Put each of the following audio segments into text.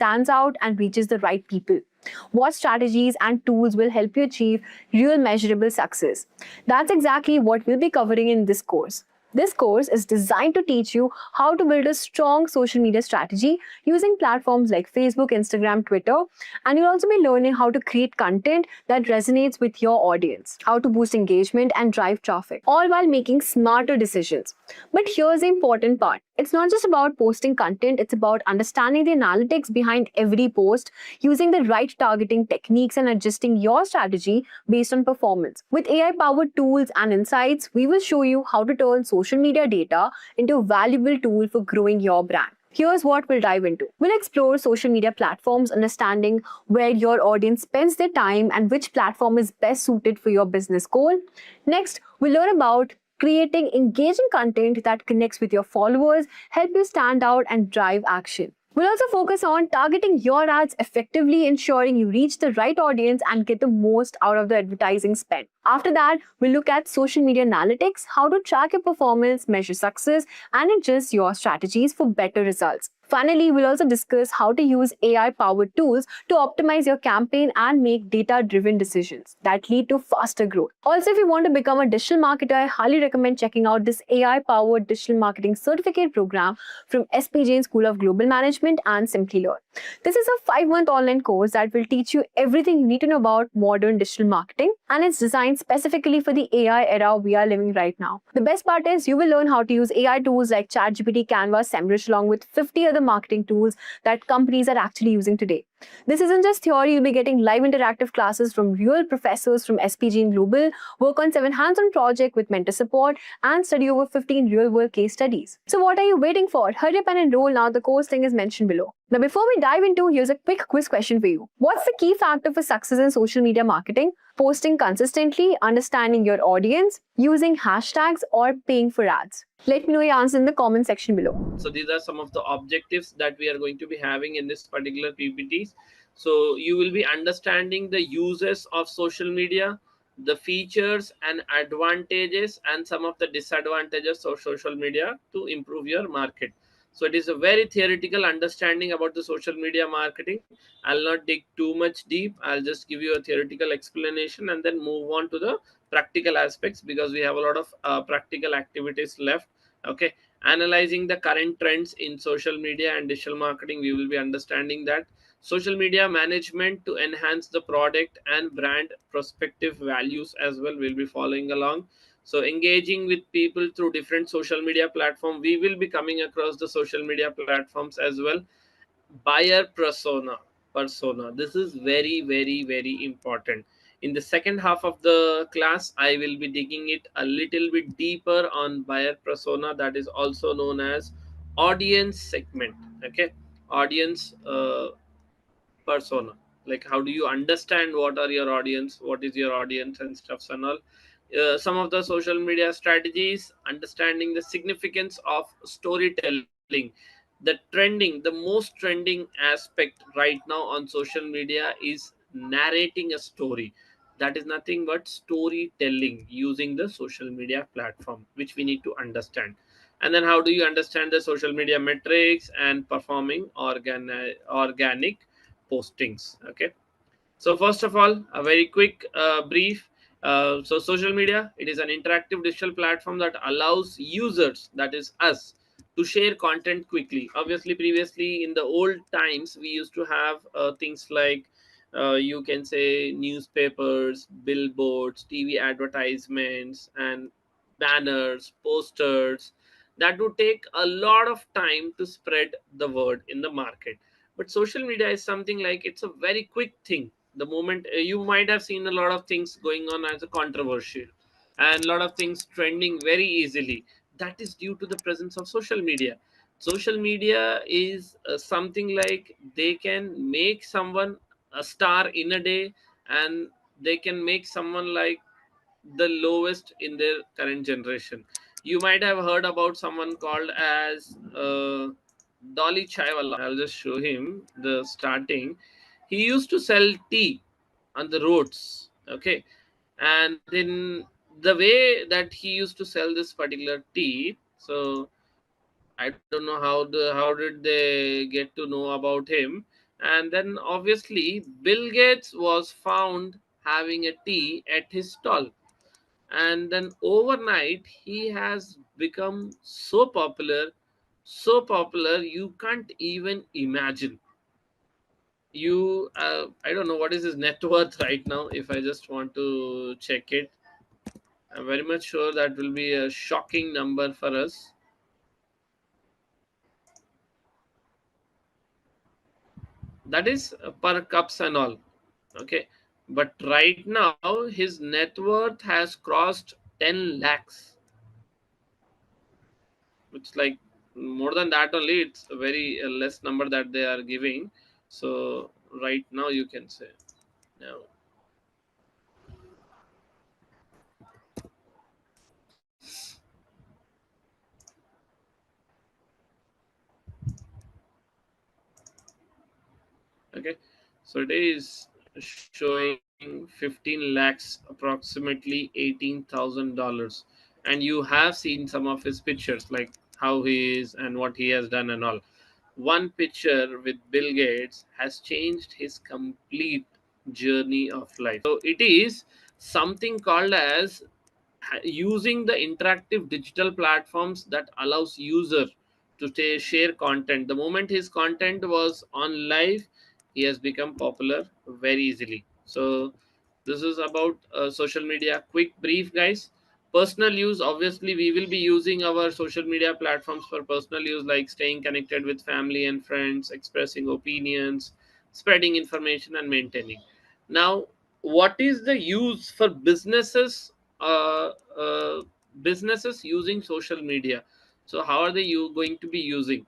stands out and reaches the right people? What strategies and tools will help you achieve real measurable success? That's exactly what we'll be covering in this course. This course is designed to teach you how to build a strong social media strategy using platforms like Facebook, Instagram, Twitter, and you'll also be learning how to create content that resonates with your audience, how to boost engagement and drive traffic, all while making smarter decisions. But here's the important part. It's not just about posting content, it's about understanding the analytics behind every post, using the right targeting techniques, and adjusting your strategy based on performance. With AI-powered tools and insights, we will show you how to turn social media data into a valuable tool for growing your brand. Here's what we'll dive into. We'll explore social media platforms, understanding where your audience spends their time and which platform is best suited for your business goal. Next, we'll learn about creating engaging content that connects with your followers, help you stand out, and drive action. We'll also focus on targeting your ads effectively, ensuring you reach the right audience and get the most out of the advertising spend. After that, we'll look at social media analytics, how to track your performance, measure success, and adjust your strategies for better results. Finally, we'll also discuss how to use AI-powered tools to optimize your campaign and make data-driven decisions that lead to faster growth. Also, if you want to become a digital marketer, I highly recommend checking out this AI-powered digital marketing certificate program from SP Jain School of Global Management and Simplilearn. This is a 5-month online course that will teach you everything you need to know about modern digital marketing, and it's designed specifically for the AI era we are living right now. The best part is you will learn how to use AI tools like ChatGPT, Canva, SEMrush, along with 50 other marketing tools that companies are actually using today. This isn't just theory, you'll be getting live interactive classes from real professors from SP Jain Global, work on 7 hands-on projects with mentor support, and study over 15 real-world case studies. So what are you waiting for? Hurry up and enroll now, the course link is mentioned below. Now before we dive into, here's a quick quiz question for you. What's the key factor for success in social media marketing? Posting consistently, understanding your audience, using hashtags, or paying for ads? Let me know your answer in the comment section below. So these are some of the objectives that we are going to be having in this particular PPTs. So you will be understanding the uses of social media, the features and advantages, and some of the disadvantages of social media to improve your market. So it is a very theoretical understanding about the social media marketing. I'll not dig too much deep. I'll just give you a theoretical explanation and then move on to the practical aspects, because we have a lot of practical activities left. Okay, analyzing the current trends in social media and digital marketing, we will be understanding that social media management to enhance the product and brand prospective values as well, will be following along. So engaging with people through different social media platform, we will be coming across the social media platforms as well. Buyer persona, this is very important. In the second half of the class, I will be digging it a little bit deeper on buyer persona, that is also known as audience segment. Okay, audience persona, like how do you understand what are your audience, what is your audience and stuffs and all. Some of the social media strategies, understanding the significance of storytelling. The most trending aspect right now on social media is narrating a story. That is nothing but storytelling using the social media platform, which we need to understand. And then how do you understand the social media metrics and performing organic postings. Okay, so first of all, a very quick brief. So social media, it is an interactive digital platform that allows users, that is us, to share content quickly. Obviously, previously in the old times, we used to have things like you can say newspapers, billboards, TV advertisements, and banners, posters. That would take a lot of time to spread the word in the market. But social media is something like, it's a very quick thing. The moment you might have seen a lot of things going on as a controversial, and a lot of things trending very easily. That is due to the presence of social media. Social media is something like, they can make someone a star in a day, and they can make someone like the lowest in their current generation. You might have heard about someone called as Dolly Chaiwala. I'll just show him the starting. He used to sell tea on the roads. Okay, and then the way that he used to sell this particular tea. So I don't know how did they get to know about him. And then obviously Bill Gates was found having a tea at his stall, and then overnight he has become so popular you can't even imagine. You I don't know what is his net worth right now. If I just want to check it, I'm very much sure that will be a shocking number for us. That is per cups and all. Okay, but right now his net worth has crossed 10 lakhs. It's like more than that only. It's a very less number that they are giving. So right now you can say now. Okay, so it is showing 15 lakhs, approximately $18,000. And you have seen some of his pictures, like how he is and what he has done and all. One picture with Bill Gates has changed his complete journey of life. So it is something called as using the interactive digital platforms that allows user to share content. The moment his content was on live, he has become popular very easily. So this is about social media. Quick brief, guys. Personal use, obviously we will be using our social media platforms for personal use, like staying connected with family and friends, expressing opinions, spreading information, and maintaining. Now, what is the use for businesses? uh, uh, Businesses using social media. So how are they going to be using?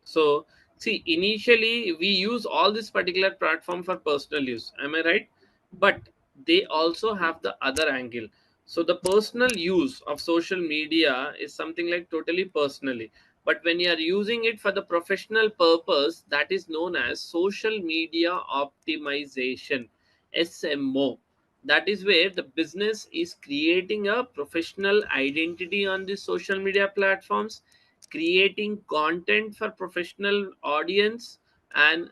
So, see, initially we use all this particular platform for personal use. Am I right? But they also have the other angle. So, the personal use of social media is something like totally personally. But when you are using it for the professional purpose, that is known as social media optimization, SMO. That is where the business is creating a professional identity on the social media platforms, creating content for professional audience, and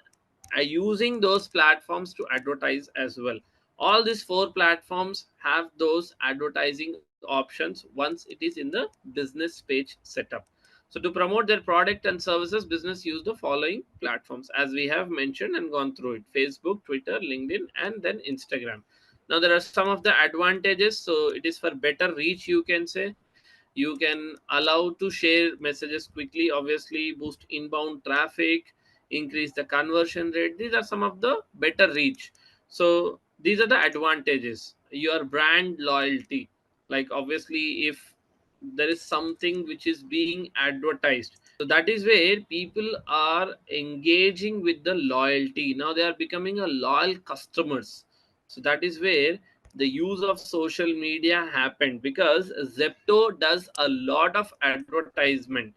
using those platforms to advertise as well. All these four platforms have those advertising options once it is in the business page setup. So to promote their product and services, business use the following platforms as we have mentioned and gone through it: Facebook, Twitter, LinkedIn, and then Instagram. Now there are some of the advantages. So it is for better reach, you can say. You can allow to share messages quickly, obviously boost inbound traffic, increase the conversion rate. These are some of the better reach. So these are the advantages. Your brand loyalty, like obviously if there is something which is being advertised, so that is where people are engaging with the loyalty. Now they are becoming a loyal customers. So that is where the use of social media happened, because Zepto does a lot of advertisement,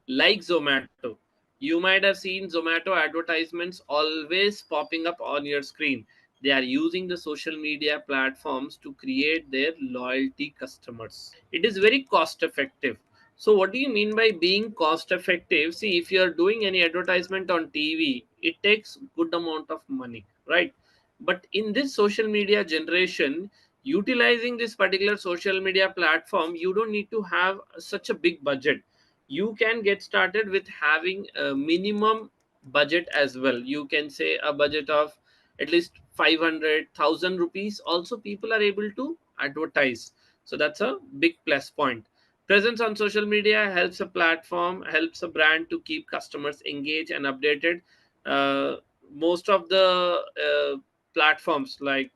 like Zomato. You might have seen Zomato advertisements always popping up on your screen. They are using the social media platforms to create their loyalty customers. It is very cost effective. So what do you mean by being cost effective? See, if you are doing any advertisement on TV, it takes good amount of money, right? But in this social media generation, utilizing this particular social media platform, you don't need to have such a big budget. You can get started with having a minimum budget as well. You can say a budget of at least 500,000 rupees. Also, people are able to advertise. So that's a big plus point. Presence on social media helps a platform, helps a brand to keep customers engaged and updated. Most of the platforms, like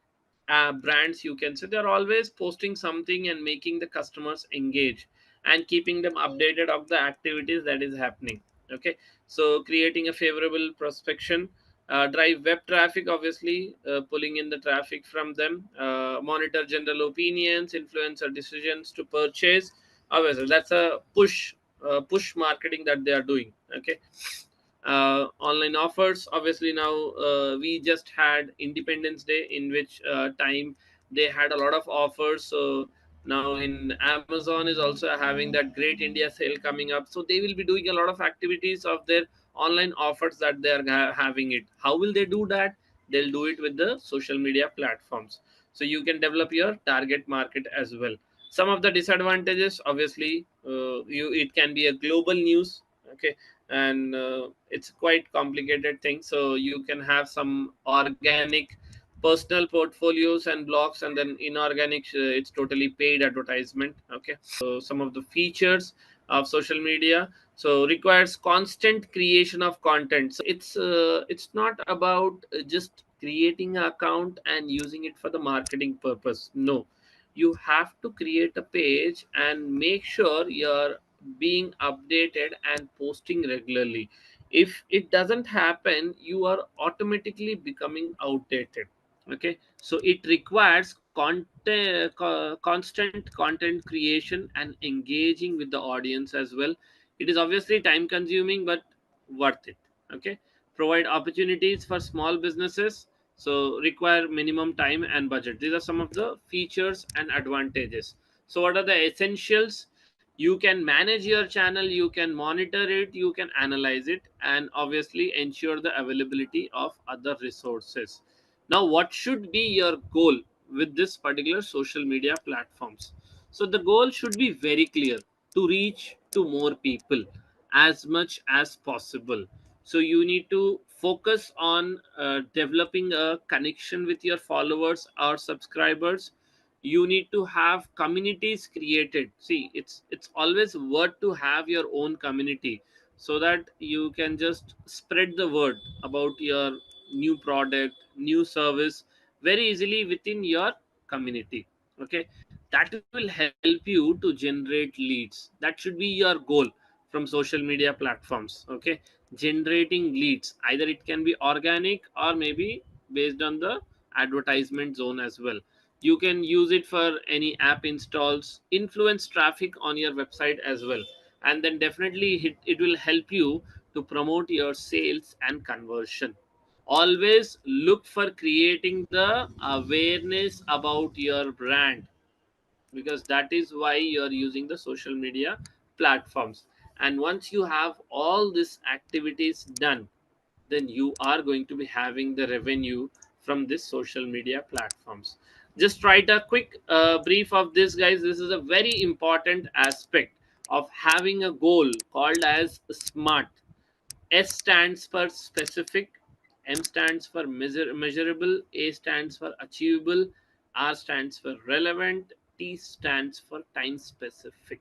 brands, you can say, they're always posting something and making the customers engage and keeping them updated of the activities that is happening. Okay, so creating a favorable prospection, drive web traffic, obviously pulling in the traffic from them, monitor general opinions, influencer decisions to purchase. Obviously that's a push marketing that they are doing. Okay, online offers, obviously now we just had Independence Day, in which time they had a lot of offers. So now in Amazon is also having that Great India Sale coming up, so they will be doing a lot of activities of their online offers that they are having it. How will they do that? They'll do it with the social media platforms. So you can develop your target market as well. Some of the disadvantages, obviously, you it can be a global news, okay, and it's quite complicated thing. So you can have some organic personal portfolios and blogs, and then inorganic, it's totally paid advertisement, okay. Some of the features of social media, so requires constant creation of content. So it's not about just creating an account and using it for the marketing purpose. No, you have to create a page and make sure you're being updated and posting regularly. If it doesn't happen, you are automatically becoming outdated, okay. So it requires constant content creation and engaging with the audience as well. It is obviously time consuming, but worth it, okay. Provide opportunities for small businesses, so require minimum time and budget. These are some of the features and advantages. So what are the essentials? You can manage your channel, you can monitor it, you can analyze it, and obviously ensure the availability of other resources. Now, what should be your goal with this particular social media platforms? So the goal should be very clear: to reach to more people as much as possible. So you need to focus on developing a connection with your followers or subscribers. You need to have communities created. See, it's always worth to have your own community, so that you can just spread the word about your new product, new service very easily within your community, okay. That will help you to generate leads. That should be your goal from social media platforms, okay. Generating leads, either it can be organic or maybe based on the advertisement zone as well. You can use it for any app installs, influence traffic on your website as well, and then definitely it will help you to promote your sales and conversion. Always look for creating the awareness about your brand, because that is why you're using the social media platforms. And once you have all these activities done, then you are going to be having the revenue from this social media platforms. Just write a quick brief of this, guys. This is a very important aspect of having a goal called as SMART. S stands for specific, M stands for measurable, A stands for achievable, R stands for relevant, T stands for time specific.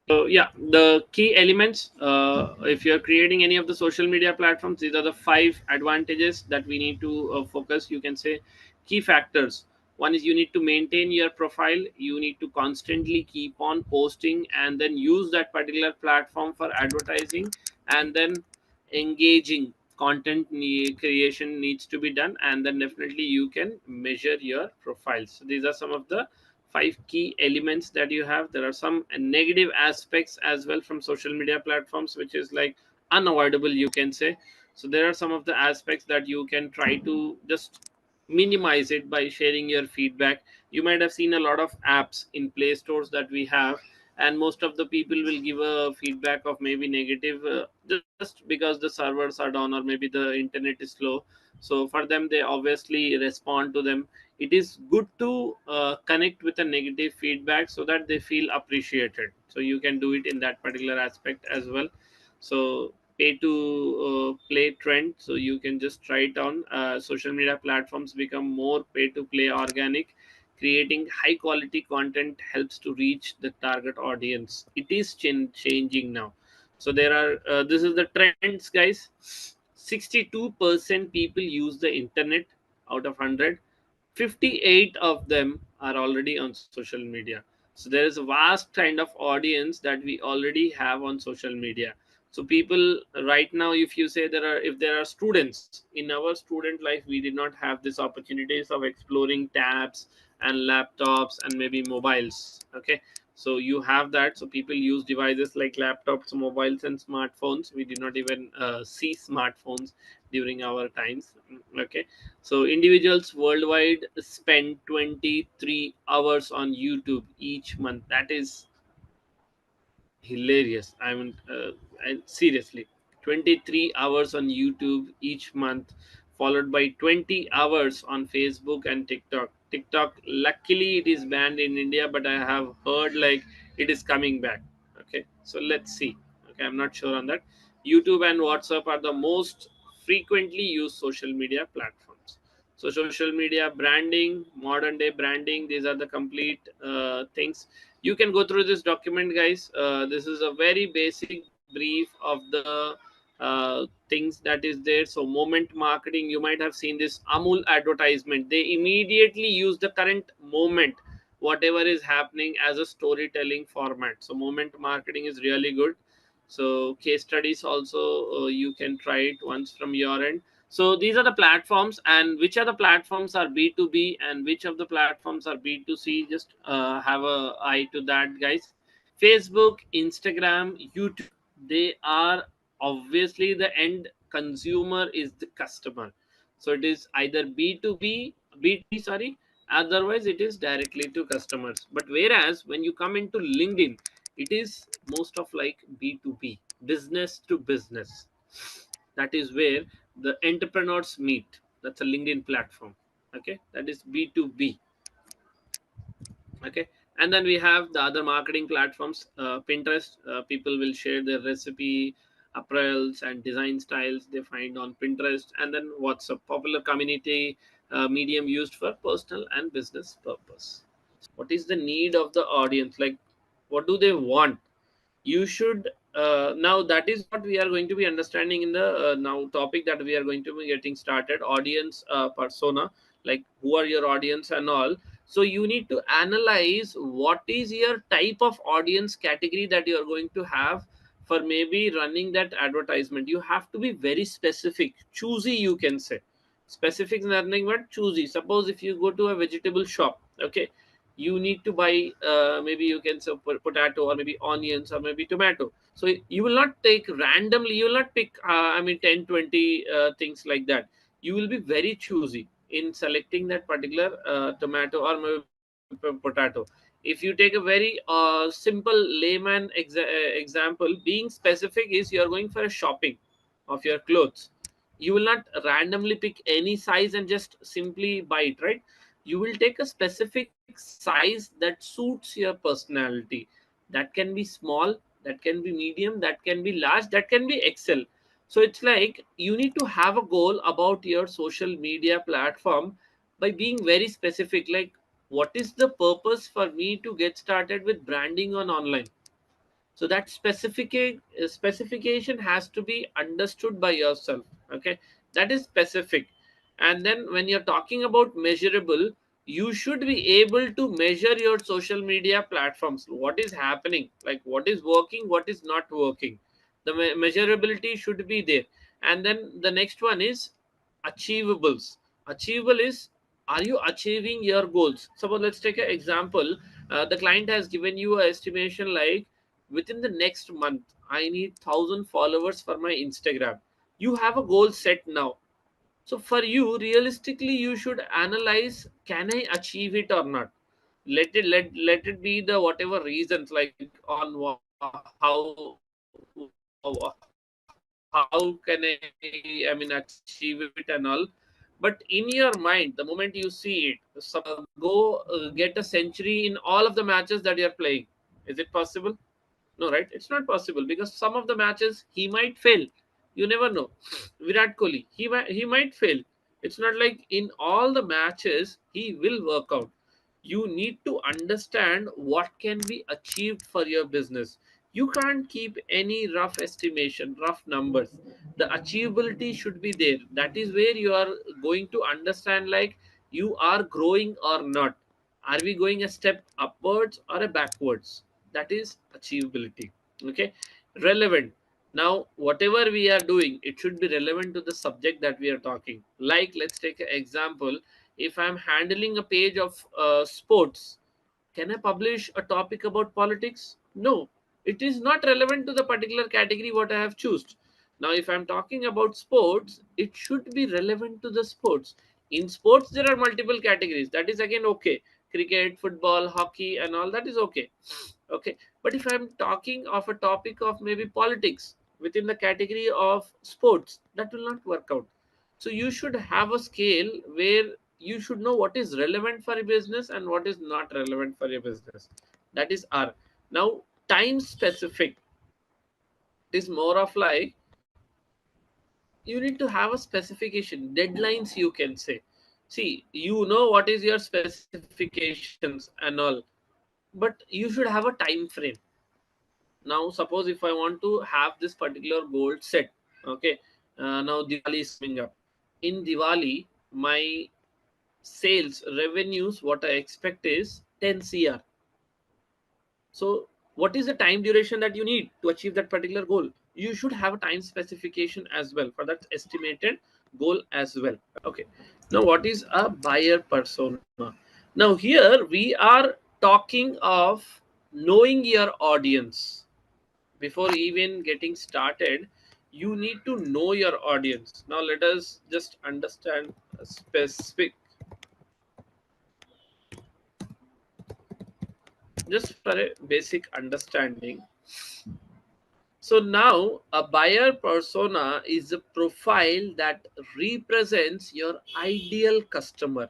So yeah, the key elements. If you're creating any of the social media platforms, these are the five advantages that we need to focus. You can say key factors. One is you need to maintain your profile. You need to constantly keep on posting, and then use that particular platform for advertising, and then engaging content creation needs to be done, and then definitely you can measure your profiles. So these are some of the five key elements that you have. There are some negative aspects as well from social media platforms, which is like unavoidable, you can say. So there are some of the aspects that you can try to just minimize it by sharing your feedback. You might have seen a lot of apps in play stores that we have, and most of the people will give a feedback of maybe negative, just because the servers are down or maybe the internet is slow. So for them, they obviously respond to them. It is good to connect with a negative feedback so that they feel appreciated. So you can do it in that particular aspect as well. So pay to play trend, so you can just try it on. Social media platforms become more pay to play organic. Creating high quality content helps to reach the target audience. It is changing now. So there are this is the trends, guys. 62% people use the internet out of 100. 58 of them are already on social media. So there is a vast kind of audience that we already have on social media. So people right now, if you say there are, if there are students in our student life, we did not have this opportunities of exploring tabs and laptops and maybe mobiles, okay. So you have that. So people use devices like laptops, mobiles, and smartphones. We did not even see smartphones during our times, okay. So individuals worldwide spend 23 hours on YouTube each month. That is hilarious. I mean, seriously. 23 hours on YouTube each month, followed by 20 hours on Facebook and TikTok. TikTok, luckily, it is banned in India, but I have heard like it is coming back. Okay, so let's see. Okay, I'm not sure on that. YouTube and WhatsApp are the most frequently used social media platforms. So social media branding, modern day branding, these are the complete things. You can go through this document, guys. This is a very basic brief of the things that is there. So moment marketing, you might have seen this Amul advertisement. They immediately use the current moment, whatever is happening, as a storytelling format. So moment marketing is really good. So case studies also, you can try it once from your end. So these are the platforms, and which are the platforms are B2B and which of the platforms are B2C. Just have a eye to that, guys. Facebook, Instagram, YouTube, they are obviously the end consumer is the customer. So it is either B2B, B2B, sorry, otherwise it is directly to customers. But whereas when you come into LinkedIn, it is most of like B2B, business to business. That is where the entrepreneurs meet. That's a LinkedIn platform. Okay, that is B2B. Okay, and then we have the other marketing platforms. Pinterest, people will share their recipe, apparels and design styles they find on Pinterest. And then WhatsApp, popular community medium used for personal and business purpose. What is the need of the audience, like what do they want? You should now, that is what we are going to be understanding in the now topic that we are going to be getting started, audience persona, like who are your audience and all. So you need to analyze what is your type of audience category that you are going to have for maybe running that advertisement. You have to be very specific, choosy, you can say. Specific is nothing but choosy. Suppose if you go to a vegetable shop, okay, you need to buy maybe you can say potato or maybe onions or maybe tomato. So you will not take randomly, you will not pick 10, 20 things like that. You will be very choosy in selecting that particular tomato or maybe potato. If you take a very simple layman example, being specific is you're going for a shopping of your clothes. You will not randomly pick any size and just simply buy it, right? You will take a specific size that suits your personality. That can be small, that can be medium, that can be large, that can be excel. So it's like you need to have a goal about your social media platform by being very specific, like what is the purpose for me to get started with branding on online. So that specification has to be understood by yourself. Okay, that is specific. And then when you're talking about measurable, you should be able to measure your social media platforms, what is happening, like what is working, what is not working. The measurability should be there. And then the next one is achievables. Achievable is, are you achieving your goals? Suppose let's take an example. The client has given you an estimation like within the next month I need 1,000 followers for my Instagram. You have a goal set now. So for you, realistically, you should analyze, can I achieve it or not? Let it be the whatever reasons, like on how can I mean achieve it and all. But in your mind, the moment you see it, go get a century in all of the matches that you're playing. Is it possible? No, right? It's not possible, because some of the matches he might fail. You never know. Virat Kohli, he might fail. It's not like in all the matches he will work out. You need to understand what can be achieved for your business. You can't keep any rough estimation, rough numbers. The achievability should be there. That is where you are going to understand like you are growing or not. Are we going a step upwards or a backwards? That is achievability. Okay, relevant. Now whatever we are doing, it should be relevant to the subject that we are talking. Like let's take an example. If I'm handling a page of sports, can I publish a topic about politics? No, it is not relevant to the particular category what I have chosen. Now, if I'm talking about sports, it should be relevant to the sports. In sports, there are multiple categories. That is again okay. Cricket, football, hockey, and all that is okay. Okay. But if I'm talking of a topic of maybe politics, within the category of sports, that will not work out. So you should have a scale where you should know what is relevant for a business and what is not relevant for a business. That is R. Now, time specific is more of like, you need to have a specification, deadlines, you can say. See, you know what is your specifications and all, but you should have a time frame. Now suppose if I want to have this particular goal set, okay, now Diwali is coming up. In Diwali, my sales revenues, what I expect is 10 cr. So what is the time duration that you need to achieve that particular goal? You should have a time specification as well for that estimated goal as well. Okay, now what is a buyer persona? Now here we are talking of knowing your audience. Before even getting started, you need to know your audience. Now let us just understand a specific, just for a basic understanding. So now a buyer persona is a profile that represents your ideal customer.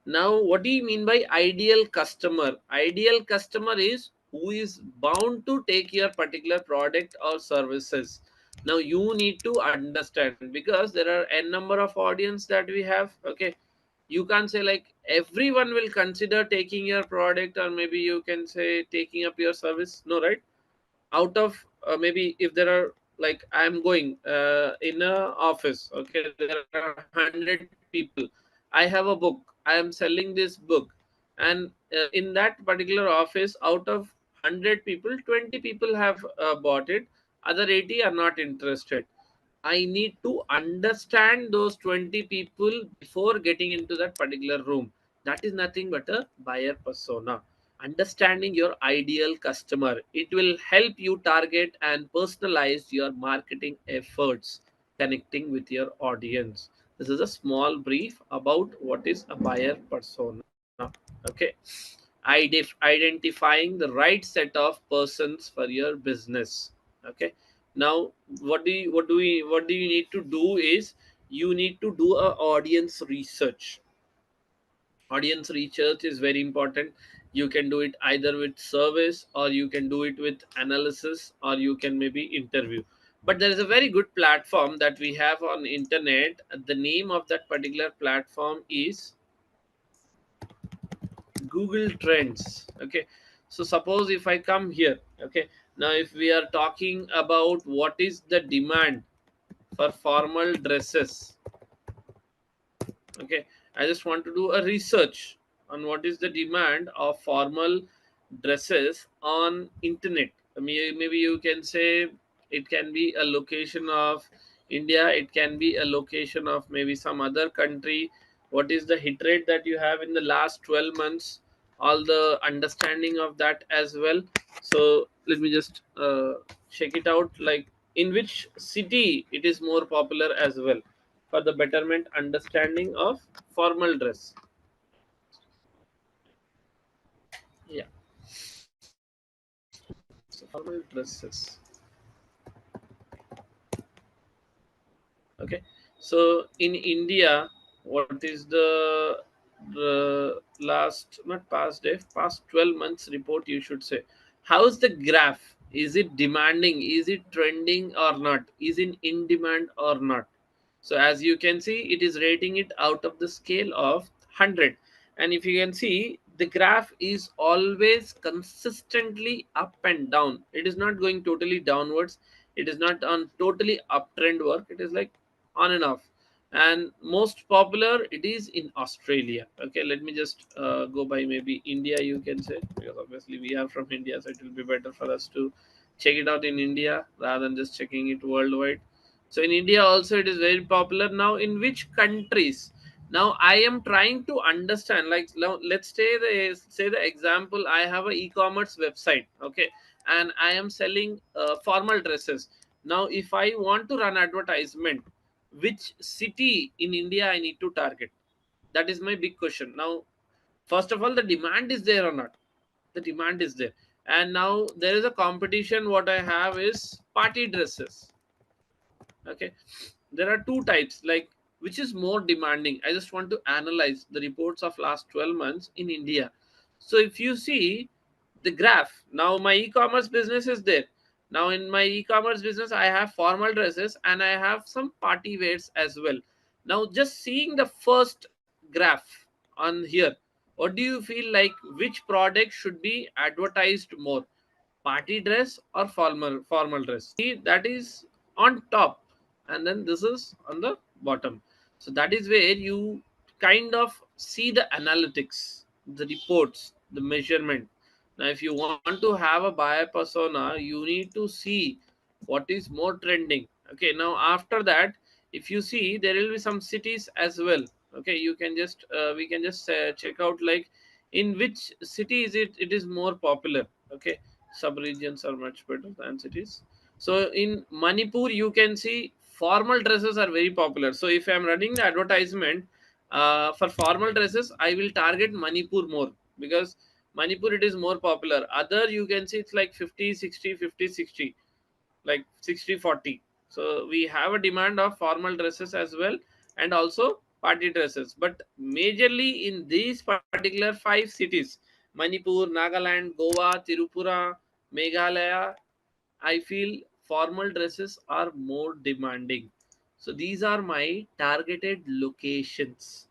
Now, what do you mean by ideal customer? Ideal customer is who is bound to take your particular product or services. Now, you need to understand, because there are n number of audience that we have. Okay, you can't say like everyone will consider taking your product, or maybe you can say taking up your service. No, right? Out of maybe if there are, like, I'm going in a office, okay, there are 100 people, I have a book, I am selling this book, and in that particular office, out of 100 people, 20 people have bought it, other 80 are not interested. I need to understand those 20 people before getting into that particular room. That is nothing but a buyer persona. Understanding your ideal customer, it will help you target and personalize your marketing efforts, connecting with your audience. This is a small brief about what is a buyer persona. Okay, identifying the right set of persons for your business. Okay, now what do you need to do is, you need to do a audience research. Audience research is very important. You can do it either with service, or you can do it with analysis, or you can maybe interview. But there is a very good platform that we have on internet. The name of that particular platform is Google Trends. Okay, so suppose if I come here, okay, now if we are talking about what is the demand for formal dresses, okay, I just want to do a research on what is the demand of formal dresses on internet. Maybe you can say it can be a location of India, it can be a location of maybe some other country. What is the hit rate that you have in the last 12 months, all the understanding of that as well. So let me just check it out, like in which city it is more popular as well, for the betterment understanding of formal dress. Yeah, so formal dresses. Okay, so in India, what is the last, not past day, past 12 months report, you should say. How's the graph? Is it demanding? Is it trending or not? Is it in demand or not? So as you can see, it is rating it out of the scale of 100. And if you can see, the graph is always consistently up and down. It is not going totally downwards. It is not on totally uptrend work. It is like on and off. And most popular it is in Australia. Okay, let me just go by maybe India, you can say, because obviously we are from India, so it will be better for us to check it out in India rather than just checking it worldwide. So in India also it is very popular. Now in which countries? Now I am trying to understand, like, now let's say the example, I have a e-commerce website, okay, and I am selling formal dresses. Now if I want to run advertisement, which city in India I need to target? That is my big question. Now, first of all, the demand is there or not? The demand is there. And now there is a competition. What I have is party dresses. Okay, there are two types, like which is more demanding. I just want to analyze the reports of last 12 months in India. So if you see the graph, now my e-commerce business is there. Now in my e-commerce business I have formal dresses and I have some party wears as well. Now just seeing the first graph on here, what do you feel like, which product should be advertised more, party dress or formal dress? See, that is on top, and then this is on the bottom. So that is where you kind of see the analytics, the reports, the measurement. Now if you want to have a buyer persona, you need to see what is more trending. Okay, now after that, if you see, there will be some cities as well. Okay, you can just we can just check out like in which city is it is more popular. Okay, sub-regions are much better than cities. So in Manipur, you can see formal dresses are very popular. So if I'm running the advertisement for formal dresses, I will target Manipur more, because Manipur it is more popular. Other you can see it's like 50-60, 50-60, like 60-40. So we have a demand of formal dresses as well, and also party dresses. But majorly in these particular five cities, Manipur, Nagaland, Goa, Tirupura, Meghalaya, I feel formal dresses are more demanding. So these are my targeted locations.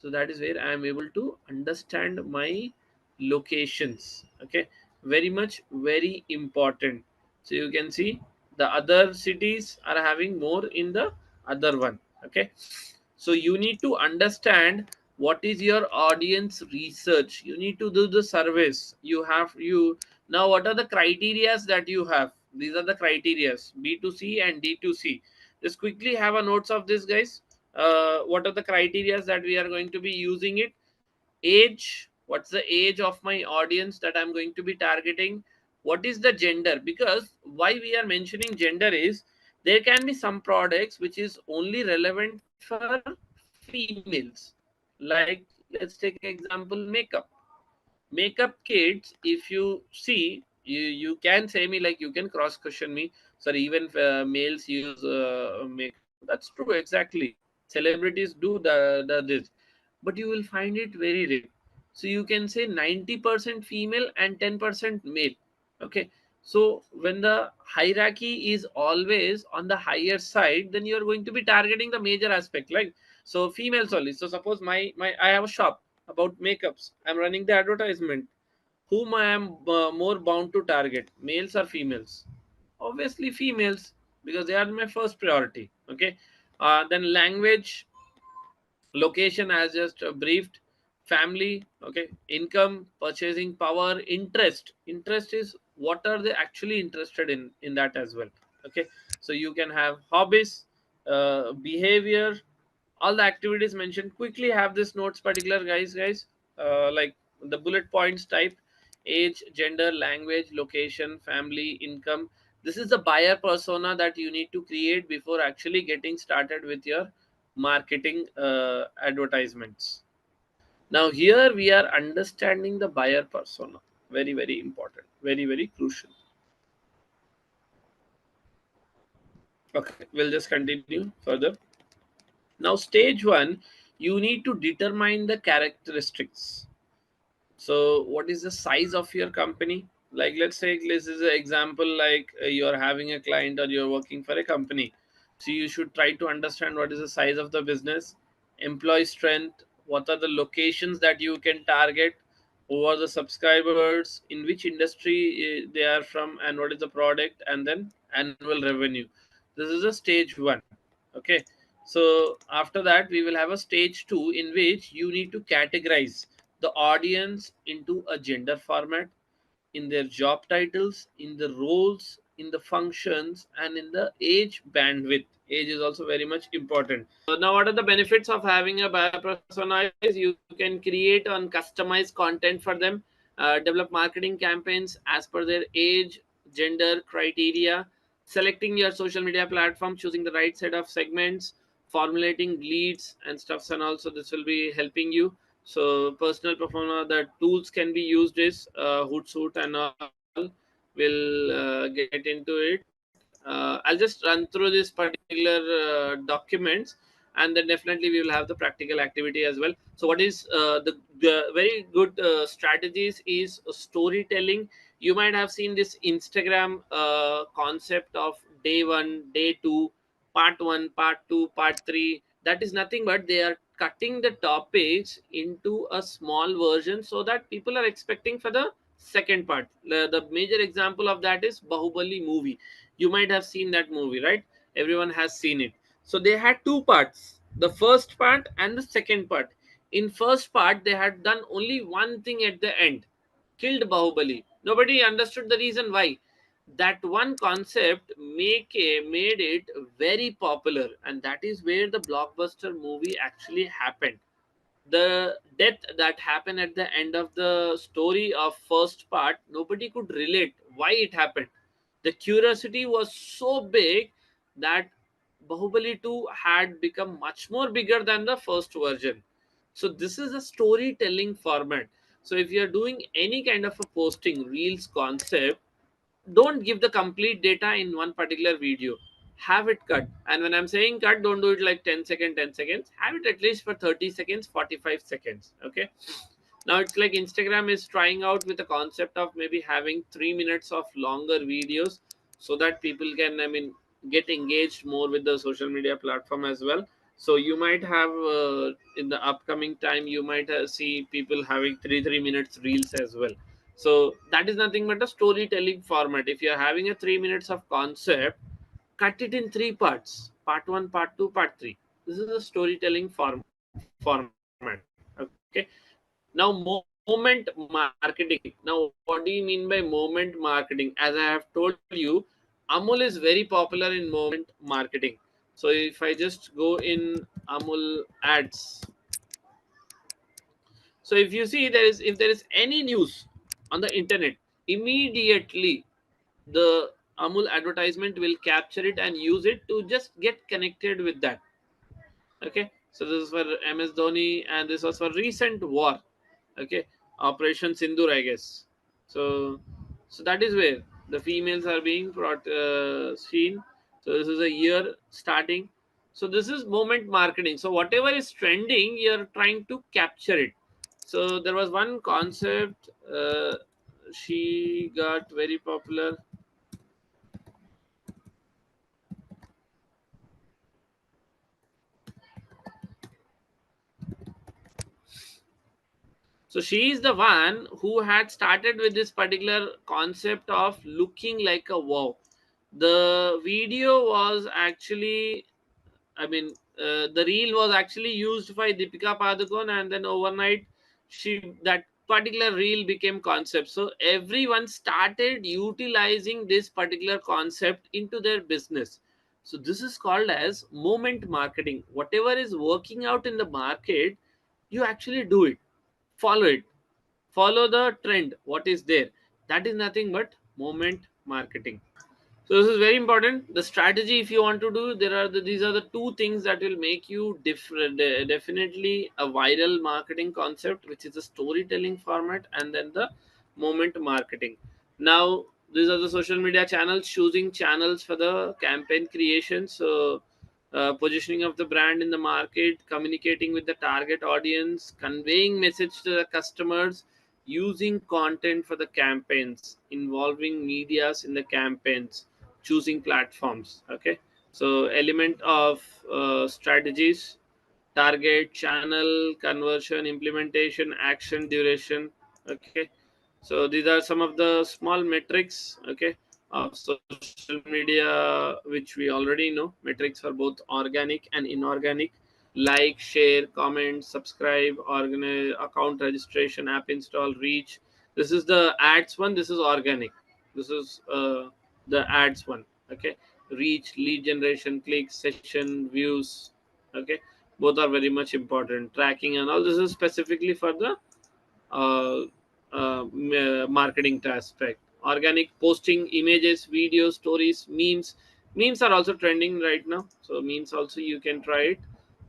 So that is where I am able to understand my locations. Okay, very much very important. So you can see the other cities are having more in the other one. Okay, so you need to understand what is your audience research. You need to do the surveys. You now, what are the criterias that you have? These are the criterias, B2C and D2C. Just quickly have a notes of this, guys. What are the criterias that we are going to be using it? Age, what's the age of my audience that I'm going to be targeting? What is the gender? Because why we are mentioning gender is, there can be some products which is only relevant for females. Like let's take example, makeup kits. If you see, you can say me, like you can cross question me, sir, even males use makeup. That's true, exactly. Celebrities do the this, but you will find it very rare. So you can say 90% female and 10% male. Okay, so when the hierarchy is always on the higher side, then you are going to be targeting the major aspect, like, so females only. So suppose my I have a shop about makeups, I'm running the advertisement. Whom I am more bound to target, males or females? Obviously females, because they are my first priority. Okay, then language, location as just briefed, family, okay, income, purchasing power, interest is what are they actually interested in that as well. Okay, so you can have hobbies, behavior, all the activities mentioned. Quickly have this notes particular, guys, like the bullet points type: age, gender, language, location, family, income. This is the buyer persona that you need to create before actually getting started with your marketing advertisements. Now here we are understanding the buyer persona, very very important, very very crucial. Okay, we'll just continue further. Now stage 1, you need to determine the characteristics. So what is the size of your company? Like let's say this is an example, like you're having a client or you're working for a company. So you should try to understand what is the size of the business, employee strength, what are the locations that you can target, who are the subscribers, in which industry they are from, and what is the product, and then annual revenue. This is a stage 1. Okay, so after that we will have a stage 2, in which you need to categorize the audience into a gender format, in their job titles, in the roles, in the functions, and in the age bandwidth. Age is also very much important. Now, what are the benefits of having a buyer persona? Is you can create and customize content for them, develop marketing campaigns as per their age, gender criteria, selecting your social media platform, choosing the right set of segments, formulating leads and stuffs, and also this will be helping you. So personal performer, the tools can be used is Hootsuite and all. We'll get into it. I'll just run through this particular documents, and then definitely we will have the practical activity as well. So what is the very good strategies is storytelling. You might have seen this Instagram concept of day 1, day 2, part 1, part 2, part 3. That is nothing but they are cutting the topics into a small version so that people are expecting for the second part. The major example of that is Bahubali movie. You might have seen that movie, right? Everyone has seen it. So they had two parts, the first part and the second part. In first part they had done only one thing at the end, killed Bahubali. Nobody understood the reason why. That one concept made it very popular, and that is where the blockbuster movie actually happened. The death that happened at the end of the story of first part, nobody could relate why it happened. The curiosity was so big that Bahubali 2 had become much more bigger than the first version. So this is a storytelling format. So if you are doing any kind of a posting reels concept, don't give the complete data in one particular video. Have it cut. And when I'm saying cut, don't do it like 10 seconds, 10 seconds. Have it at least for 30 seconds, 45 seconds. Okay. Now it's like Instagram is trying out with the concept of maybe having 3 minutes of longer videos so that people can, I mean, get engaged more with the social media platform as well. So you might have in the upcoming time, you might see people having 3 minutes reels as well. So that is nothing but a storytelling format. If you are having a 3 minutes of concept, cut it in three parts: part one, part two, part three. This is a storytelling format. Okay. Now, moment marketing. Now, what do you mean by moment marketing? As I have told you, Amul is very popular in moment marketing. So if I just go in Amul ads, so if you see if there is any news on the internet, immediately the Amul advertisement will capture it and use it to just get connected with that. Okay, so this is for MS Dhoni, and this was for recent war. Okay, Operation Sindur, I guess. So, so that is where the females are being brought seen. So this is a year starting. So this is moment marketing. So whatever is trending, you're trying to capture it. So there was one concept. She got very popular. So she is the one who had started with this particular concept of looking like a wow. The video was actually, I mean, the reel was actually used by Deepika Padukone, and then overnight, that particular reel became concept. So everyone started utilizing this particular concept into their business. So this is called as moment marketing. Whatever is working out in the market, you actually do it, follow it, follow the trend. What is there? That is nothing but moment marketing. So this is very important. The strategy, if you want to do, these are the two things that will make you different. Definitely a viral marketing concept, which is a storytelling format, and then the moment marketing. Now these are the social media channels. Choosing channels for the campaign creation. So positioning of the brand in the market, communicating with the target audience, conveying message to the customers, using content for the campaigns, involving medias in the campaigns, choosing platforms. Okay, so element of strategies: target, channel, conversion, implementation, action, duration. Okay, so these are some of the small metrics, okay, of social media, which we already know. Metrics for both organic and inorganic: like, share, comment, subscribe, account registration, app install, reach. This is the ads one. This is organic. This is the ads one. Okay, reach, lead generation, clicks, session, views. Okay, both are very much important. Tracking and all this is specifically for the uh, marketing aspect. Organic posting, images, videos, stories, memes. Memes are also trending right now, so memes also you can try it.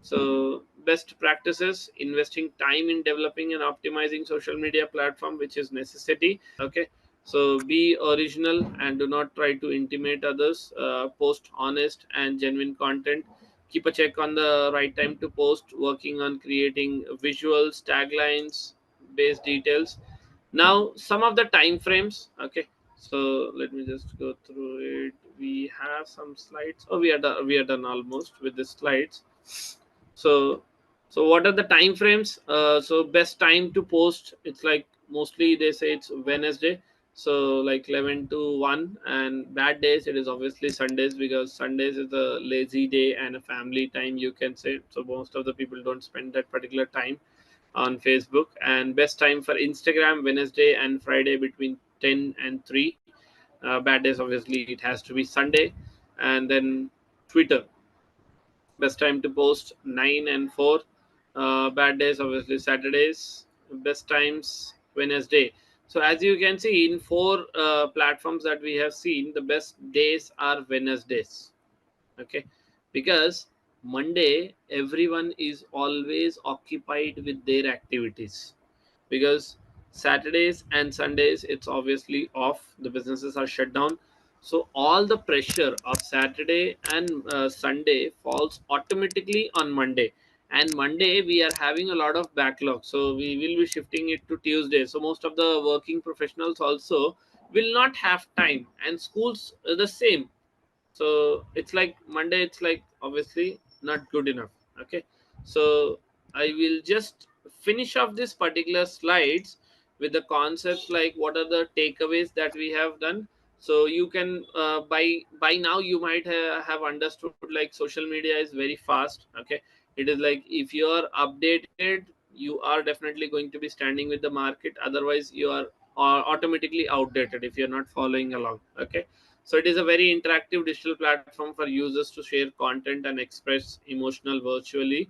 So best practices: investing time in developing and optimizing social media platform, which is necessity. Okay, So be original and do not try to intimidate others. Post honest and genuine content. Keep a check on the right time to post. Working on creating visuals, taglines, base details. Now some of the time frames. Okay, so let me just go through it. We have some slides. Oh, we are done. We are done almost with the slides. So what are the time frames? So best time to post, it's like mostly they say it's Wednesday, so like 11 to 1. And bad days, it is obviously Sundays, because Sundays is a lazy day and a family time, you can say. So most of the people don't spend that particular time on Facebook. And best time for Instagram, Wednesday and Friday between 10 and 3. Bad days, obviously it has to be Sunday. And then Twitter, best time to post 9 and 4. Bad days, obviously Saturdays. Best times Wednesday. So as you can see, in four platforms that we have seen, the best days are Wednesdays. Okay, because Monday everyone is always occupied with their activities, because Saturdays and Sundays it's obviously off, the businesses are shut down. So all the pressure of Saturday and Sunday falls automatically on Monday. And Monday we are having a lot of backlog, so we will be shifting it to Tuesday. So most of the working professionals also will not have time, and schools the same. So it's like Monday, it's like obviously not good enough. Okay, so I will just finish off this particular slides with the concepts, like what are the takeaways that we have done. So you can by now you might have understood, like social media is very fast. Okay, it is like if you are updated, you are definitely going to be standing with the market. Otherwise you are automatically outdated if you're not following along. Okay, so it is a very interactive digital platform for users to share content and express emotional virtually.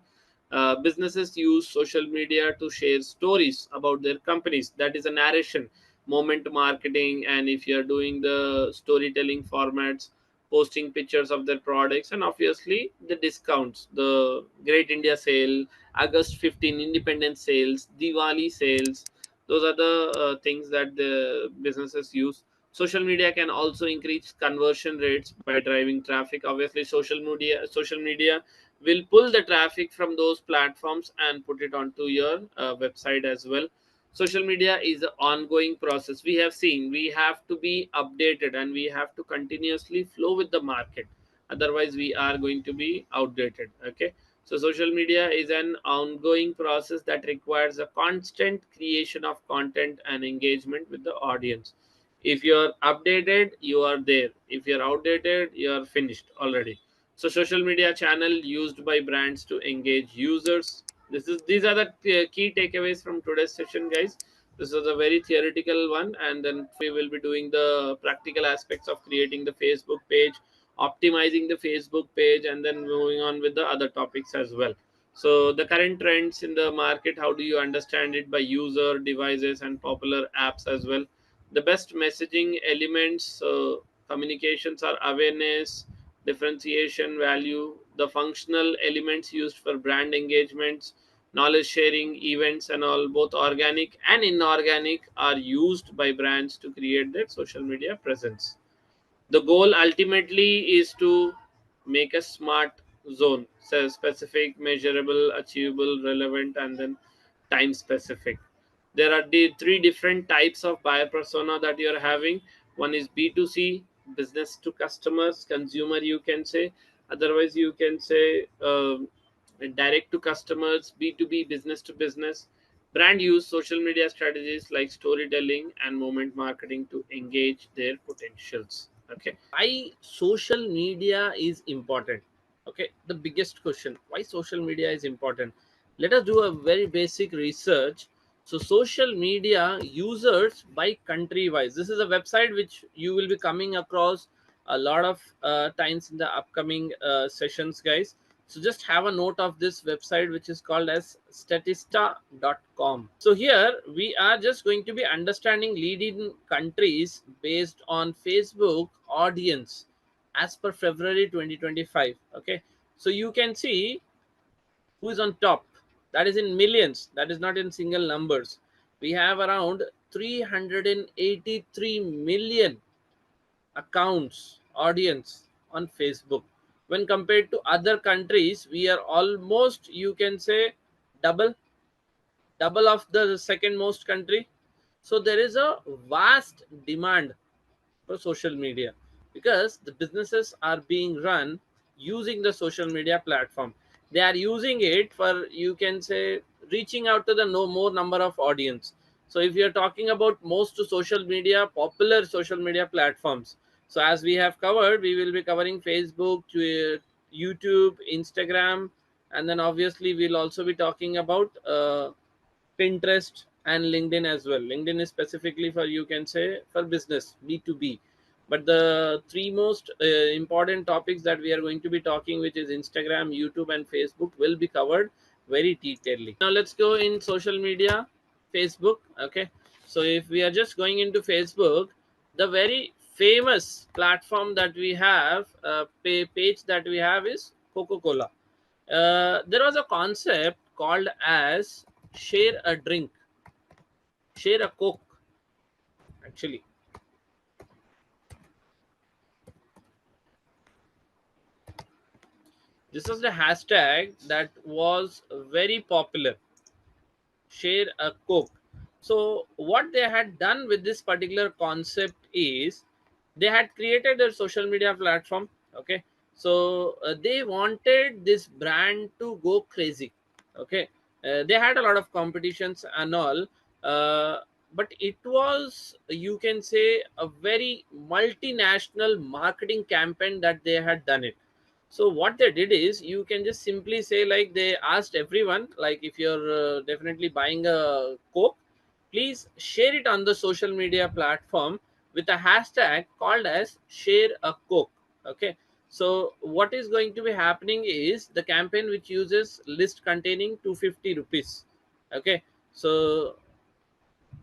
Businesses use social media to share stories about their companies. That is a narration, moment marketing, and if you are doing the storytelling formats, posting pictures of their products, and obviously the discounts, the Great India Sale, August 15 Independence sales, Diwali sales. Those are the things that the businesses use. Social media can also increase conversion rates by driving traffic. Obviously social media will pull the traffic from those platforms and put it onto your website as well. Social media is an ongoing process. We have seen we have to be updated and we have to continuously flow with the market. Otherwise we are going to be outdated. Okay, so social media is an ongoing process that requires a constant creation of content and engagement with the audience. If you're updated, you are there. If you're outdated, you are finished already. So social media channel used by brands to engage users. These are the key takeaways from today's session, guys. This is a very theoretical one, and then we will be doing the practical aspects of creating the Facebook page, optimizing the Facebook page, and then moving on with the other topics as well. So the current trends in the market, how do you understand it by user devices and popular apps as well? The best messaging elements, communications are awareness, differentiation, value. The functional elements used for brand engagements, knowledge sharing, events, and all, both organic and inorganic, are used by brands to create their social media presence. The goal ultimately is to make a smart zone, so specific, measurable, achievable, relevant, and then time specific. There are the three different types of buyer persona that you're having. One is B2C, business to customers, consumer, you can say. Otherwise you can say direct to customers, B2B, business to business. Brand use social media strategies like storytelling and moment marketing to engage their potentials. Okay, why social media is important? Okay, the biggest question, why social media is important? Let us do a very basic research. So social media users by country wise, this is a website which you will be coming across a lot of times in the upcoming sessions, guys. So just have a note of this website, which is called as statista.com. So here we are just going to be understanding leading countries based on Facebook audience as per February 2025. Okay, so you can see who is on top. That is in millions, that is not in single numbers. We have around 383 million accounts, audience on Facebook. When compared to other countries, we are almost, you can say, double double of the second most country. So there is a vast demand for social media because the businesses are being run using the social media platform. They are using it for, you can say, reaching out to the no more number of audience. So if you're talking about most social media, popular social media platforms, so as we have covered, we will be covering Facebook, YouTube, Instagram, and then obviously we'll also be talking about Pinterest and LinkedIn as well. LinkedIn is specifically for, you can say, for business, B2B. But the three most important topics that we are going to be talking, which is Instagram, YouTube, and Facebook, will be covered very detailedly. Now let's go in social media, Facebook. Okay. So if we are just going into Facebook, the very famous platform that we have, page that we have is Coca-Cola. There was a concept called as share a drink, share a coke. Actually, this was the hashtag that was very popular, share a coke. So what they had done with this particular concept is they had created their social media platform. Okay. So they wanted this brand to go crazy. Okay. They had a lot of competitions and all, uh, but it was, you can say, a very multinational marketing campaign that they had done it. So what they did is, you can just simply say, like, they asked everyone, like, if you're definitely buying a coke, please share it on the social media platform with a hashtag called as share a coke. Okay. So what is going to be happening is the campaign which uses list containing 250 rupees. Okay. So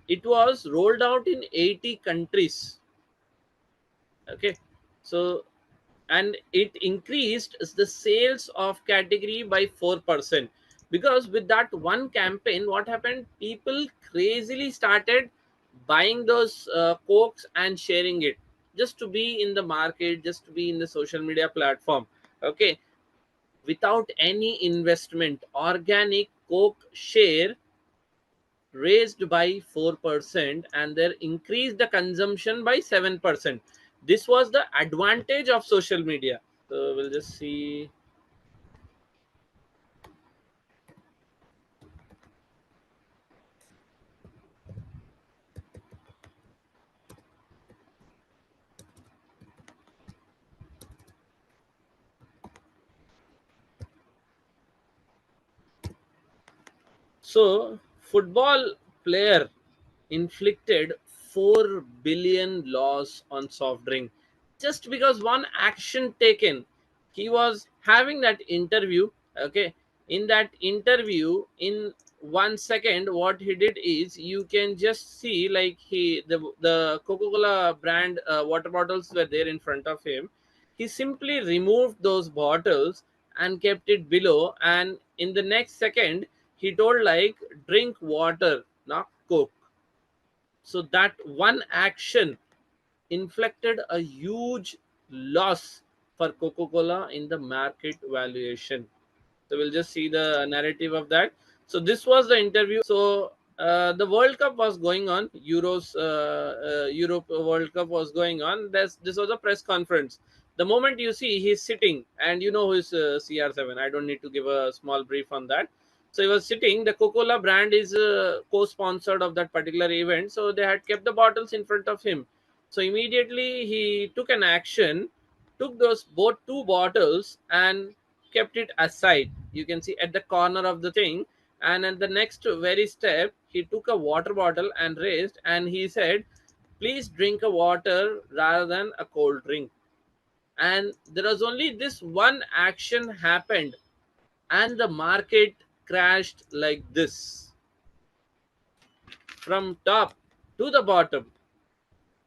it was rolled out in 80 countries. Okay. So and it increased the sales of category by 4%, because with that one campaign, what happened, people crazily started buying those cokes and sharing it, just to be in the market, just to be in the social media platform. Okay. Without any investment, organic coke share raised by 4%, and they increased the consumption by 7%. This was the advantage of social media. So we'll just see. So football player inflicted 4 billion loss on soft drink, just because one action taken. He was having that interview. Okay. In that interview, in 1 second, what he did is, you can just see, like, the Coca-Cola brand water bottles were there in front of him. He simply removed those bottles and kept it below, and in the next second he told, like, drink water, not coke. So that one action inflicted a huge loss for Coca-Cola in the market valuation. So we'll just see the narrative of that. So this was the interview. So the World Cup was going on. Europe World Cup was going on. This was a press conference. The moment you see, he's sitting, and you know who is CR7. I don't need to give a small brief on that. So he was sitting. The Coca-Cola brand is co-sponsored of that particular event. So they had kept the bottles in front of him. So immediately he took an action, took those both two bottles and kept it aside, you can see, at the corner of the thing. And at the next very step, he took a water bottle and raised, and he said, please drink a water rather than a cold drink. And there was only this one action happened, and the market crashed like this, from top to the bottom.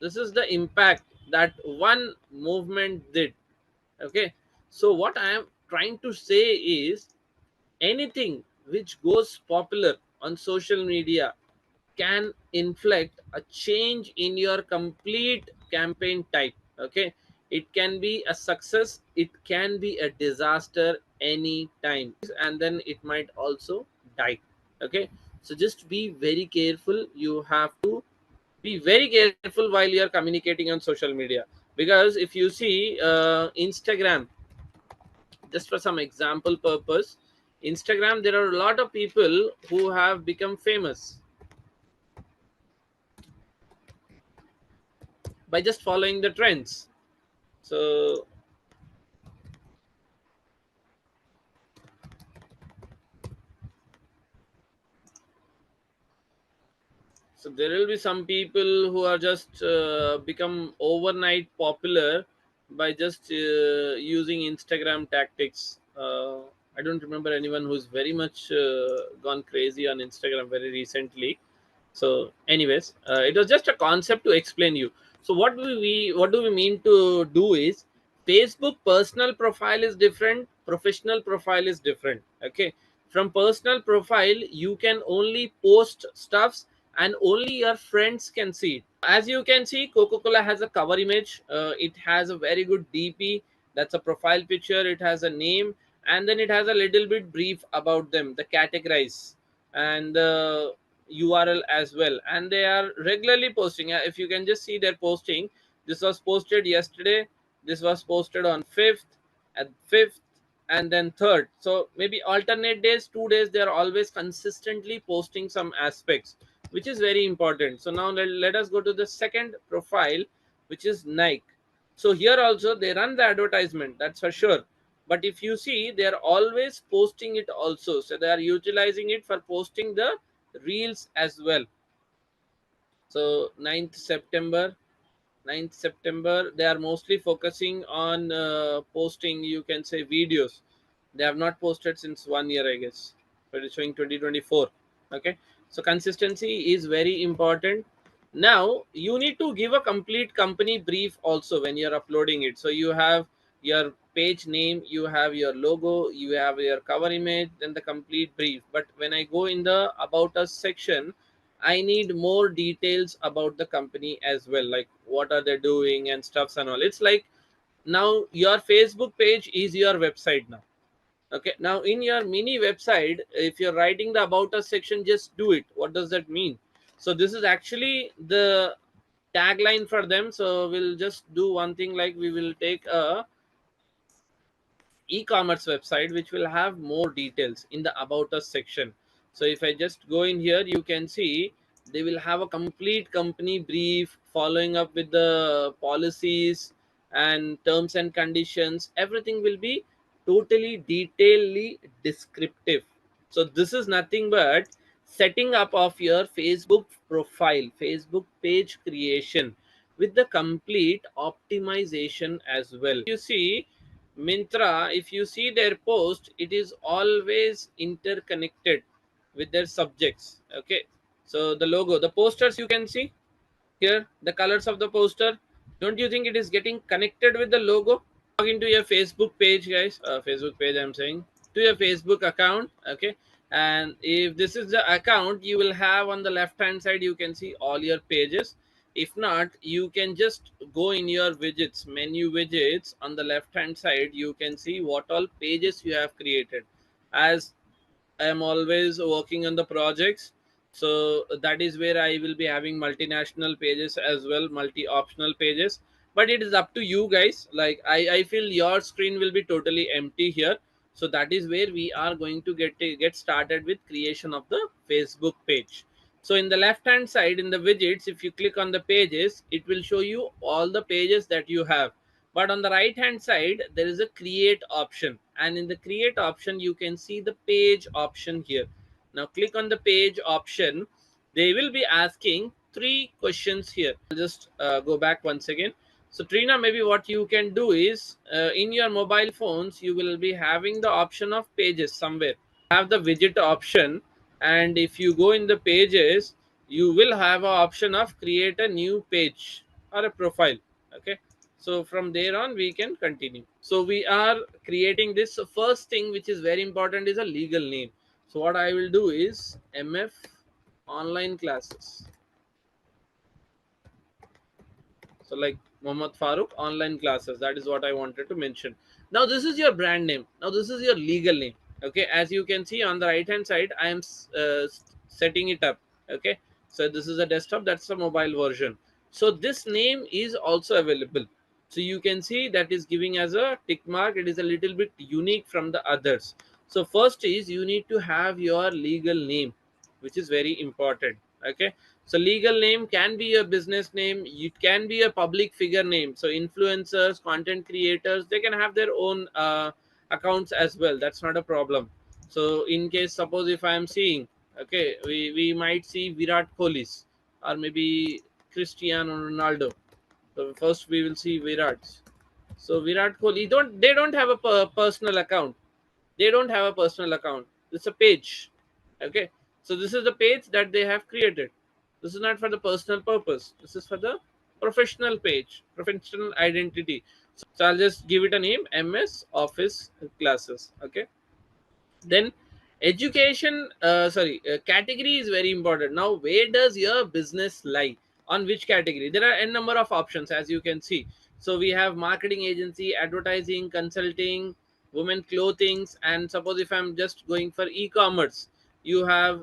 This is the impact that one movement did. Okay. So what I am trying to say is, anything which goes popular on social media, can inflict a change in your complete campaign type. Okay, it can be a success, it can be a disaster anytime, and then it might also die. Okay, so just be very careful. You have to be very careful while you are communicating on social media, because if you see Instagram, just for some example purpose, Instagram, there are a lot of people who have become famous by just following the trends. So so there will be some people who are just become overnight popular by just using Instagram tactics. I don't remember anyone who's very much gone crazy on Instagram very recently. So anyways, it was just a concept to explain you. So what do we mean to do is, Facebook personal profile is different, professional profile is different. Okay, from personal profile you can only post stuffs and only your friends can see it. As you can see, Coca-Cola has a cover image, it has a very good DP, that's a profile picture, it has a name, and then it has a little bit brief about them, the categorize and the URL as well, and they are regularly posting. If you can just see their posting, this was posted yesterday, this was posted on 5th, at 5th, and then 3rd. So maybe alternate days, 2 days, they are always consistently posting some aspects, which is very important. So now let us go to the second profile, which is Nike. So here also they run the advertisement, that's for sure, but if you see, they are always posting it also, so they are utilizing it for posting the reels as well. So 9th September, 9th September, they are mostly focusing on posting, you can say, videos. They have not posted since 1 year, I guess, but it's showing 2024. Okay, so consistency is very important. Now you need to give a complete company brief also when you're uploading it. So you have your page name, you have your logo, you have your cover image, then the complete brief. But when I go in the about us section, I need more details about the company as well, like what are they doing and stuffs and all. It's like now your Facebook page is your website now. Okay, now in your mini website, if you're writing the about us section, just do it. What does that mean? So this is actually the tagline for them. So we'll just do one thing, like we will take a e-commerce website which will have more details in the about us section. So if I just go in here, you can see they will have a complete company brief following up with the policies and terms and conditions. Everything will be totally detailedly descriptive. So this is nothing but setting up of your Facebook profile, Facebook page creation with the complete optimization as well. You see, Mintra, if you see their post, it is always interconnected with their subjects. Okay, so the logo, the posters, you can see here, the colors of the poster. Don't you think it is getting connected with the logo? Log into your Facebook page, guys. Facebook page, I'm saying, to your Facebook account. Okay, and if this is the account, you will have on the left hand side, you can see all your pages. If not, you can just go in your widgets, menu widgets on the left hand side, you can see what all pages you have created. As I am always working on the projects, so that is where I will be having multinational pages as well, multi-optional pages. But it is up to you guys. Like I feel your screen will be totally empty here. So that is where we are going to get started with creation of the Facebook page. So in the left hand side in the widgets, if you click on the pages, it will show you all the pages that you have. But on the right hand side, there is a create option, and in the create option you can see the page option here. Now click on the page option. They will be asking three questions here. I'll just go back once again. So Trina, maybe what you can do is, in your mobile phones you will be having the option of pages somewhere. Have the widget option, and if you go in the pages, you will have an option of create a new page or a profile. Okay, so from there on we can continue. So we are creating this. So first thing which is very important is a legal name. So what I will do is MF online classes. So like Muhammad Farooq online classes, that is what I wanted to mention. Now this is your brand name, now this is your legal name. Okay, as you can see on the right hand side, I am setting it up. Okay, so this is a desktop, that's the mobile version. So this name is also available, so you can see that is giving as a tick mark. It is a little bit unique from the others. So first is you need to have your legal name, which is very important. Okay, so legal name can be a business name, it can be a public figure name. So influencers, content creators, they can have their own accounts as well, that's not a problem. So in case, suppose if I am seeing, okay, we might see Virat Kohli's, or maybe Cristiano Ronaldo. So first we will see Virat. So Virat Kohli, they don't have a personal account. They don't have a personal account. It's a page. Okay. So this is the page that they have created. This is not for the personal purpose. This is for the professional page, professional identity. So I'll just give it a name, MS Office Classes. Okay. Then education, category is very important. Now where does your business lie, on which category? There are n number of options, as you can see. So we have marketing agency, advertising, consulting, women clothings. And suppose if I'm just going for e-commerce, you have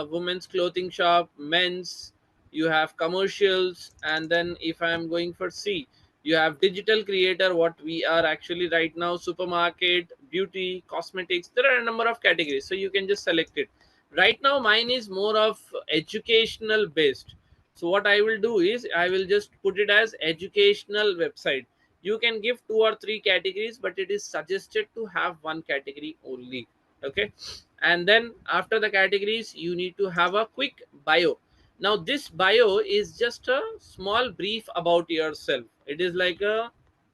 women's clothing shop, men's, you have commercials. And then if I'm going for C, you have digital creator, what we are actually right now, supermarket, beauty, cosmetics. There are a number of categories, so you can just select it. Right now mine is more of educational based. So what I will do is I will just put it as educational website. You can give two or three categories, but it is suggested to have one category only. Okay, and then after the categories you need to have a quick bio. Now this bio is just a small brief about yourself. It is like a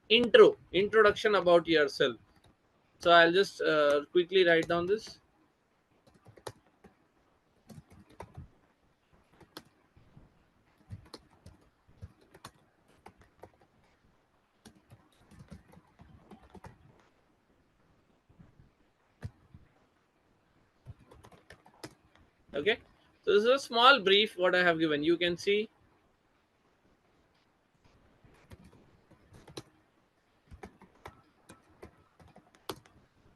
introduction about yourself. So I'll just quickly write down this. Okay, so this is a small brief what I have given, you can see.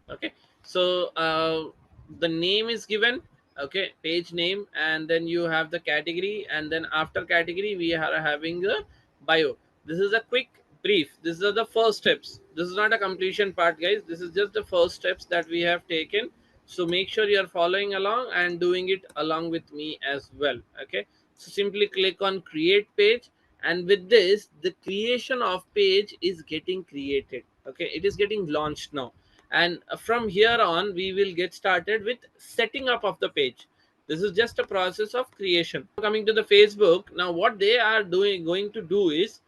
Okay, so the name is given. Okay, page name, and then you have the category, and then after category we are having a bio. This is a quick brief, these are the first steps. This is not a completion part, guys, this is just the first steps that we have taken. So make sure you are following along and doing it along with me as well. Okay, so simply click on create page, and with this the creation of page is getting created. Okay, it is getting launched now, and from here on we will get started with setting up of the page. This is just a process of creation. Coming to the Facebook, now what they are going to do is,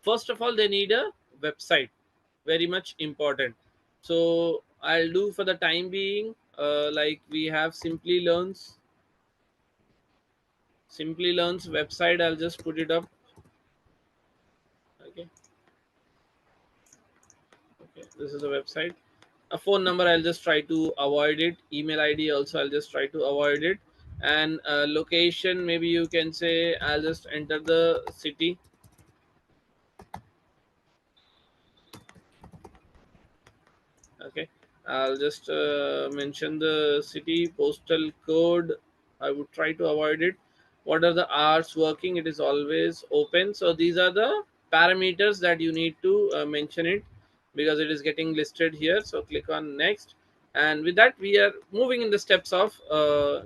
first of all they need a website, very much important. So I'll do for the time being, like we have Simply Learn's website. I'll just put it up. Okay, okay, this is a website. A phone number, I'll just try to avoid it. Email ID also, I'll just try to avoid it. And location, maybe you can say I'll just enter the city. Okay, I'll just mention the city. Postal code, I would try to avoid it. What are the hours working? It is always open. So these are the parameters that you need to mention it, because it is getting listed here. So click on next, and with that we are moving in the steps of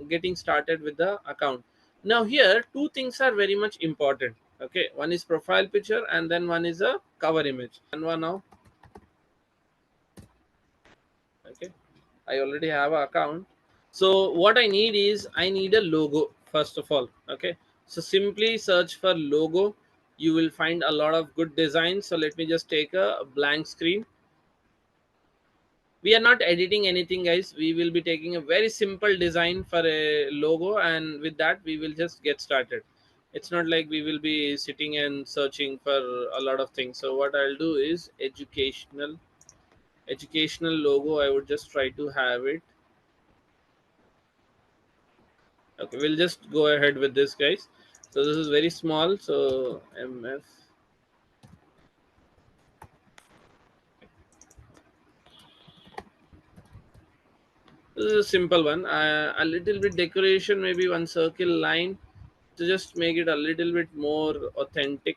getting started with the account. Now here two things are very much important. Okay, one is profile picture, and then one is a cover image. Canva now. Okay, I already have an account. So what I need is I need a logo first of all. Okay, so simply search for logo. You will find a lot of good designs. So let me just take a blank screen. We are not editing anything, guys. We will be taking a very simple design for a logo, and with that we will just get started. It's not like we will be sitting and searching for a lot of things. So what I'll do is educational logo. I would just try to have it. Okay, we'll just go ahead with this, guys. So this is very small, so MF. This is a simple one. A little bit decoration, maybe one circle line to just make it a little bit more authentic,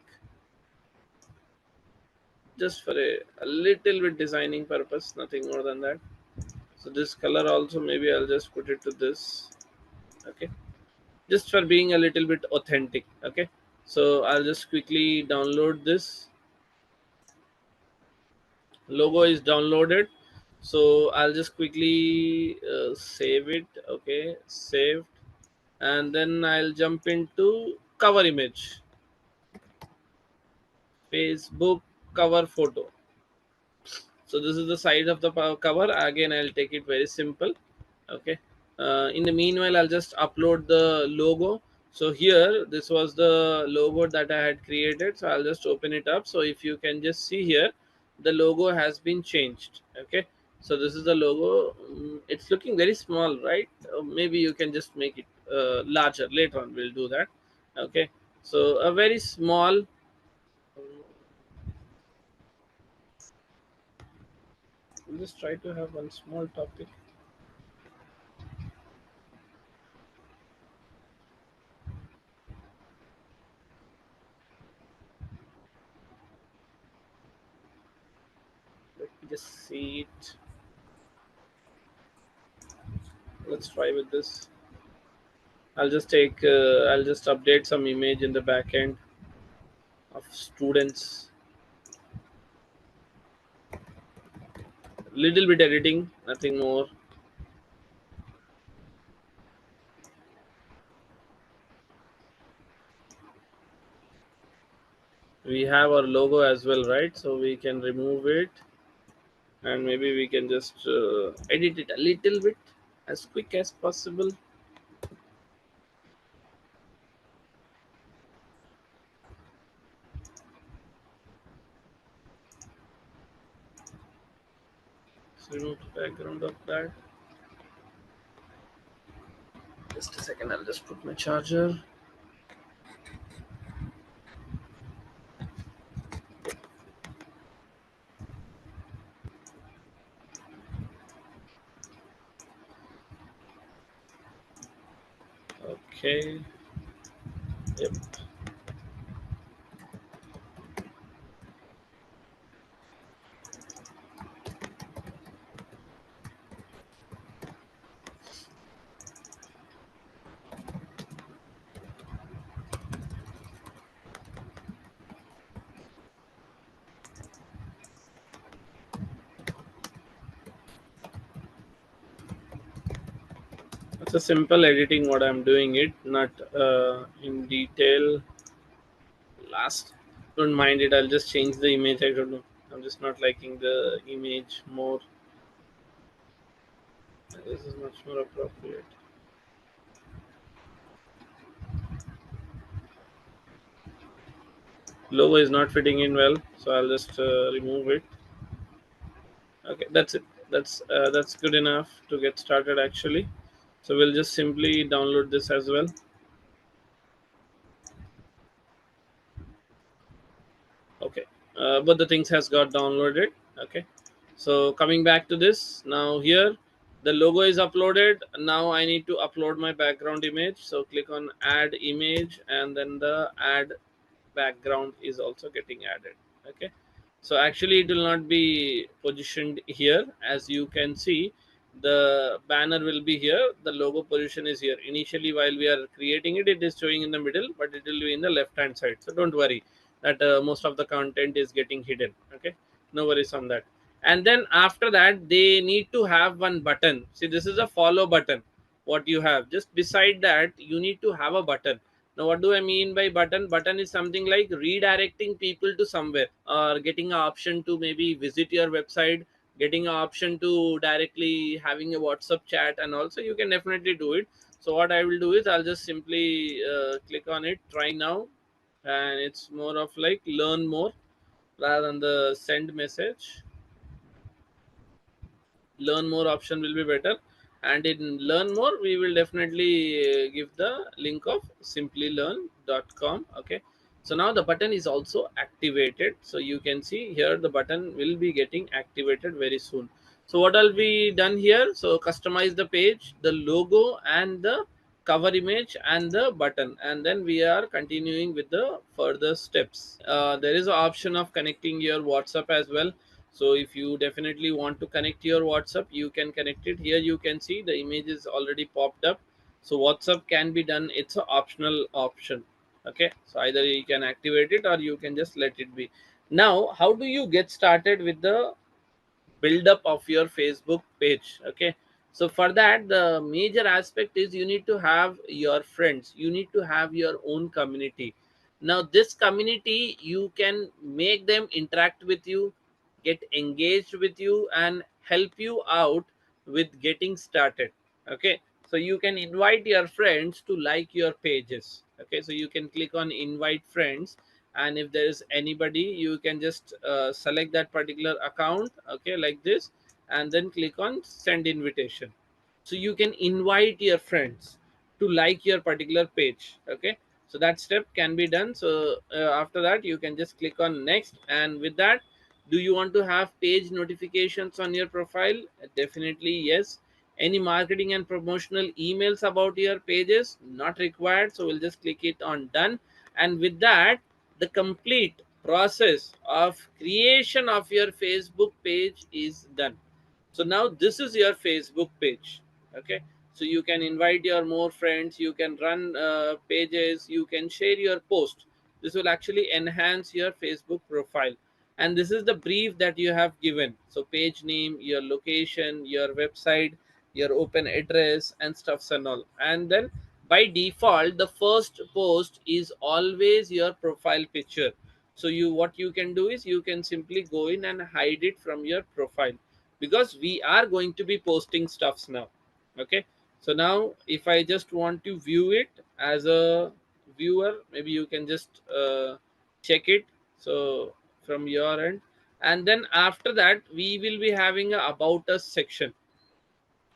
just for a little bit designing purpose, nothing more than that. So this color also, maybe I'll just put it to this. Okay, just for being a little bit authentic. Okay, so I'll just quickly download this. Logo is downloaded, so I'll just quickly save it. Okay, saved. And then I'll jump into cover image, Facebook cover photo. So this is the size of the cover. Again, I'll take it very simple. Okay, in the meanwhile, I'll just upload the logo. So here, this was the logo that I had created, so I'll just open it up. So if you can just see here, the logo has been changed. Okay, so this is the logo. It's looking very small, right? Maybe you can just make it larger later on. We'll do that. Okay, so a very small. We'll just try to have one small topic. Let me just see it. Let's try with this. I'll just update some image in the backend of students. Little bit editing, nothing more. We have our logo as well, right? So we can remove it, and maybe we can just edit it a little bit as quick as possible. So remove the background of that. Just a second, I'll just put my charger. Okay. Yep. It's a simple editing what I'm doing it, not in detail. Last, don't mind it. I'll just change the image. I don't know. I'm just not liking the image more. This is much more appropriate. Logo is not fitting in well, so I'll just remove it. Okay, that's it. That's good enough to get started actually. So we'll just simply download this as well. Okay, but the things has got downloaded. Okay, so coming back to this now, here the logo is uploaded. Now I need to upload my background image, so click on add image, and then the add background is also getting added. Okay, so actually it will not be positioned here. As you can see, the banner will be here, the logo position is here. Initially while we are creating it, it is showing in the middle, but it will be in the left hand side. So don't worry that most of the content is getting hidden. Okay, no worries on that. And then after that, they need to have one button. See, this is a follow button. What you have just beside that, you need to have a button. Now what do I mean by button? Button is something like redirecting people to somewhere, or getting an option to maybe visit your website, getting an option to directly having a WhatsApp chat, and also you can definitely do it. So what I will do is I'll just simply click on it, try now, and it's more of like learn more rather than the send message. Learn more option will be better. And in learn more, we will definitely give the link of simplylearn.com. Okay, so now the button is also activated, so you can see here the button will be getting activated very soon. So what will be done here? So customize the page, the logo and the cover image and the button, and then we are continuing with the further steps. There is an option of connecting your WhatsApp as well. So if you definitely want to connect your WhatsApp, you can connect it. Here you can see the image is already popped up. So WhatsApp can be done, it's an optional option. Okay, so either you can activate it or you can just let it be. Now how do you get started with the build up of your Facebook page? Okay, so for that, the major aspect is you need to have your friends, you need to have your own community. Now this community, you can make them interact with you, get engaged with you and help you out with getting started. Okay, so you can invite your friends to like your pages. Okay, so you can click on invite friends, and if there is anybody, you can just select that particular account, okay, like this, and then click on send invitation. So you can invite your friends to like your particular page. Okay, so that step can be done. So after that, you can just click on next, and with that, do you want to have page notifications on your profile? Definitely yes. Any marketing and promotional emails about your pages? Not required. So we'll just click it on done, and with that, the complete process of creation of your Facebook page is done. So now this is your Facebook page. Okay, so you can invite your more friends, you can run pages, you can share your post. This will actually enhance your Facebook profile, and this is the brief that you have given. So page name, your location, your website, your open address and stuffs and all. And then by default, the first post is always your profile picture. So you, what you can do is you can simply go in and hide it from your profile, because we are going to be posting stuffs now. Okay, so now if I just want to view it as a viewer, maybe you can just check it, so from your end. And then after that, we will be having a about us section.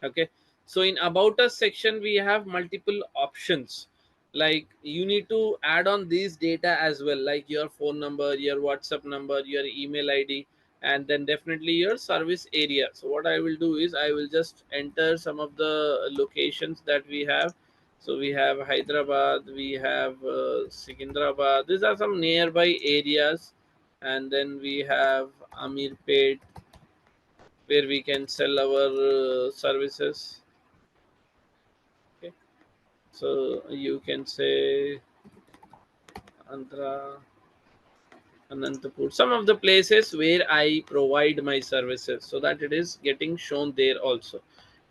Okay, so in about us section, we have multiple options. Like you need to add on these data as well, like your phone number, your WhatsApp number, your email ID, and then definitely your service area. So what I will do is I will just enter some of the locations that we have. So we have Hyderabad, we have Secunderabad. These are some nearby areas. And then we have Amirpet, where we can sell our services. Okay, so you can say Andhra, Anantapur, some of the places where I provide my services, so that it is getting shown there also.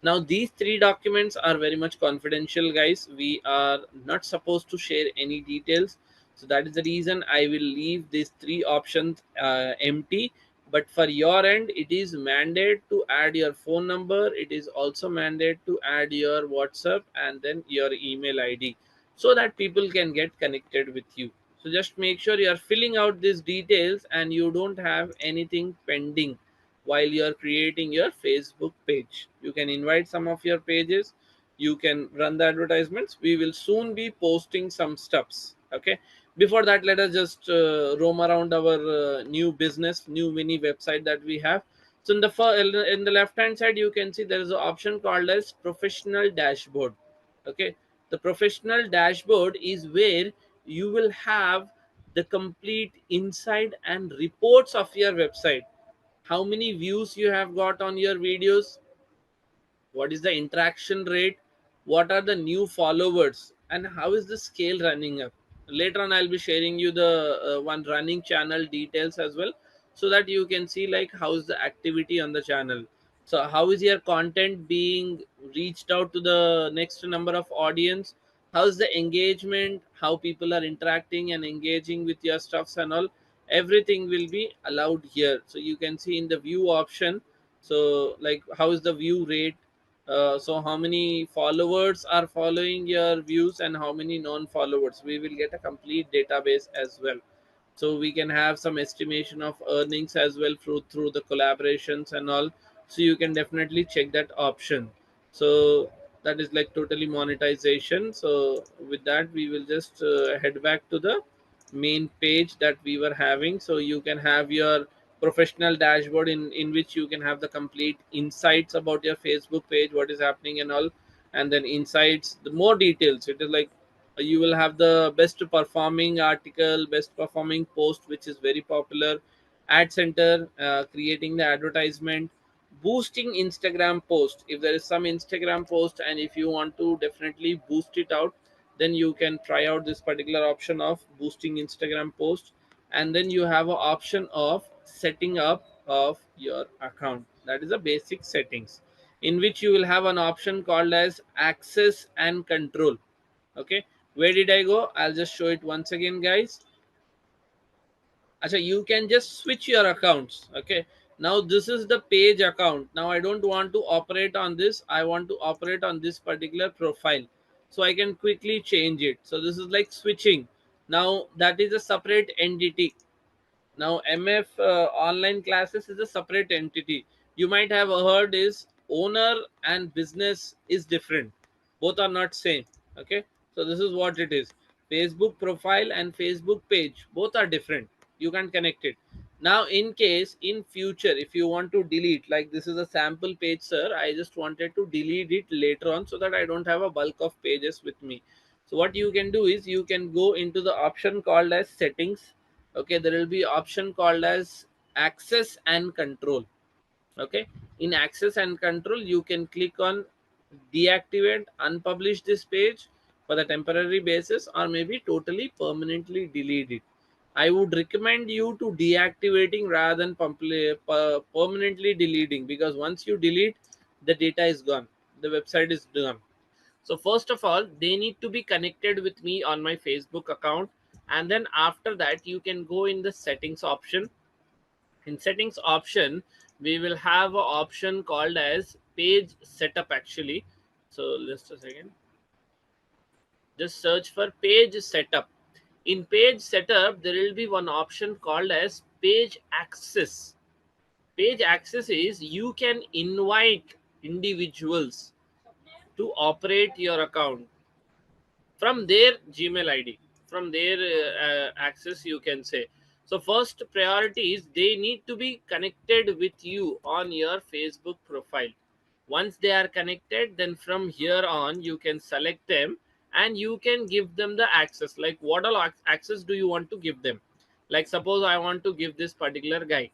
Now these three documents are very much confidential, guys. We are not supposed to share any details. So that is the reason I will leave these three options empty. But for your end, it is mandated to add your phone number. It is also mandated to add your WhatsApp and then your email ID, so that people can get connected with you. So just make sure you are filling out these details and you don't have anything pending while you are creating your Facebook page. You can invite some of your pages, you can run the advertisements. We will soon be posting some stuffs. Okay. Before that, let us just roam around our new business, new mini website that we have. So in the left hand side, you can see there is an option called as professional dashboard. Okay, the professional dashboard is where you will have the complete insight and reports of your website. How many views you have got on your videos, what is the interaction rate, what are the new followers, and how is the scale running up. Later on, I'll be sharing you the one running channel details as well, so that you can see like how's the activity on the channel. So how is your content being reached out to the next number of audience, how's the engagement, how people are interacting and engaging with your stuffs and all. Everything will be allowed here. So you can see in the view option, so like how is the view rate, so how many followers are following your views and how many non-followers. We will get a complete database as well, so we can have some estimation of earnings as well through the collaborations and all. So you can definitely check that option. So that is like totally monetization. So with that, we will just head back to the main page that we were having. So you can have your professional dashboard in which you can have the complete insights about your Facebook page, what is happening and all. And then insights, the more details, it is like you will have the best performing article, best performing post which is very popular, ad center, creating the advertisement, boosting Instagram post. If there is some Instagram post and if you want to definitely boost it out, then you can try out this particular option of boosting Instagram post. And then you have an option of setting up of your account, that is the basic settings, in which you will have an option called as access and control. Okay, where did I go? I'll just show it once again, guys. Acha, you can just switch your accounts. Okay, now this is the page account. Now I don't want to operate on this, I want to operate on this particular profile, so I can quickly change it. So this is like switching. Now that is a separate entity. Now MF online classes is a separate entity. You might have heard is owner and business is different, both are not same. Okay, so this is what it is. Facebook profile and Facebook page, both are different, you can connect it. Now in case in future if you want to delete, like this is a sample page, sir, I just wanted to delete it later on so that I don't have a bulk of pages with me. So what you can do is you can go into the option called as settings. Okay, there will be option called as access and control. Okay, in access and control you can click on deactivate, unpublish this page for the temporary basis, or maybe totally permanently delete it. I would recommend you to deactivating rather than permanently deleting, because once you delete, the data is gone, the website is done. So first of all, they need to be connected with me on my Facebook account. And then after that, you can go in the settings option. In settings option, we will have an option called as page setup actually. So just a second. Just search for page setup. In page setup, there will be one option called as page access. Page access is you can invite individuals to operate your account from their Gmail ID, from their access, you can say. So first priority is they need to be connected with you on your Facebook profile. Once they are connected, then from here on you can select them and you can give them the access. Like what all access do you want to give them? Like suppose I want to give this particular guy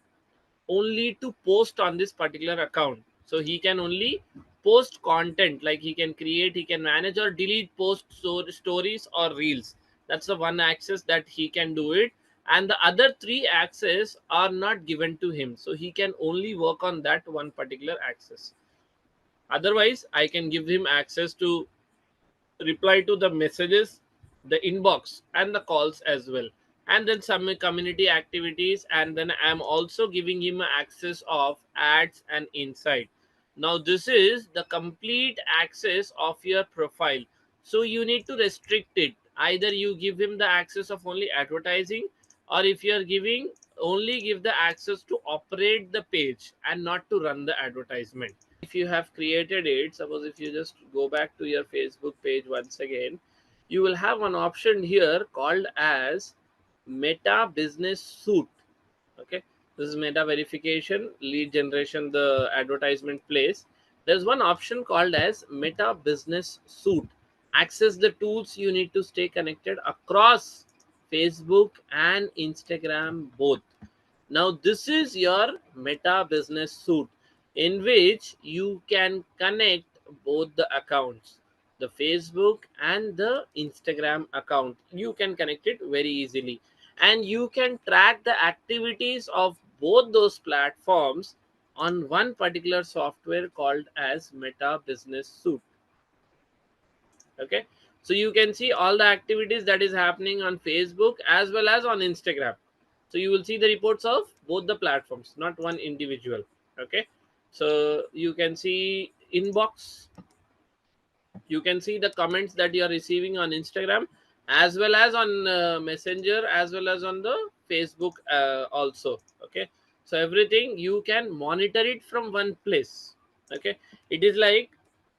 only to post on this particular account, so he can only post content, like he can create, he can manage or delete posts or stories or reels. That's the one access that he can do it. And the other three access are not given to him, so he can only work on that one particular access. Otherwise I can give him access to reply to the messages, the inbox, and the calls as well. And then some community activities, and then I'm also giving him access of ads and insight. Now this is the complete access of your profile. So you need to restrict it. Either you give him the access of only advertising, or if you're giving, only give the access to operate the page and not to run the advertisement. If you have created it, suppose if you just go back to your Facebook page once again, you will have an option here called as Meta Business Suite. Okay, this is meta verification, lead generation, the advertisement place. There's one option called as Meta Business Suite. Access the tools, you need to stay connected across Facebook and Instagram both. Now this is your Meta Business Suite, in which you can connect both the accounts, the Facebook and the Instagram account. You can connect it very easily, and you can track the activities of both those platforms on one particular software called as Meta Business Suite. Okay, so you can see all the activities that is happening on Facebook as well as on Instagram. So you will see the reports of both the platforms, not one individual. Okay, so you can see inbox, you can see the comments that you are receiving on Instagram as well as on Messenger, as well as on the Facebook also. Okay, so everything you can monitor it from one place. Okay, it is like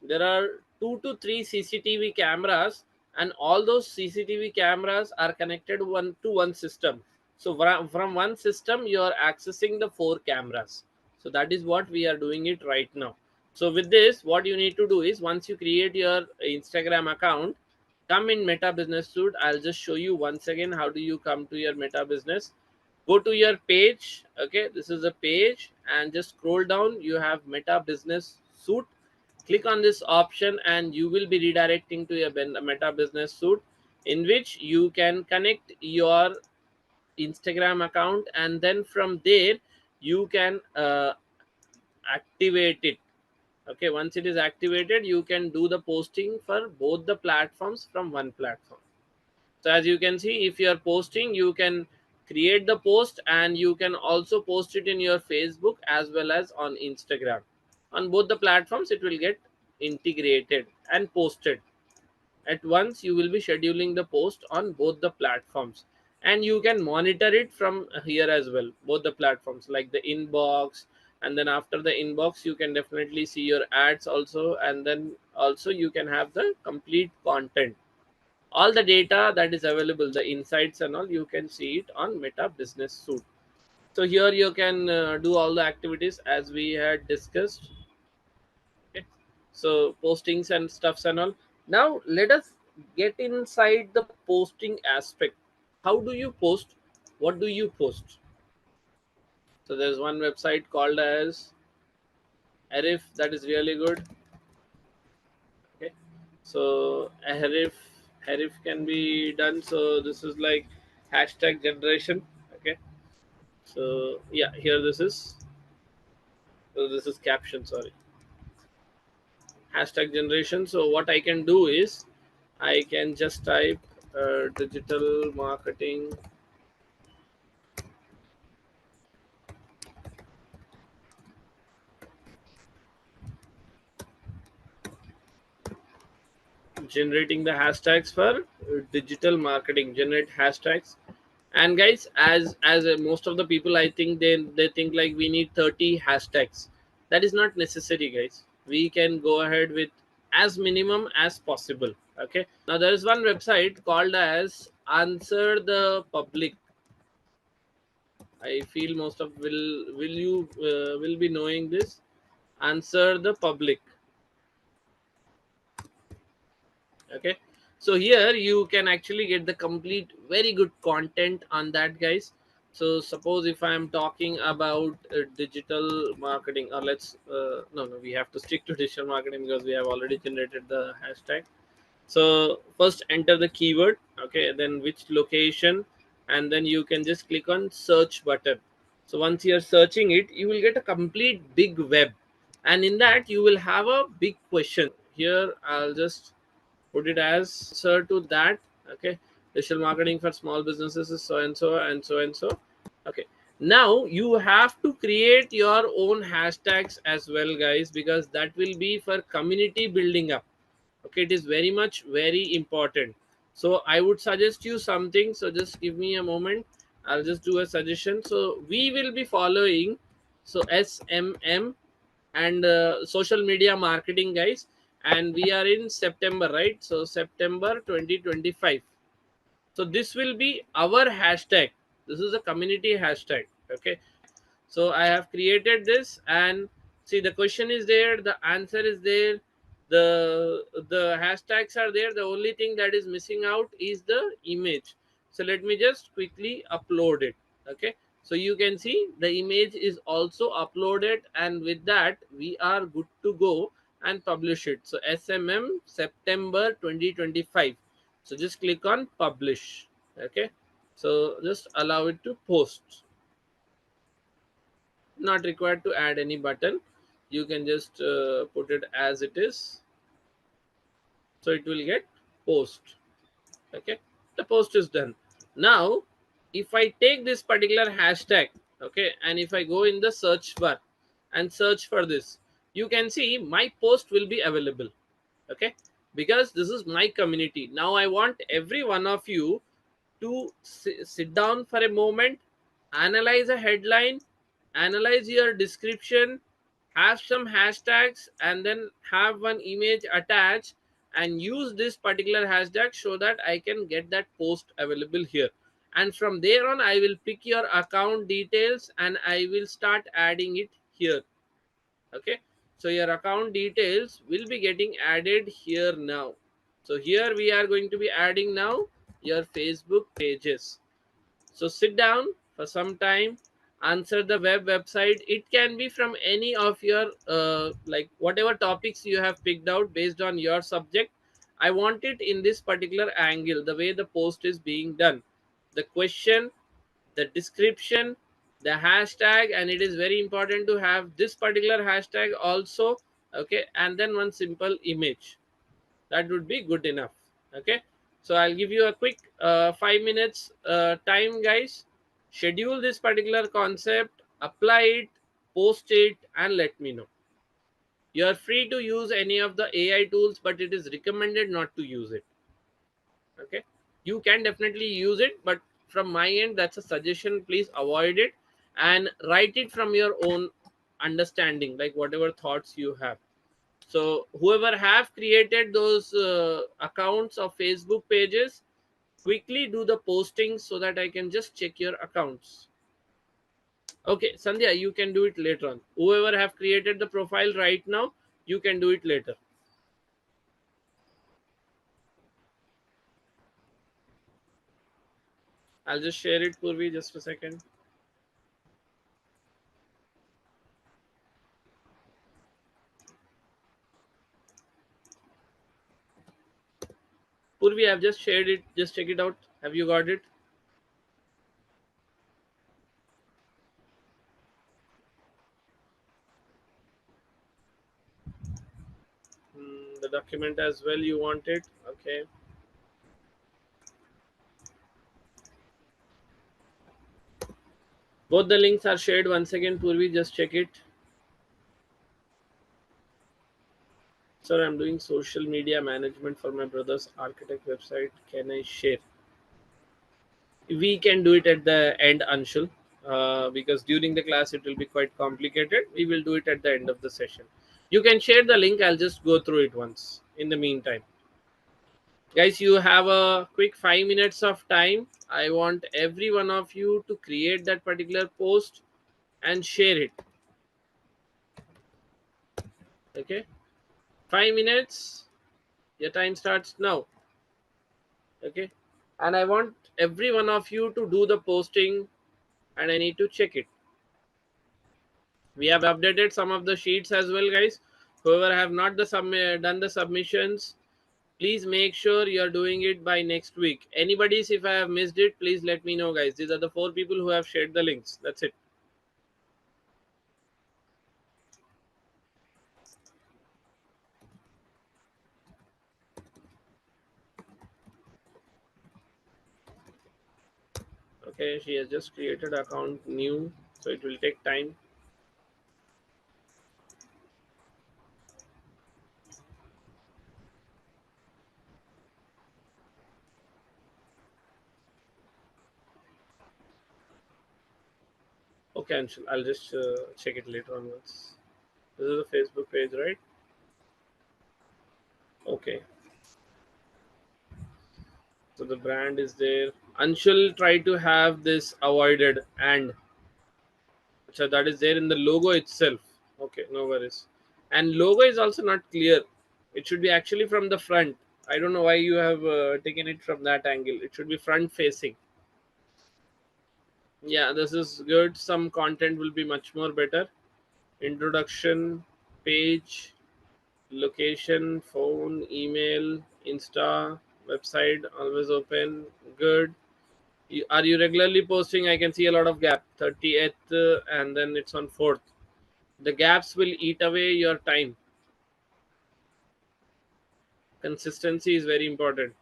there are 2 to 3 CCTV cameras, and all those CCTV cameras are connected one to one system. So from one system you are accessing the 4 cameras. So that is what we are doing it right now. So with this, what you need to do is, once you create your Instagram account, come in Meta Business Suite. I'll just show you once again how do you come to your Meta Business. Go to your page. Okay, this is a page, and just scroll down. You have Meta Business Suite. Click on this option and you will be redirecting to your Meta Business Suite, in which you can connect your Instagram account, and then from there you can activate it. Okay, once it is activated, you can do the posting for both the platforms from one platform. So as you can see, if you are posting, you can create the post, and you can also post it in your Facebook as well as on Instagram. On both the platforms it will get integrated and posted at once. You will be scheduling the post on both the platforms, and you can monitor it from here as well, both the platforms, like the inbox. And then after the inbox, you can definitely see your ads also, and then also you can have the complete content, all the data that is available, the insights and all, you can see it on Meta Business Suite. So here you can do all the activities as we had discussed. Okay, so postings and stuffs and all. Now let us get inside the posting aspect. How do you post? What do you post? So there's one website called as Arif, that is really good. Okay, so Arif can be done. So this is like hashtag generation. Okay, so yeah, here this is. So this is caption. Sorry, hashtag generation. So what I can do is, I can just type digital marketing generating the hashtags for digital marketing. Generate hashtags. And guys, as most of the people, I think they think like we need 30 hashtags. That is not necessary, guys. We can go ahead with as minimum as possible. Okay, now there is one website called as Answer the Public. I feel most of will you will be knowing this. Answer the Public. Okay, so here you can actually get the complete very good content on that, guys. So suppose if I am talking about digital marketing, or let's no, we have to stick to digital marketing because we have already generated the hashtag. So first enter the keyword. Okay, then which location, and then you can just click on search button. So once you are searching it, you will get a complete big web, and in that you will have a big question. Here I'll just put it as answer to that. Okay, digital marketing for small businesses is so and so and so and so. Okay, now you have to create your own hashtags as well, guys, because that will be for community building up. Okay, it is very much very important. So I would suggest you something. So just give me a moment, I'll just do a suggestion. So we will be following, so SMM and social media marketing, guys. And we are in September, right? So September 2025. So this will be our hashtag. This is a community hashtag. Okay, so I have created this, and see, the question is there, the answer is there, the hashtags are there. The only thing that is missing out is the image. So let me just quickly upload it. Okay, so you can see the image is also uploaded, and with that we are good to go and publish it. So SMM September 2025. So just click on publish. Okay, so just allow it to post. Not required to add any button. You can just put it as it is. So it will get post. Okay, the post is done. Now if I take this particular hashtag, okay, and if I go in the search bar and search for this, you can see my post will be available. Okay, because this is my community. Now I want every one of you to sit down for a moment, analyze a headline, analyze your description, have some hashtags, and then have one image attached, and use this particular hashtag so that I can get that post available here. And from there on, I will pick your account details and I will start adding it here. Okay, so your account details will be getting added here now. So here we are going to be adding now your Facebook pages. So sit down for some time, answer the website. It can be from any of your like whatever topics you have picked out based on your subject. I want it in this particular angle, the way the post is being done. The question, the description, the hashtag, and it is very important to have this particular hashtag also. Okay, and then one simple image, that would be good enough. Okay, so I'll give you a quick 5 minutes time, guys. Schedule this particular concept, apply it, post it, and let me know. You are free to use any of the AI tools, but it is recommended not to use it. Okay, you can definitely use it, but from my end, that's a suggestion. Please avoid it and write it from your own understanding, like whatever thoughts you have. So whoever have created those accounts of Facebook pages, quickly do the postings so that I can just check your accounts. Okay, Sandhya, you can do it later on. Whoever have created the profile right now, you can do it later. I'll just share it, Purvi, just a second. Purvi, I've just shared it. Just check it out. Have you got it? The document as well, you want it? Okay. Both the links are shared once again, Purvi. Just check it. Sir, I'm doing social media management for my brother's architect website. Can I share? We can do it at the end, Anshul, because during the class it will be quite complicated. We will do it at the end of the session. You can share the link. I'll just go through it once. In the meantime, guys, you have a quick 5 minutes of time. I want every one of you to create that particular post and share it. Okay, 5 minutes. Your time starts now. Okay, and I want every one of you to do the posting, and I need to check it. We have updated some of the sheets as well, guys. Whoever have not done the submissions, please make sure you're doing it by next week. Anybody's, if I have missed it, please let me know, guys. These are the 4 people who have shared the links. That's it. Okay, she has just created account new, so it will take time. Okay, Anshul, I'll just check it later on once. This is the Facebook page, right? Okay, so the brand is there. Anshul, try to have this avoided, and so that is there in the logo itself. Okay, no worries. And logo is also not clear. It should be actually from the front. I don't know why you have taken it from that angle. It should be front facing. Yeah, this is good. Some content will be much more better. Introduction, page, location, phone, email, Insta, website, always open. Good. Are you regularly posting? I can see a lot of gap. 30th, and then it's on 4th. The gaps will eat away your time. Consistency is very important.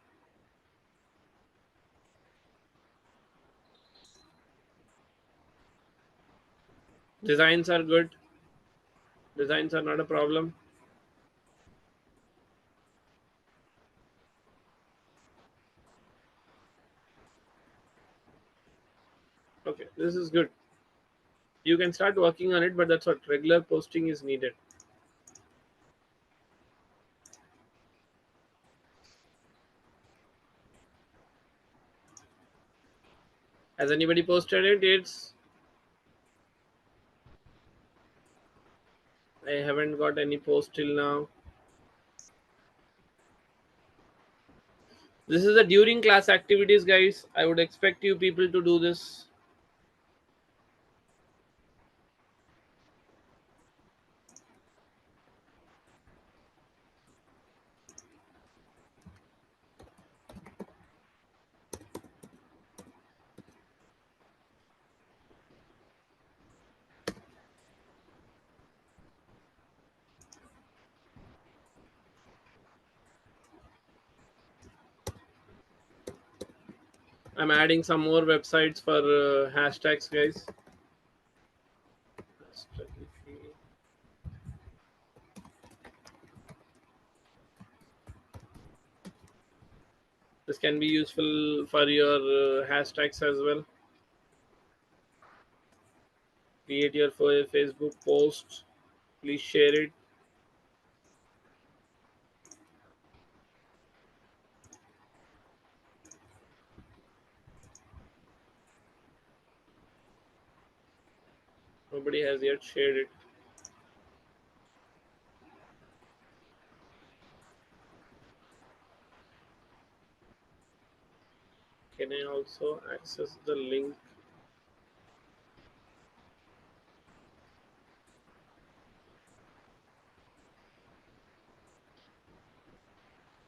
Designs are good. Designs are not a problem. Okay, this is good. You can start working on it, but that's what regular posting is needed. Has anybody posted it? I haven't got any post till now. This is a during class activities, guys. I would expect you people to do this. I'm adding some more websites for hashtags, guys. This can be useful for your hashtags as well. Create your Facebook post. Please share it. Nobody has yet shared it. Can I also access the link?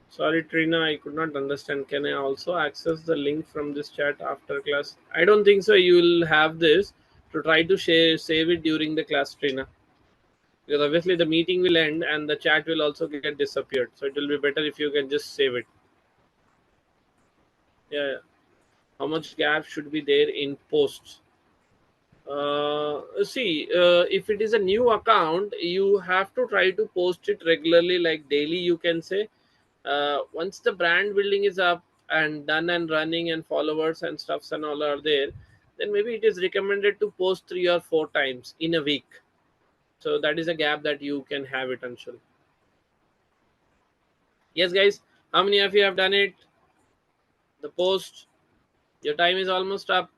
Sorry, Trina, I could not understand. Can I also access the link from this chat after class? I don't think so. You will have this to try to save it during the class, Trina. Because obviously the meeting will end and the chat will also get disappeared. So it will be better if you can just save it. Yeah. How much gap should be there in posts? See, if it is a new account, you have to try to post it regularly, like daily, you can say. Once the brand building is up and done and running and followers and stuffs and all are there, then maybe it is recommended to post 3 or 4 times in a week. So that is a gap that you can have it, Anshul. Yes, guys, how many of you have done it? The post, your time is almost up.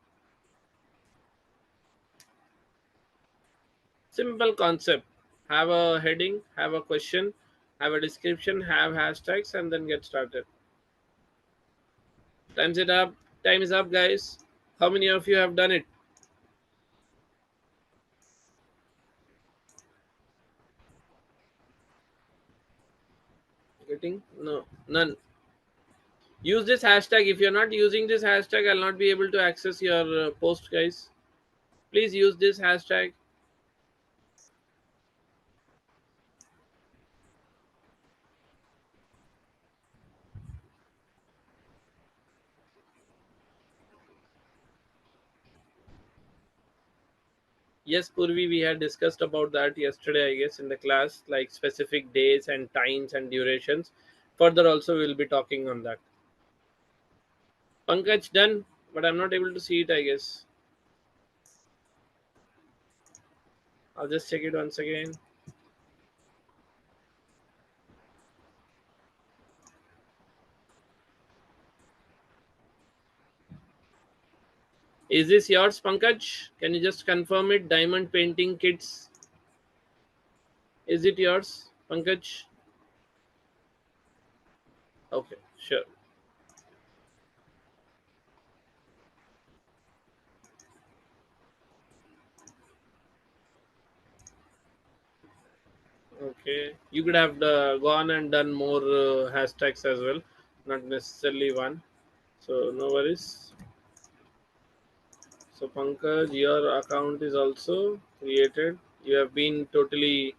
Simple concept. Have a heading, have a question, have a description, have hashtags, and then get started. Time's it up. Time is up, guys. How many of you have done it? Getting? No, none. Use this hashtag. If you're not using this hashtag, I'll not be able to access your post, guys. Please use this hashtag. Yes, Purvi, we had discussed about that yesterday, I guess, in the class, like specific days and times and durations. Further, also, we'll be talking on that. Pankaj done, but I'm not able to see it, I guess. I'll just check it once again. Is this yours, Pankaj? Can you just confirm it? Diamond painting kits. Is it yours, Pankaj? Okay, sure. Okay, you could have gone and done more hashtags as well, not necessarily one. So no worries. So Pankaj, your account is also created. You have been totally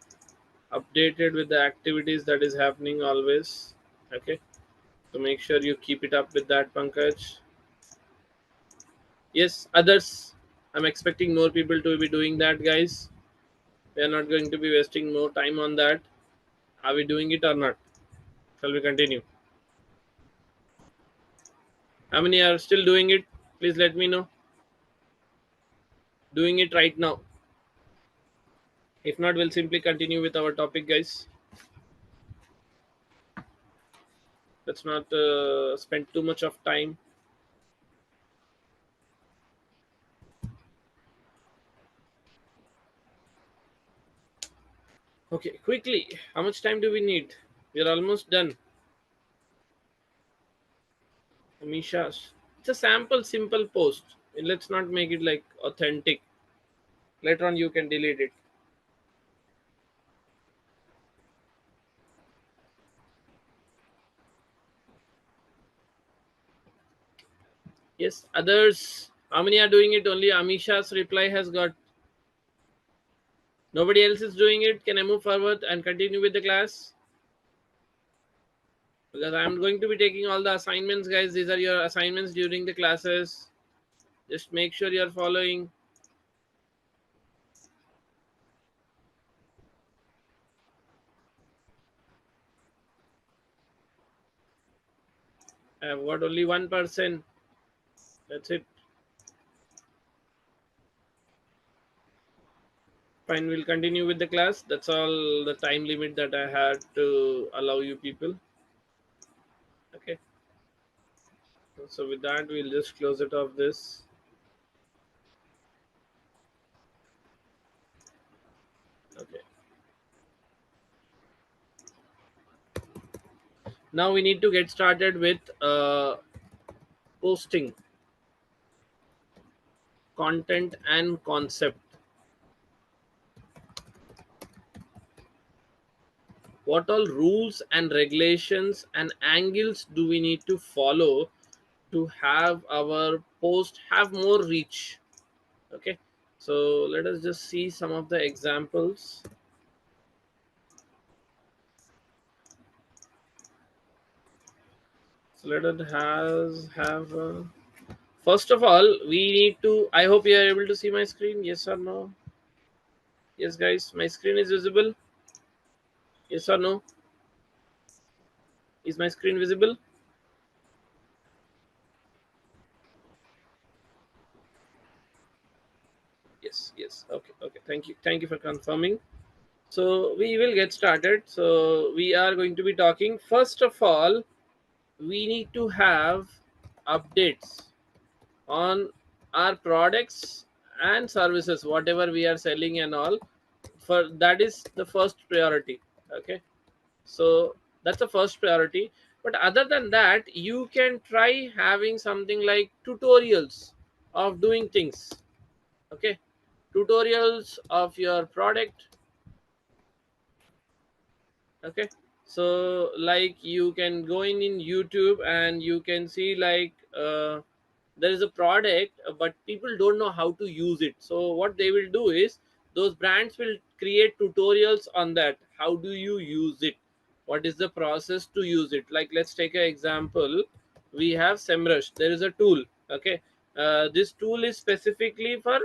updated with the activities that is happening always. Okay, so make sure you keep it up with that, Pankaj. Yes, others. I'm expecting more people to be doing that, guys. We are not going to be wasting more time on that. Are we doing it or not? Shall we continue? How many are still doing it? Please let me know. Doing it right now. If not, we'll simply continue with our topic, guys. Let's not spend too much of time. Okay, quickly. How much time do we need? We're almost done. Amisha, it's a sample, simple post. Let's not make it like authentic. Later on, you can delete it. Yes, others. How many are doing it? Only Amisha's reply has got. Nobody else is doing it. Can I move forward and continue with the class? Because I'm going to be taking all the assignments, guys. These are your assignments during the classes. Just make sure you're following. I've got only one person. That's it. Fine, we'll continue with the class. That's all the time limit that I had to allow you people. Okay. So with that, we'll just close it off this. Okay. Now we need to get started with posting content and concept. What all rules and regulations and angles do we need to follow to have our post have more reach? Okay, so let us just see some of the examples. So let us have first of all, we need to, I hope you are able to see my screen. Yes or no? Yes, guys, my screen is visible. Yes or no? Is my screen visible? Yes, yes. Okay, okay. Thank you for confirming. So we will get started. So we are going to be talking. First of all, we need to have updates on our products and services, whatever we are selling and all. For that is the first priority. Okay, so that's the first priority. But other than that, you can try having something like tutorials of doing things. Okay, tutorials of your product. Okay, so like you can go in YouTube and you can see like there is a product, but people don't know how to use it. So what they will do is those brands will create tutorials on that. How do you use it? What is the process to use it? Like let's take an example. We have SEMrush. There is a tool. Okay, this tool is specifically for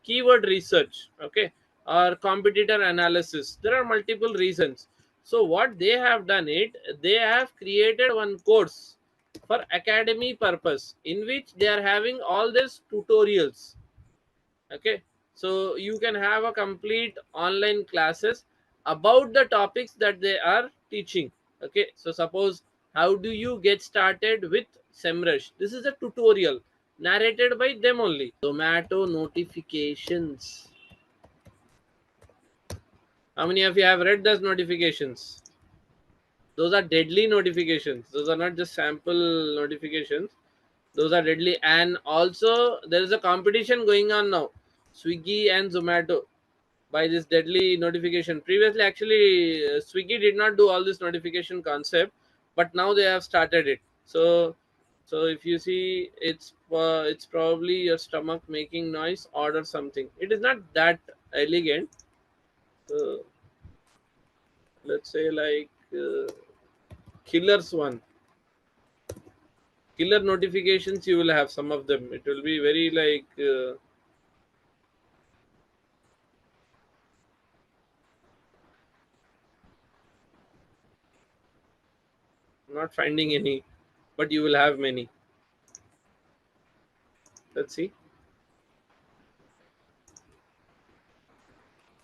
keyword research. Okay, or competitor analysis. There are multiple reasons. So what they have done it, they have created one course for academy purpose in which they are having all these tutorials. Okay, so you can have a complete online classes about the topics that they are teaching. Okay, so suppose how do you get started with SEMrush? This is a tutorial narrated by them only. Zomato notifications. How many of you have read those notifications? Those are deadly notifications. Those are not just sample notifications. Those are deadly. And also there is a competition going on now, Swiggy and Zomato, by this deadly notification. Previously actually Swiggy did not do all this notification concept, but now they have started it. So if you see, it's probably your stomach making noise, order something. It is not that elegant. So let's say like killers one, killer notifications, you will have some of them. It will be very like not finding any, but you will have many. Let's see.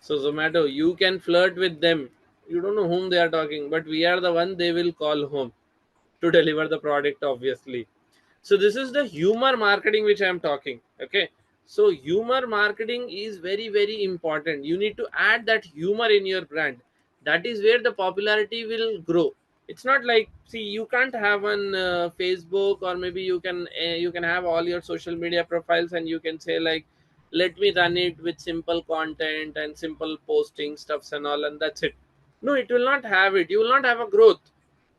So Zomato, you can flirt with them, you don't know whom they are talking, but we are the one they will call home to deliver the product, obviously. So this is the humor marketing which I am talking. Okay, so humor marketing is very very important. You need to add that humor in your brand. That is where the popularity will grow. It's not like, see, you can't have on Facebook, or maybe you can have all your social media profiles and you can say like, let me run it with simple content and simple posting stuffs and all, and that's it. No, it will not have it. You will not have a growth.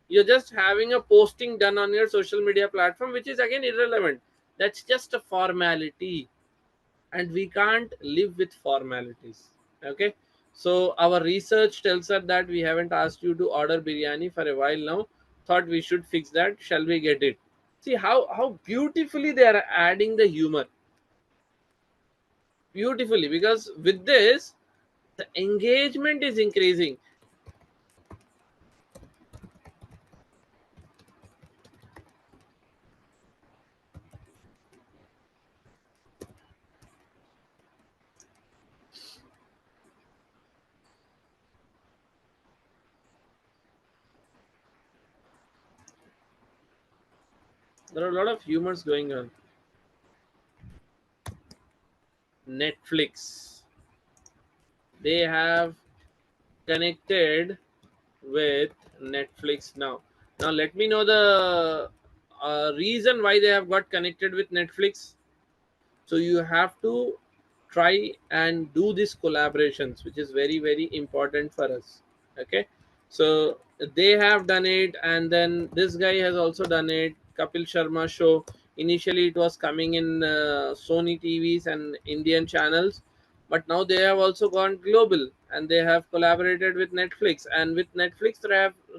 You're just having a posting done on your social media platform, which is again irrelevant. That's just a formality, and we can't live with formalities. Okay, so our research tells us that we haven't asked you to order biryani for a while now. Thought we should fix that. Shall we get it? See how beautifully they are adding the humor, beautifully, because with this the engagement is increasing. There are a lot of humors going on. Netflix, they have connected with Netflix now. Now let me know the reason why they have got connected with Netflix. So you have to try and do these collaborations, which is very very important for us. Okay, so they have done it, and then this guy has also done it. Kapil Sharma show, initially it was coming in Sony TVs and Indian channels, but now they have also gone global, and they have collaborated with Netflix, and with Netflix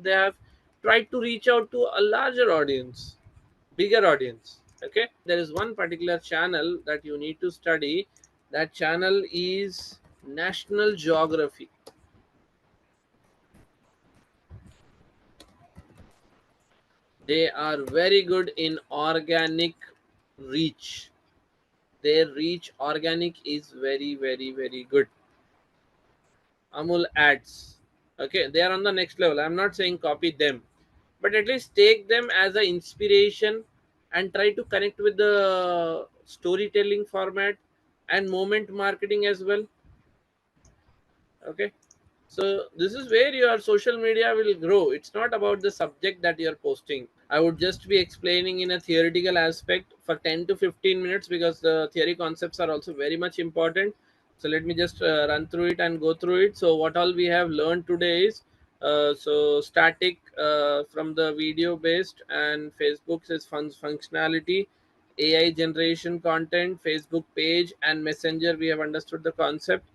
they have tried to reach out to a larger audience, bigger audience. Okay, there is one particular channel that you need to study. That channel is National Geography. They are very good in organic reach. Their reach organic is very very very good. Amul ads, okay, they are on the next level. I'm not saying copy them, but at least take them as an inspiration and try to connect with the storytelling format and moment marketing as well. Okay, so this is where your social media will grow. It's not about the subject that you're posting. I would just be explaining in a theoretical aspect for 10 to 15 minutes, because the theory concepts are also very much important. So let me just run through it and go through it. So what all we have learned today is, so static, from the video based, and Facebook is functionality, AI generation content, Facebook page and messenger, we have understood the concept.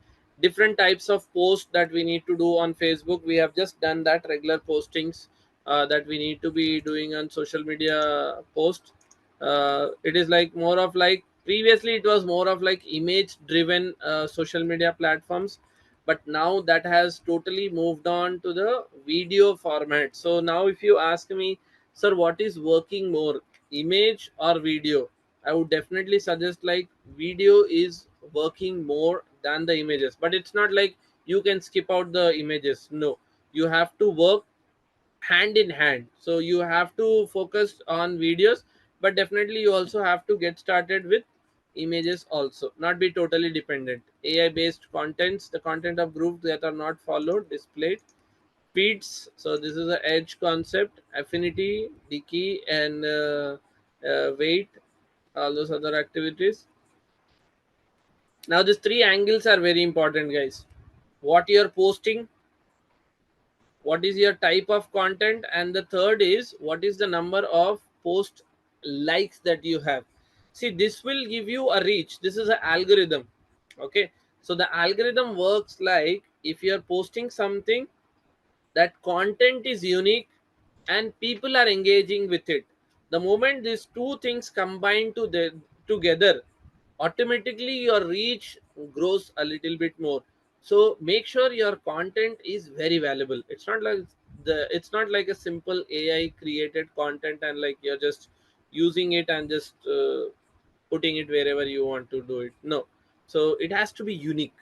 Different types of posts that we need to do on Facebook, we have just done that. Regular postings that we need to be doing on social media post. It is like more of like, previously it was more of like image driven social media platforms, but now that has totally moved on to the video format. So now if you ask me, sir, what is working more, image or video, I would definitely suggest like video is working more than the images. But it's not like you can skip out the images. No, you have to work hand in hand. So you have to focus on videos, but definitely you also have to get started with images also, not be totally dependent. AI based contents, the content of groups that are not followed, displayed. Feeds, so this is the edge concept. Affinity, decay, and weight, all those other activities. Now these three angles are very important, guys. What you're posting, what is your type of content, and the third is what is the number of post likes that you have. See, this will give you a reach. This is an algorithm. Okay, so the algorithm works like, if you're posting something, that content is unique and people are engaging with it, the moment these two things combine together, automatically your reach grows a little bit more. So make sure your content is very valuable. It's not like a simple AI created content, and like you're just using it and just putting it wherever you want to do it. No, so it has to be unique.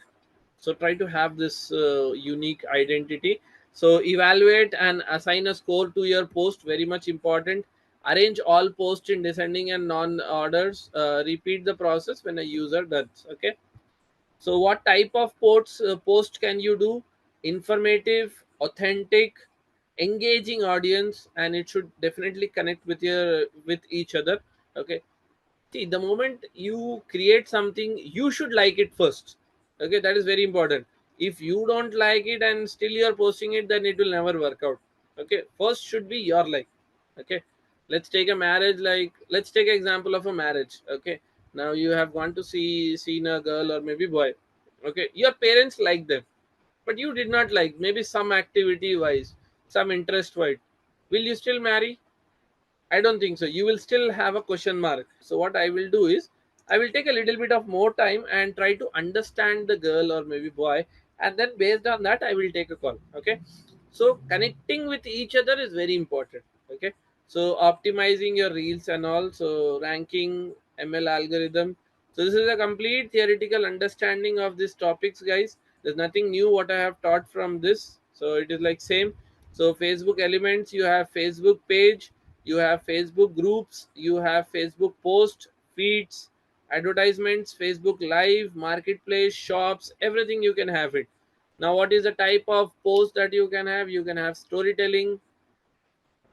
So try to have this unique identity. So evaluate and assign a score to your post, very much important. Arrange all posts in descending and non orders. Repeat the process when a user does. Okay. So what type of post can you do? Informative, authentic, engaging audience, and it should definitely connect with each other. Okay. See, the moment you create something, you should like it first. Okay, that is very important. If you don't like it and still you're posting it, then it will never work out. Okay, first should be your like. Okay, let's take a marriage, like let's take an example of a marriage. Okay, now you have gone to seen a girl or maybe boy. Okay, your parents like them, but you did not like, maybe some activity wise, some interest wise. Will you still marry? I don't think so. You will still have a question mark. So what I will do is I will take a little bit of more time and try to understand the girl or maybe boy, and then based on that I will take a call. Okay. So connecting with each other is very important. Okay. So optimizing your reels and all, so ranking, ML algorithm. So this is a complete theoretical understanding of these topics, guys. There's nothing new what I have taught from this. So it is like same. So Facebook elements, you have Facebook page, you have Facebook groups, you have Facebook post, feeds, advertisements, Facebook live, marketplace, shops, everything you can have it. Now what is the type of post that you can have? You can have storytelling,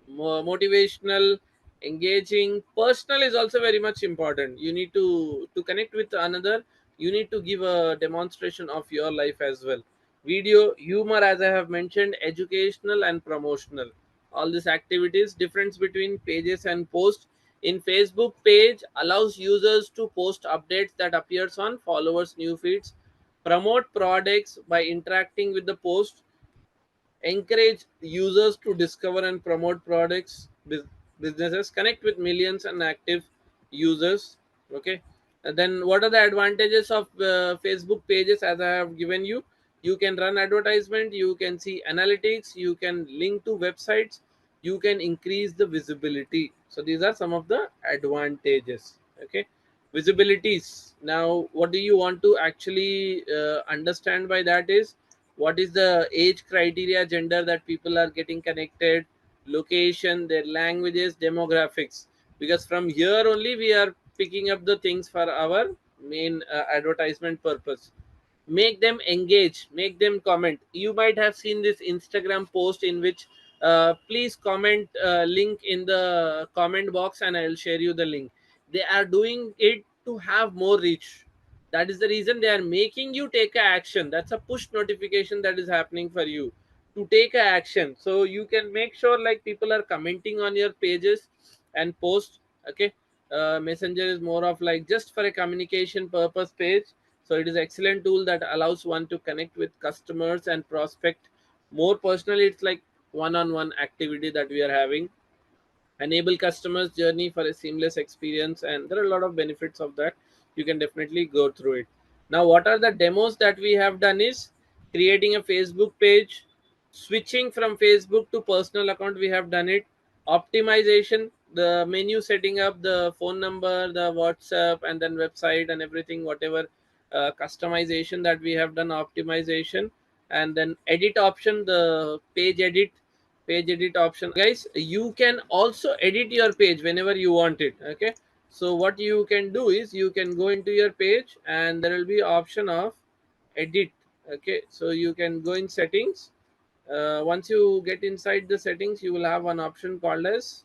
motivational, engaging. Personal is also very much important. You need to connect with another. You need to give a demonstration of your life as well. Video, humor, as I have mentioned, educational and promotional. All these activities. Difference between pages and posts. In Facebook, page allows users to post updates that appears on followers new feeds. Promote products by interacting with the post. Encourage users to discover and promote products. Businesses connect with millions and active users. Okay. And then what are the advantages of Facebook pages? As I have given you, you can run advertisement, you can see analytics, you can link to websites, you can increase the visibility. So these are some of the advantages. Okay. Visibilities. Now what do you want to actually understand by that is, what is the age criteria, gender that people are getting connected, location, their languages, demographics. Because from here only we are picking up the things for our main advertisement purpose. Make them engage, make them comment. You might have seen this Instagram post in which please comment link in the comment box and I'll share you the link. They are doing it to have more reach. That is the reason they are making you take a action. That's a push notification that is happening for you to take a action. So you can make sure like people are commenting on your pages and post. Okay. Messenger is more of like just for a communication purpose page. So it is excellent tool that allows one to connect with customers and prospect more personally. It's like one-on-one activity that we are having. Enable customers journey for a seamless experience, and there are a lot of benefits of that. You can definitely go through it. Now what are the demos that we have done is creating a Facebook page, switching from Facebook to personal account, we have done it. Optimization, the menu setting up, the phone number, the WhatsApp, and then website and everything, whatever customization that we have done, optimization. And then edit option, the page edit option. Guys, you can also edit your page whenever you want it. Okay. So what you can do is you can go into your page and there will be option of edit. Okay, so you can go in settings. Once you get inside the settings, you will have one option called as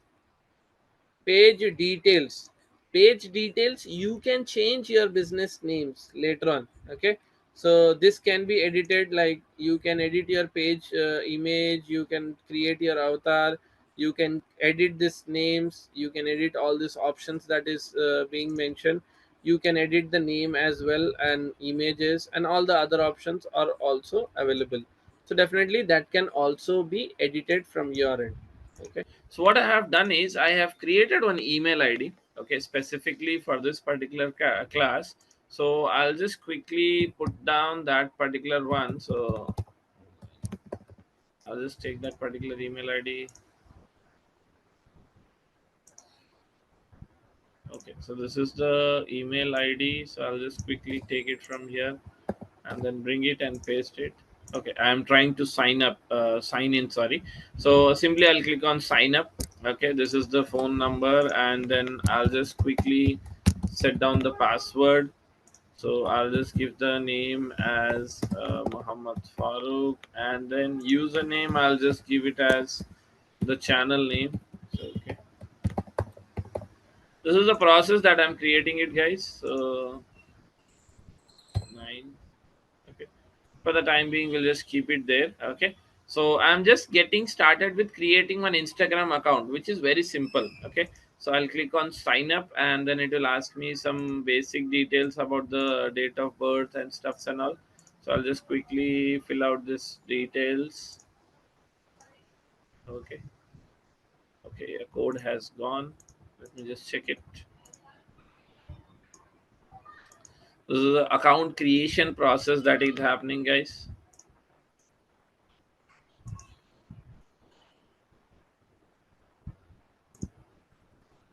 page details. Page details, you can change your business names later on. Okay, so this can be edited, like you can edit your page image, you can create your avatar, you can edit these names, you can edit all these options that is being mentioned. You can edit the name as well, and images and all the other options are also available. So definitely that can also be edited from your end. Okay. So what I have done is I have created one email ID. Okay, specifically for this particular class. So I'll just quickly put down that particular one. So I'll just take that particular email ID. Okay, so this is the email ID. So I'll just quickly take it from here and then bring it and paste it. Okay, I am trying to sign in, sorry. So simply I'll click on sign up. Okay, this is the phone number, and then I'll just quickly set down the password. So I'll just give the name as Muhammad Farooq, and then username I'll just give it as the channel name. So okay, this is the process that I'm creating it, guys. So 9. Okay, for the time being we'll just keep it there. Okay, so I'm just getting started with creating one Instagram account, which is very simple. Okay, so I'll click on sign up, and then it will ask me some basic details about the date of birth and stuffs and all. So I'll just quickly fill out this details. Okay, okay, a code has gone. Let me just check it. This is the account creation process that is happening, guys.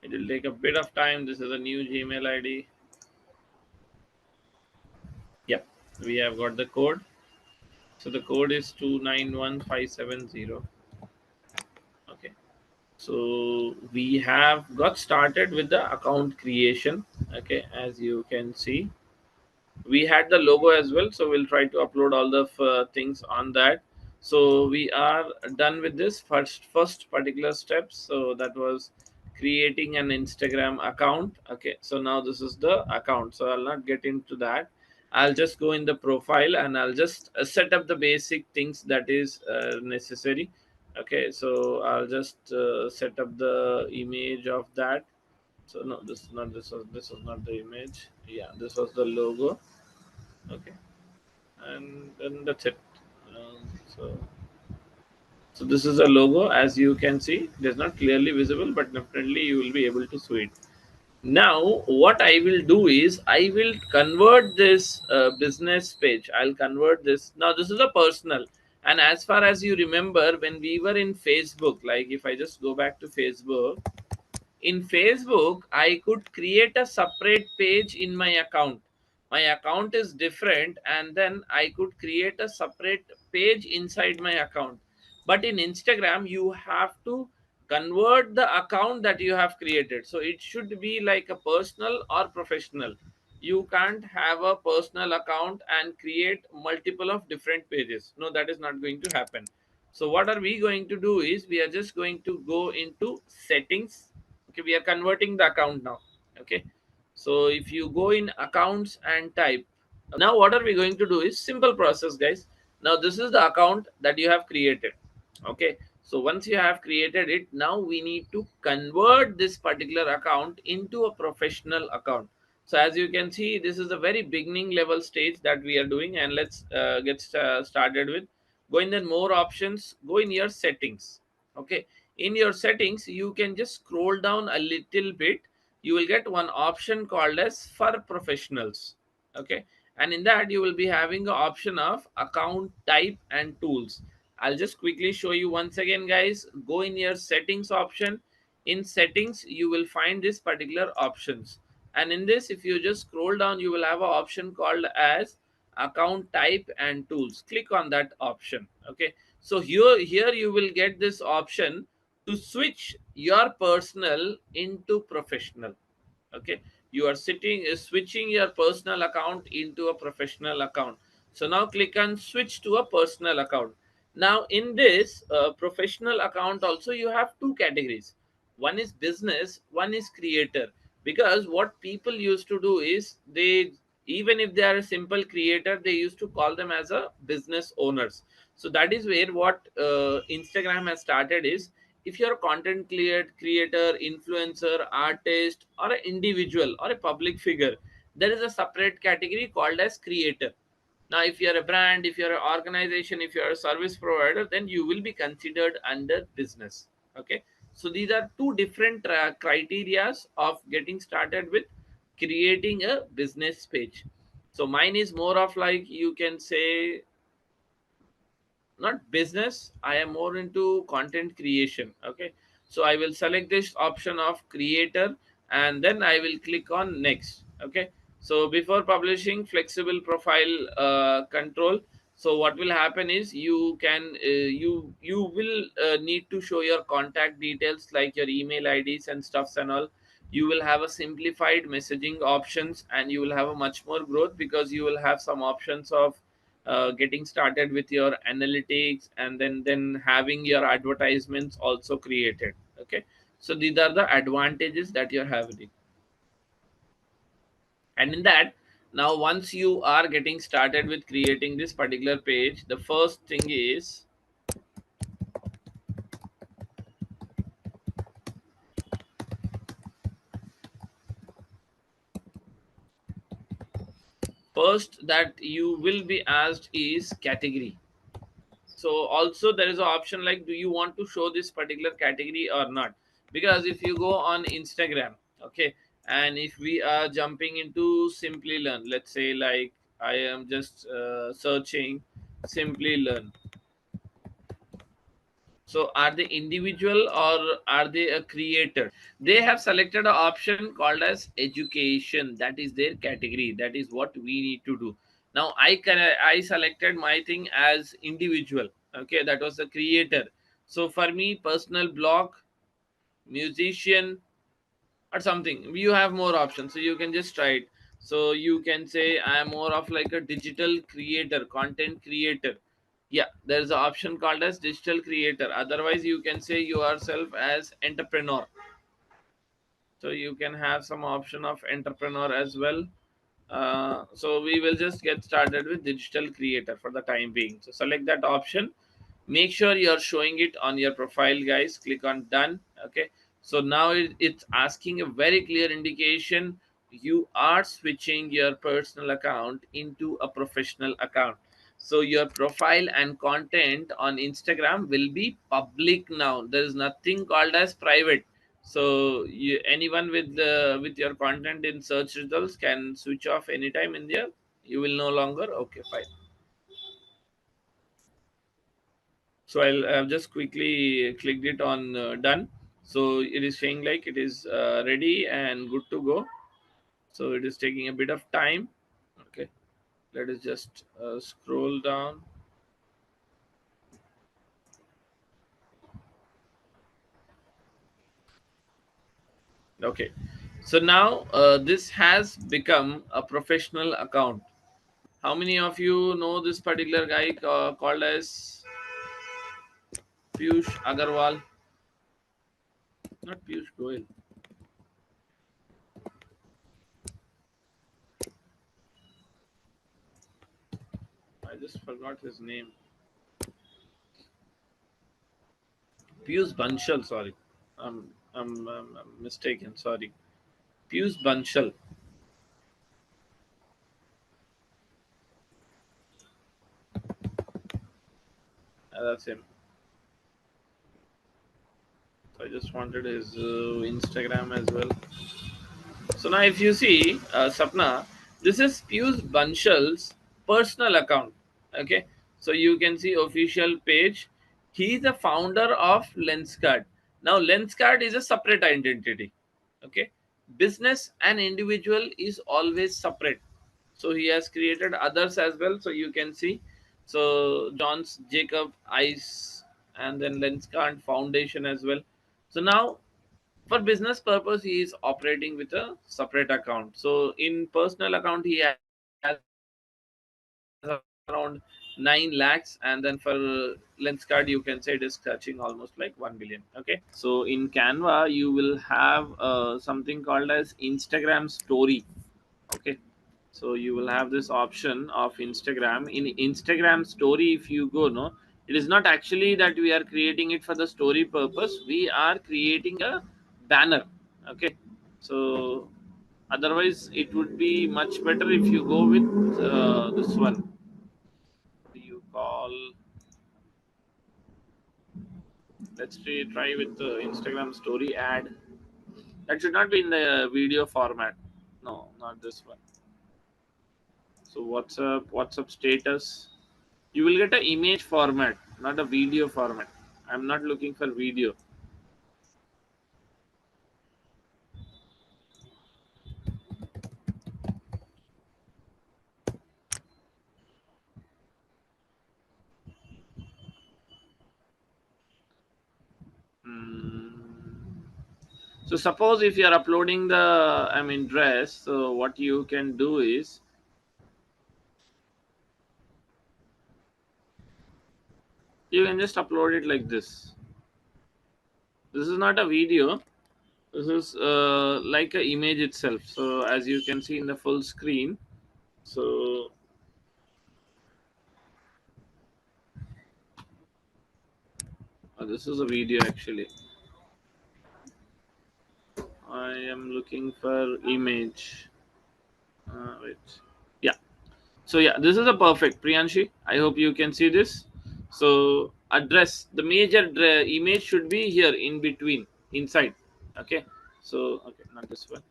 It will take a bit of time. This is a new Gmail ID. Yep, we have got the code. So the code is 291570. Okay. So we have got started with the account creation. Okay, as you can see, we had the logo as well, so we'll try to upload all the things on that. So we are done with this first particular steps. So that was creating an Instagram account. Okay, so now this is the account, so I'll not get into that. I'll just go in the profile, and I'll just set up the basic things that is necessary. Okay, so I'll just set up the image of that. So no, this was not the image. Yeah, this was the logo. Okay, and then that's it. So so this is a logo. As you can see, it is not clearly visible, but definitely you will be able to see it. Now what I will do is I will convert this business page. I'll convert this. Now this is a personal, and as far as you remember, when we were in Facebook, like if I just go back to Facebook, in Facebook I could create a separate page in my account. My account is different, and then I could create a separate page inside my account. But in Instagram you have to convert the account that you have created, so it should be like a personal or professional. You can't have a personal account and create multiple of different pages. No, that is not going to happen. So what are we going to do is we are just going to go into settings. Okay, we are converting the account now. Okay, so if you go in accounts and type, now what are we going to do is simple process, guys. Now this is the account that you have created. Okay, so once you have created it, now we need to convert this particular account into a professional account. So as you can see, this is a very beginning level stage that we are doing, and let's get started with. Go in the more options, go in your settings. Okay, in your settings you can just scroll down a little bit. You will get one option called as for professionals. Okay, and in that you will be having the option of account type and tools. I'll just quickly show you once again, guys. Go in your settings option. In settings you will find this particular options, and in this, if you just scroll down, you will have an option called as account type and tools. Click on that option. Okay, so here you will get this option to switch your personal into professional. Okay, you are switching your personal account into a professional account. So now click on switch to a personal account. Now in this professional account also, you have two categories. One is business, one is creator. Because what people used to do is, they, even if they are a simple creator, they used to call them as a business owners. So that is where what Instagram has started is, if you're a creator, influencer, artist, or an individual or a public figure, there is a separate category called as creator. Now if you're a brand, if you're an organization, if you're a service provider, then you will be considered under business. Okay, so these are two different criterias of getting started with creating a business page. So mine is more of, like, you can say, not business, I am more into content creation. Okay, so I will select this option of creator, and then I will click on next. Okay, So before publishing, flexible profile control. So what will happen is you can you will need to show your contact details like your email IDs and stuffs and all. You will have a simplified messaging options, and you will have a much more growth because you will have some options of getting started with your analytics, and then having your advertisements also created. Okay, so these are the advantages that you're having. And in that, now once you are getting started with creating this particular page, the first thing is, first that you will be asked is category. So also there is an option like, do you want to show this particular category or not? Because if you go on Instagram, okay, and if we are jumping into Simplilearn, let's say like I am just searching Simplilearn. So are they individual or are they a creator? They have selected an option called as education. That is their category. That is what we need to do. Now I selected my thing as individual. Okay, that was the creator. So for me, personal blog, musician, or something, you have more options, so you can just try it. So you can say I am more of like a digital creator, content creator. Yeah, there's an option called as digital creator. Otherwise you can say yourself as entrepreneur. So you can have some option of entrepreneur as well. So we will just get started with digital creator for the time being. So select that option. Make sure you're showing it on your profile, guys. Click on done. Okay. So now it's asking a very clear indication you are switching your personal account into a professional account. So your profile and content on Instagram will be public now. There is nothing called as private. So anyone with your content in search results can switch off anytime in there. You will no longer. Okay, fine. So I've just quickly clicked it on done. So it is saying like it is ready and good to go. So it is taking a bit of time. Okay, let us just scroll down. Okay, so now this has become a professional account. How many of you know this particular guy called as Piyush Agarwal? Not Piyush Goyal. I just forgot his name. Piyush Banshal. Sorry, I'm mistaken. Sorry, Piyush Banshal. That's him. So I just wanted his Instagram as well. So now, if you see, Sapna, this is Piyush Banshal's personal account. Okay, so you can see official page. He is the founder of Lenscard. Now, Lenscard is a separate identity. Okay, business and individual is always separate. So he has created others as well. So you can see, so John's Jacob Ice, and then Lenscard Foundation as well. So now for business purpose he is operating with a separate account. So in personal account he has around 9 lakhs, and then for Lenscard you can say it is touching almost like 1 billion. Okay, so in Canva you will have something called as Instagram story. Okay, so you will have this option of Instagram. In Instagram story, if you go, no, it is not actually that we are creating it for the story purpose, we are creating a banner. Okay, so otherwise it would be much better if you go with this one. What do you call, let's try with the Instagram story ad. That should not be in the video format. No, not this one. So WhatsApp status. You will get an image format, not a video format. I'm not looking for video. So suppose if you are uploading the, I mean, dress, so what you can do is, you can just upload it like this. This is not a video, this is like a image itself. So as you can see in the full screen, so this is a video actually. I am looking for image. Wait. Yeah. So yeah, this is a perfect, Priyanshi. I hope you can see this. So address, the major image should be here in between, inside. Okay. So okay, not this one.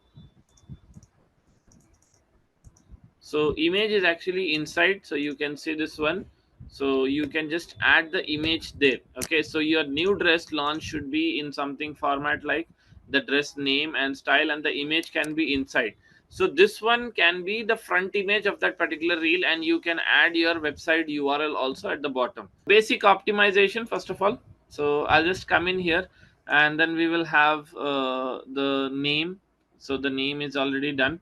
So image is actually inside, so you can see this one. So you can just add the image there. Okay, so your new dress launch should be in something format like the dress name and style, and the image can be inside. So this one can be the front image of that particular reel, and you can add your website URL also at the bottom. Basic optimization first of all. So I'll just come in here, and then we will have the name. So the name is already done.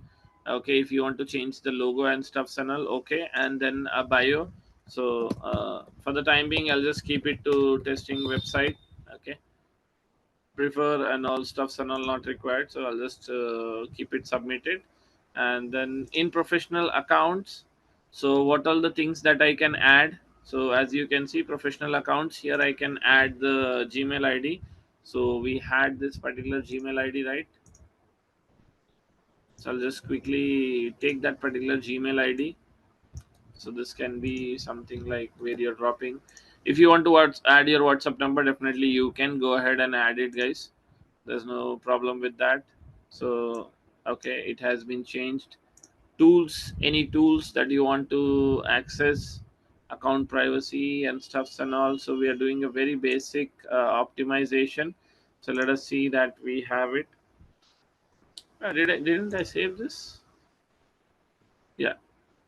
Okay, if you want to change the logo and stuff and all, okay, and then a bio. So for the time being, I'll just keep it to testing website. Okay, prefer and all stuffs and all not required, so I'll just keep it submitted. And then in professional accounts, so what all the things that I can add? So as you can see, professional accounts, here I can add the Gmail ID. So we had this particular Gmail ID, right? So I'll just quickly take that particular Gmail ID. So this can be something like where you're dropping. If you want to add your WhatsApp number, definitely you can go ahead and add it, guys. There's no problem with that. So okay, it has been changed. Tools, any tools that you want to access, account privacy and stuffs and all. So we are doing a very basic optimization. So let us see that we have it. Didn't I save this? Yeah,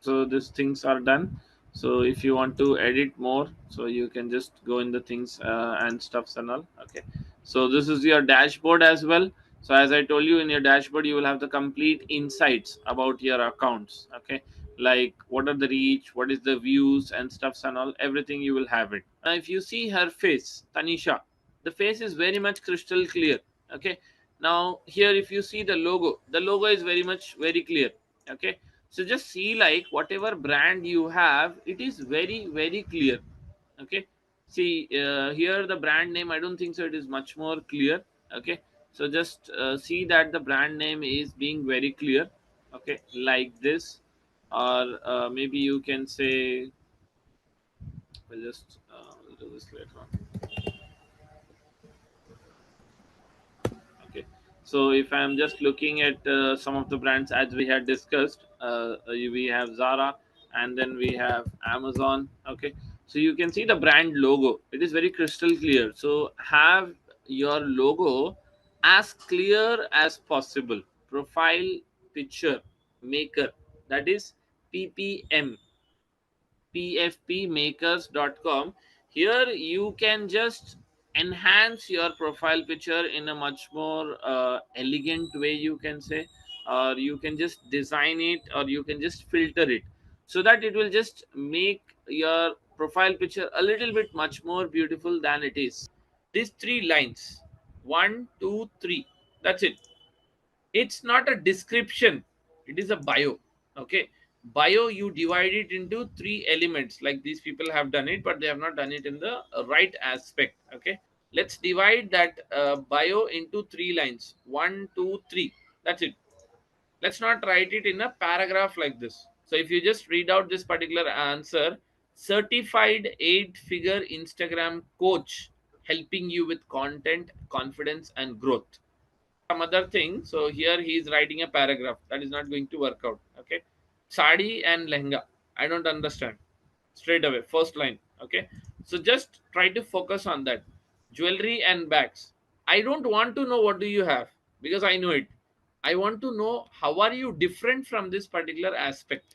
so these things are done. So if you want to edit more, so you can just go in the things and stuffs and all. Okay, so this is your dashboard as well. So as I told you, in your dashboard you will have the complete insights about your accounts. Okay, like what are the reach, what is the views and stuffs and all, everything you will have it. If you see her face, Tanisha, the face is very much crystal clear. Okay, now here if you see the logo is very much very clear. Okay, so just see, like whatever brand you have, it is very very clear. Okay, see here the brand name, I don't think so it is much more clear. Okay, so just see that the brand name is being very clear. Okay, like this. Or maybe you can say, we'll just we'll do this later on. Okay, so if I'm just looking at some of the brands as we had discussed, we have Zara, and then we have Amazon. Okay, so you can see the brand logo, it is very crystal clear. So have your logo as clear as possible. Profile picture maker, that is ppm, pfpmakers.com. Here you can just enhance your profile picture in a much more elegant way, you can say, or you can just design it, or you can just filter it, so that it will just make your profile picture a little bit much more beautiful than it is. These three lines, one, two, three, that's it. It's not a description, it is a bio. Okay, bio, you divide it into three elements, like these people have done it, but they have not done it in the right aspect. Okay, let's divide that bio into three lines, one, two, three, that's it. Let's not write it in a paragraph like this. So if you just read out this particular answer: certified 8-figure Instagram coach, helping you with content, confidence and growth. Some other thing. So here he is writing a paragraph that is not going to work out. Okay, sari and lehenga, I don't understand. Straight away, first line. Okay, so just try to focus on that. Jewelry and bags, I don't want to know what do you have, because I know it. I want to know how are you different from this particular aspect.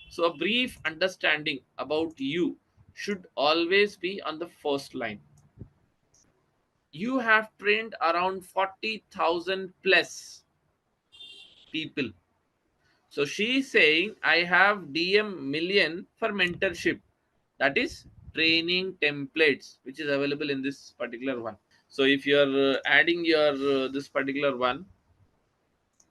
So a brief understanding about you should always be on the first line. you have trained around 40,000 plus people. So she is saying, I have DM million for mentorship. That is training templates, which is available in this particular one. So if you are adding your this particular one,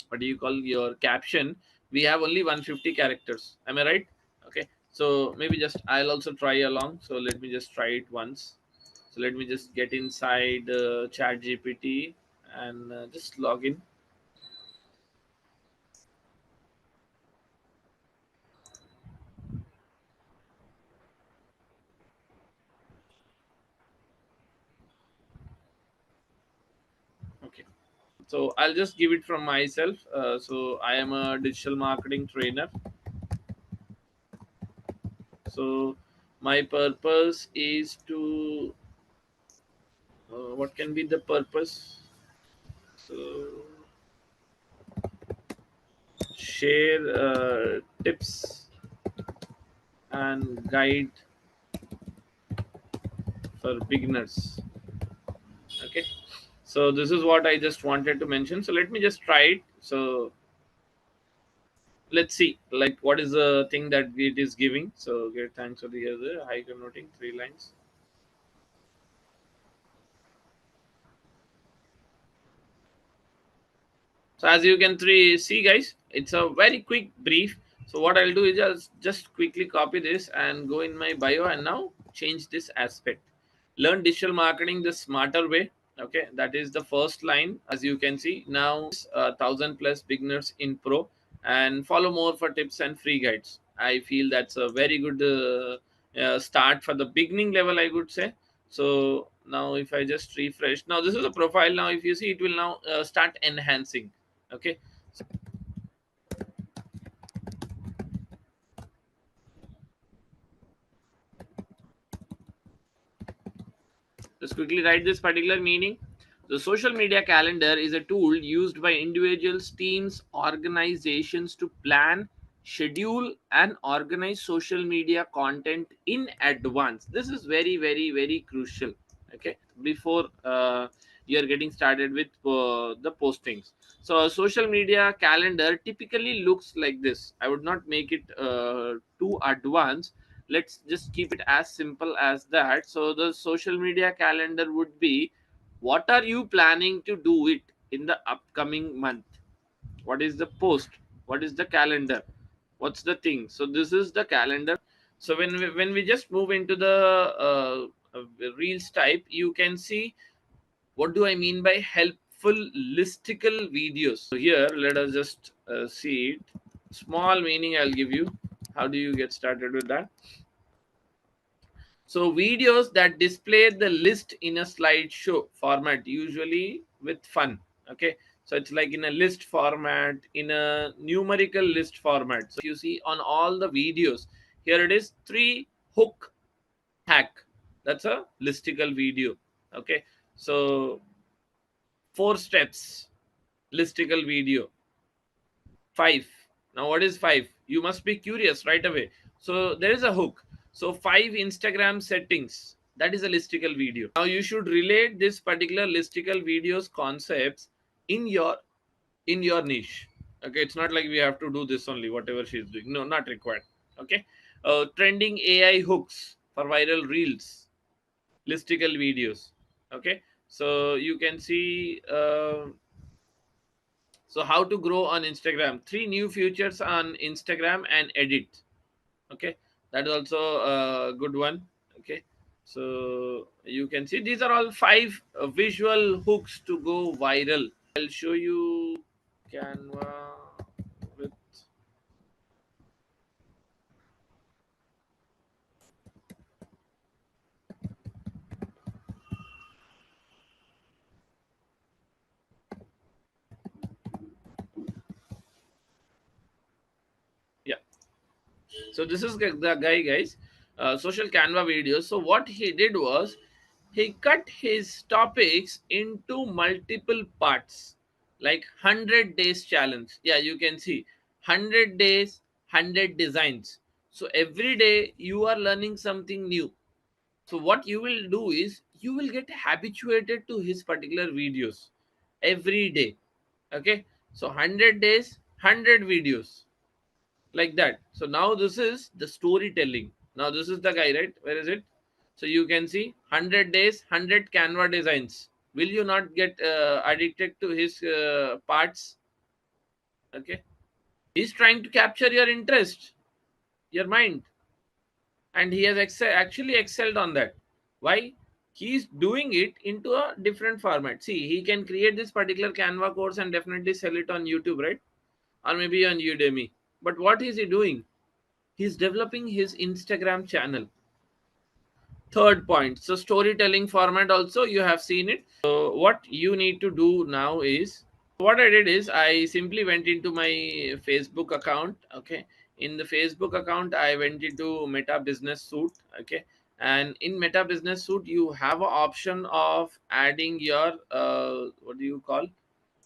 what do you call your caption? We have only 150 characters. Am I right? Okay. So maybe just I'll also try along. So let me just try it once. So let me just get inside ChatGPT and just log in. Okay. So I'll just give it from myself. So I am a digital marketing trainer. So my purpose is to what can be the purpose? So share tips and guide for beginners. Okay. So this is what I just wanted to mention. So let me just try it. So let's see like what is the thing that it is giving. So get thanks for the other high converting 3 lines. So as you can see guys, it's a very quick brief. So what I'll do is just quickly copy this and go in my bio and now change this aspect. Learn digital marketing the smarter way. Okay, that is the first line. As you can see now, 1,000 plus beginners in pro, and follow more for tips and free guides. I feel that's a very good start for the beginning level, I would say. So now if I just refresh, now this is a profile. Now if you see, it will now start enhancing. Okay. Just quickly write this particular meaning. The social media calendar is a tool used by individuals, teams, organizations to plan, schedule, and organize social media content in advance. This is very, very, very crucial. Okay, before you are getting started with the postings. So, a social media calendar typically looks like this. I would not make it too advanced. Let's just keep it as simple as that. So the social media calendar would be, what are you planning to do it in the upcoming month? What is the post? What is the calendar? What's the thing? So this is the calendar. So when we just move into the reels type, you can see what do I mean by helpful listicle videos. So here let us just see it. Small meaning I'll give you. How do you get started with that? So videos that display the list in a slideshow format, usually with fun. Okay. So it's like in a list format, in a numerical list format. So you see on all the videos, here it is 3 hook hack. That's a listicle video. Okay. So 4 steps listicle video. 5. Now what is 5? You must be curious right away. So there is a hook. So 5 Instagram settings, that is a listicle video. Now you should relate this particular listicle videos concepts in your niche. Okay, it's not like we have to do this only whatever she's doing. No, not required. Okay. Trending AI hooks for viral reels, listicle videos. Okay. So you can see so how to grow on Instagram? 3 new features on Instagram and edit. Okay, that is also a good one. Okay, so you can see these are all 5 visual hooks to go viral. I'll show you Canva with. Yeah. So this is the guy, guys. Social Canva videos. So what he did was he cut his topics into multiple parts, like 100 days challenge. Yeah, you can see 100 days, 100 designs. So every day you are learning something new. So what you will do is you will get habituated to his particular videos every day. Okay, so 100 days, 100 videos, like that. So now this is the storytelling. Now this is the guy, right? Where is it? So you can see 100 days, 100 Canva designs. Will you not get addicted to his parts? Okay, he's trying to capture your interest, your mind, and he has actually excelled on that. Why? He's doing it into a different format. See, he can create this particular Canva course and definitely sell it on YouTube, right? Or maybe on Udemy. But what is he doing? He's developing his Instagram channel. Third point, so storytelling format also, you have seen it. So what you need to do now is, what I did is I simply went into my Facebook account. Okay, in the Facebook account I went into Meta Business Suite. Okay, and in Meta Business Suite you have an option of adding your what do you call,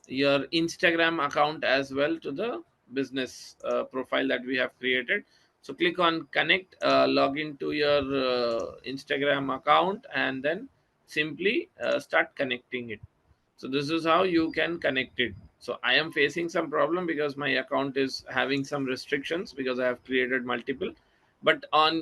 your Instagram account as well to the business profile that we have created. So click on connect, log into your Instagram account, and then simply start connecting it. So this is how you can connect it. So I am facing some problem because my account is having some restrictions because I have created multiple. But on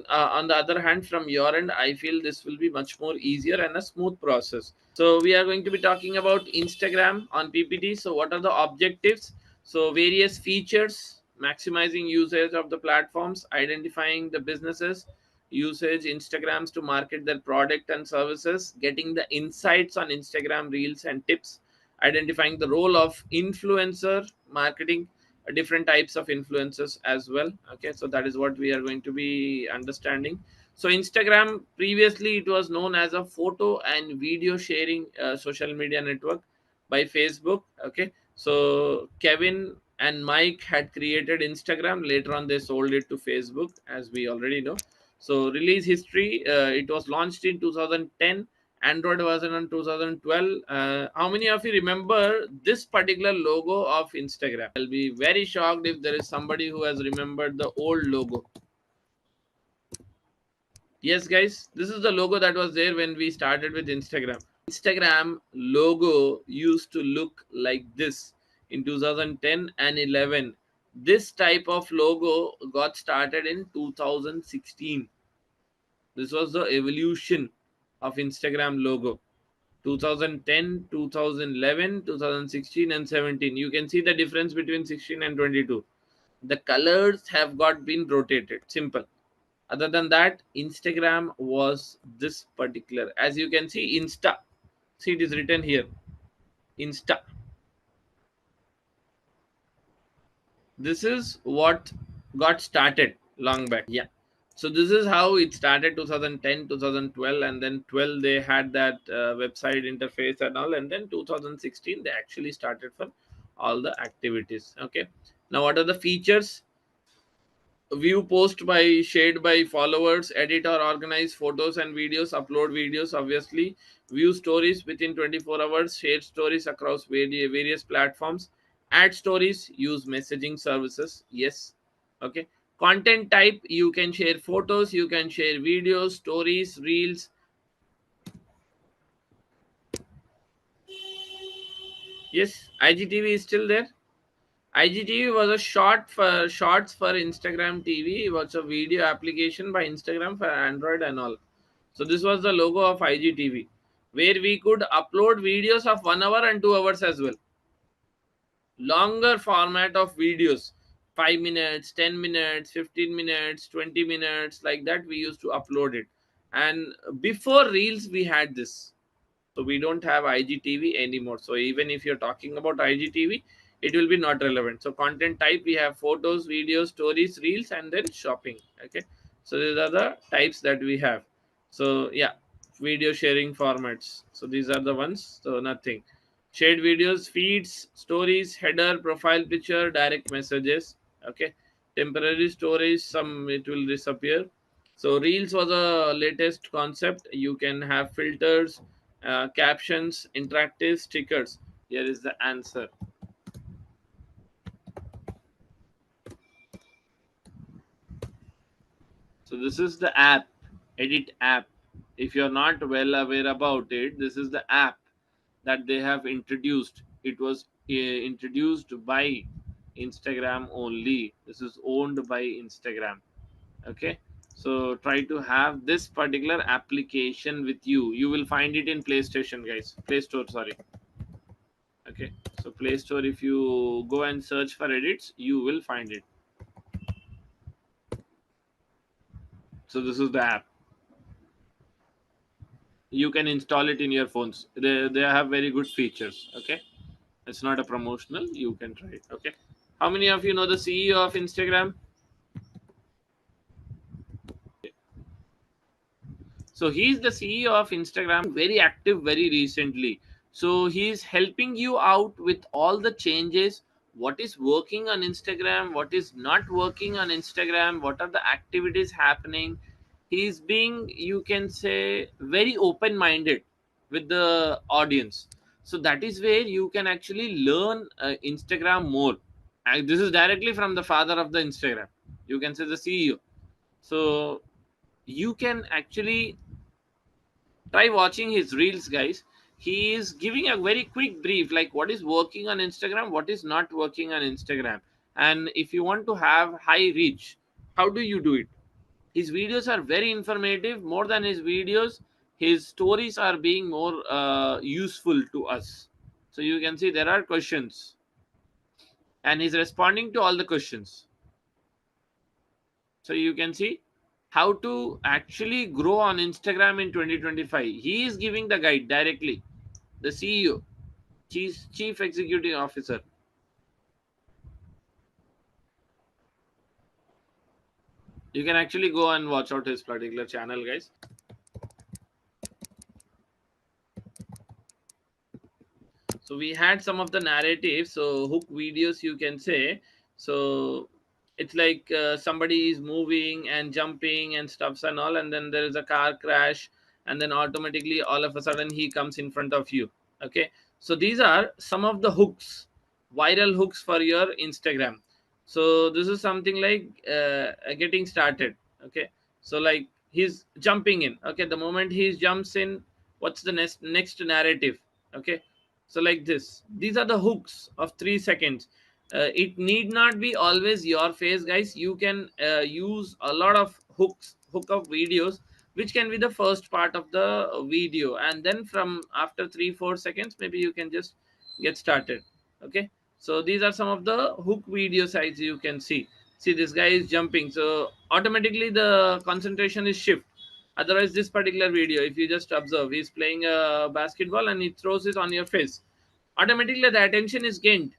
the other hand, from your end, I feel this will be much more easier and a smooth process. So we are going to be talking about Instagram on PPT. So what are the objectives? So various features, maximizing usage of the platforms, identifying the businesses usage Instagrams to market their product and services, getting the insights on Instagram reels and tips, identifying the role of influencer marketing, different types of influencers as well. Okay, so that is what we are going to be understanding. So Instagram, previously it was known as a photo and video sharing social media network by Facebook. Okay, so Kevin and Mike had created Instagram. Later on they sold it to Facebook, as we already know. So release history, it was launched in 2010. Android version in 2012. How many of you remember this particular logo of Instagram? I'll be very shocked if there is somebody who has remembered the old logo. Yes, guys, this is the logo that was there when we started with Instagram. Instagram logo used to look like this in 2010 and 11. This type of logo got started in 2016. This was the evolution of Instagram logo. 2010, 2011, 2016 and 17. You can see the difference between 16 and 22. The colors have got been rotated. Simple. Other than that, Instagram was this particular. As you can see, Insta. See, it is written here. Insta. This is what got started long back. Yeah, so this is how it started, 2010, 2012, and then 12 they had that website interface and all, and then 2016 they actually started for all the activities. Okay, now what are the features? View post by shared by followers, edit or organize photos and videos, upload videos, obviously, view stories within 24 hours, share stories across various platforms, add stories, use messaging services. Yes. Okay, content type, you can share photos, you can share videos, stories, reels. Yes, IGTV is still there. IGTV was a shorts for Instagram TV. It was a video application by Instagram for Android and all. So this was the logo of IGTV, where we could upload videos of 1 hour and 2 hours as well. Longer format of videos, 5 minutes, 10 minutes, 15 minutes, 20 minutes, like that. We used to upload it. And before Reels, we had this. So we don't have IGTV anymore. So even if you're talking about IGTV, it will be not relevant. So content type, we have photos, videos, stories, reels, and then shopping. Okay, so these are the types that we have. So yeah, video sharing formats. So these are the ones. So nothing. Shared videos, feeds, stories, header, profile picture, direct messages. Okay, temporary storage, some it will disappear. So reels was a latest concept. You can have filters, captions, interactive stickers. Here is the answer. So this is the app, edit app. If you're not well aware about it, this is the app that they have introduced. It was introduced by Instagram only. This is owned by Instagram. Okay, so try to have this particular application with you. You will find it in PlayStation, guys. Play Store, sorry. Okay, so Play Store, if you go and search for edits, you will find it. So this is the app. You can install it in your phones. They have very good features. Okay, it's not a promotional, you can try it. Okay, how many of you know the CEO of Instagram? So he's the CEO of Instagram, very active very recently. So he's helping you out with all the changes, what is working on Instagram, what is not working on Instagram, what are the activities happening. He's being, you can say, very open minded with the audience. So that is where you can actually learn Instagram more. And this is directly from the father of the Instagram. You can say the CEO. So you can actually try watching his reels, guys. He is giving a very quick brief, like what is working on Instagram, what is not working on Instagram. And if you want to have high reach, how do you do it? His videos are very informative. More than his videos, his stories are being more useful to us. So you can see there are questions and he's responding to all the questions. So you can see how to actually grow on Instagram in 2025. He is giving the guide directly. The CEO, Chief Executive Officer. You can actually go and watch out his particular channel, guys. So we had some of the narratives, so hook videos, you can say. So it's like somebody is moving and jumping and stuffs and all, and then there is a car crash, and then automatically all of a sudden he comes in front of you. Okay, so these are some of the hooks, viral hooks for your Instagram. So this is something like getting started. Okay, so like he's jumping in. Okay, the moment he jumps in, what's the next narrative? Okay, so like this, these are the hooks of 3 seconds. It need not be always your face, guys. You can use a lot of hook of videos, which can be the first part of the video, and then from after 3 4 seconds maybe you can just get started. Okay, so these are some of the hook video sites. You can see this guy is jumping, so automatically the concentration is shift. Otherwise, this particular video, if you just observe, he's playing a basketball and he throws it on your face, automatically the attention is gained.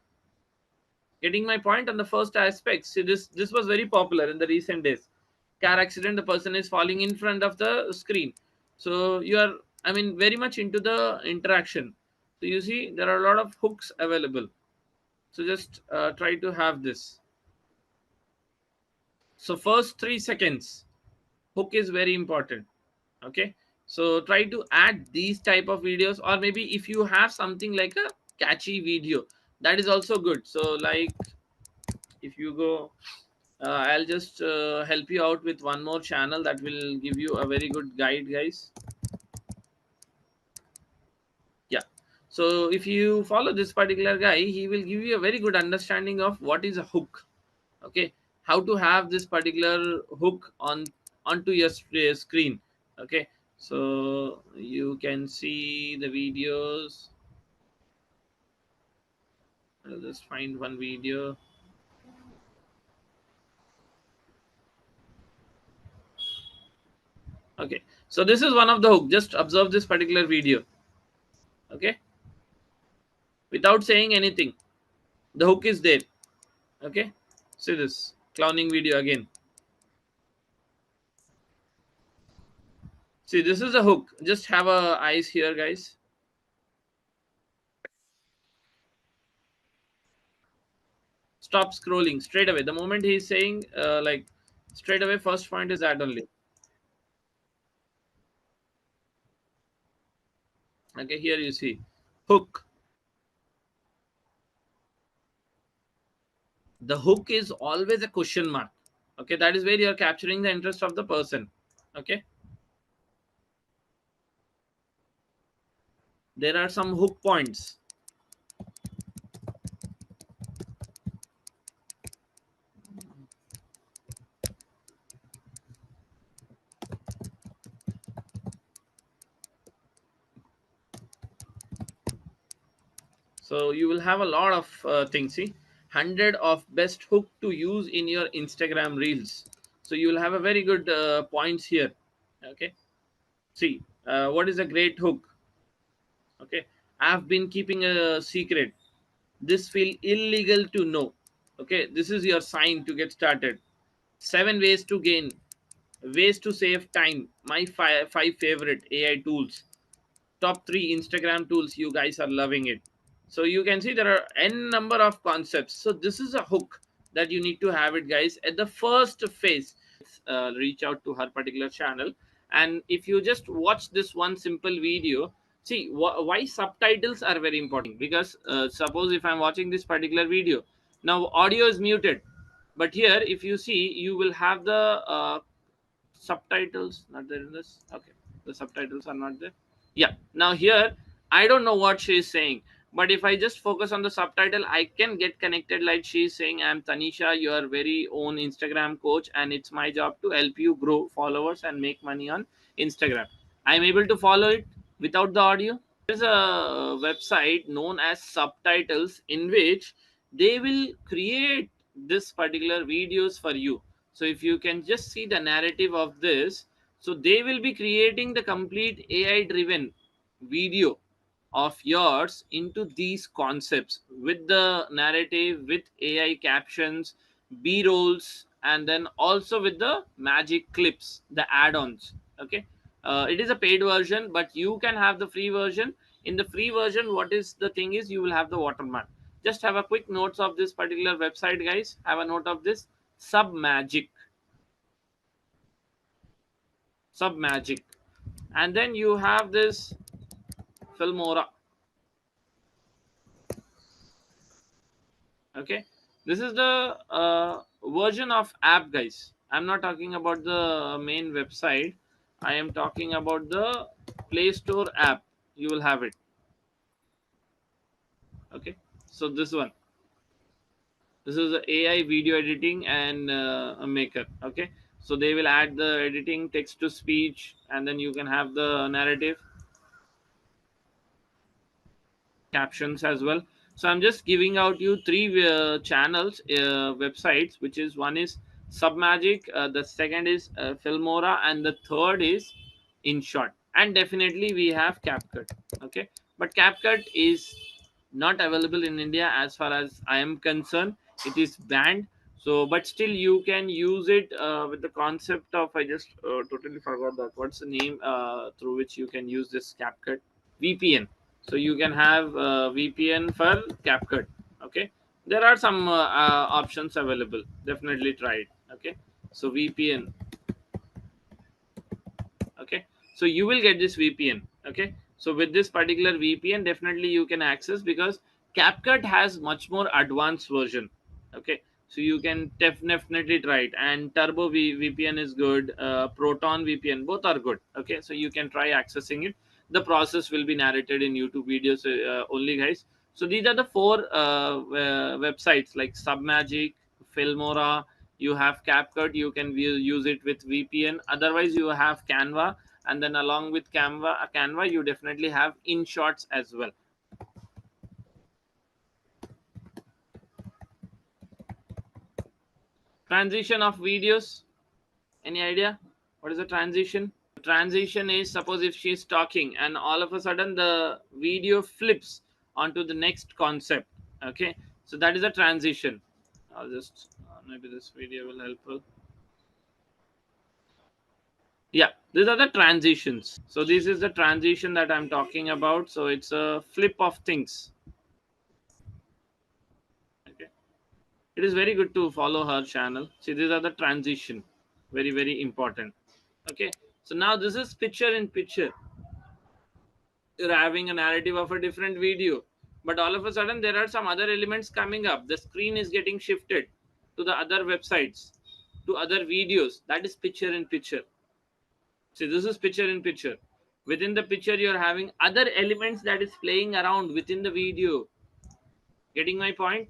Getting my point on the first aspect? See, this was very popular in the recent days. Car accident, the person is falling in front of the screen. So you are, I mean, very much into the interaction. So you see there are a lot of hooks available. So just try to have this. So first 3 seconds hook is very important. Okay, so try to add these type of videos, or maybe if you have something like a catchy video, that is also good. So like if you go, I'll just help you out with one more channel that will give you a very good guide, guys. Yeah, so if you follow this particular guy, he will give you a very good understanding of what is a hook. Okay, how to have this particular hook onto your screen. Okay, so you can see the videos. I'll just find one video. Okay, so this is one of the hook. Just observe this particular video. Okay, without saying anything, the hook is there. Okay, see this clowning video again. See, this is a hook. Just have a eyes here, guys. Stop scrolling straight away. The moment he's saying like straight away, first point is that only. Okay, here you see hook. The hook is always a question mark. Okay, that is where you're capturing the interest of the person. Okay, There are some hook points. So you will have a lot of things. See, 100 of best hook to use in your Instagram reels. So you will have a very good points here. Okay. See, what is a great hook? Okay. I've been keeping a secret. This feel illegal to know. Okay. This is your sign to get started. 7 ways to gain, ways to save time. My five favorite AI tools. Top 3 Instagram tools. You guys are loving it. So you can see there are n number of concepts. So this is a hook that you need to have it, guys, at the first phase. Reach out to her particular channel, and if you just watch this one simple video, see why subtitles are very important. Because suppose if I'm watching this particular video, now audio is muted, but here if you see, you will have the subtitles not there in this. Okay, the subtitles are not there. Yeah, now here I don't know what she is saying, but if I just focus on the subtitle, I can get connected. Like she is saying, I'm Tanisha, your very own Instagram coach, and it's my job to help you grow followers and make money on Instagram. I'm able to follow it without the audio. There's a website known as Subtitles, in which they will create this particular videos for you. So if you can just see the narrative of this, so they will be creating the complete AI driven video of yours into these concepts with the narrative, with AI captions, B rolls, and then also with the magic clips, the add-ons. Okay, it is a paid version, but you can have the free version. In the free version, what is the thing is, you will have the watermark. Just have a quick notes of this particular website, guys. Have a note of this. Submagic. Submagic. And then you have this Filmora. Okay, this is the version of app, guys. I'm not talking about the main website. I am talking about the Play Store app. You will have it. Okay, so this one, this is the AI video editing and a maker. Okay, so they will add the editing, text to speech, and then you can have the narrative, captions as well. So I'm just giving out you three channels, websites, which is, one is Submagic, the second is Filmora, and the third is InShot. And definitely we have CapCut. Okay, but CapCut is not available in India as far as I am concerned. It is banned. So but still you can use it with the concept of, I just totally forgot that, what's the name through which you can use this CapCut. VPN. So you can have VPN for CapCut. Okay, there are some options available. Definitely try it. Okay, so VPN. Okay, so you will get this VPN. Okay, so with this particular VPN, definitely you can access, because CapCut has much more advanced version. Okay, so you can definitely try it. And Turbo VPN is good. Proton VPN, both are good. Okay, so you can try accessing it. The process will be narrated in YouTube videos only, guys. So these are the four websites, like Submagic, Filmora. You have CapCut, you can use it with VPN. Otherwise you have Canva, and then along with Canva you definitely have InShots as well. Transition of videos, any idea what is the transition? Transition is, suppose if she's talking and all of a sudden the video flips onto the next concept. Okay, so that is a transition. I'll just maybe this video will help her. Yeah, these are the transitions. So this is the transition that I'm talking about. So it's a flip of things. Okay, it is very good to follow her channel. See, these are the transition, very important. Okay, so now this is picture in picture. You're having a narrative of a different video, but all of a sudden there are some other elements coming up. The screen is getting shifted to the other websites, to other videos. That is picture in picture. See, this is picture in picture. Within the picture, you're having other elements that is playing around within the video. Getting my point?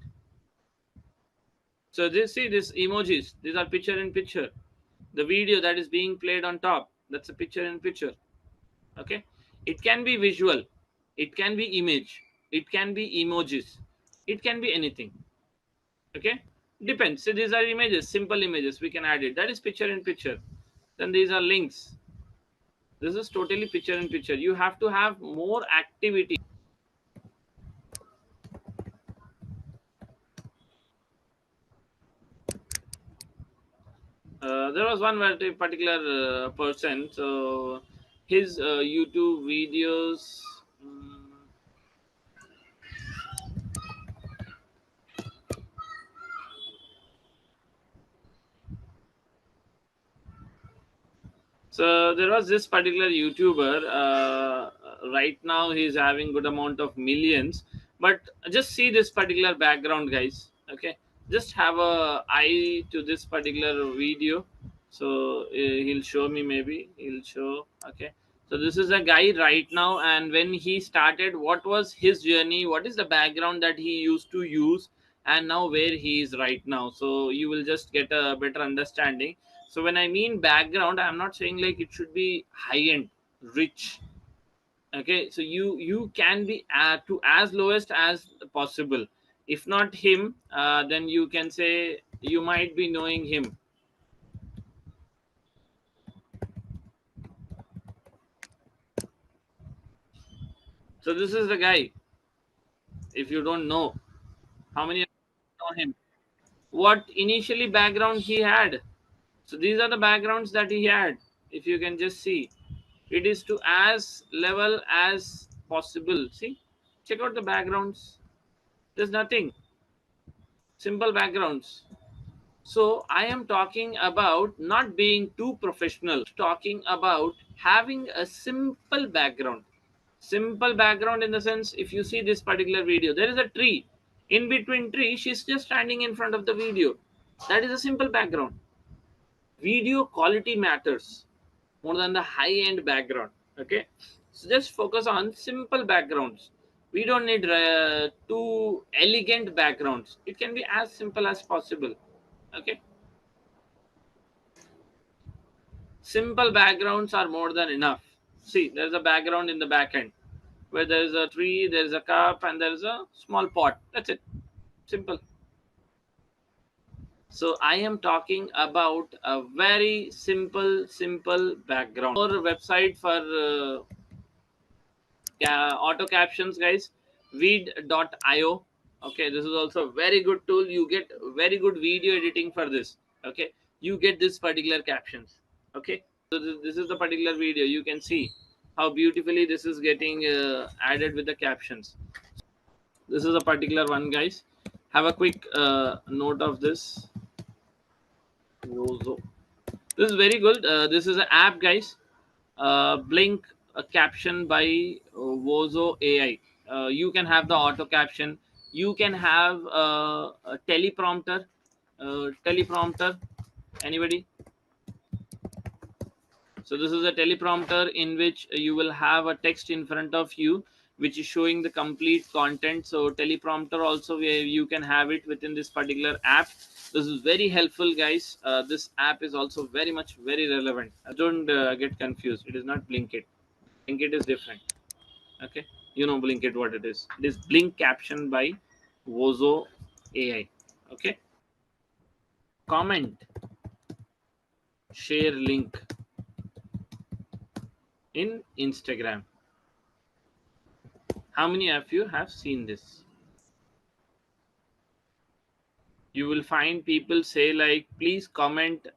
So this, see, this emojis, these are picture in picture. The video that is being played on top, that's a picture in picture. Okay, it can be visual, it can be image, it can be emojis, it can be anything. Okay, depends. So these are images, simple images, we can add it. That is picture in picture. Then these are links. This is totally picture in picture. You have to have more activity. There was one particular person. So his YouTube videos. So there was this particular YouTuber. Right now, he's having good amount of millions. But just see this particular background, guys. Okay, just have a eye to this particular video. So he'll show me. Maybe he'll show. Okay. So this is a guy right now, and when he started, what was his journey? What is the background that he used to use, and now where he is right now? So you will just get a better understanding. So when I mean background, I'm not saying like it should be high end, rich. Okay, so you can be to as lowest as possible. If not him, then you can say you might be knowing him. So this is the guy. If you don't know, how many of you know him? What initially background he had? So these are the backgrounds that he had. If you can just see, it is to as level as possible. See, check out the backgrounds. There's nothing, simple backgrounds. So I am talking about not being too professional, talking about having a simple background. Simple background in the sense, if you see this particular video, there is a tree. In between tree, she's just standing in front of the video. That is a simple background. Video quality matters more than the high end background. Okay, so just focus on simple backgrounds. We don't need too elegant backgrounds. It can be as simple as possible. Okay, simple backgrounds are more than enough. See, there's a background in the back end where there's a tree, there's a cup, and there's a small pot. That's it. Simple. So I am talking about a very simple background. Or website for auto captions, guys. Veed.io. Okay, this is also a very good tool. You get very good video editing for this. Okay, you get this particular captions. Okay, so this is the particular video. You can see how beautifully this is getting added with the captions. This is a particular one, guys. Have a quick note of this. Wozo. This is very good. This is an app, guys. Blink a caption by Wozo AI. You can have the auto caption. You can have a teleprompter. Teleprompter. Anybody? So this is a teleprompter in which you will have a text in front of you, which is showing the complete content. So teleprompter also, where you can have it within this particular app. This is very helpful, guys. This app is also very relevant. Don't get confused. It is not Blinkit. Blinkit is different. Okay, you know Blinkit what it is. It is Blink caption by Wozo AI. Okay, comment, share link in Instagram. How many of you have seen this? You will find people say like, please comment,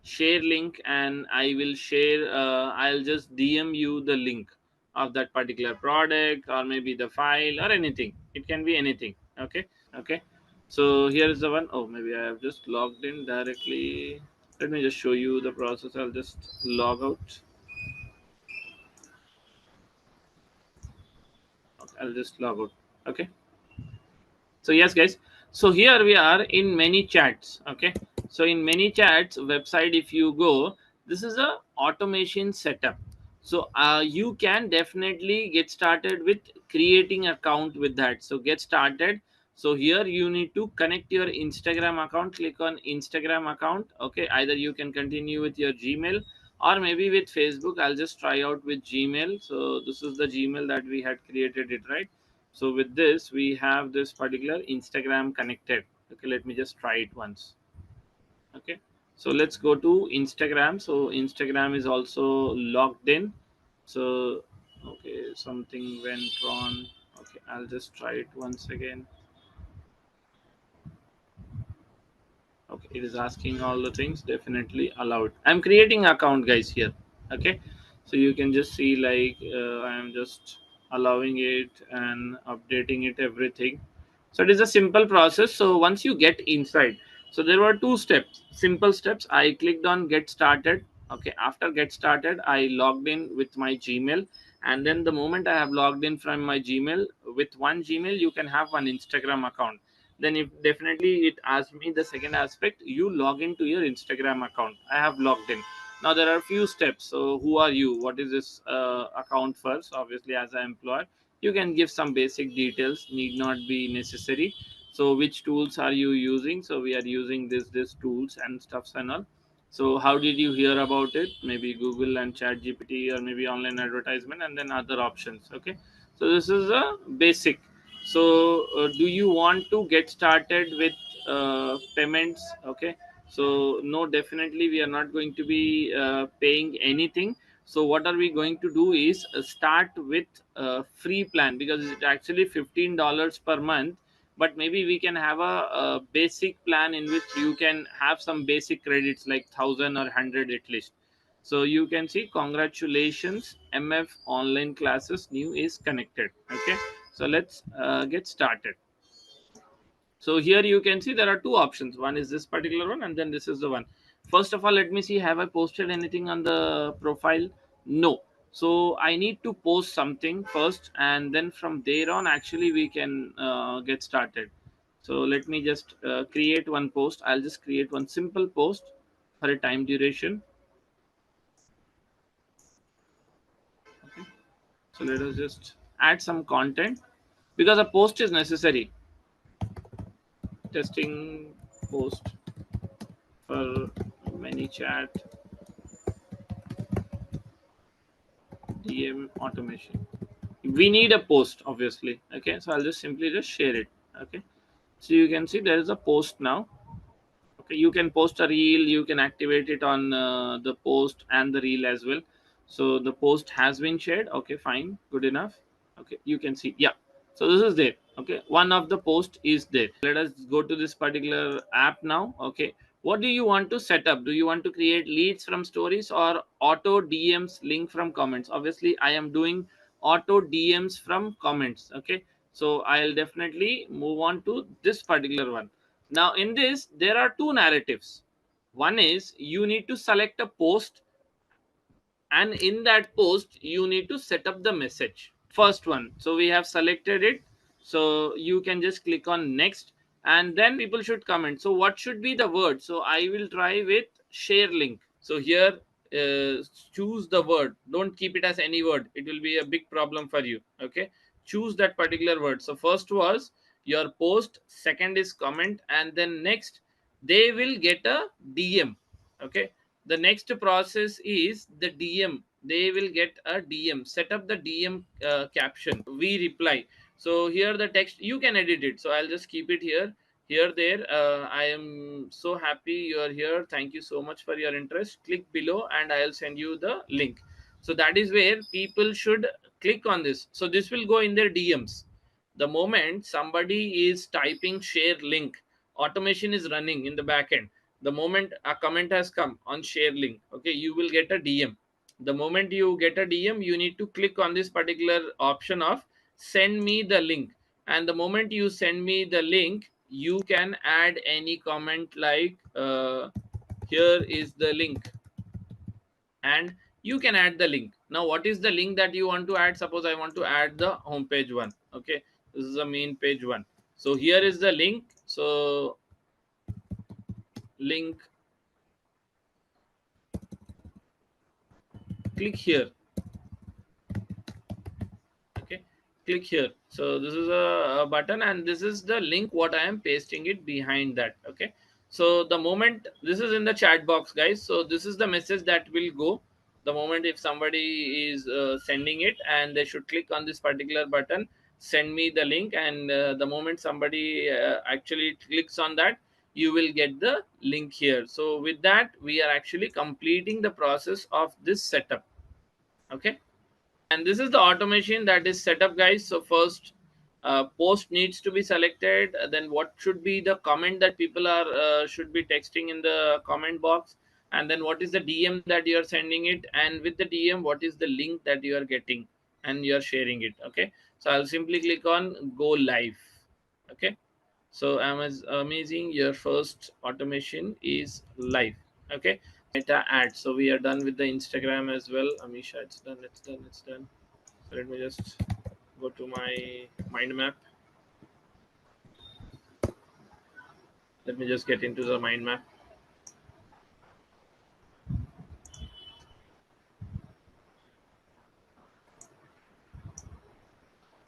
share link, and I will share. I'll just DM you the link of that particular product, or maybe the file, or anything. It can be anything. Okay. Okay. So here is the one. Oh, maybe I have just logged in directly. Let me just show you the process. I'll just log out. Okay, I'll just log out. Okay. So yes, guys. So here we are in many chats. Okay. So in many chats website, if you go, this is a automation setup. So you can definitely get started with creating account with that. So get started. So here you need to connect your Instagram account. Click on Instagram account. Okay, either you can continue with your Gmail or maybe with Facebook. I'll just try out with Gmail. So this is the Gmail that we had created it, right? So with this we have this particular Instagram connected. Okay, let me just try it once. Okay, so let's go to Instagram. So Instagram is also logged in. So okay, something went wrong. Okay, I'll just try it once again. Okay, it is asking all the things. Definitely allowed. I'm creating account, guys, here. Okay, so you can just see like I'm just allowing it and updating it, everything. So it is a simple process. So once you get inside, so there were two steps, simple steps. I clicked on get started. Okay, after get started I logged in with my Gmail, and then the moment I have logged in from my Gmail, with one Gmail you can have one Instagram account. Then if definitely it asks me the second aspect, you log into your Instagram account. I have logged in. Now there are few steps. So who are you, what is this account first? Obviously as an employer you can give some basic details, need not be necessary. So which tools are you using? So we are using this tools and stuffs and all. So how did you hear about it? Maybe Google and ChatGPT, or maybe online advertisement, and then other options. Okay, so this is a basic. So do you want to get started with payments? Okay, so no, definitely we are not going to be paying anything. So what are we going to do is start with a free plan, because it's actually $15 per month. But maybe we can have a basic plan in which you can have some basic credits like 1000 or 100 at least. So you can see, congratulations, MF online classes new is connected. Okay, so let's get started. So here you can see there are two options. One is this particular one, and then this is the one. First of all, let me see, have I posted anything on the profile? No. So I need to post something first, and then from there on actually we can get started. So let me just create one post. I'll just create one simple post for a time duration. Okay, so let us just add some content, because a post is necessary. Testing post for many chat DM automation. We need a post, obviously. Okay, so I'll just simply just share it. Okay, so you can see there is a post now. Okay, you can post a reel, you can activate it on the post and the reel as well. So the post has been shared. Okay, fine, good enough. Okay, you can see, yeah, so this is there. Okay, one of the post is there. Let us go to this particular app now. Okay, what do you want to set up? Do you want to create leads from stories or auto DMs link from comments? Obviously I am doing auto DMs from comments. Okay, so I'll definitely move on to this particular one. Now in this there are two narratives. One is you need to select a post, and in that post you need to set up the message. First one, so we have selected it. So you can just click on next, and then people should comment. So what should be the word? So I will try with share link. So here choose the word, don't keep it as any word, it will be a big problem for you. Okay, choose that particular word. So first was your post, second is comment, and then next they will get a DM. Okay, the next process is the DM. They will get a DM. Set up the DM caption, we reply. So here the text you can edit it. So I'll just keep it here. Here there, I am so happy you are here, thank you so much for your interest, click below and I'll send you the link. So that is where people should click on this. So this will go in their DMs. The moment somebody is typing share link, automation is running in the back end. The moment a comment has come on share link, okay, you will get a DM. The moment you get a DM, you need to click on this particular option of send me the link. And the moment you send me the link, you can add any comment like here is the link, and you can add the link. Now what is the link that you want to add? Suppose I want to add the homepage one. Okay, this is the main page one. So here is the link. So link, click here. click here. So this is a button, and this is the link what I am pasting it behind that. Okay, so the moment this is in the chat box, guys, so this is the message that will go the moment if somebody is sending it, and they should click on this particular button, send me the link, and the moment somebody actually clicks on that, you will get the link here. So with that, we are actually completing the process of this setup. Okay, and this is the automation that is set up, guys. So first, post needs to be selected. Then what should be the comment that people are should be texting in the comment box, and then what is the DM that you are sending it, and with the DM, what is the link that you are getting and you are sharing it. Okay, so I'll simply click on go live. Okay, so amazing, your first automation is live. Okay, meta ads. So we are done with the Instagram as well. Amisha, it's done, it's done, it's done. So let me just go to my mind map. Let me just get into the mind map.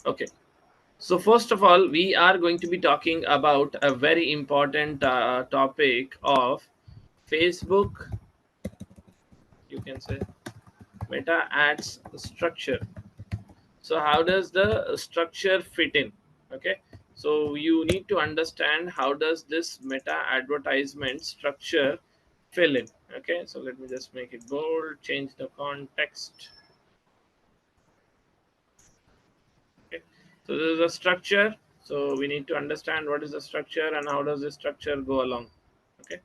Okay, so first of all, we are going to be talking about a very important topic of Facebook, you can say, meta ads structure. So how does the structure fit in? Okay, so you need to understand how does this meta advertisement structure fill in. Okay, so let me just make it bold, change the context. Okay, so this is a structure, so we need to understand what is the structure and how does this structure go along. Okay,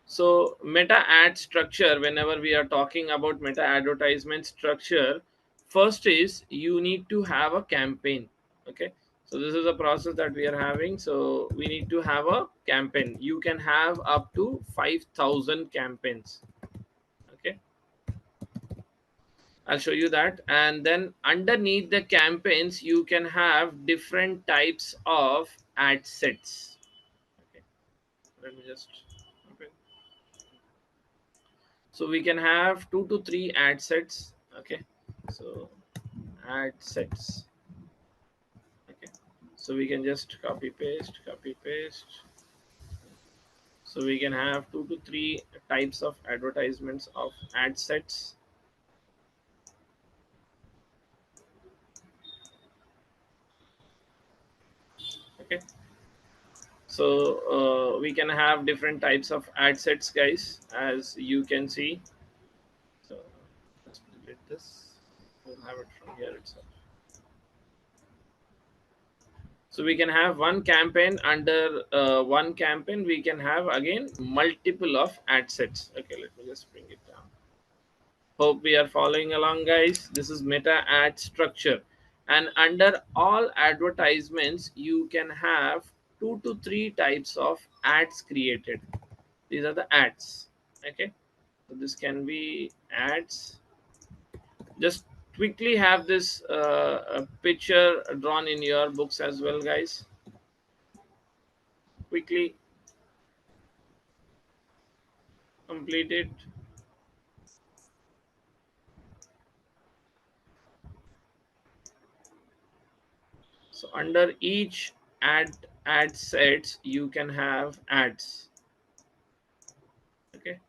so meta ad structure, whenever we are talking about meta advertisement structure, first is you need to have a campaign. Okay, so this is a process that we are having. So we need to have a campaign. You can have up to 5,000 campaigns. Okay, I'll show you that. And then underneath the campaigns, you can have different types of ad sets. Okay, let me just open. So we can have 2 to 3 ad sets. Okay, so ad sets. Okay, so we can just copy paste. So we can have 2 to 3 types of advertisements of ad sets. Okay, so we can have different types of ad sets, guys, as you can see. So let's delete this. We'll have it from here itself. So we can have one campaign. Under one campaign we can have again multiple of ad sets. Okay, let me just bring it down. Hope we are following along, guys. This is meta ad structure, and under all advertisements you can have 2 to 3 types of ads created. These are the ads. Okay, so this can be ads. Just quickly have this picture drawn in your books as well, guys. Quickly complete it. So under each ad sets you can have ads. Okay,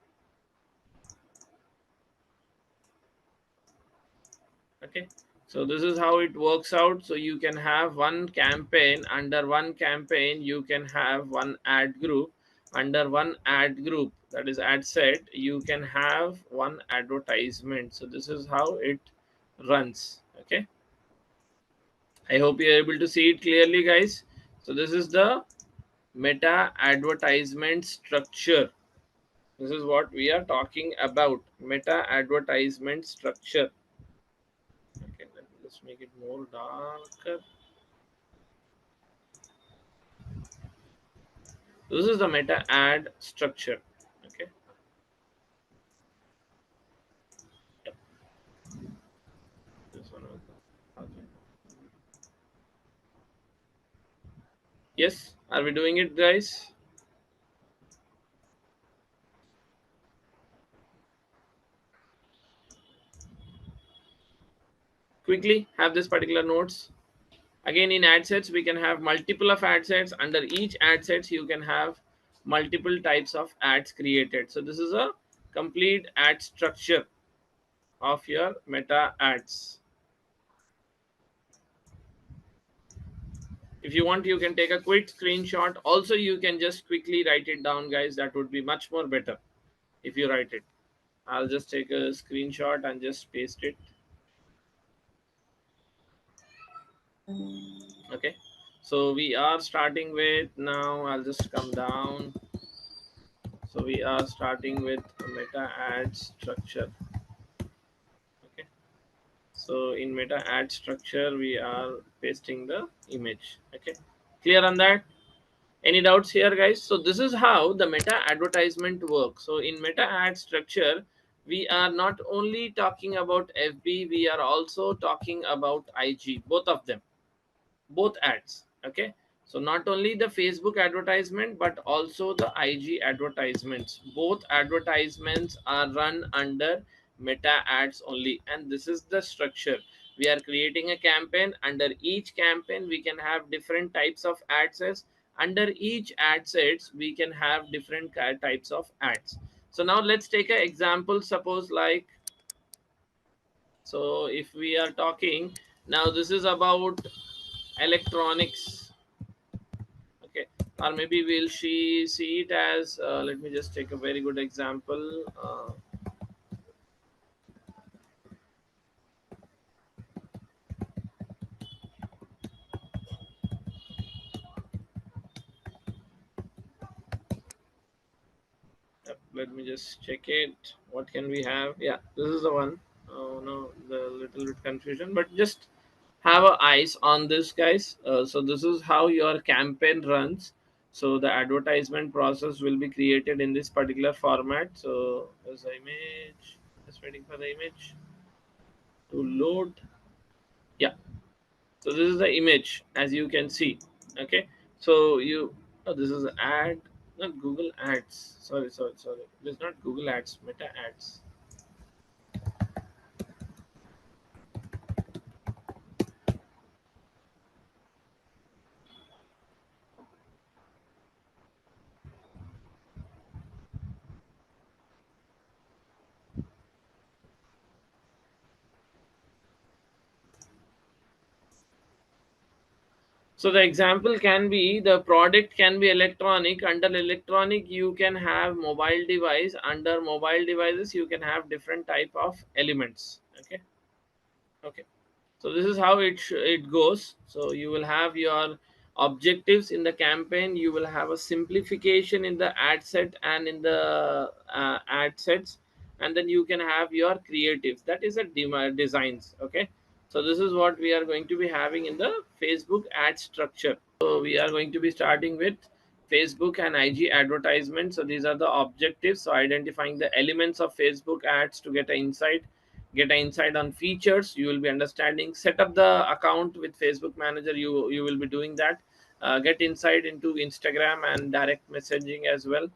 okay, so this is how it works out. So you can have one campaign. Under one campaign you can have one ad group. Under one ad group, that is ad set, you can have one advertisement. So this is how it runs. Okay, I hope you're able to see it clearly, guys. So this is the meta advertisement structure. This is what we are talking about, meta advertisement structure. Okay, let me just make it more darker. This is the meta ad structure. Okay. Yep. This one. Okay. Yes. Are we doing it, guys? quickly have this particular notes. Again, in ad sets we can have multiple of ad sets. Under each ad sets you can have multiple types of ads created. So this is a complete ad structure of your meta ads. If you want, you can take a quick screenshot. Also, you can just quickly write it down, guys. That would be much more better if you write it. I'll just take a screenshot and just paste it. Okay, so we are starting with, now I'll just come down. So we are starting with meta ad structure. Okay, so in meta ad structure we are pasting the image. Okay, clear on that? Any doubts here, guys? So this is how the meta advertisement works. So in meta ad structure, we are not only talking about FB, we are also talking about IG, both of them, both ads. Okay, so not only the Facebook advertisement but also the IG advertisements. Both advertisements are run under meta ads only, and this is the structure. We are creating a campaign. Under each campaign we can have different types of ad sets. Under each ad sets we can have different types of ads. So now let's take an example. Suppose like, so if we are talking now, this is about electronics. Okay, or maybe we'll see it as, let me just take a very good example. Yep, let me just check it. What can we have? Yeah, this is the one. Oh no, the little bit confusion, but just have a eyes on this, guys. So this is how your campaign runs. So the advertisement process will be created in this particular format. So there's the image, just waiting for the image to load. Yeah, so this is the image, as you can see. Okay, so you, oh, this is ad, not Google ads, sorry, this is not Google ads, meta ads. So the example can be, the product can be electronic. Under electronic you can have mobile device. Under mobile devices you can have different type of elements. Okay, okay, so this is how it goes. So you will have your objectives in the campaign, you will have a simplification in the ad set and in the ad sets, and then you can have your creatives, that is a designs. Okay, so this is what we are going to be having in the Facebook ad structure. So we are going to be starting with Facebook and IG advertisements. So these are the objectives. So identifying the elements of Facebook ads to get an insight on features. You will be understanding, set up the account with Facebook Manager. You will be doing that. Get insight into Instagram and direct messaging as well.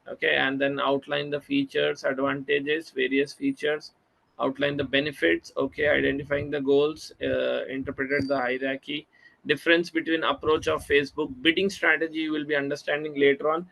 Okay, and then outline the features, advantages, various features, outline the benefits. Okay, identifying the goals, interpreted the hierarchy, difference between approach of Facebook bidding strategy, you will be understanding later on.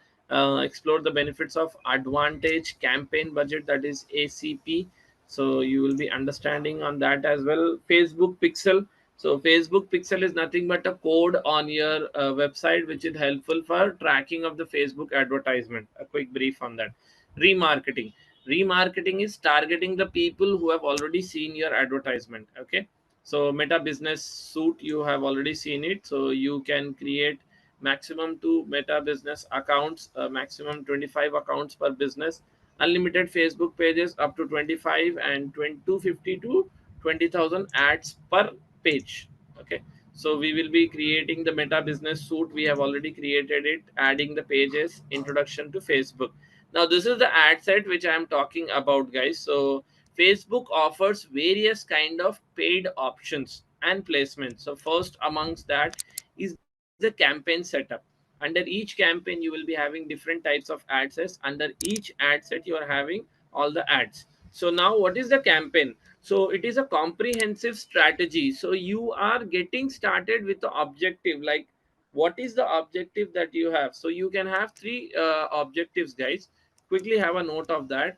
Explore the benefits of advantage campaign budget, that is ACP. So you will be understanding on that as well. Facebook pixel, so Facebook pixel is nothing but a code on your website which is helpful for tracking of the Facebook advertisement. A quick brief on that. Remarketing, remarketing is targeting the people who have already seen your advertisement. Okay, so meta business suite, you have already seen it. So you can create maximum 2 meta business accounts, maximum 25 accounts per business, unlimited Facebook pages up to 25, and 250 to 20,000 ads per page. Okay, so we will be creating the meta business suite. We have already created it, adding the pages, introduction to Facebook. Now this is the ad set which I am talking about, guys. So Facebook offers various kind of paid options and placements. So first amongst that is the campaign setup. Under each campaign you will be having different types of ad sets. Under each ad set you are having all the ads. So now what is the campaign? So it is a comprehensive strategy. So you are getting started with the objective, like what is the objective that you have. So you can have three objectives, guys. Quickly have a note of that.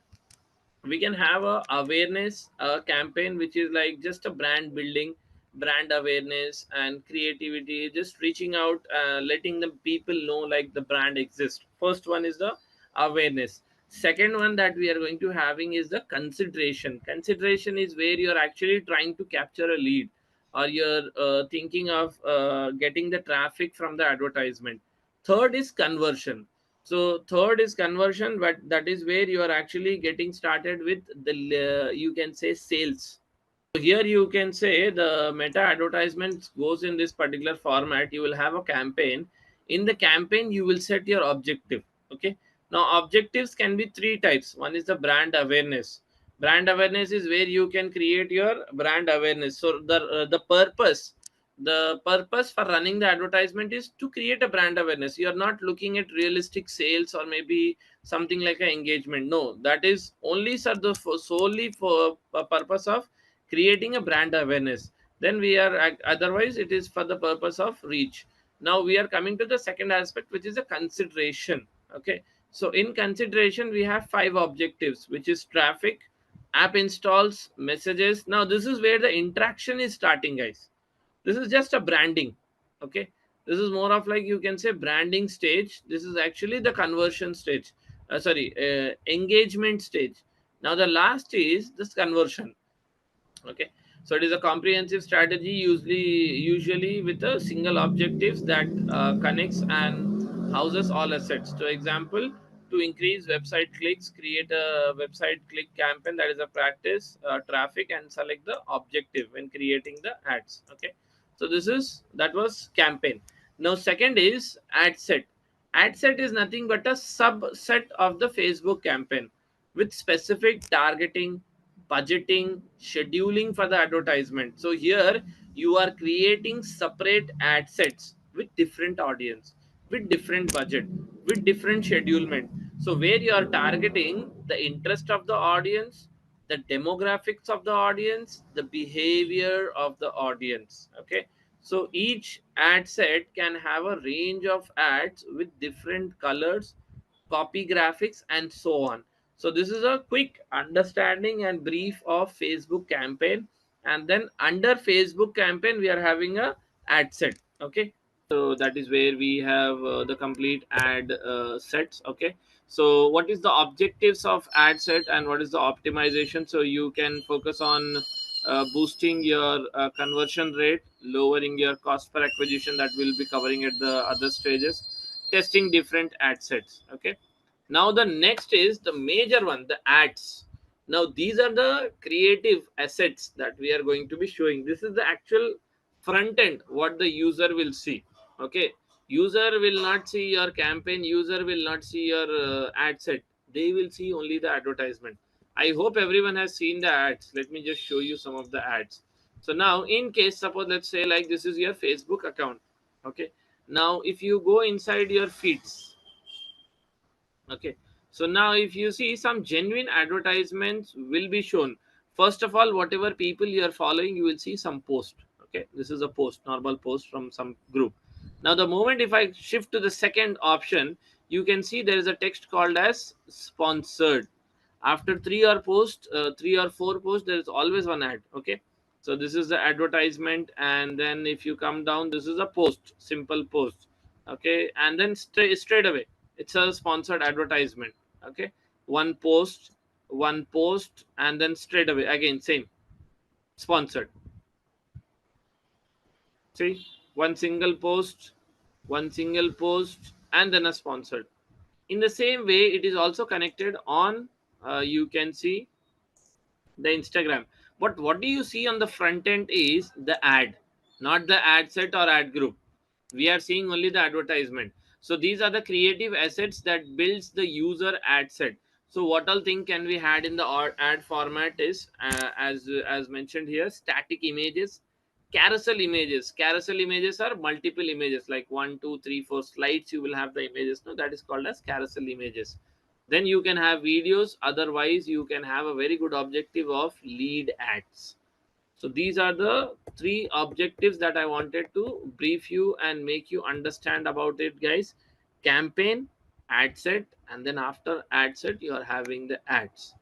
We can have a awareness campaign, which is like just a brand building, brand awareness and creativity, just reaching out, letting the people know like the brand exists. First one is the awareness. Second one that we are going to having is the consideration. Consideration is where you're actually trying to capture a lead, or you're thinking of getting the traffic from the advertisement. Third is conversion. So third is conversion, but that is where you are actually getting started with the you can say sales. So here you can say the meta advertisement goes in this particular format. You will have a campaign. In the campaign, you will set your objective. Okay. Now objectives can be three types. One is the brand awareness. Brand awareness is where you can create your brand awareness. So the purpose for running the advertisement is to create a brand awareness. You are not looking at realistic sales or maybe something like an engagement. No, that is only solely for a purpose of creating a brand awareness. Then we are otherwise it is for the purpose of reach. Now we are coming to the second aspect, which is a consideration. Okay, so in consideration we have five objectives, which is traffic, app installs, messages. Now this is where the interaction is starting, guys. This is just a branding. Okay, this is more of like you can say branding stage. This is actually the conversion stage, engagement stage. Now the last is this conversion. Okay, so it is a comprehensive strategy, usually with a single objectives that connects and houses all assets. So example, to increase website clicks, create a website click campaign. That is a practice traffic and select the objective when creating the ads. Okay, so that was campaign. Now second is ad set. Ad set is nothing but a subset of the Facebook campaign with specific targeting, budgeting, scheduling for the advertisement. So here you are creating separate ad sets with different audience, with different budget, with different schedulement. So where you are targeting the interest of the audience, the demographics of the audience, the behavior of the audience. Okay, so each ad set can have a range of ads with different colors, copy graphics and so on. So this is a quick understanding and brief of Facebook campaign. And then under Facebook campaign we are having a ad set. Okay, so that is where we have the complete ad sets. Okay, so what is the objectives of ad set and what is the optimization? So you can focus on boosting your conversion rate, lowering your cost per acquisition, that will be covering at the other stages, testing different ad sets. Okay, now the next is the major one, the ads. Now these are the creative assets that we are going to be showing. This is the actual front end what the user will see. Okay, user will not see your campaign, user will not see your ad set. They will see only the advertisement. I hope everyone has seen the ads. Let me just show you some of the ads. So now in case, suppose let's say like this is your Facebook account. Okay, now if you go inside your feeds. Okay, so now if you see, some genuine advertisements will be shown. First of all, whatever people you are following, you will see some post. Okay, this is a post, normal post from some group. Now the moment if I shift to the second option, you can see there is a text called as sponsored. After three or four posts, there is always one ad. Okay, so this is the advertisement, and then if you come down, this is a post, simple post. Okay, and then straight away it's a sponsored advertisement. Okay, one post and then straight away again same, sponsored. See, one single post and then a sponsored. In the same way it is also connected on you can see the Instagram. But what do you see on the front end is the ad, not the ad set or ad group. We are seeing only the advertisement. So these are the creative assets that builds the user ad set. So what all thing can we add in the ad format is as mentioned here, static images, carousel images. Carousel images are multiple images like 1 2 3 4 slides. You will have the images. No, that is called as carousel images. Then you can have videos, otherwise you can have a very good objective of lead ads. So these are the three objectives that I wanted to brief you and make you understand about it, guys. Campaign, ad set, and then after ad set you are having the ads,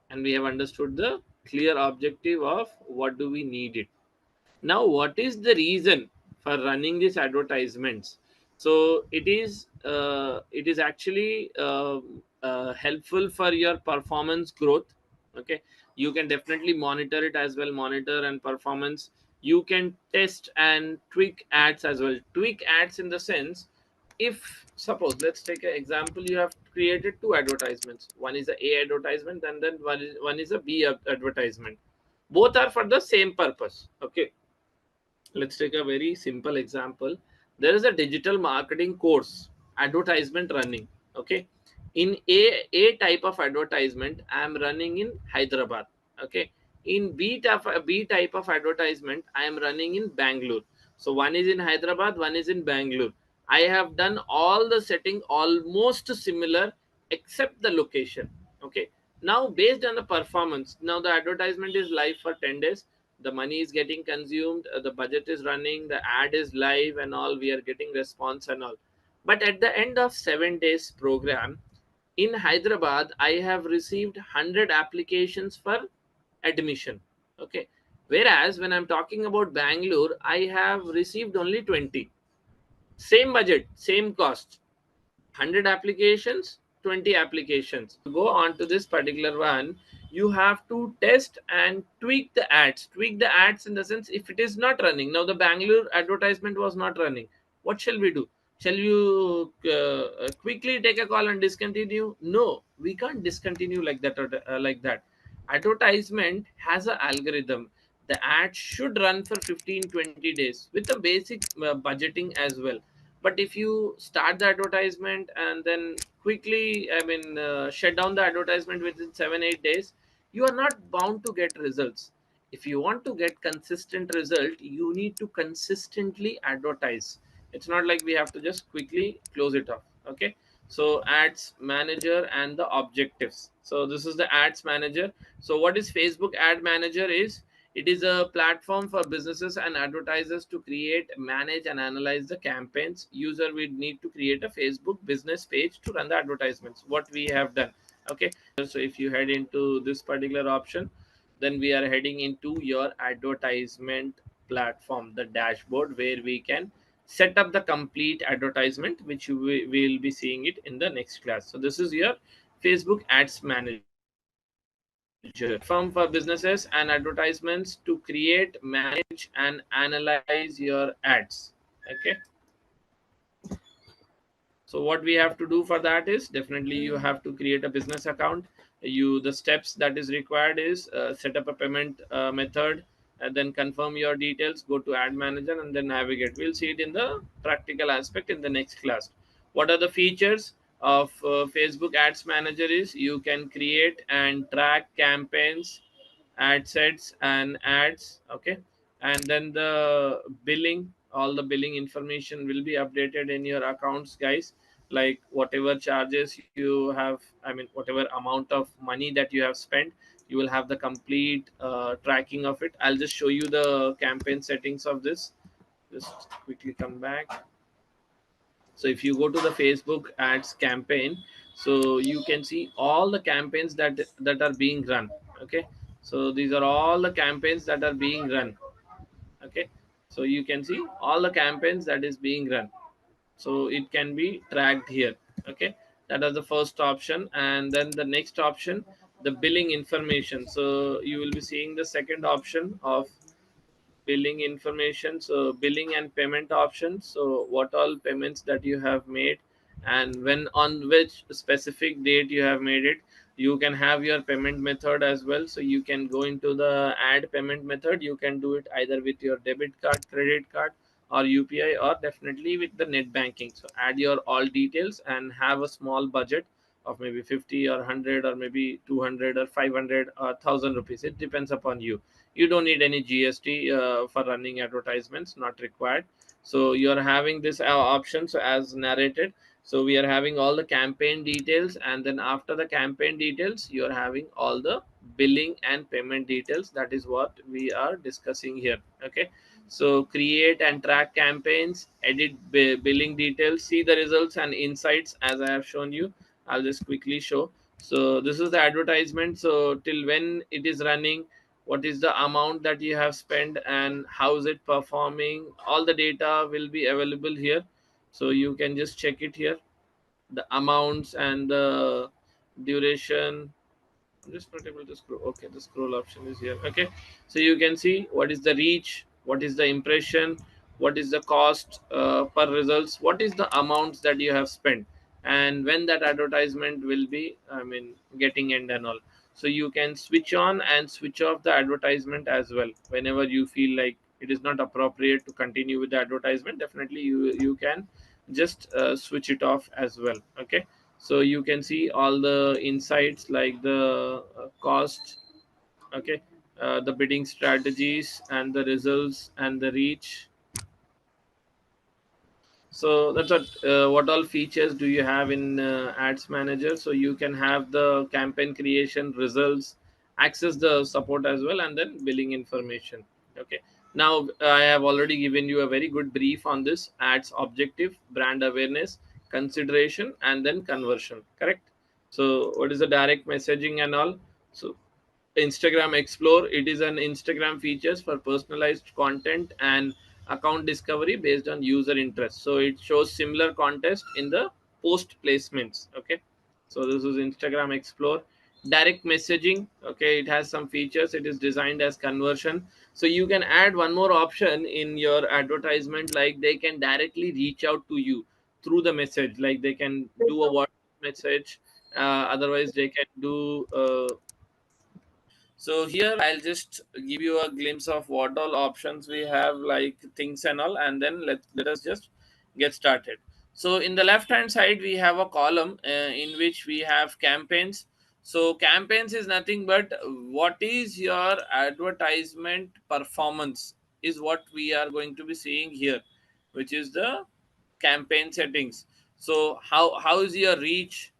and we have understood the clear objective of what do we need it. Now, what is the reason for running these advertisements? So it is actually helpful for your performance growth. Okay, you can definitely monitor it as well, monitor and performance. You can test and tweak ads as well. Tweak ads in the sense, if suppose let's take an example, you have created two advertisements. One is a advertisement, and then one is a advertisement. Both are for the same purpose. Okay, let's take a very simple example. There is a digital marketing course advertisement running. Okay, in a type of advertisement I am running in Hyderabad. Okay, in B type of advertisement I am running in Bangalore. So one is in Hyderabad, one is in Bangalore. I have done all the setting almost similar except the location. Okay, now based on the performance, now the advertisement is live for 10 days, the money is getting consumed, the budget is running, the ad is live and all, we are getting response and all. But at the end of 7 days program in Hyderabad, I have received 100 applications for admission. Okay, whereas when I'm talking about Bangalore, I have received only 20. Same budget, same cost, 100 applications, 20 applications. Go on to this particular one, you have to test and tweak the ads. Tweak the ads in the sense, if it is not running, now the Bangalore advertisement was not running, what shall we do? Shall you quickly take a call and discontinue? No, we can't discontinue like that, like that. Advertisement has an algorithm. The ad should run for 15-20 days with the basic budgeting as well. But if you start the advertisement and then quickly, shut down the advertisement within 7-8 days, you are not bound to get results. If you want to get consistent result, you need to consistently advertise. It's not like we have to just quickly close it off. Okay, so ads manager and the objectives. So this is the ads manager. So what is Facebook ad manager is, it is a platform for businesses and advertisers to create, manage, and analyze the campaigns. User will need to create a Facebook business page to run the advertisements. What we have done. Okay. So if you head into this particular option, then we are heading into your advertisement platform, the dashboard, where we can set up the complete advertisement, which you will be seeing it in the next class. So this is your Facebook ads manager. Platform for businesses and advertisements to create, manage, and analyze your ads. Okay. So what we have to do for that is, definitely you have to create a business account. You, the steps that is required is set up a payment method, and then confirm your details, go to ad manager, and then navigate. We'll see it in the practical aspect in the next class. What are the features of Facebook ads manager is, you can create and track campaigns, ad sets and ads. Okay, and then the billing, all the billing information will be updated in your accounts, guys. Like whatever charges you have, whatever amount of money that you have spent, you will have the complete tracking of it. I'll just show you the campaign settings of this. Just quickly come back. So if you go to the Facebook ads campaign, so you can see all the campaigns that are being run. Okay, so these are all the campaigns that are being run. Okay, so you can see all the campaigns that is being run, so it can be tracked here. Okay, that is the first option. And then the next option, the billing information. So you will be seeing the second option of billing information. So billing and payment options, so what all payments that you have made and when, on which specific date you have made it. You can have your payment method as well. So you can go into the add payment method. You can do it either with your debit card, credit card, or UPI, or definitely with the net banking. So add your all details and have a small budget of maybe 50 or 100 or maybe 200 or 500 or 1000 rupees. It depends upon you. You don't need any GST for running advertisements, not required. So you're having this options as narrated. So we are having all the campaign details, and then after the campaign details you are having all the billing and payment details. That is what we are discussing here. Okay, so create and track campaigns, edit billing details, see the results and insights as I have shown you. I'll just quickly show. So this is the advertisement. So till when it is running, what is the amount that you have spent, and how is it performing, all the data will be available here. So you can just check it here, the amounts and the duration. I'm just not able to scroll. Okay, the scroll option is here. Okay, so you can see what is the reach, what is the impression, what is the cost per results, what is the amounts that you have spent, and when that advertisement will be, I mean, getting end and all. So you can switch on and switch off the advertisement as well whenever you feel like it is not appropriate to continue with the advertisement. Definitely you can just switch it off as well. Okay, so you can see all the insights like the cost. Okay, the bidding strategies and the results and the reach. So that's what all features do you have in ads manager. So you can have the campaign creation, results, access the support as well, and then billing information. Okay, now I have already given you a very good brief on this: ads objective, brand awareness, consideration, and then conversion. Correct. So what is the direct messaging and all? So Instagram Explore, it is an Instagram features for personalized content and account discovery based on user interest. So it shows similar context in the post placements. Okay, so this is Instagram Explore. Direct messaging, okay, it has some features. It is designed as conversion. So you can add one more option in your advertisement, like they can directly reach out to you through the message, like they can do a WhatsApp message. Otherwise they can do so here I'll just give you a glimpse of what all options we have, like things and all, and then let us just get started. So in the left hand side we have a column in which we have campaigns. So campaigns is nothing but what is your advertisement performance is what we are going to be seeing here, which is the campaign settings. So how is your reach,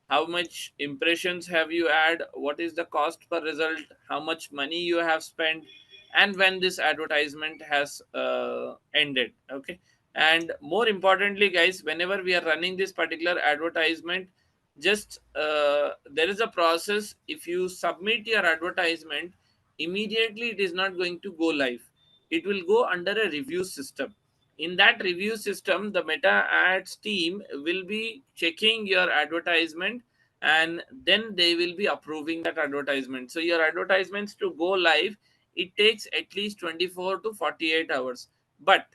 how much impressions have you had, what is the cost per result, how much money you have spent, and when this advertisement has ended. Okay, and more importantly guys, whenever we are running this particular advertisement, just there is a process. If you submit your advertisement, immediately it is not going to go live. It will go under a review system. In that review system, the meta ads team will be checking your advertisement, and then they will be approving that advertisement. So your advertisements to go live, it takes at least 24 to 48 hours, but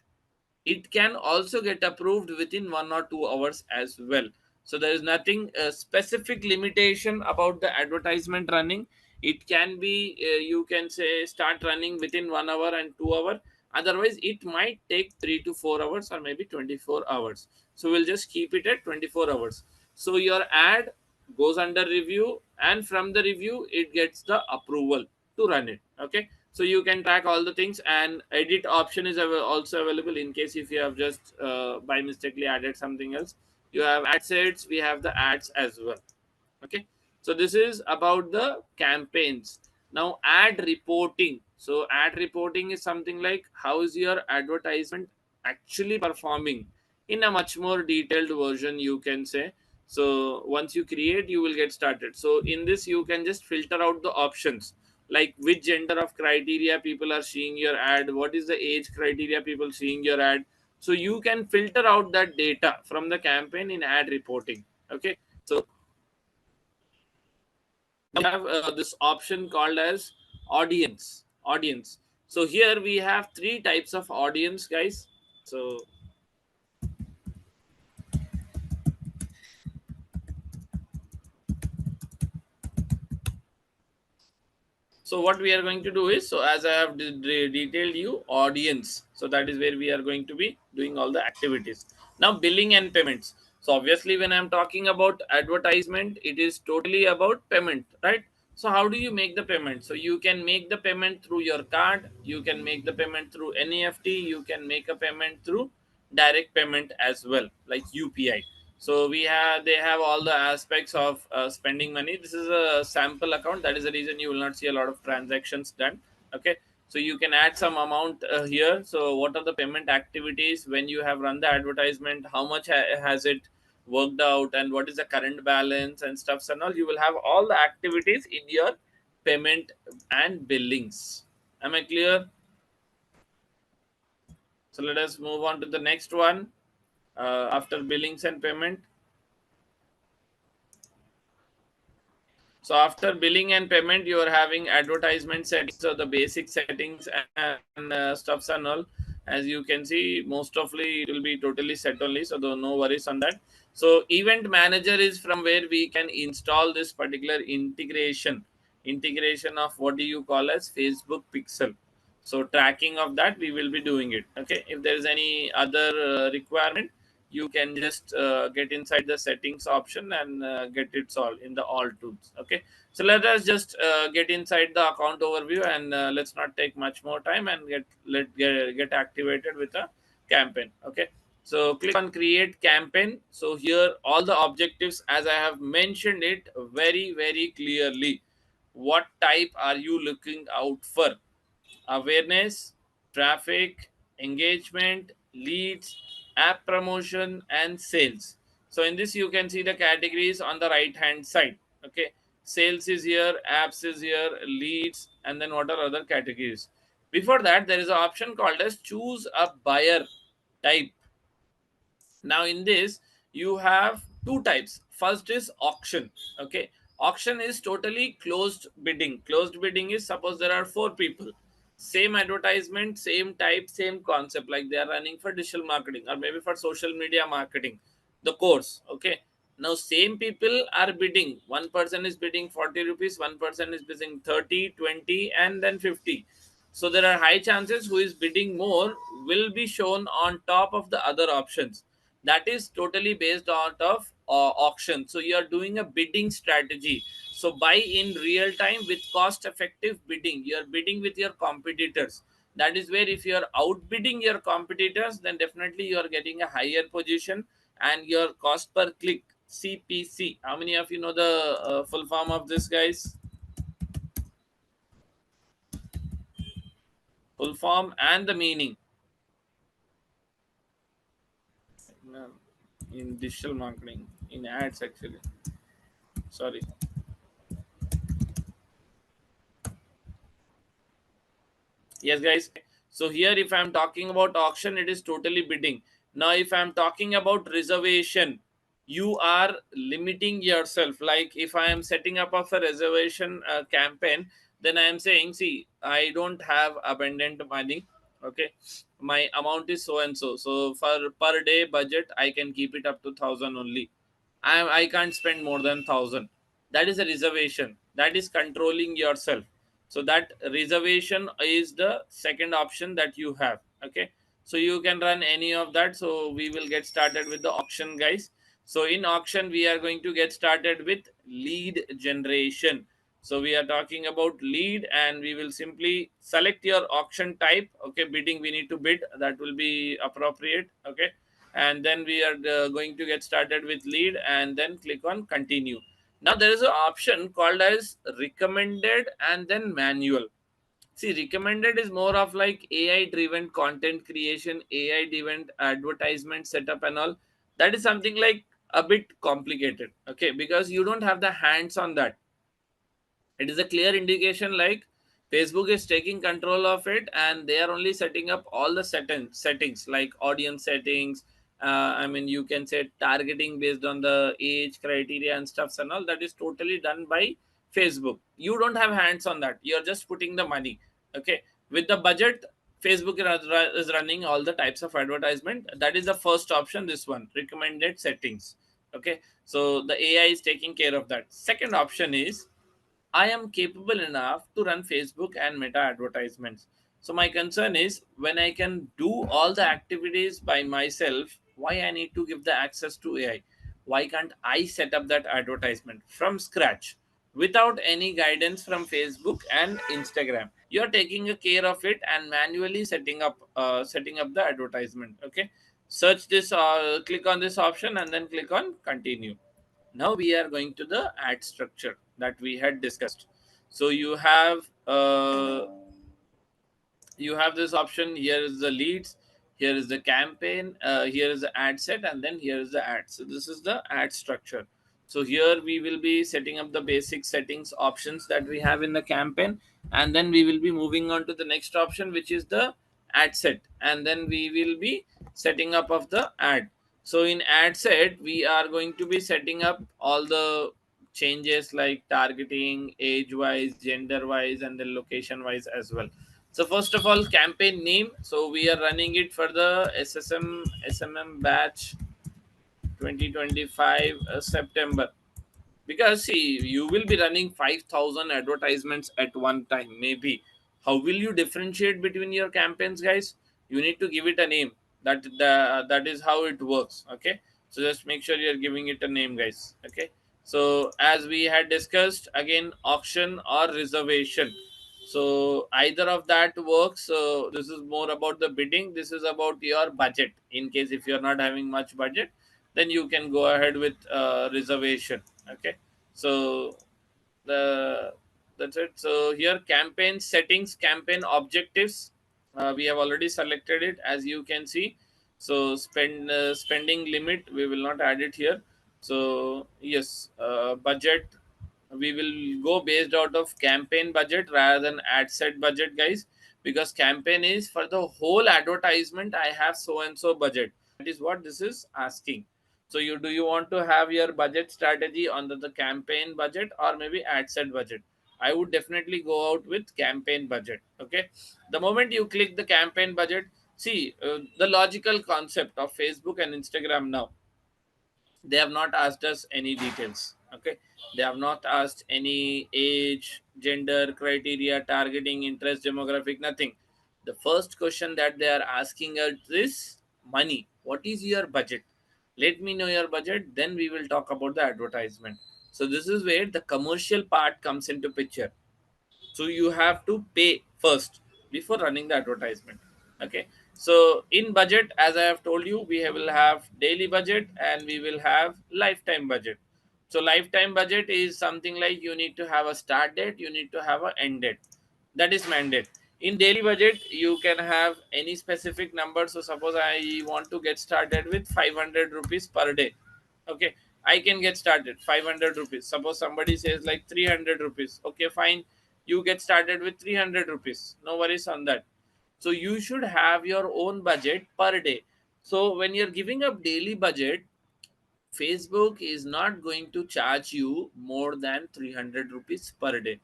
it can also get approved within 1 or 2 hours as well. So there is nothing specific limitation about the advertisement running. It can be you can say start running within 1 hour and 2 hour. Otherwise it might take 3 to 4 hours or maybe 24 hours. So we'll just keep it at 24 hours. So your ad goes under review, and from the review it gets the approval to run it. Okay, so you can track all the things, and edit option is also available in case if you have just by mistakenly added something else. You have ad sets, we have the ads as well. Okay, so this is about the campaigns. Now ad reporting. So ad reporting is something like how is your advertisement actually performing in a much more detailed version, you can say. So once you create, you will get started. So in this you can just filter out the options, like which gender of criteria people are seeing your ad, what is the age criteria people seeing your ad. So you can filter out that data from the campaign in ad reporting. Okay, so we have this option called as audience. So here we have three types of audience, guys. So so what we are going to do is, so as I have detailed you audience, so that is where we are going to be doing all the activities. Now billing and payments. So obviously when I'm talking about advertisement, it is totally about payment, right? So how do you make the payment? So you can make the payment through your card, you can make the payment through NEFT, you can make a payment through direct payment as well, like UPI. So they have all the aspects of spending money. This is a sample account. That is the reason you will not see a lot of transactions done. Okay, so you can add some amount here. So what are the payment activities when you have run the advertisement? How much has it worked out, and what is the current balance and stuffs and all? You will have all the activities in your payment and billings. Am I clear? So let us move on to the next one. After billings and payment, so after billing and payment, you are having advertisement settings, so the basic settings and stuffs and all. As you can see, most ofly it will be totally set only, so no worries on that. So event manager is from where we can install this particular integration of what do you call as Facebook Pixel. So tracking of that we will be doing it. Okay, if there is any other requirement, you can just get inside the settings option and get it solved in the all tools. Okay, so let us just get inside the account overview, and let's not take much more time and get activated with a campaign. Okay, so click on create campaign. So here all the objectives, as I have mentioned it very clearly, what type are you looking out for? Awareness, traffic, engagement, leads, app promotion, and sales. So in this, you can see the categories on the right hand side. Okay, sales is here, apps is here, leads, and then what are other categories? Before that, there is an option called as choose a buyer type. Now in this, you have two types. First is auction. Okay, auction is totally closed bidding. Closed bidding is, suppose there are four people, same advertisement, same type, same concept, like they are running for digital marketing or maybe for social media marketing, the course. Okay, now same people are bidding. One person is bidding 40 rupees, one person is bidding 30, 20, and then 50. So there are high chances who is bidding more will be shown on top of the other options. That is totally based out of auction. So you are doing a bidding strategy. So buy in real time with cost effective bidding. You are bidding with your competitors. That is where if you are outbidding your competitors, then definitely you are getting a higher position, and your cost per click, CPC. How many of you know the full form of this, guys? Full form and the meaning. No, in digital marketing, in ads actually. Sorry. Yes, guys. So here, if I'm talking about auction, it is totally bidding. Now, if I'm talking about reservation, you are limiting yourself. Like if I am setting up of a reservation campaign, then I am saying, see, I don't have abundant money. Okay, my amount is so and so. So for per day budget, I can keep it up to 1,000 only. I can't spend more than 1,000. That is a reservation. That is controlling yourself. So that reservation is the second option that you have. Okay, so you can run any of that. So we will get started with the auction, guys. So in auction, we are going to get started with lead generation. So we are talking about lead, and we will simply select your auction type. Okay, bidding, we need to bid, that will be appropriate. Okay, and then we are going to get started with lead, and then click on continue. Now there is an option called as recommended and then manual. See, recommended is more of like AI driven content creation, AI driven advertisement setup and all. That is something like a bit complicated. Okay, because you don't have the hands on that. It is a clear indication like Facebook is taking control of it, and they are only setting up all the settings like audience settings. I mean, you can say targeting based on the age criteria and stuffs and all. That is totally done by Facebook. You don't have hands on that. You're just putting the money. Okay, with the budget, Facebook is running all the types of advertisement. That is the first option. This one, recommended settings. Okay, so the AI is taking care of that. Second option is I am capable enough to run Facebook and Meta advertisements. So my concern is, when I can do all the activities by myself, why I need to give the access to AI? Why can't I set up that advertisement from scratch without any guidance from Facebook and Instagram? You're taking a care of it and manually setting up the advertisement. Okay. search this, click on this option and then click on continue. Now we are going to the ad structure that we had discussed. So you have this option. Here is the leads, here is the campaign, here is the ad set, and then here is the ad. So this is the ad structure. So here we will be setting up the basic settings options that we have in the campaign, and then we will be moving on to the next option, which is the ad set, and then we will be setting up of the ad. So in ad set we are going to be setting up all the changes like targeting, age wise, gender wise, and then location wise as well. So first of all, campaign name. So we are running it for the SMM batch 2025 September, because see, you will be running 5,000 advertisements at one time maybe. How will you differentiate between your campaigns, guys? You need to give it a name. That is how it works. Okay, so just make sure you're giving it a name, guys. Okay, so as we had discussed, again, auction or reservation. So either of that works. So this is more about the bidding, this is about your budget. In case if you're not having much budget, then you can go ahead with reservation. Okay, so the that's it. So here, campaign settings, campaign objectives, we have already selected it, as you can see. So spending limit, we will not add it here. So yes, budget, we will go based out of campaign budget rather than ad set budget, guys, because campaign is for the whole advertisement. I have so and so budget, that is what this is asking. So you want to have your budget strategy under the campaign budget or maybe ad set budget? I would definitely go out with campaign budget. Okay, the moment you click the campaign budget, see, the logical concept of Facebook and Instagram now, they have not asked us any details. Okay, they have not asked any age, gender criteria, targeting, interest, demographic, nothing. The first question that they are asking us is money. What is your budget? Let me know your budget, then we will talk about the advertisement. So this is where the commercial part comes into picture. So you have to pay first before running the advertisement. Okay, so in budget, as I have told you, will have daily budget and we will have lifetime budget. So lifetime budget is something like you need to have a start date, you need to have an end date. That is mandate. In daily budget you can have any specific number. So suppose I want to get started with 500 rupees per day. Okay, I can get started 500 rupees. Suppose somebody says like 300 rupees. Okay, fine, you get started with 300 rupees, no worries on that. So you should have your own budget per day. So when you're giving up daily budget, Facebook is not going to charge you more than 300 rupees per day.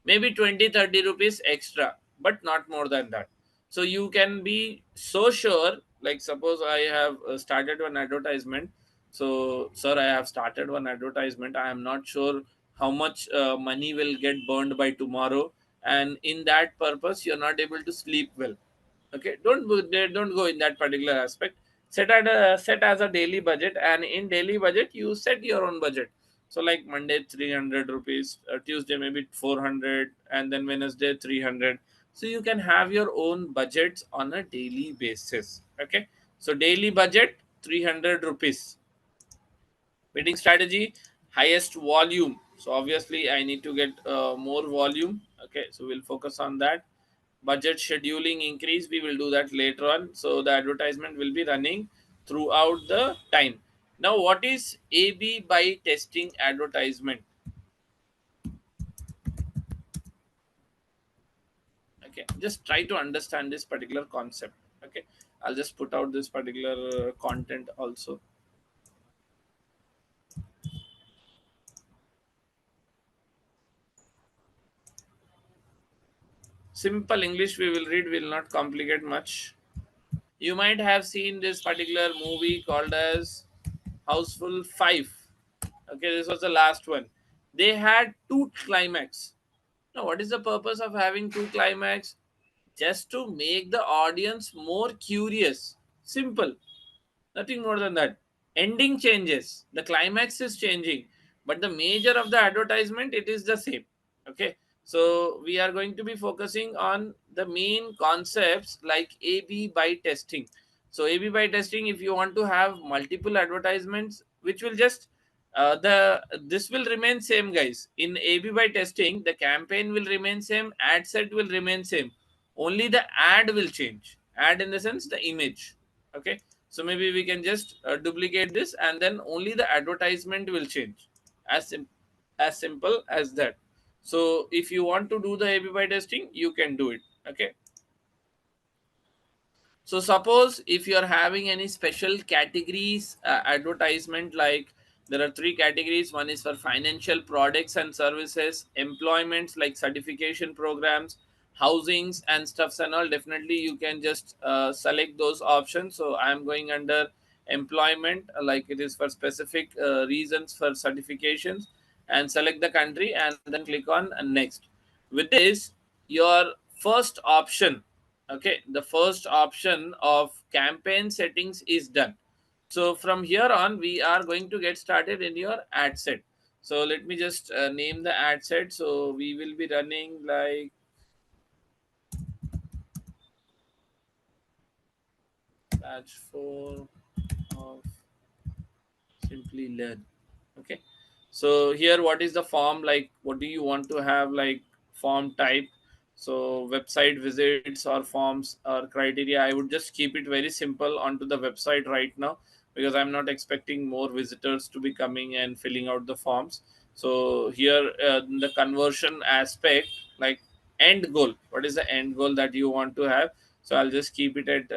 Maybe 20-30 rupees extra, but not more than that. So you can be so sure, like suppose I have started one advertisement. So, sir, I have started one advertisement. I am not sure how much money will get burned by tomorrow. And in that purpose, you're not able to sleep well. Okay, don't go in that particular aspect. Set as a daily budget, and in daily budget you set your own budget. So like Monday 300 rupees, Tuesday maybe 400, and then Wednesday 300. So you can have your own budgets on a daily basis. Okay, so daily budget 300 rupees. Bidding strategy, highest volume. So obviously I need to get more volume. Okay, so we'll focus on that. Budget scheduling increase, we will do that later on. So the advertisement will be running throughout the time. Now what is AB by testing advertisement? Okay, just try to understand this particular concept. Okay, I'll just put out this particular content also. Simple English we will read, will not complicate much. You might have seen this particular movie called as Houseful 5. Okay, this was the last one. They had two climax. Now, what is the purpose of having two climax? Just to make the audience more curious. Simple. Nothing more than that. Ending changes. The climax is changing. But the major of the advertisement, it is the same. Okay. So we are going to be focusing on the main concepts like AB by testing. So AB by testing, if you want to have multiple advertisements, which will just the this will remain same, guys. In AB by testing, the campaign will remain same, ad set will remain same, only the ad will change. Ad in the sense the image. Okay, so maybe we can just duplicate this, and then only the advertisement will change. As simple as that. So if you want to do the AB by testing, you can do it. Okay, so suppose if you are having any special categories advertisement, like there are three categories. One is for financial products and services, employments like certification programs, housings and stuffs and all. Definitely you can just select those options. So I am going under employment, like it is for specific reasons for certifications, and select the country and then click on next. With this, your first option, okay, the first option of campaign settings is done. So from here on we are going to get started in your ad set. So let me just name the ad set. So we will be running like batch 4 of Simplilearn. Okay, so here what is the form, like what do you want to have, like form type? So website visits or forms or criteria, I would just keep it very simple onto the website right now, because I'm not expecting more visitors to be coming and filling out the forms. So here the conversion aspect, like end goal, what is the end goal that you want to have? So I'll just keep it at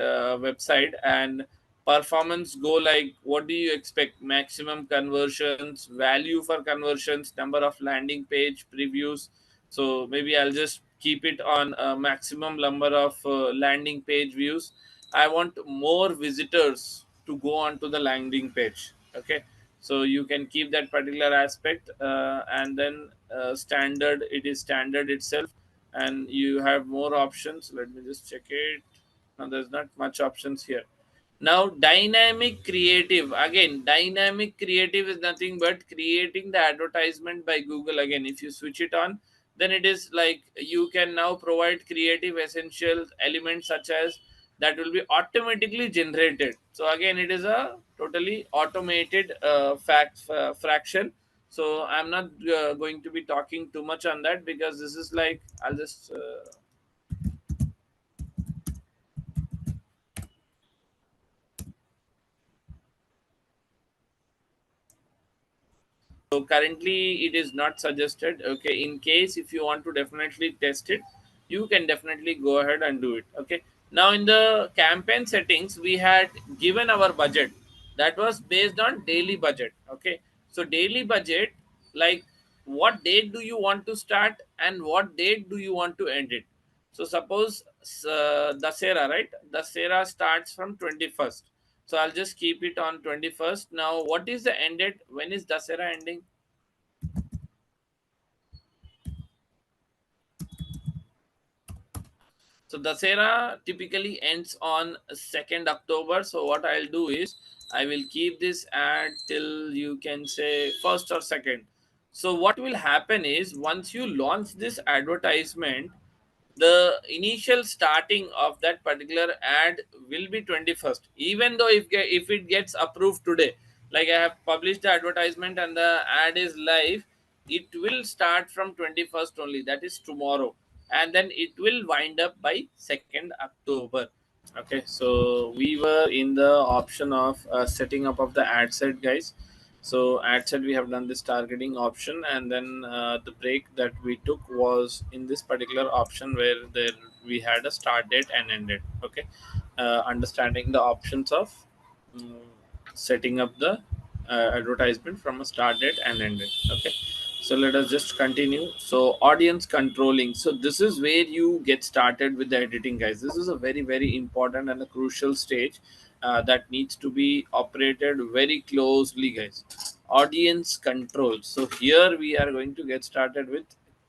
website. And performance goal, like what do you expect, maximum conversions, value for conversions, number of landing page previews. So maybe I'll just keep it on a maximum number of landing page views. I want more visitors to go onto the landing page. Okay, so you can keep that particular aspect, and then standard, it is standard itself, and you have more options. Let me just check it. Now there's not much options here. Now dynamic creative, again dynamic creative is nothing but creating the advertisement by Google. Again, if you switch it on, then it is like you can now provide creative essential elements such as that will be automatically generated. So again, it is a totally automated fraction. So I'm not going to be talking too much on that, because this is like I'll just so currently it is not suggested. Okay, in case if you want to definitely test it, you can definitely go ahead and do it. Okay, now in the campaign settings we had given our budget, that was based on daily budget. Okay, so daily budget, like what date do you want to start and what date do you want to end it? So suppose Dasera, right? Dasera starts from 21st. So I'll just keep it on 21st. Now, what is the end date? When is Dasera ending? So Dasera typically ends on 2nd October. So what I'll do is I will keep this ad till you can say 1st or 2nd. So what will happen is once you launch this advertisement, the initial starting of that particular ad will be 21st, even though if it gets approved today, like I have published the advertisement and the ad is live, it will start from 21st only, that is tomorrow, and then it will wind up by 2nd October. Okay, so we were in the option of setting up of the ad set, guys. So ad set, we have done this targeting option, and then the break that we took was in this particular option where there we had a start date and end date. Okay, understanding the options of mm, setting up the advertisement from a start date and end date. Okay, so let us just continue. So audience controlling, so this is where you get started with the editing, guys. This is a very very important and a crucial stage that needs to be operated very closely, guys. Audience control, so here we are going to get started with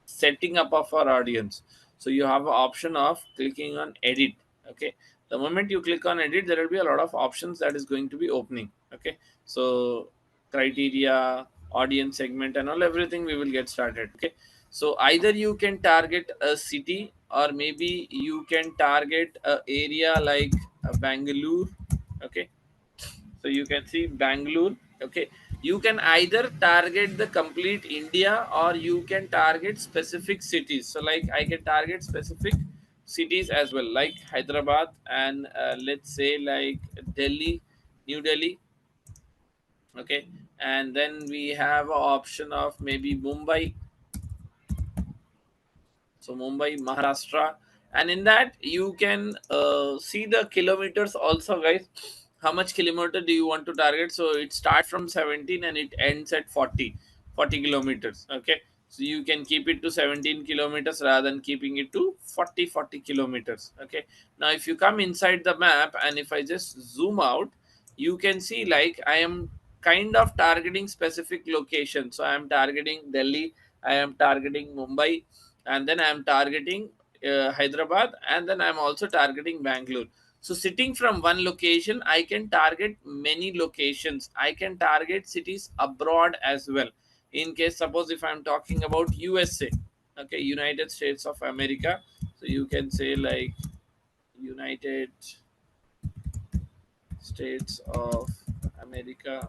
setting up of our audience. So you have an option of clicking on edit. Okay, the moment you click on edit, there will be a lot of options that is going to be opening. Okay, so criteria, audience segment and all, everything we will get started. Okay, so either you can target a city, or maybe you can target a area like Bangalore, Okay, so you can see Bangalore. Okay, you can either target the complete India or you can target specific cities. So like I can target specific cities as well, like Hyderabad and let's say like Delhi, New Delhi. Okay, and then we have an option of maybe Mumbai. So Mumbai, Maharashtra, and in that you can see the kilometers also, guys. How much kilometer do you want to target? So it starts from 17 and it ends at 40 kilometers. Okay, so you can keep it to 17 kilometers rather than keeping it to 40 kilometers. Okay, now if you come inside the map and if I just zoom out, you can see like I am kind of targeting specific locations. So I am targeting Delhi, I am targeting Mumbai, and then I'm targeting Hyderabad, and then I'm also targeting Bangalore. So sitting from one location, I can target many locations. I can target cities abroad as well. In case suppose if I'm talking about USA, okay, United States of America, so you can say like United States of America.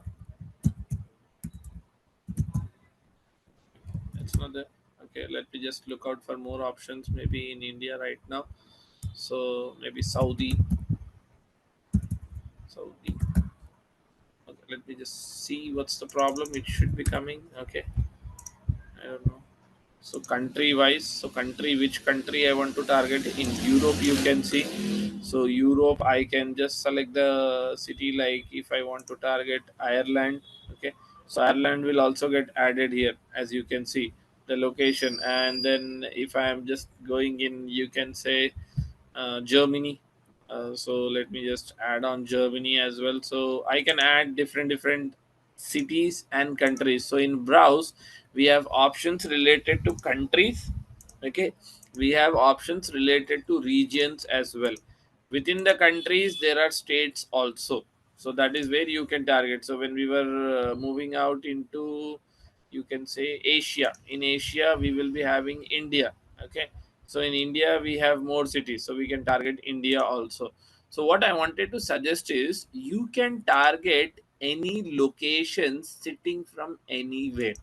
It's not there. Okay, let me just look out for more options. Maybe in India right now. So maybe Saudi. Okay, let me just see what's the problem. It should be coming. Okay, I don't know. So country wise, so country, which country I want to target in Europe, you can see. So Europe, I can just select the city. Like if I want to target Ireland, okay. So Ireland will also get added here, as you can see the location. And then if I am just going in, you can say Germany. So let me just add on Germany as well. So I can add different cities and countries. So in browse, we have options related to countries. Okay, we have options related to regions as well. Within the countries, there are states also. So that is where you can target. So when we were moving out into, you can say Asia. In Asia, we will be having India. Okay, so in India, we have more cities, so we can target India also. So what I wanted to suggest is you can target any location sitting from anywhere.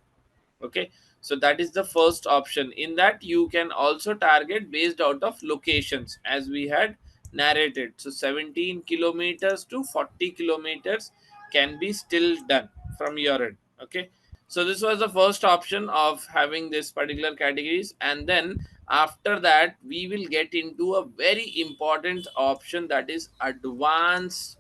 Okay, so that is the first option. In that you can also target based out of locations as we had narrated. So 17 kilometers to 40 kilometers can be still done from your end. Okay, so this was the first option of having this particular categories, and then after that we will get into a very important option, that is advanced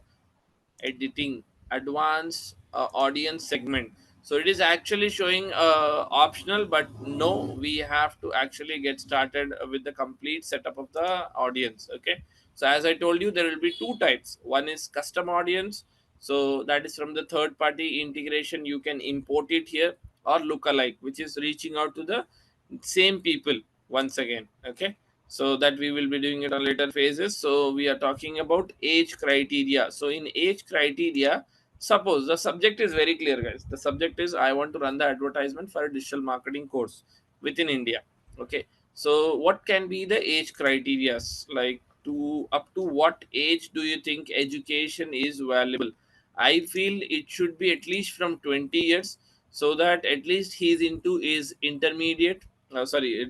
editing, advanced audience segment. So it is actually showing optional, but no, we have to actually get started with the complete setup of the audience. Okay, so as I told you, there will be two types. One is custom audience, so that is from the third party integration, you can import it here, or lookalike, which is reaching out to the same people once again. Okay, so that we will be doing it on later phases. So we are talking about age criteria. So in age criteria, suppose the subject is very clear, guys. The subject is I want to run the advertisement for a digital marketing course within India. Okay, so what can be the age criteria? Like to up to what age do you think education is valuable? I feel it should be at least from 20 years, so that at least he's into his intermediate,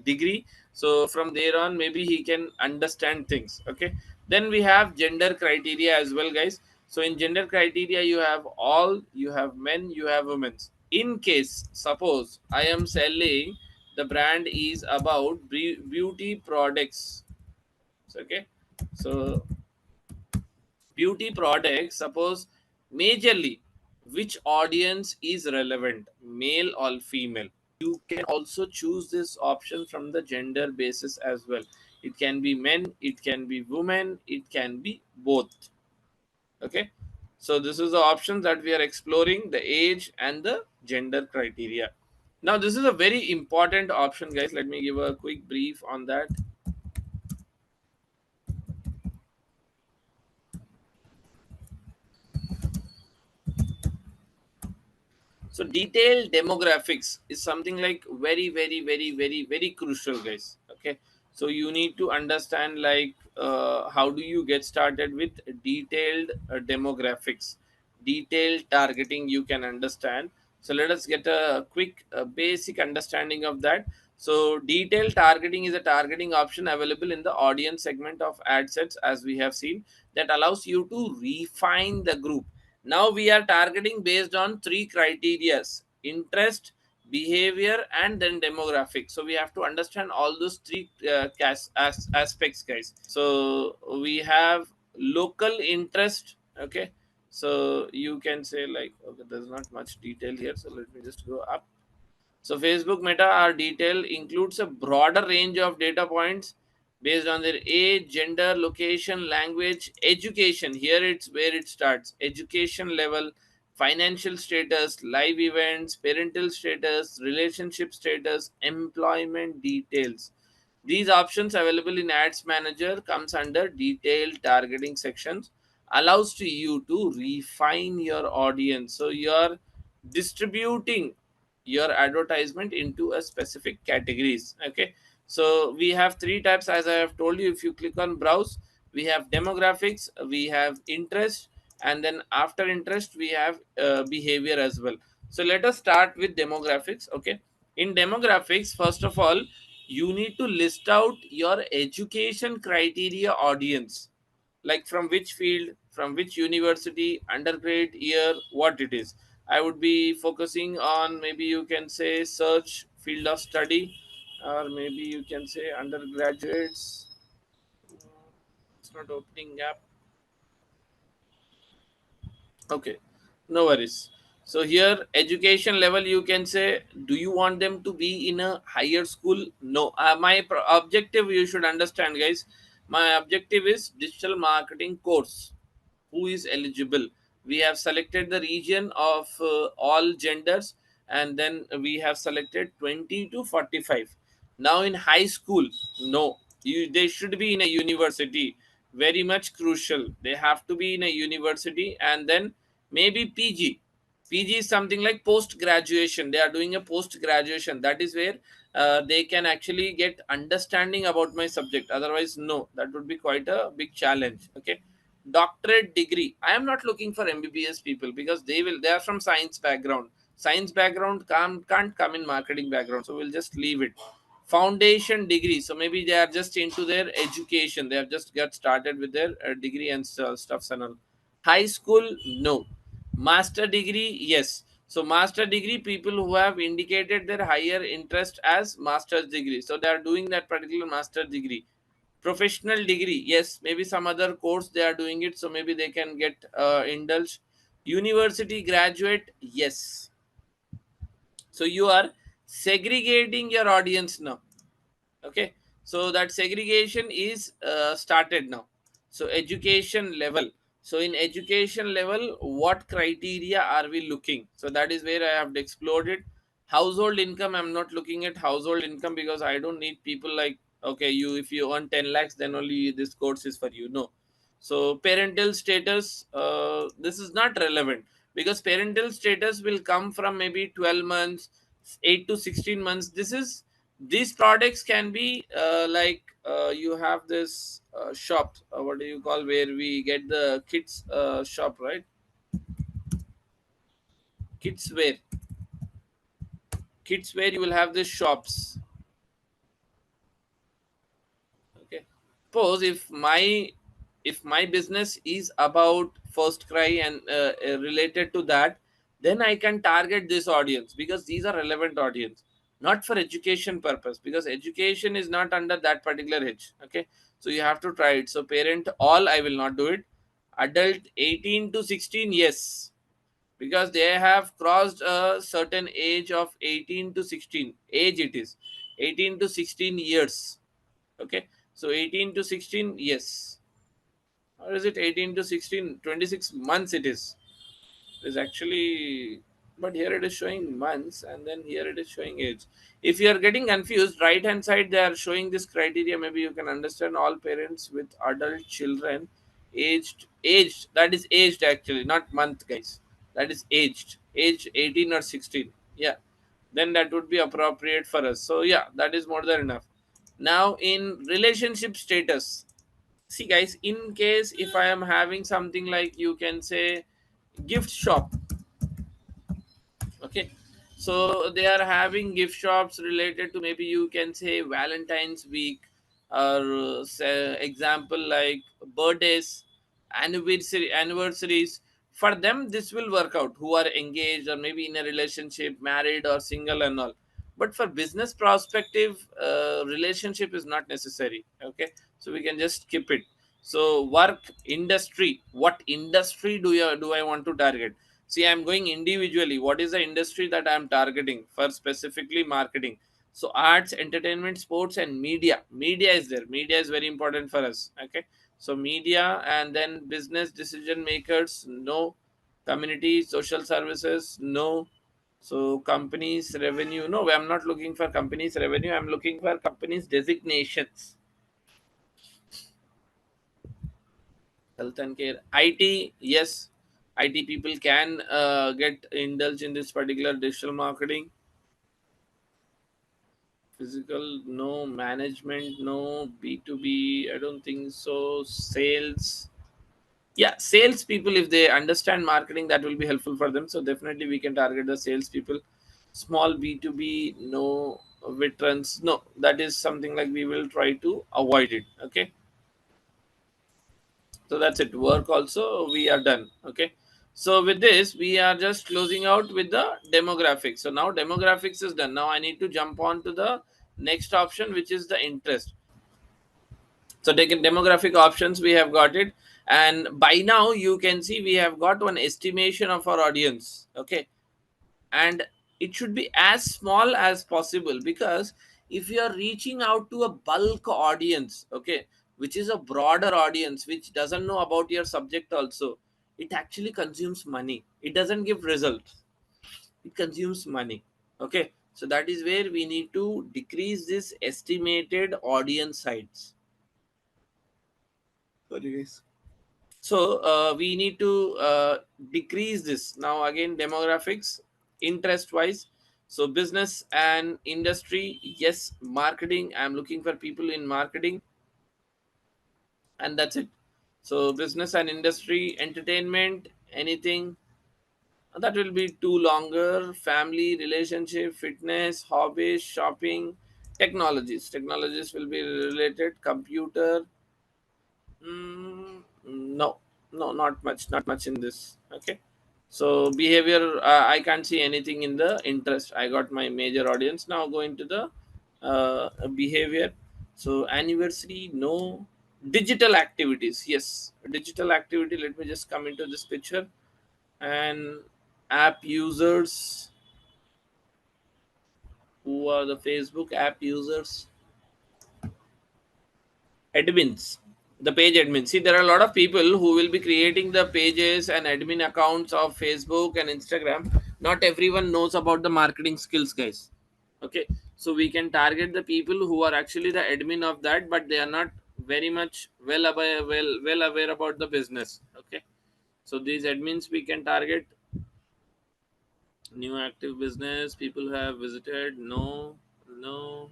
degree. So from there on, maybe he can understand things. Okay, then we have gender criteria as well, guys. So in gender criteria, you have all, you have men, you have women. In case suppose I am selling, the brand is about beauty products. Okay, so beauty products, suppose majorly which audience is relevant, male or female. You can also choose this option from the gender basis as well. It can be men, it can be women, it can be both. Okay, so this is the options that we are exploring, the age and the gender criteria. Now this is a very important option, guys. Let me give a quick brief on that. So detailed demographics is something like very crucial, guys. Okay, So you need to understand like how do you get started with detailed demographics, detailed targeting you can understand. So let us get a quick basic understanding of that. So detailed targeting is a targeting option available in the audience segment of ad sets, as we have seen, that allows you to refine the group. Now we are targeting based on three criterias: interest, behavior, and then demographic. So we have to understand all those three aspects, guys. So we have local interest. Okay, so you can say like, okay, there's not much detail here, so let me just go up. So Facebook Meta or detail includes a broader range of data points based on their age, gender, location, language, education. Here it's where it starts. Education level, financial status, live events, parental status, relationship status, employment details. These options available in Ads Manager comes under detailed targeting sections, allows to you to refine your audience. So you're distributing your advertisement into a specific categories. Okay, so we have three types, as I have told you. If you click on browse, we have demographics, we have interest, and then after interest we have behavior as well. So let us start with demographics. Okay, in demographics, first of all, you need to list out your education criteria audience, like from which field, from which university, undergrad year, what it is. I would be focusing on, maybe you can say, search field of study, or maybe you can say undergraduates. It's not opening up. Okay, no worries. So here, education level, you can say, do you want them to be in a higher school? No. Objective, you should understand, guys. My objective is digital marketing course. Who is eligible? We have selected the region of all genders, and then we have selected 20 to 45. Now in high school, no, they should be in a university. Very much crucial. They have to be in a university, and then maybe PG. PG is something like post graduation. They are doing a post graduation. That is where they can actually get understanding about my subject. Otherwise, no, that would be quite a big challenge. Okay, doctorate degree. I am not looking for MBBS people, because they are from science background. Science background can't come in marketing background. So we'll just leave it. Foundation degree. So maybe they are just into their education. They have just got started with their degree and stuffs and all. High school, no. Master degree, yes. So master degree, people who have indicated their higher interest as master's degree. So they are doing that particular master degree. Professional degree, yes, maybe some other course they are doing it, so maybe they can get indulged. University graduate, yes. So you are segregating your audience now. Okay, so that segregation is started now. So education level. So in education level, what criteria are we looking? So that is where I have explored it. Household income, I'm not looking at household income, because I don't need people like, okay, you, if you earn 10 lakhs, then only this course is for you. No. So parental status, this is not relevant, because parental status will come from maybe 12 months, 8 to 16 months. These products can be you have this shop, what do you call, where we get the kids shop, right? Kids wear. Kids wear, you will have these shops. Okay, suppose if my business is about first cry and related to that, then I can target this audience, because these are relevant audience, not for education purpose, because education is not under that particular age. Okay, so you have to try it. So parent all, I will not do it. Adult 18 to 16, yes, because they have crossed a certain age of 18 to 16 age. It is 18 to 16 years. Okay, so 18 to 16, yes. Or is it 18 to 16? 26 months it is. It is actually, but here it is showing months, and then here it is showing age. If you are getting confused, right hand side they are showing this criteria. Maybe you can understand all parents with adult children, aged, that is aged actually, not month, guys. That is aged 18 or 16. Yeah, then that would be appropriate for us. So yeah, that is more than enough. Now in relationship status, see guys, in case if I am having something like, you can say, gift shop. Okay, so they are having gift shops related to, maybe you can say, Valentine's week, or say example like birthdays, anniversaries. For them this will work out, who are engaged or maybe in a relationship, married or single and all. But for business perspective, relationship is not necessary. Okay, so we can just skip it. So work industry, what industry do I want to target? See, I'm going individually. What is the industry that I'm targeting for specifically marketing? So arts, entertainment, sports, and media. Media is there. Media is very important for us. Okay. So media, and then business decision makers, no. Community, social services, no. So companies revenue, no. I'm not looking for companies revenue. I'm looking for companies designations. Health and care, IT, yes. IT people can get indulge in this particular digital marketing. Physical, no. Management, no. B2B, I don't think so. Sales, yeah. Sales people, if they understand marketing, that will be helpful for them. So definitely we can target the sales people. Small B2B, no. Veterans, no. That is something like we will try to avoid it. Okay, so that's it. Work also we are done. Okay, so with this we are just closing out with the demographics. So now demographics is done. Now I need to jump on to the next option, which is the interest. So taking demographic options, we have got it. And by now you can see we have got one estimation of our audience. Okay, and it should be as small as possible, because if you are reaching out to a bulk audience, okay, which is a broader audience which doesn't know about your subject also, it actually consumes money. It doesn't give results, it consumes money. Okay, so that is where we need to decrease this estimated audience size. Sorry guys. So we need to decrease this. Now again, demographics, interest wise. So business and industry, yes. Marketing, I'm looking for people in marketing, and that's it. So business and industry. Entertainment, anything that will be too longer. Family, relationship, fitness, hobbies, shopping. Technologies will be related. Computer. No, no, not much in this. Okay, so behavior, I can't see anything in the interest. I got my major audience. Now going to the behavior. So anniversary, no. Digital activities, yes. Digital activity. Let me just come into this picture. And app users, who are the Facebook app users? Admins, the page admins. See, there are a lot of people who will be creating the pages and admin accounts of Facebook and Instagram. Not everyone knows about the marketing skills, guys. Okay, so we can target the people who are actually the admin of that, but they are not very much well aware about the business. Okay, so these admins we can target. New active business, people have visited, no. No.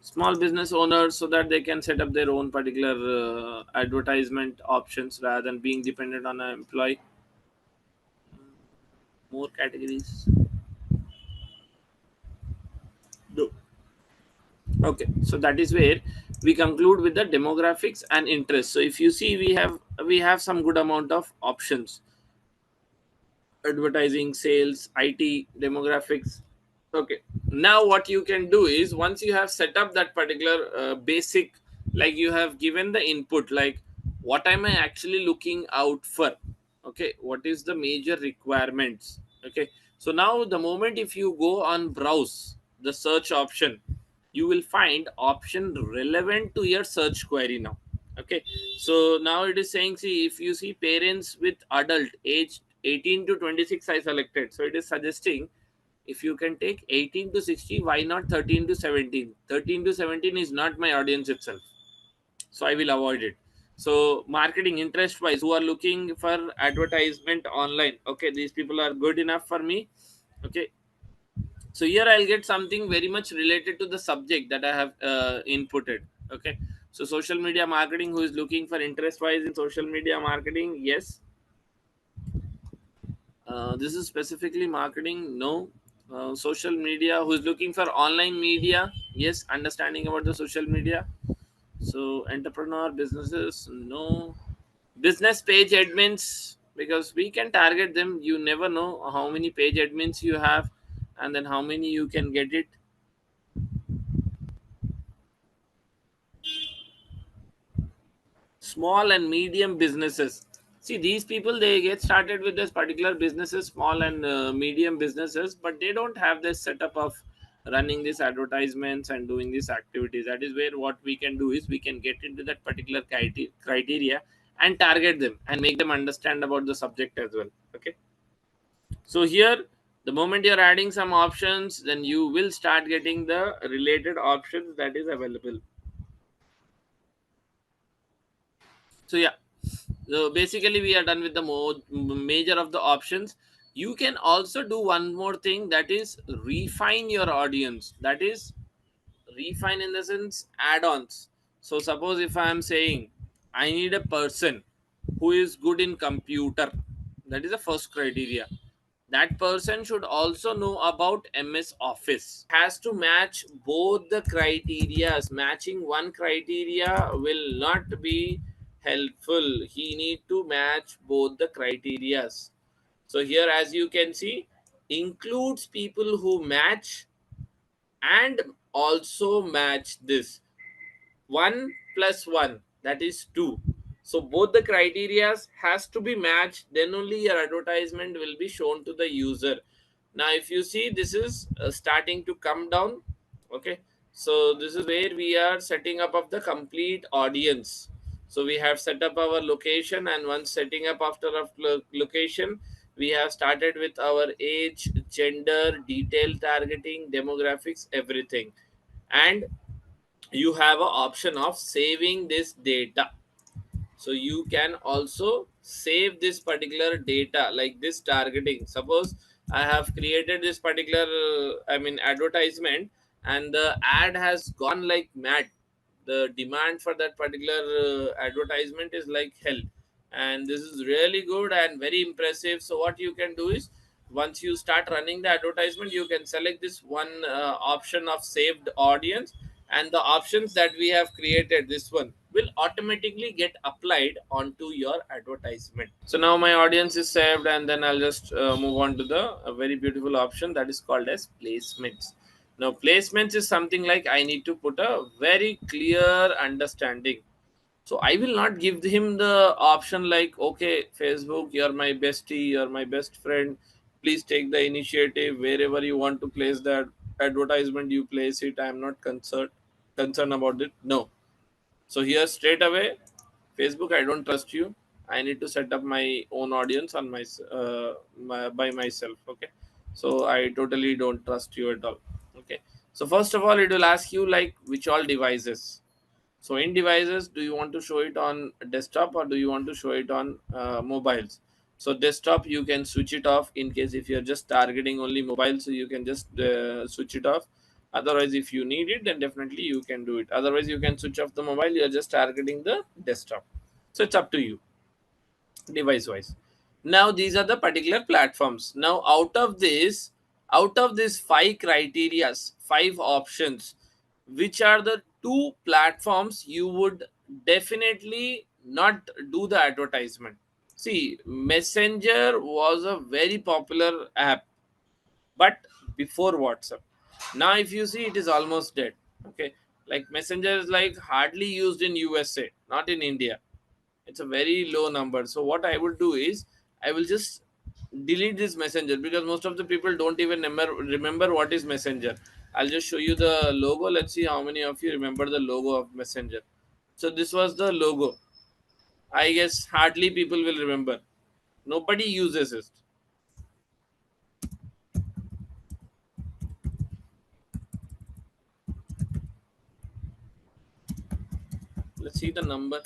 Small business owners, so that they can set up their own particular advertisement options rather than being dependent on an employee. More categories, no. Okay, so that is where we conclude with the demographics and interest. So if you see, we have some good amount of options: advertising, sales, IT, demographics. Okay, now what you can do is, once you have set up that particular basic, like you have given the input, like what am I actually looking out for? Okay, what is the major requirements? Okay, so now the moment if you go on browse the search option, you will find option relevant to your search query now. Okay, so now it is saying, see, if you see parents with adult age 18 to 26, I selected. So it is suggesting, if you can take 18 to 60, why not 13 to 17? 13 to 17 is not my audience itself, so I will avoid it. So marketing interest wise, who are looking for advertisement online, okay, these people are good enough for me. Okay, So here I'll get something very much related to the subject that I have inputted. Okay, so social media marketing, who is looking for interest wise in social media marketing? Yes. This is specifically marketing? No. Social media, who is looking for online media? Yes. Understanding about the social media? So entrepreneur businesses? No. Business page admins, because we can target them. You never know how many page admins you have, and then how many you can get it. Small and medium businesses, see, these people, they get started with this particular businesses, small and medium businesses, but they don't have this setup of running these advertisements and doing these activities. That is where what we can do is we can get into that particular criteria and target them and make them understand about the subject as well. Okay, so here, the moment you're adding some options, then you will start getting the related options that is available. So yeah, so basically we are done with the major of the options. You can also do one more thing, that is refine your audience. That is refine in the sense add-ons. So suppose if I am saying I need a person who is good in computer, that is the first criteria. That person should also know about MS Office. Has to match both the criterias. Matching one criteria will not be helpful. He need to match both the criterias. So here, as you can see, includes people who match and also match this. 1 plus 1, that is 2. So both the criterias has to be matched, then only your advertisement will be shown to the user. Now if you see, this is starting to come down. Okay, so this is where we are setting up of the complete audience. So we have set up our location, and once setting up after a location, we have started with our age, gender, detail targeting, demographics, everything. And you have an option of saving this data. So you can also save this particular data, like this targeting. Suppose I have created this particular advertisement, and the ad has gone like mad. The demand for that particular advertisement is like hell, and this is really good and very impressive. So what you can do is, once you start running the advertisement, you can select this one option of saved audience, and the options that we have created, this one will automatically get applied onto your advertisement. So now my audience is saved, and then I'll just move on to the very beautiful option that is called as placements. Now placements is something like I need to put a very clear understanding. So I will not give him the option like, okay, Facebook, you're my bestie, you're my best friend, please take the initiative, wherever you want to place that advertisement, you place it, I am not concerned about it. No. So here straight away, Facebook, I don't trust you. I need to set up my own audience on by myself. Okay. So I totally don't trust you at all. Okay. So first of all, it will ask you like which all devices. So in devices, do you want to show it on desktop or do you want to show it on mobiles? So desktop, you can switch it off in case if you're just targeting only mobile, so you can just switch it off. Otherwise, if you need it, then definitely you can do it. Otherwise, you can switch off the mobile. You're just targeting the desktop. So it's up to you, device wise. Now these are the particular platforms. Now out of these five criterias, five options, which are the two platforms you would definitely not do the advertisement? See, Messenger was a very popular app, but before WhatsApp. Now if you see, it is almost dead. Okay, like Messenger is like hardly used in USA, not in India. It's a very low number. So what I would do is, I will just delete this Messenger, because most of the people don't even remember what is Messenger. I'll just show you the logo. Let's see how many of you remember the logo of Messenger. So this was the logo. I guess hardly people will remember. Nobody uses it. Let's see the number.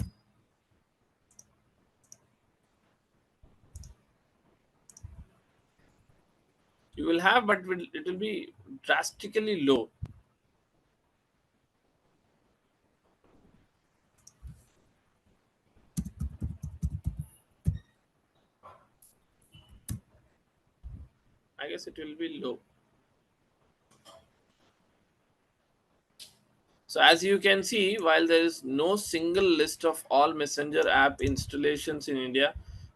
You will have, but it will be drastically low. I guess it will be low. So as you can see, while there is no single list of all messenger app installations in India,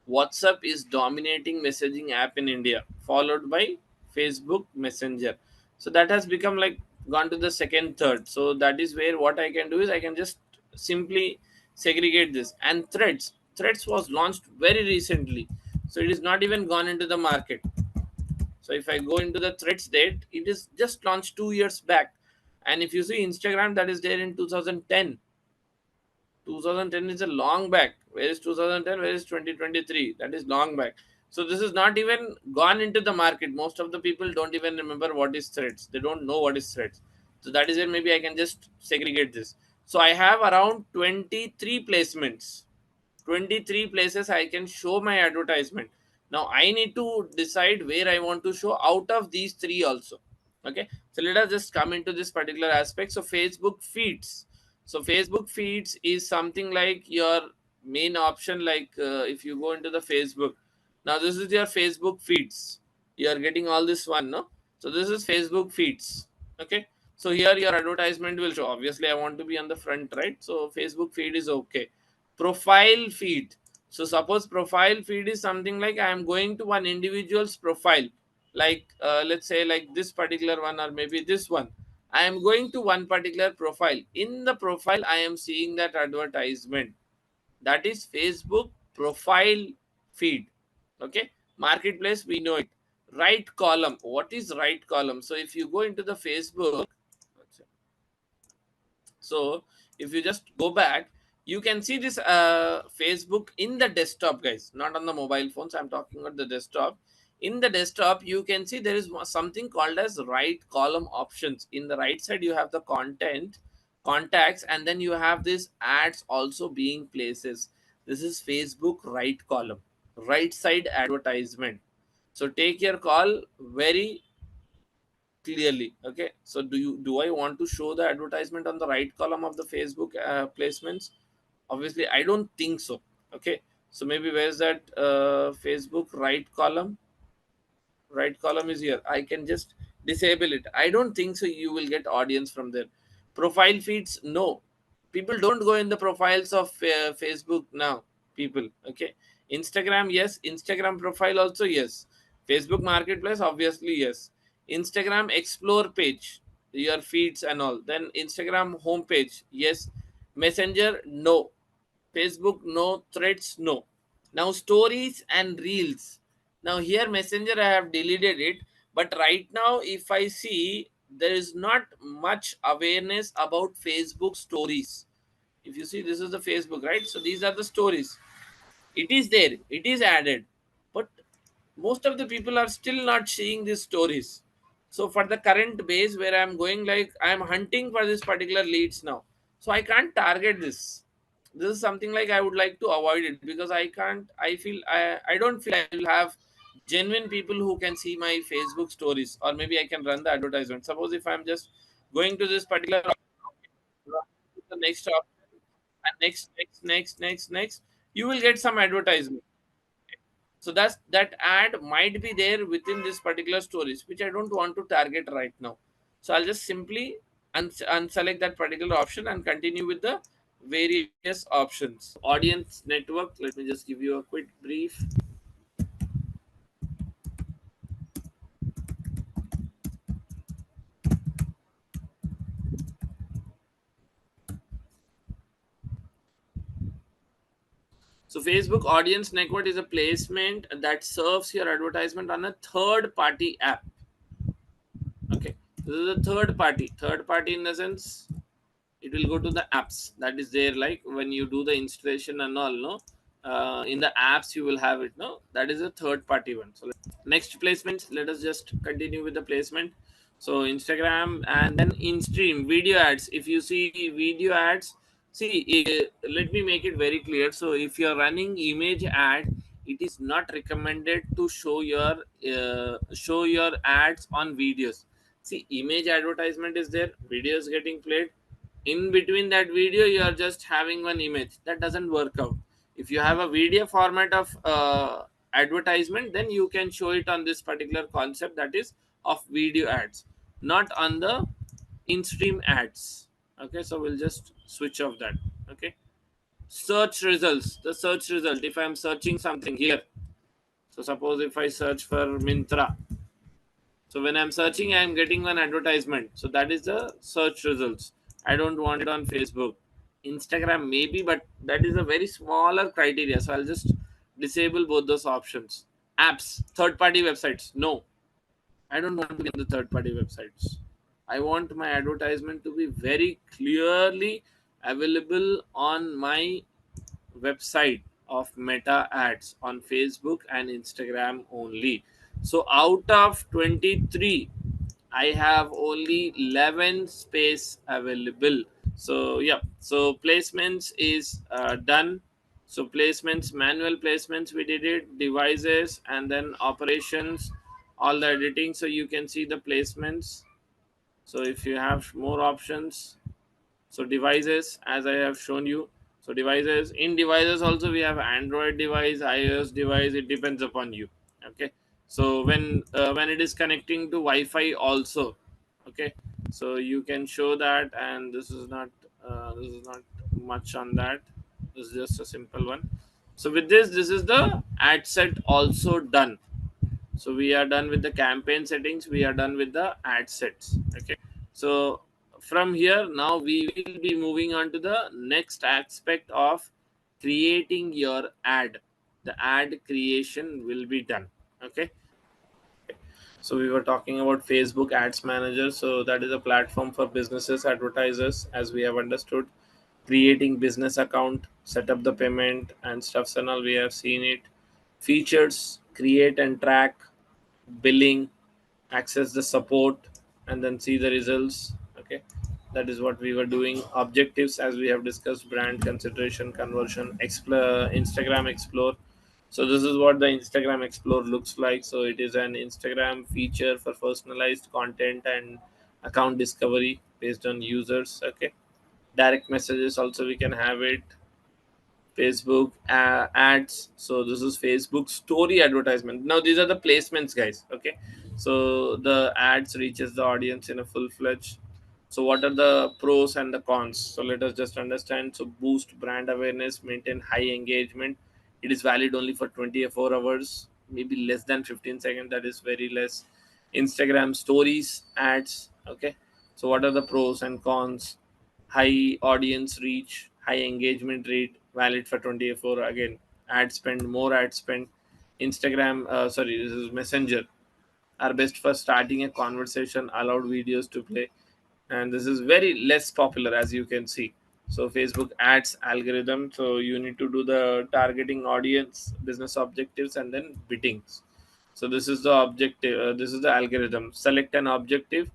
WhatsApp is dominating messaging app in India, followed by Facebook Messenger. So that has become like gone to the second, third. So that is where what I can do is I can just simply segregate this. And Threads was launched very recently. So it is not even gone into the market. So if I go into the Threads date, it is just launched 2 years back. And if you see Instagram, that is there in 2010. 2010 is a long back. Where is 2010? Where is 2023? That is long back. So this is not even gone into the market. Most of the people don't even remember what is Threads. They don't know what is Threads. So that is where maybe I can just segregate this. So I have around 23 placements, 23 places I can show my advertisement. Now I need to decide where I want to show out of these three also. Okay, so let us just come into this particular aspect. So Facebook feeds. So Facebook feeds is something like your main option. Like if you go into the Facebook, now this is your Facebook feeds. You are getting all this one, no? So this is Facebook feeds. Okay, so here your advertisement will show. Obviously I want to be on the front, right? So Facebook feed is okay. Profile feed. So suppose profile feed is something like I am going to one individual's profile, like let's say like this particular one, or maybe this one. I am going to one particular profile. In the profile I am seeing that advertisement. That is Facebook profile feed. Okay, marketplace, we know it. Right column, what is right column? So if you go into the Facebook, so if you just go back, you can see this Facebook in the desktop, guys, not on the mobile phones. I'm talking about the desktop. In the desktop, you can see there is something called as right column options. In the right side, you have the content, contacts, and then you have this ads also being places. This is Facebook right column, right side advertisement. So take your call very clearly. Okay, so do I want to show the advertisement on the right column of the Facebook placements? Obviously I don't think so. Okay, so maybe where's that Facebook right column? Right column is here. I can just disable it. I don't think so you will get audience from there. Profile feeds, no, people don't go in the profiles of Facebook now, people. Okay, Instagram, yes. Instagram profile also, yes. Facebook marketplace, obviously, yes. Instagram explore page, your feeds and all. Then Instagram homepage, yes. Messenger, no. Facebook, no. Threads, no. Now stories and reels. Now here Messenger I have deleted it, but right now if I see, there is not much awareness about Facebook stories. If you see, this is the Facebook, right? So these are the stories. It is there, it is added, but most of the people are still not seeing these stories. So for the current base where I'm going, like I'm hunting for this particular leads now, so I can't target this. This is something like I would like to avoid it, because I can't, I don't feel I will have genuine people who can see my Facebook stories, or maybe I can run the advertisement. Suppose if I'm just going to this particular the next option, and next, you will get some advertisement. So that ad might be there within this particular stories, which I don't want to target right now. So I'll just simply unselect that particular option and continue with the various options. Audience network, let me just give you a quick brief. So Facebook audience network is a placement that serves your advertisement on a third party app. Okay, this is a third party in the sense it will go to the apps that is there, like when you do the installation and all, no, in the apps you will have it, no, that is a third party one. So next placement, let us just continue with the placement. So Instagram, and then in stream video ads. If you see video ads, see let me make it very clear. So if you're running image ad, it is not recommended to show your ads on videos. See, image advertisement is there, video is getting played, in between that video you are just having one image, that doesn't work out. If you have a video format of advertisement, then you can show it on this particular concept, that is of video ads, not on the in-stream ads. Okay, so we'll just switch off that. Okay, search results, the search result, if I'm searching something here, so suppose if I search for Mintra, so when I'm searching, I'm getting one advertisement. So that is the search results. I don't want it on Facebook. Instagram maybe, but that is a very smaller criteria. So I'll just disable both those options. Apps, third party websites. No, I don't want to be on the third party websites. I want my advertisement to be very clearly available on my website of Meta ads on Facebook and Instagram only. So out of 23, I have only 11 space available. So yeah, so placements is done. So placements, manual placements, we did it, devices, and then operations, all the editing. So you can see the placements. So if you have more options, so devices, as I have shown you, so devices, in devices also we have Android device, iOS device, it depends upon you. Okay, so when it is connecting to Wi-Fi also, okay, so you can show that. And this is not much on that, this is just a simple one. So with this is the ad set also done. So we are done with the campaign settings, we are done with the ad sets. Okay, so from here now we will be moving on to the next aspect of creating your ad. The ad creation will be done. Okay, so we were talking about Facebook ads manager. So that is a platform for businesses, advertisers, as we have understood, creating business account, set up the payment and stuffs and all, we have seen it. Features, create and track, billing, access the support, and then see the results. Okay, that is what we were doing. Objectives, as we have discussed, brand consideration, conversion, explore, Instagram explore. So this is what the Instagram explore looks like. So it is an Instagram feature for personalized content and account discovery based on users. Okay, direct messages also we can have it. Facebook ads. So this is Facebook story advertisement. Now these are the placements, guys. Okay, so the ads reaches the audience in a full fledged. So what are the pros and the cons? So let us just understand. So boost brand awareness, maintain high engagement. It is valid only for 24 hours, maybe less than 15 seconds. That is very less. Instagram stories ads. Okay, so what are the pros and cons? High audience reach, high engagement rate, valid for 24. Again, ad spend, more ad spend. Instagram, sorry, this is Messenger, are best for starting a conversation, allowed videos to play, and this is very less popular, as you can see. So Facebook ads algorithm, so you need to do the targeting audience, business objectives, and then biddings. So this is the objective, this is the algorithm. Select an objective,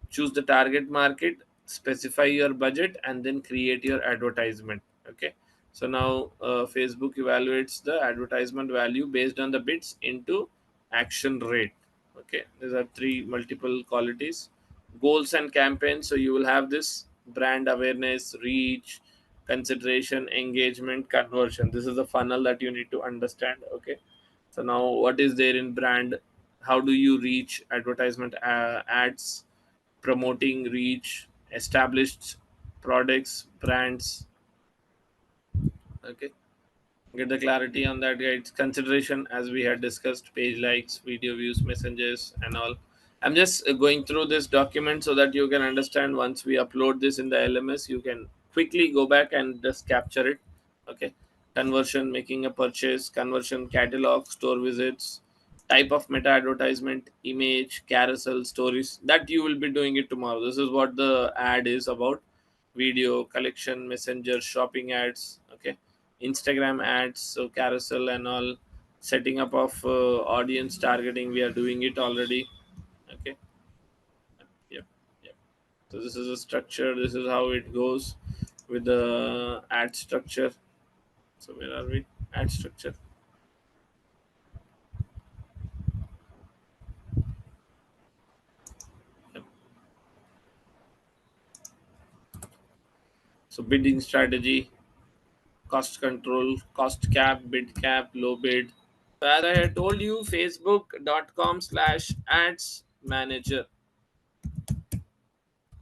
choose the target market, specify your budget, and then create your advertisement. Okay, so now Facebook evaluates the advertisement value based on the bids into action rate. Okay, these are three multiple qualities. Goals and campaigns, so you will have this brand awareness, reach, consideration, engagement, conversion. This is the funnel that you need to understand. Okay, so now what is there in brand? How do you reach advertisement ads, promoting reach, established products, brands. Okay, get the clarity on that, guys. Consideration, as we had discussed, page likes, video views, messages, and all. I'm just going through this document so that you can understand. Once we upload this in the LMS, you can quickly go back and just capture it. Okay, conversion, making a purchase, conversion, catalog, store visits, type of meta advertisement, image, carousel, stories, that you will be doing it tomorrow. This is what the ad is about. Video, collection, messenger, shopping ads. Okay, Instagram ads, so carousel and all. Setting up of audience targeting, we are doing it already. Okay, yep, yep. So this is a structure, this is how it goes with the ad structure. So where are we? Ad structure. So bidding strategy, cost control, cost cap, bid cap, low bid. So as I had told you, facebook.com/ads manager,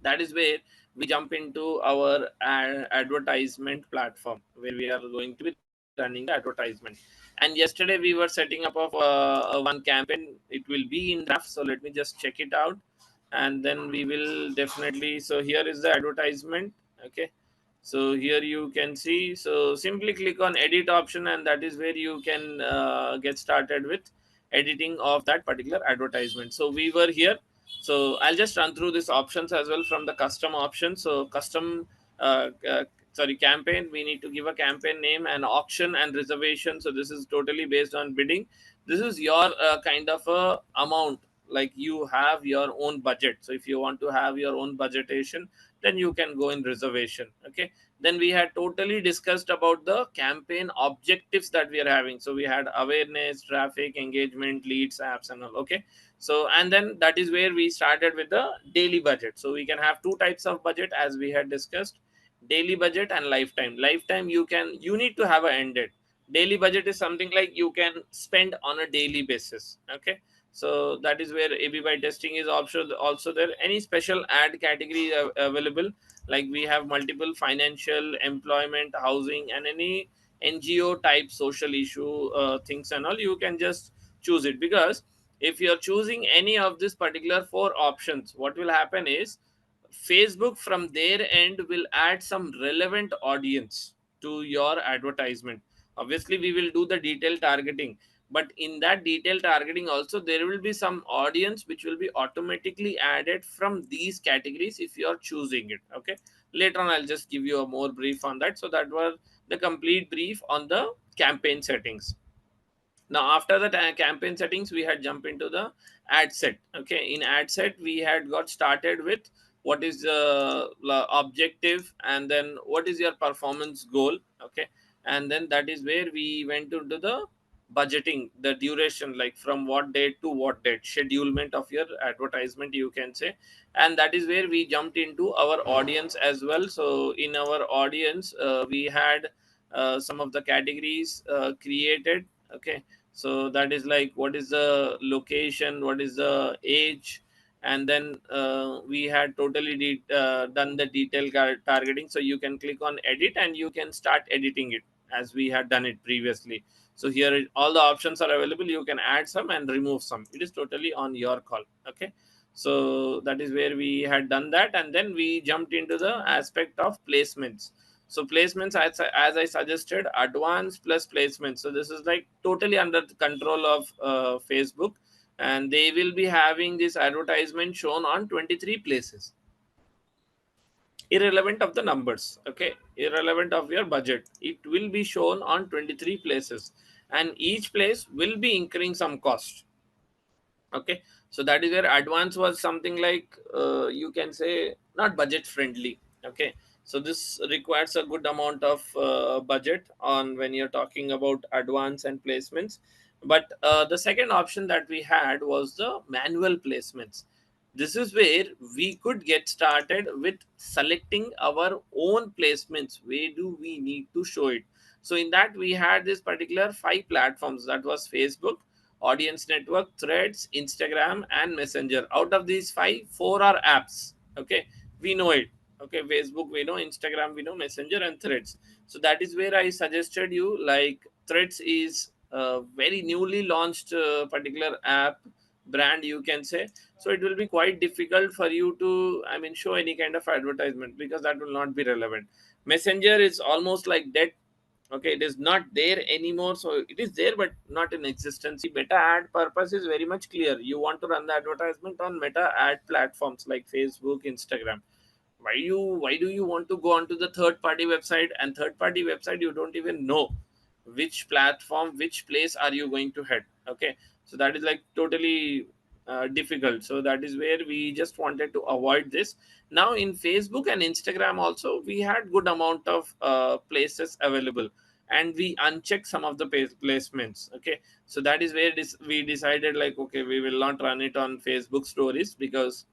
that is where we jump into our advertisement platform, where we are going to be running the advertisement. And yesterday we were setting up of a one campaign. It will be in draft, so let me just check it out, and then we will definitely. So here is the advertisement. Okay, so here you can see, so simply click on edit option, and that is where you can get started with editing of that particular advertisement. So we were here, so I'll just run through these options as well from the custom option. So custom uh, uh, sorry, campaign, we need to give a campaign name, and auction and reservation. So this is totally based on bidding. This is your kind of a amount, like you have your own budget. So if you want to have your own budgetation, then you can go in reservation. Okay, then we had totally discussed about the campaign objectives that we are having. So we had awareness, traffic, engagement, leads, apps, and all. Okay, so and then that is where we started with the daily budget. So we can have two types of budget, as we had discussed: daily budget and lifetime. You need to have a end date. Daily budget is something like you can spend on a daily basis. Okay, so that is where AB by testing is also there. Any special ad category available, like we have multiple: financial, employment, housing, and any NGO type social issue things and all. You can just choose it, because if you're choosing any of this particular four options, what will happen is Facebook from their end will add some relevant audience to your advertisement. Obviously, we will do the detailed targeting, but in that detailed targeting also, there will be some audience which will be automatically added from these categories if you are choosing it. Okay, later on I'll just give you a more brief on that. So that was the complete brief on the campaign settings. Now after that campaign settings, we had jump into the ad set. Okay, in ad set we had got started with what is the objective, and then what is your performance goal. Okay, and then that is where we went into the budgeting, the duration, like from what date to what date, schedulement of your advertisement, you can say. And that is where we jumped into our audience as well. So in our audience, we had some of the categories created. Okay, so that is like what is the location, what is the age, and then we had totally done the detail targeting. So you can click on edit and you can start editing it as we had done it previously. So here all the options are available. You can add some and remove some. It is totally on your call. Okay, so that is where we had done that, and then we jumped into the aspect of placements. So placements, as I suggested, advanced plus placements. So this is like totally under the control of Facebook, and they will be having this advertisement shown on 23 places, irrelevant of the numbers. Okay, irrelevant of your budget, it will be shown on 23 places, and each place will be incurring some cost. Okay, so that is where advance was something like you can say not budget friendly. Okay, so this requires a good amount of budget on when you're talking about advance and placements. But the second option that we had was the manual placements. This is where we could get started with selecting our own placements. Where do we need to show it? So in that we had this particular five platforms, that was Facebook, audience network, threads, Instagram, and messenger. Out of these five, four are apps. Okay, we know it. Okay, Facebook we know, Instagram we know, messenger, and threads. So that is where I suggested you, like threads is a very newly launched particular app brand, you can say. So it will be quite difficult for you to, I mean, show any kind of advertisement, because that will not be relevant. Messenger is almost like dead. Okay, it is not there anymore. So it is there but not in existence. Meta ad purpose is very much clear. You want to run the advertisement on meta ad platforms like Facebook, Instagram. Why do you want to go onto the third party website, and third party website you don't even know which platform, which place are you going to head? Okay, so that is like totally difficult. So that is where we just wanted to avoid this. Now in Facebook and Instagram also, we had good amount of places available, and we unchecked some of the placements. Okay, so that is where we decided like, okay, we will not run it on Facebook stories, because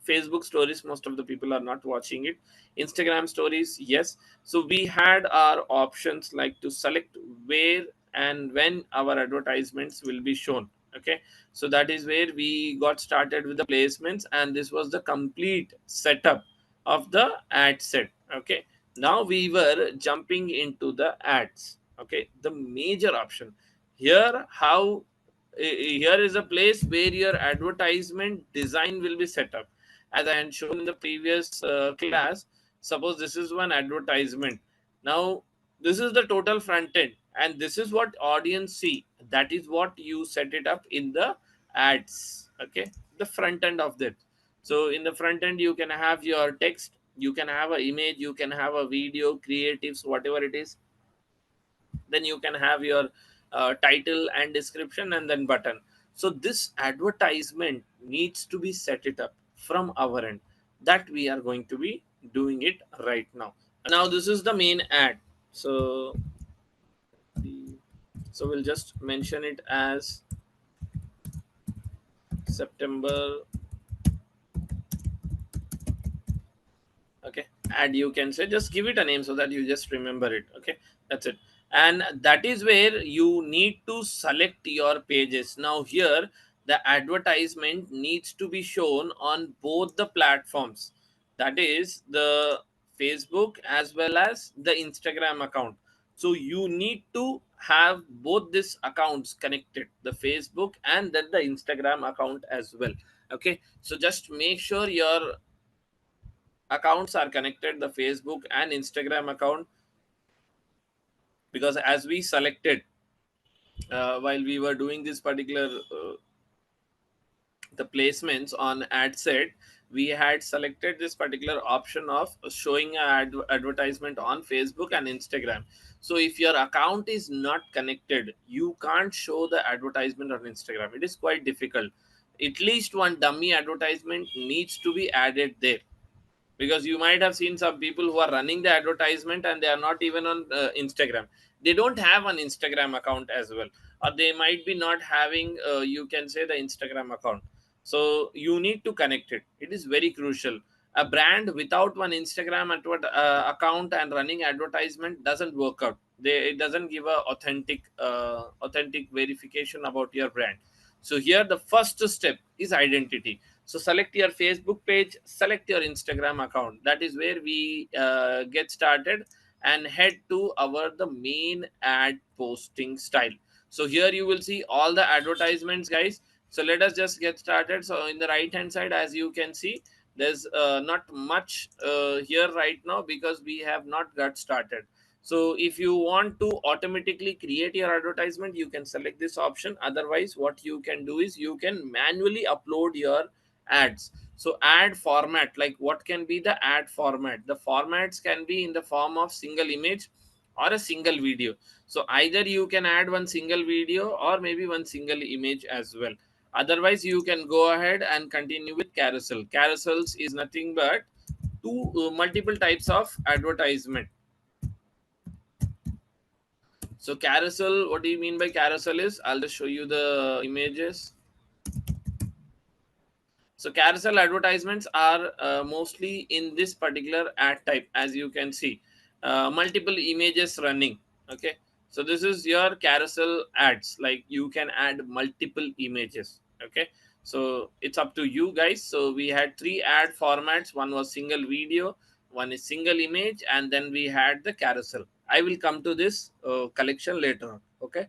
Facebook stories, most of the people are not watching it. Instagram stories, yes. So we had our options like to select where and when our advertisements will be shown. Okay, so that is where we got started with the placements, and this was the complete setup of the ad set. Okay, now we were jumping into the ads. Okay, the major option here, how here is a place where your advertisement design will be set up. As I had shown in the previous class, suppose this is one advertisement. Now this is the total front end, and this is what audience see. That is what you set it up in the ads. Okay, the front end of that. So in the front end you can have your text, you can have a image, you can have a video, creatives, whatever it is. Then you can have your title and description, and then button. So this advertisement needs to be set it up from our end. That we are going to be doing it right now. Now this is the main ad. So we'll just mention it as September. Okay, and you can say, just give it a name so that you just remember it. Okay, that's it. And that is where you need to select your pages. Now here the advertisement needs to be shown on both the platforms, that is the Facebook as well as the Instagram account. So you need to have both these accounts connected, the Facebook and then the Instagram account as well. Okay, so just make sure your accounts are connected, the Facebook and Instagram account, because as we selected while we were doing this particular the placements on ad set, we had selected this particular option of showing advertisement on Facebook and Instagram. So if your account is not connected, you can't show the advertisement on Instagram. It is quite difficult. At least one dummy advertisement needs to be added there, because you might have seen some people who are running the advertisement and they are not even on Instagram. They don't have an Instagram account as well, or they might be not having you can say the Instagram account. So you need to connect it. It is very crucial. A brand without one Instagram account and running advertisement doesn't work out. It doesn't give a authentic verification about your brand. So here the first step is identity. So select your Facebook page, select your Instagram account. That is where we get started and head to our the main ad posting style. So here you will see all the advertisements, guys. So let us just get started. So in the right hand side, as you can see, there's not much here right now because we have not got started. So if you want to automatically create your advertisement, you can select this option. Otherwise, what you can do is you can manually upload your ads. So ad format, like what can be the ad format? The formats can be in the form of single image or a single video. So either you can add one single video or maybe one single image as well. Otherwise, you can go ahead and continue with carousel. Carousels is nothing but two multiple types of advertisement. So carousel, what do you mean by carousel is, I'll just show you the images. So carousel advertisements are mostly in this particular ad type, as you can see, multiple images running. Okay, so this is your carousel ads. Like you can add multiple images. Okay, so it's up to you guys. So we had three ad formats. One was single video, one is single image, and then we had the carousel. I will come to this collection later on. Okay.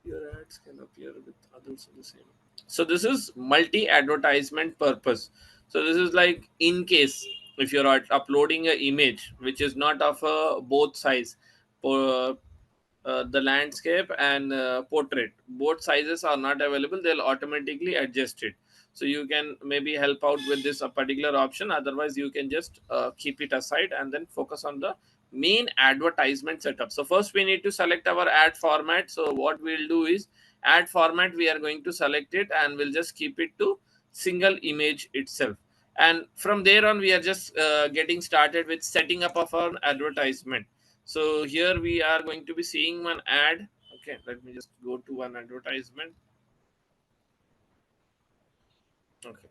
Your ads can appear with others of the same. So this is multi advertisement purpose. So this is like in case if you're uploading an image which is not of a both size, for the landscape and portrait, both sizes are not available, they'll automatically adjust it. So you can maybe help out with this particular option. Otherwise you can just keep it aside and then focus on the main advertisement setup. So first we need to select our ad format. So what we'll do is ad format, we are going to select it and we'll just keep it to single image itself. And from there on we are just getting started with setting up of our advertisement. So here we are going to be seeing one ad. Okay, let me just go to one advertisement. Okay.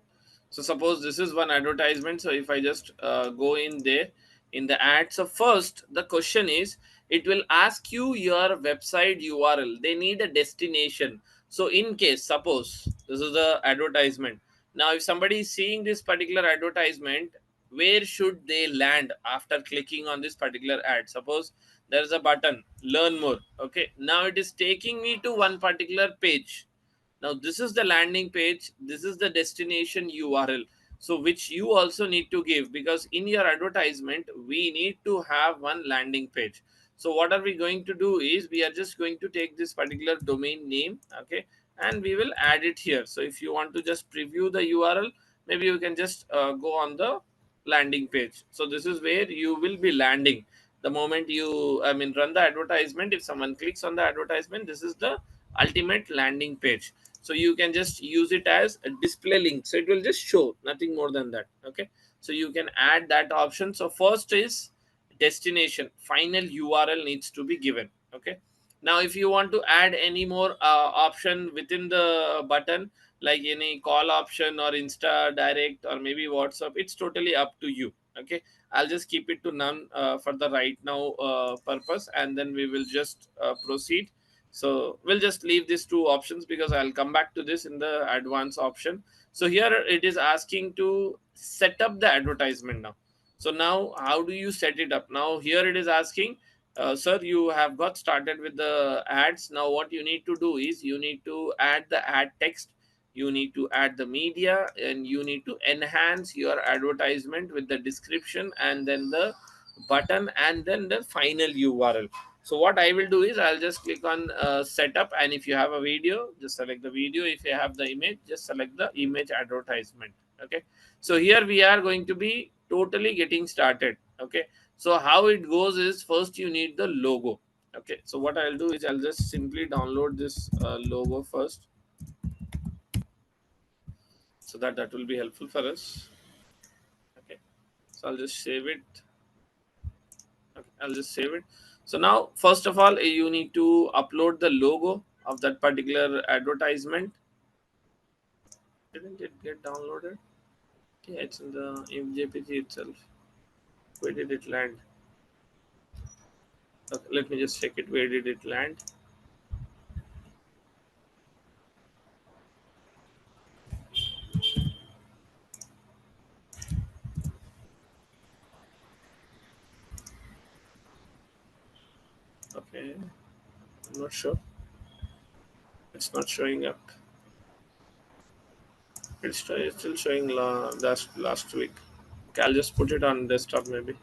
So suppose this is one advertisement. So if I just go in there in the ad, so first the question is, it will ask you your website URL. They need a destination. So in case, suppose this is the advertisement. Now, if somebody is seeing this particular advertisement, where should they land after clicking on this particular ad? Suppose there is a button, learn more. Okay. Now it is taking me to one particular page. Now this is the landing page, this is the destination URL, so which you also need to give, because in your advertisement we need to have one landing page. So what are we going to do is, we are just going to take this particular domain name, okay, and we will add it here. So if you want to just preview the URL, maybe you can just go on the landing page. So this is where you will be landing the moment you, I mean, run the advertisement. If someone clicks on the advertisement, this is the ultimate landing page. So you can just use it as a display link, so it will just show, nothing more than that. Okay, so you can add that option. So first is destination, final URL needs to be given. Okay, now if you want to add any more option within the button, like any call option or Insta direct or maybe WhatsApp, it's totally up to you. Okay, I'll just keep it to none for the right now purpose, and then we will just proceed. So we'll just leave these two options, because I'll come back to this in the advanced option. So here it is asking to set up the advertisement now. So now how do you set it up? Now here it is asking, sir, you have got started with the ads. Now what you need to do is, you need to add the ad text, you need to add the media, and you need to enhance your advertisement with the description, and then the button, and then the final URL. So what I will do is, I'll just click on setup, and if you have a video, just select the video. If you have the image, just select the image advertisement. Okay, so here we are going to be totally getting started. Okay, so how it goes is, first you need the logo. Okay, so what I'll do is, I'll just simply download this logo first, so that will be helpful for us. Okay, so I'll just save it. Okay, I'll just save it. So now, first of all, you need to upload the logo of that particular advertisement. Didn't it get downloaded? Yeah, it's in the JPG itself. Where did it land? Okay, let me just check it. Where did it land? Okay, I'm not sure. It's not showing up. It's still showing last week. Okay, I'll just put it on desktop maybe.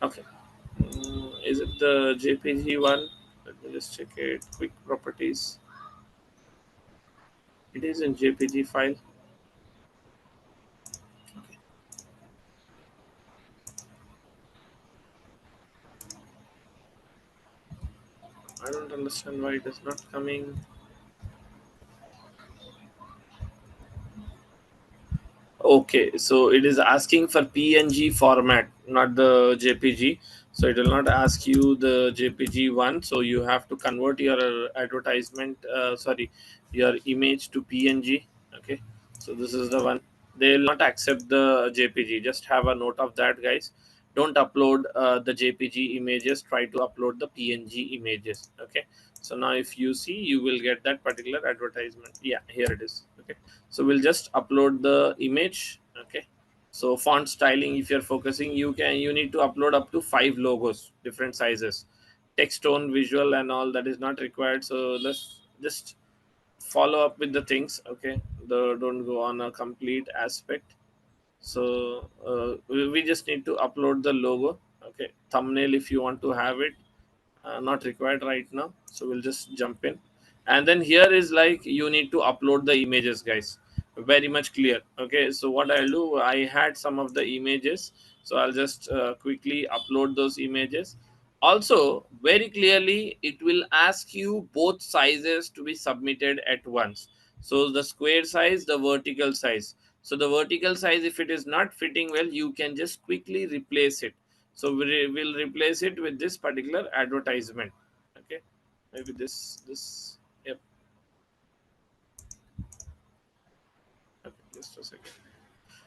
Okay. Is it the JPG one? Let me just check it. Quick properties. It is in JPG file. I don't understand why it is not coming. Okay, so it is asking for PNG format, not the JPG. So it will not ask you the JPG one. So you have to convert your advertisement, sorry, your image to PNG. Okay, so this is the one. They will not accept the JPG. Just have a note of that, guys. Don't upload the JPG images. Try to upload the PNG images. Okay. So now if you see, you will get that particular advertisement. Yeah, here it is. Okay, so we'll just upload the image. Okay, so font styling, if you're focusing, you need to upload up to 5 logos, different sizes. Text, tone, visual and all, that is not required. So let's just follow up with the things. Okay, don't go on a complete aspect. So we just need to upload the logo. Okay, thumbnail, if you want to have it, not required right now, so we'll just jump in. And then here is like, you need to upload the images, guys. Very much clear. Okay, so what I'll do, I had some of the images, so I'll just quickly upload those images. Also, very clearly it will ask you both sizes to be submitted at once. So the square size, the vertical size. So the vertical size, if it is not fitting well, you can just quickly replace it. So we'll replace it with this particular advertisement. Okay, maybe this. Yep. Okay, just a second.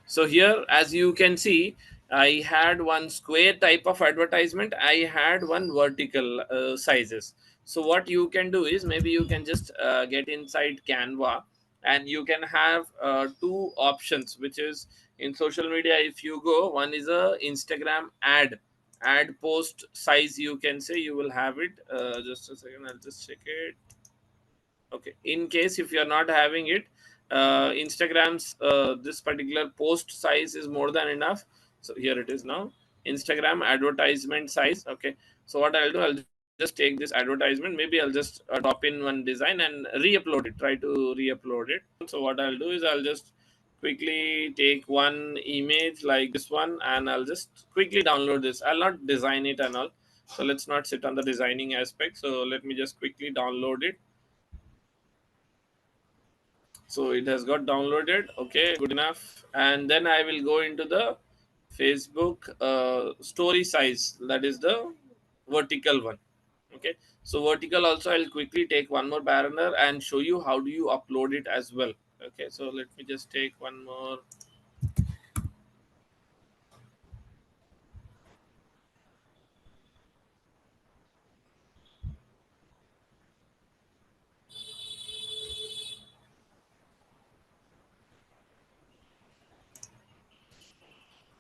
So here, as you can see, I had one square type of advertisement. I had one vertical sizes. So what you can do is, maybe you can just get inside Canva, and you can have two options, which is in social media. If you go, one is a Instagram ad post size. You can say you will have it. Just a second, I'll just check it. Okay, in case if you are not having it, Instagram's this particular post size is more than enough. So here it is now, Instagram advertisement size. Okay, so what I'll do, I'll just take this advertisement, maybe I'll just drop in one design and re-upload it, try to re-upload it. So what I'll do is, I'll just quickly take one image like this one, and I'll just quickly download this. I'll not design it and all, so let's not sit on the designing aspect. So let me just quickly download it. So it has got downloaded. Okay, good enough. And then I will go into the Facebook story size, that is the vertical one. Okay, so vertical also, I'll quickly take one more banner and show you how do you upload it as well. Okay, so let me just take one more.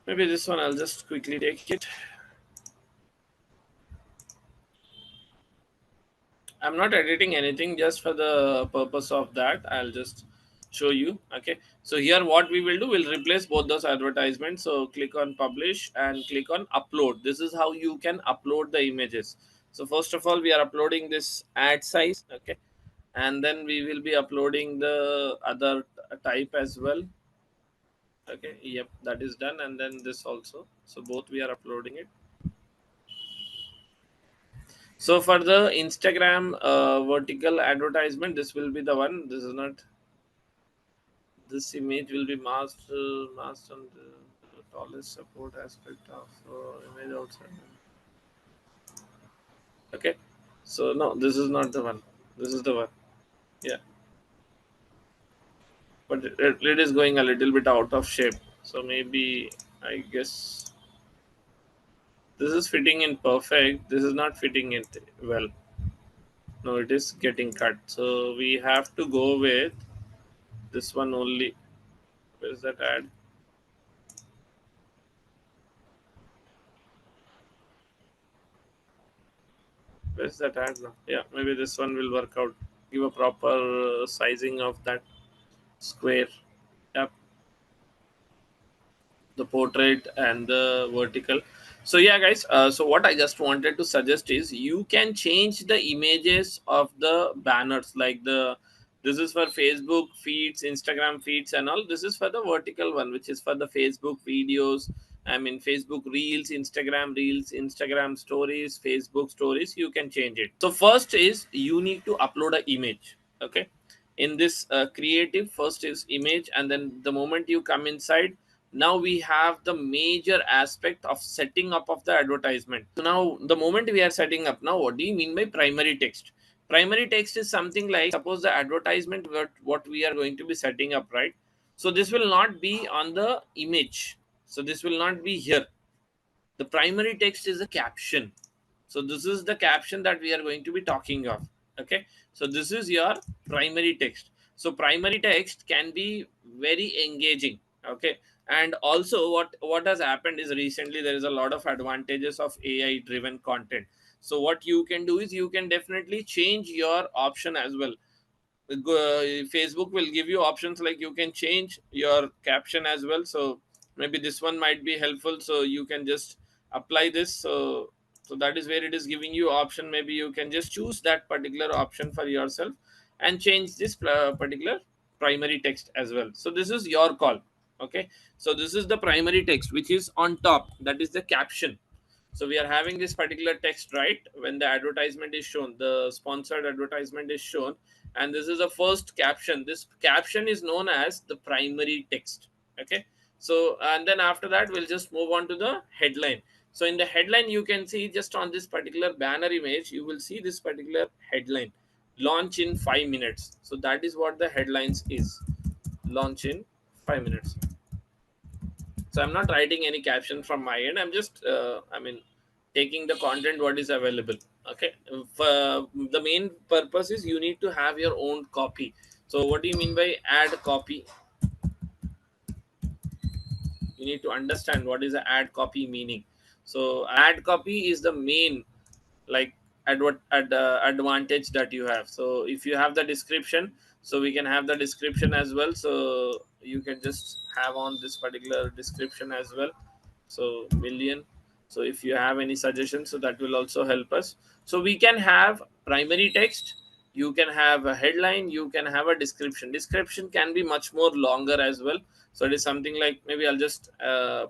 Maybe this one, I'll just quickly take it. I'm not editing anything, just for the purpose of that. I'll just show you. Okay. So here what we will do, we'll replace both those advertisements. So click on publish and click on upload. This is how you can upload the images. So first of all, we are uploading this ad size. Okay. And then we will be uploading the other type as well. Okay. Yep. That is done. And then this also. So both we are uploading it. So for the Instagram vertical advertisement, this will be the one. This is not. This image will be masked on the tallest support aspect of image outside. Okay. So no, this is not the one. This is the one. Yeah, but it is going a little bit out of shape. So maybe, I guess this is fitting in perfect. This is not fitting it well. No, it is getting cut. So we have to go with this one only. Where's that ad? Where's that ad now? Yeah, maybe this one will work out. Give a proper sizing of that square. Yep, the portrait and the vertical. So yeah, guys. So what I just wanted to suggest is, you can change the images of the banners, like the, this is for Facebook feeds, Instagram feeds, and all. This is for the vertical one, which is for the Facebook videos. I mean, Facebook reels, Instagram stories, Facebook stories. You can change it. So first is, you need to upload an image. Okay, in this creative, first is image, and then the moment you come inside, now we have the major aspect of setting up of the advertisement. So now the moment we are setting up, now what do you mean by primary text? Primary text is something like, suppose the advertisement, what we are going to be setting up, right? So this will not be on the image, so this will not be here. The primary text is a caption. So this is the caption that we are going to be talking of. Okay, so this is your primary text. So primary text can be very engaging. Okay, and also what has happened is, recently there is a lot of advantages of AI driven content. So what you can do is, you can definitely change your option as well. Facebook will give you options, like you can change your caption as well. So maybe this one might be helpful, so you can just apply this. So that is where it is giving you option. Maybe you can just choose that particular option for yourself and change this particular primary text as well. So this is your call. Okay, so this is the primary text which is on top, that is the caption. So we are having this particular text, right? When the advertisement is shown, the sponsored advertisement is shown, and this is the first caption. This caption is known as the primary text. Okay, so and then after that, we'll just move on to the headline. So in the headline, you can see just on this particular banner image, you will see this particular headline, launch in 5 minutes. So that is what the headlines is, launch in 5 minutes. So I'm not writing any caption from my end. I'm just taking the content what is available. Okay. The main purpose is you need to have your own copy. So what do you mean by add copy? You need to understand what is the ad copy meaning. So ad copy is the main, like, advantage that you have. So if you have the description, so we can have the description as well. So you can just have on this particular description as well. So million. So if you have any suggestions, so that will also help us. So we can have primary text, you can have a headline, you can have a description can be much more longer as well. So it is something like, maybe I'll just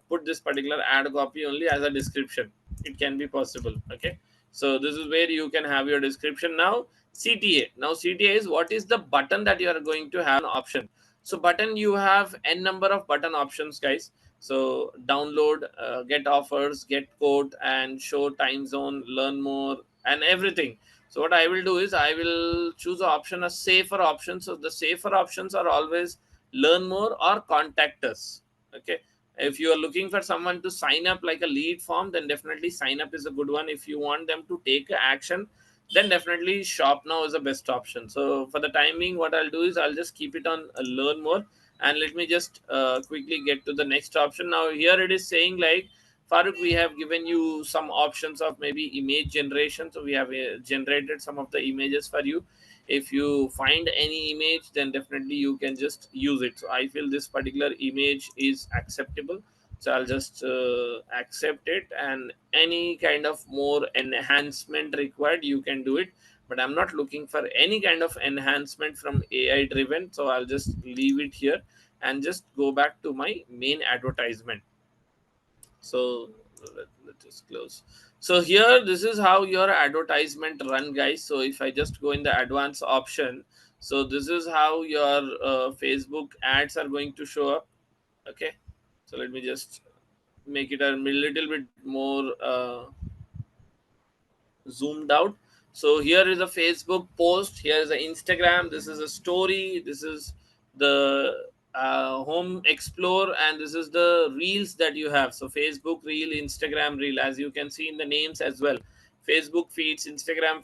put this particular ad copy only as a description. It can be possible. Okay. So this is where you can have your description. Now CTA. Now CTA is what is the button that you are going to have an option. So button, you have n number of button options, guys. So download, get offers, get quote, and show time zone, learn more, and everything. So what I will do is I will choose an option, a safer option. So the safer options are always learn more or contact us. Okay. If you are looking for someone to sign up like a lead form, then definitely sign up is a good one. If you want them to take action, then definitely shop now is the best option. So for the timing, what I'll do is I'll just keep it on learn more. And let me just quickly get to the next option. Now here it is saying like, Farooq, we have given you some options of maybe image generation. So we have generated some of the images for you. If you find any image, then definitely you can just use it. So I feel this particular image is acceptable, so I'll just accept it. And any kind of more enhancement required, you can do it. But I'm not looking for any kind of enhancement from AI driven, so I'll just leave it here and just go back to my main advertisement. So let's just close. So here, this is how your advertisement run, guys. So if I just go in the advanced option, so this is how your Facebook ads are going to show up. Okay. So let me just make it a little bit more zoomed out. So here is a Facebook post, here is an Instagram, this is a story, this is the home explore, and this is the reels that you have. So Facebook reel, Instagram reel, as you can see in the names as well. Facebook feeds, Instagram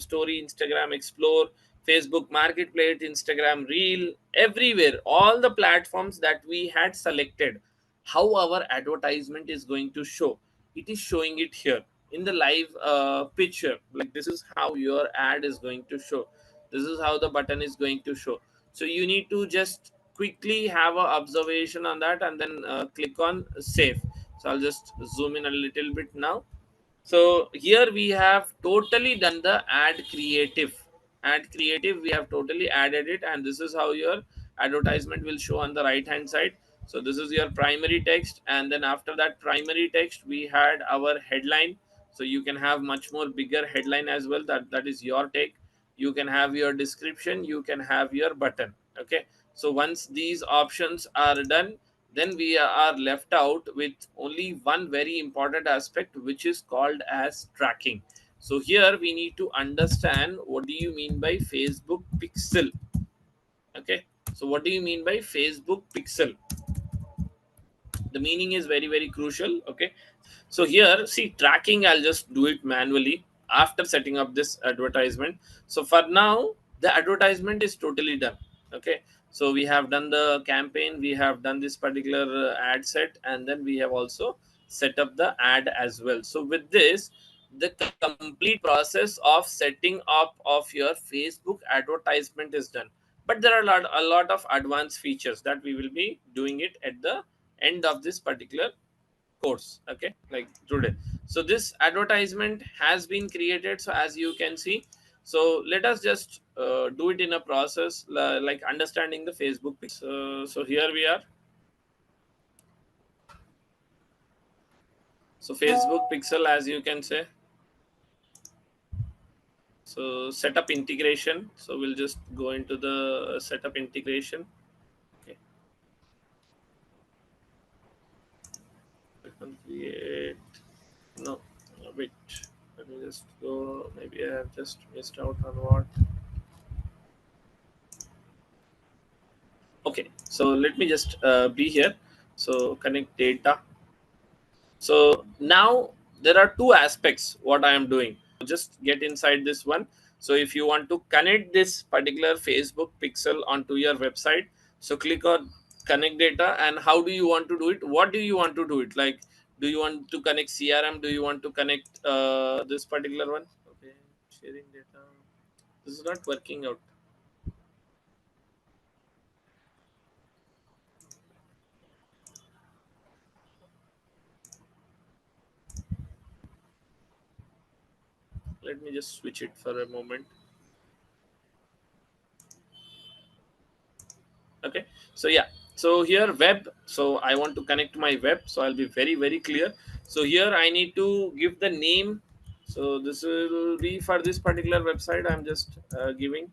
story, Instagram explore, Facebook marketplace, Instagram reel, everywhere, all the platforms that we had selected. How our advertisement is going to show, it is showing it here in the live picture. Like, this is how your ad is going to show, this is how the button is going to show. So you need to just quickly have a observation on that, and then click on save. So I'll just zoom in a little bit now. So here we have totally done the ad creative, we have totally added it, and this is how your advertisement will show on the right hand side. So this is your primary text, and then after that primary text, we had our headline. So you can have much more bigger headline as well, that is your take. You can have your description, you can have your button. Okay. So once these options are done, then we are left out with only one very important aspect, which is called as tracking. So here we need to understand, what do you mean by Facebook pixel? Okay. So what do you mean by Facebook pixel? The meaning is very, very crucial. Okay. So here, see, tracking, I'll just do it manually after setting up this advertisement. So for now, the advertisement is totally done. Okay. So we have done the campaign, we have done this particular ad set, and then we have also set up the ad as well. So with this, the complete process of setting up of your Facebook advertisement is done. But there are a lot of advanced features that we will be doing it at the end of this particular course. Okay, like today. So this advertisement has been created, so as you can see. So let us just do it in a process, like understanding the Facebook pixel. So here we are. So Facebook pixel, as you can say. So setup integration, so we'll just go into the setup integration. Okay. Click on create. No, wait. Let me just go. Maybe I have just missed out on what. Okay, so let me just be here. So connect data. So now there are two aspects what I am doing. Just get inside this one. So if you want to connect this particular Facebook pixel onto your website, so click on connect data. And how do you want to do it? What do you want to do it? Like, do you want to connect CRM? Do you want to connect this particular one? Okay, sharing data. This is not working out. Let me just switch it for a moment. Okay, so yeah, so here web, so I want to connect my web, so I'll be very clear. So here I need to give the name. So this will be for this particular website. I'm just giving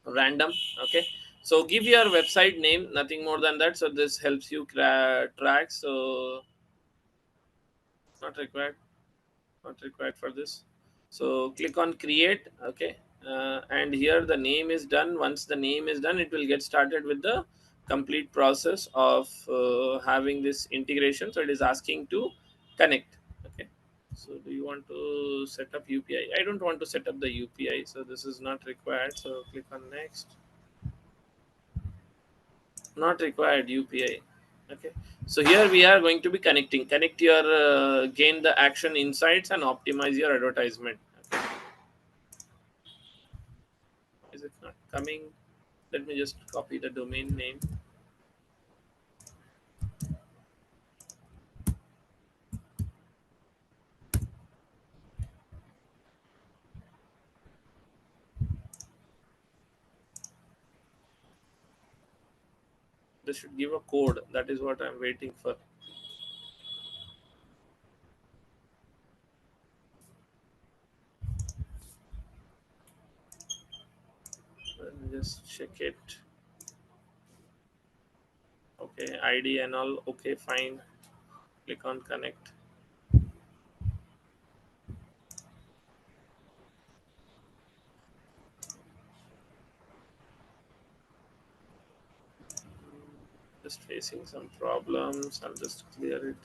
random. Okay, so give your website name, nothing more than that. So this helps you track. So not required, not required for this. So click on create. Okay, and here the name is done. Once the name is done, it will get started with the complete process of having this integration. So it is asking to connect. Okay, so do you want to set up UPI? I don't want to set up the UPI, so this is not required. So click on next. Not required UPI. Okay, so here we are going to be connect your gain the action insights and optimize your advertisement. Okay. Is it not coming? Let me just copy the domain name. This should give a code. That is what I'm waiting for. Let me just check it. Okay, ID and all. Okay, fine. Click on connect. Just facing some problems. I'll just clear it.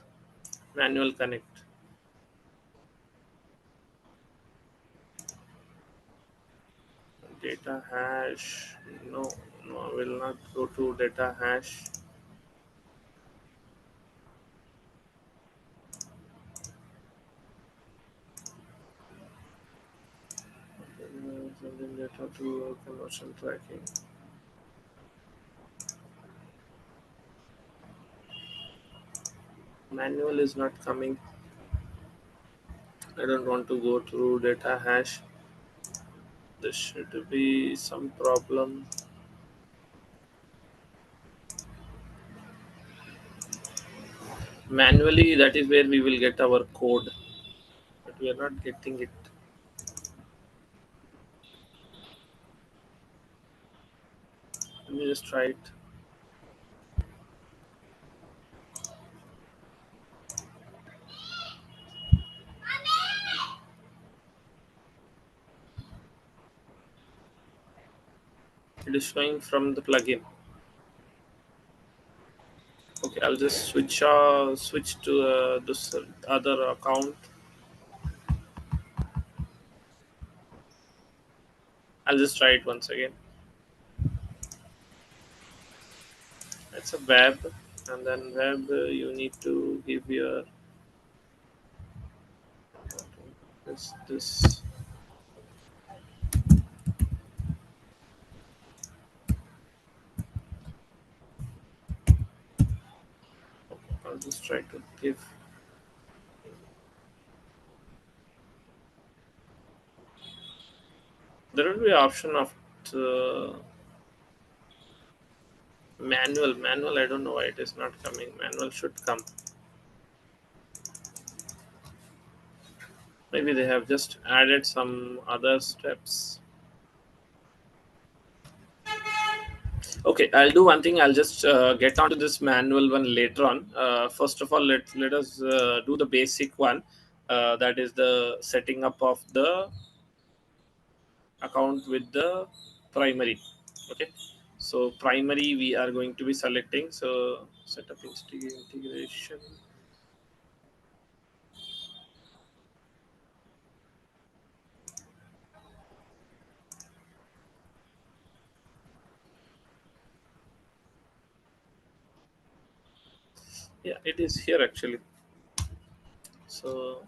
Manual connect. Data hash. No, no, I will not go to data hash. Sending data to conversion tracking. Manual is not coming. I don't want to go through data hash. There should be some problem. Manually, that is where we will get our code, but we are not getting it. Let me just try it. It is showing from the plugin. Okay, I'll just switch to this other account. I'll just try it once again. It's a web, and then web you need to give your this. I'll just try to give. There will be option of manual. I don't know why it is not coming. Manual should come. Maybe they have just added some other steps. Okay, I'll do one thing. I'll just get onto this manual one later on. First of all, let us do the basic one. That is the setting up of the account with the primary. Okay, so primary we are going to be selecting. So setup integration. Yeah, it is here actually. So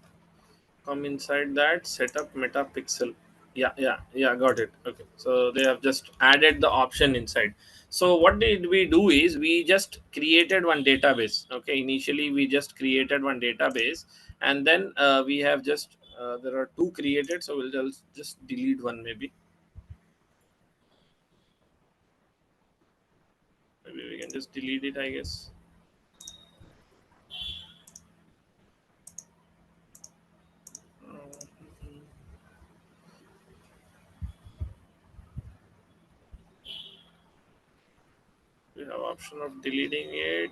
come inside that setup metapixel. Yeah, got it. Okay, so they have just added the option inside. So what did we do is we just created one database. Okay, initially we just created one database, and then we have just there are two created, so we'll just delete one. Maybe we can just delete it, I guess. We have option of deleting it.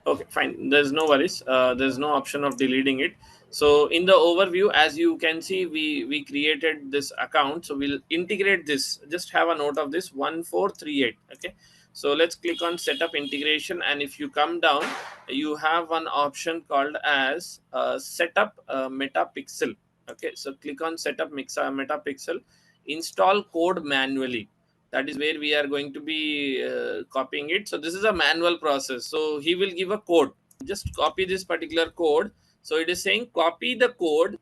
Okay, fine. There's no worries. There's no option of deleting it. So in the overview, as you can see, we created this account. So we'll integrate this. Just have a note of this 1438. Okay. So let's click on setup integration, and if you come down, you have one option called as setup metapixel. Okay. So click on setup metapixel. Install code manually. That is where we are going to be copying it. So this is a manual process, so he will give a code. Just copy this particular code. So it is saying copy the code,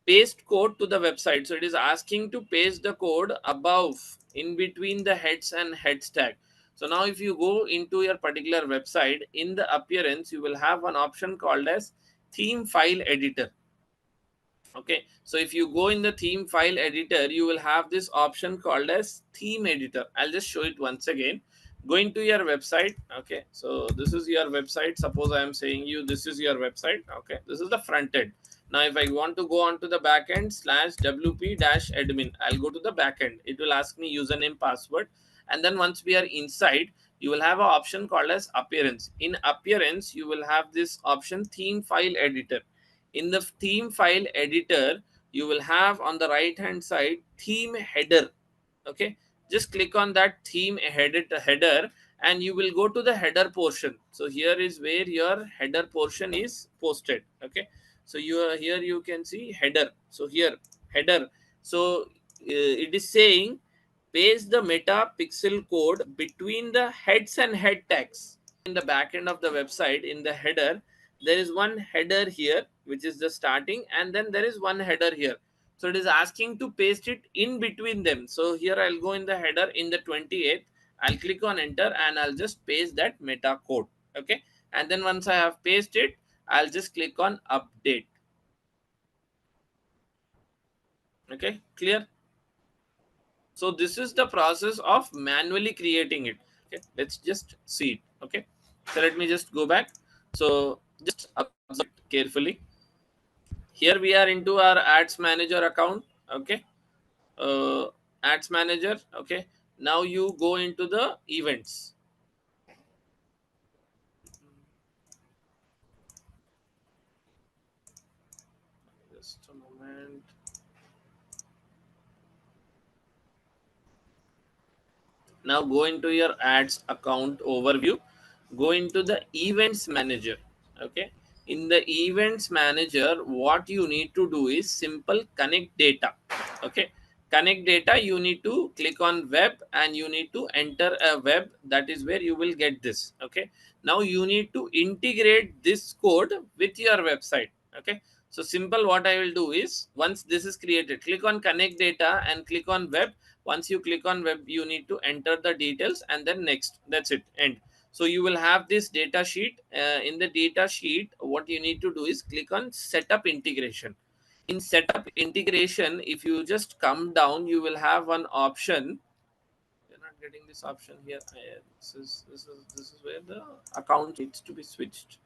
paste code to the website. So it is asking to paste the code above, in between the heads and heads tag. So now if you go into your particular website, in the appearance you will have an option called as theme file editor. Okay, so if you go in the theme file editor, you will have this option called as theme editor. I'll just show it once again. Going to your website. Okay, so this is your website. Suppose I am saying you this is your website. Okay, this is the front end. Now if I want to go on to the backend slash wp dash admin, I'll go to the backend. It will ask me username, password, and then once we are inside, you will have an option called as appearance. In appearance, you will have this option theme file editor. In the theme file editor, you will have on the right hand side theme header. Okay, just click on that theme header, and you will go to the header portion. So here is where your header portion is posted. Okay, so you are here, you can see header. So here header. So it is saying paste the meta pixel code between the heads and head tags. In the back end of the website, in the header, there is one header here, which is the starting, and then there is one header here. So it is asking to paste it in between them. So here I'll go in the header in the 28th. I'll click on enter, and I'll just paste that meta code. Okay. And then once I have pasted, I'll just click on update. Okay. Clear? So this is the process of manually creating it. Okay, let's just see it. Okay, so let me just go back. So just observe carefully. Here we are into our ads manager account. Okay, uh, ads manager. Okay, now you go into the events. Just a moment. Now go into your ads account overview. Go into the events manager. Okay, in the events manager, what you need to do is simple connect data. Okay, connect data, you need to click on web, and you need to enter a web. That is where you will get this. Okay, now you need to integrate this code with your website. Okay, so simple, what I will do is, once this is created, click on connect data and click on web. Once you click on web, you need to enter the details, and then next. That's it, end. So you will have this data sheet. In the data sheet, what you need to do is click on setup integration. In setup integration, if you just come down, you will have one option. You're not getting this option here. This is where the account needs to be switched.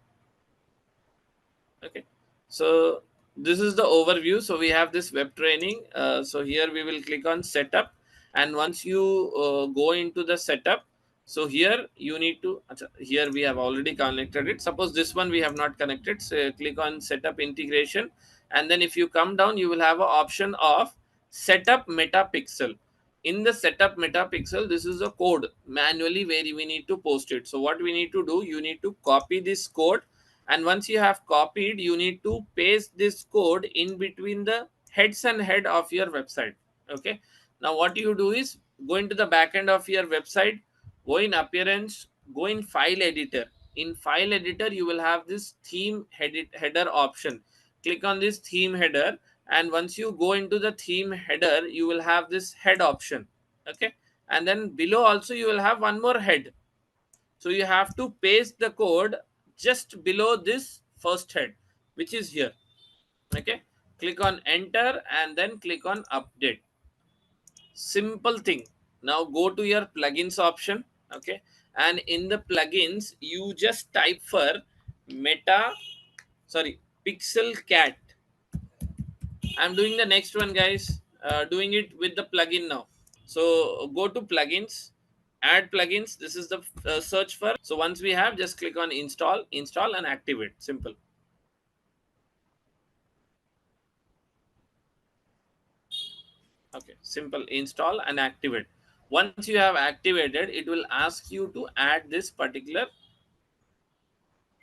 Okay, so this is the overview. So we have this web training. So here we will click on setup, And once you go into the setup, so here you need to, here we have already connected it. Suppose this one we have not connected, so click on setup integration, and then if you come down, you will have an option of setup metapixel. In the setup metapixel, this is a code manually where we need to post it. So what we need to do, you need to copy this code, and once you have copied, you need to paste this code in between the heads and head of your website. Okay, now what you do is go into the backend of your website, go in appearance, go in file editor. In file editor, you will have this theme header option. Click on this theme header, and once you go into the theme header, you will have this head option. Okay, and then below also you will have one more head. So you have to paste the code just below this first head, which is here. Okay, click on enter and then click on update. Simple thing. Now go to your plugins option. Okay, and in the plugins you just type for meta, sorry, pixel cat. I'm doing the next one, guys, doing it with the plugin now. So go to plugins, add plugins. This is the search for. So once we have, just click on install and activate. Simple. Okay, simple, install and activate. Once you have activated, it will ask you to add this particular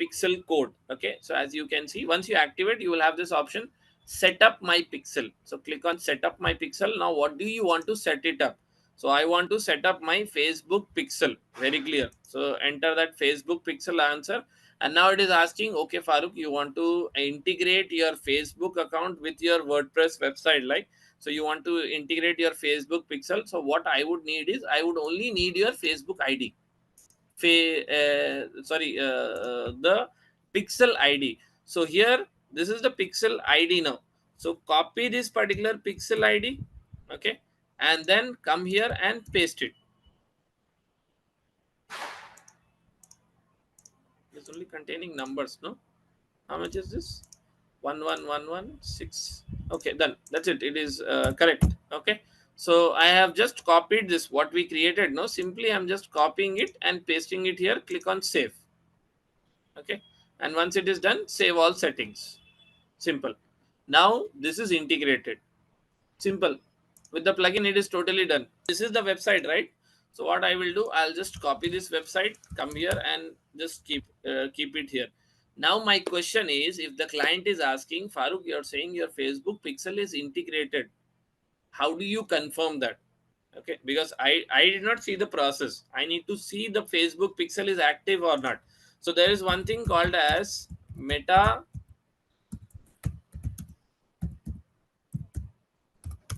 pixel code. Okay, so as you can see, once you activate, you will have this option, set up my pixel. So click on set up my pixel. Now what do you want to set it up? So I want to set up my Facebook pixel. Very clear. So enter that Facebook pixel answer, and now it is asking, okay Farooq, you want to integrate your Facebook account with your WordPress website, like, so you want to integrate your Facebook pixel. So what I would need is, I would only need your Facebook ID, the pixel ID. So here, this is the pixel ID now. So copy this particular pixel ID. Okay, and then come here and paste it. It's only containing numbers, no? How much is this? 11116. Okay, done. That's it. It is correct. Okay, so I have just copied this, what we created. No, simply I'm just copying it and pasting it here. Click on save. Okay, and once it is done, save all settings. Simple. Now this is integrated. Simple. With the plugin, it is totally done. This is the website, right? So what I will do, I'll just copy this website, come here and just keep it here. Now my question is, if the client is asking, Farooq, you're saying your Facebook pixel is integrated, how do you confirm that? Okay, because I did not see the process. I need to see the Facebook pixel is active or not. So there is one thing called as meta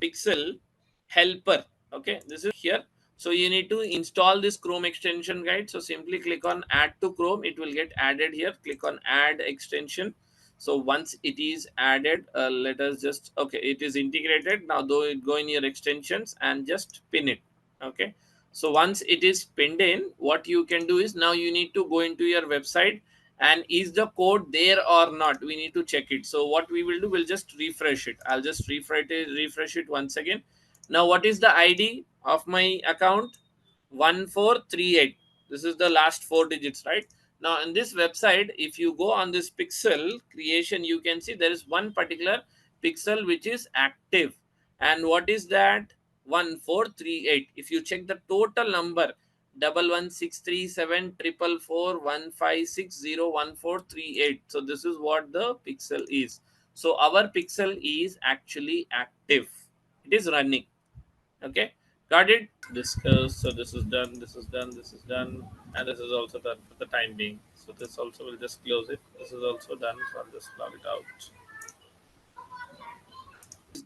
pixel helper. Okay, this is here. So you need to install this Chrome extension guide. So simply click on add to Chrome. It will get added here. Click on add extension. So once it is added, let us just, okay, it is integrated. Now go in your extensions and just pin it. Okay, so once it is pinned in, what you can do is, now you need to go into your website, and is the code there or not, we need to check it. So what we will do, we'll just refresh it. I'll just refresh it once again. Now what is the ID of my account? 1438. This is the last four digits, right? Now in this website, if you go on this pixel creation, you can see there is one particular pixel which is active. And what is that? 1438. If you check the total number, 1163744415601438. So this is what the pixel is. So our pixel is actually active. It is running. Okay, got it. Discuss. So this is done, this is done, this is done, and this is also done for the time being. So this also will just close it. This is also done, so I'll just log it out.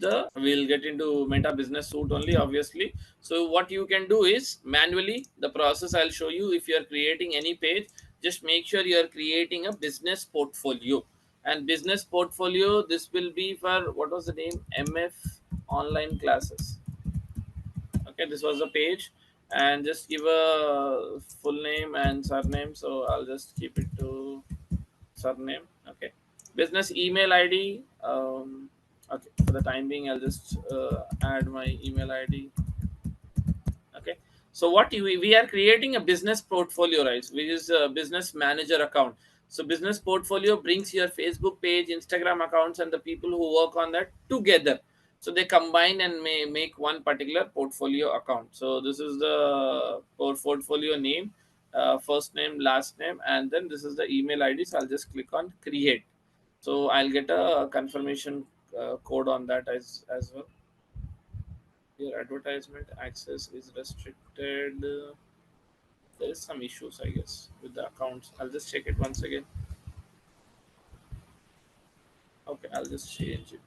The we'll get into Meta Business Suite only, obviously. So what you can do is, manually, the process I'll show you. If you are creating any page, just make sure you are creating a business portfolio. And business portfolio, this will be for, what was the name, MF online classes. Okay, this was the page, and just give a full name and surname. So I'll just keep it to surname. Okay, business email ID. Okay, for the time being, I'll just add my email ID. So what we are creating a business portfolio, right, which is a business manager account. So business portfolio brings your Facebook page, Instagram accounts, and the people who work on that together. So they combine and may make one particular portfolio account. So this is the portfolio name, first name, last name, and then this is the email ID. So I'll just click on create. So I'll get a confirmation code on that as well. Your advertisement access is restricted. There is some issues, I guess, with the accounts. I'll just check it once again. Okay, I'll just change it.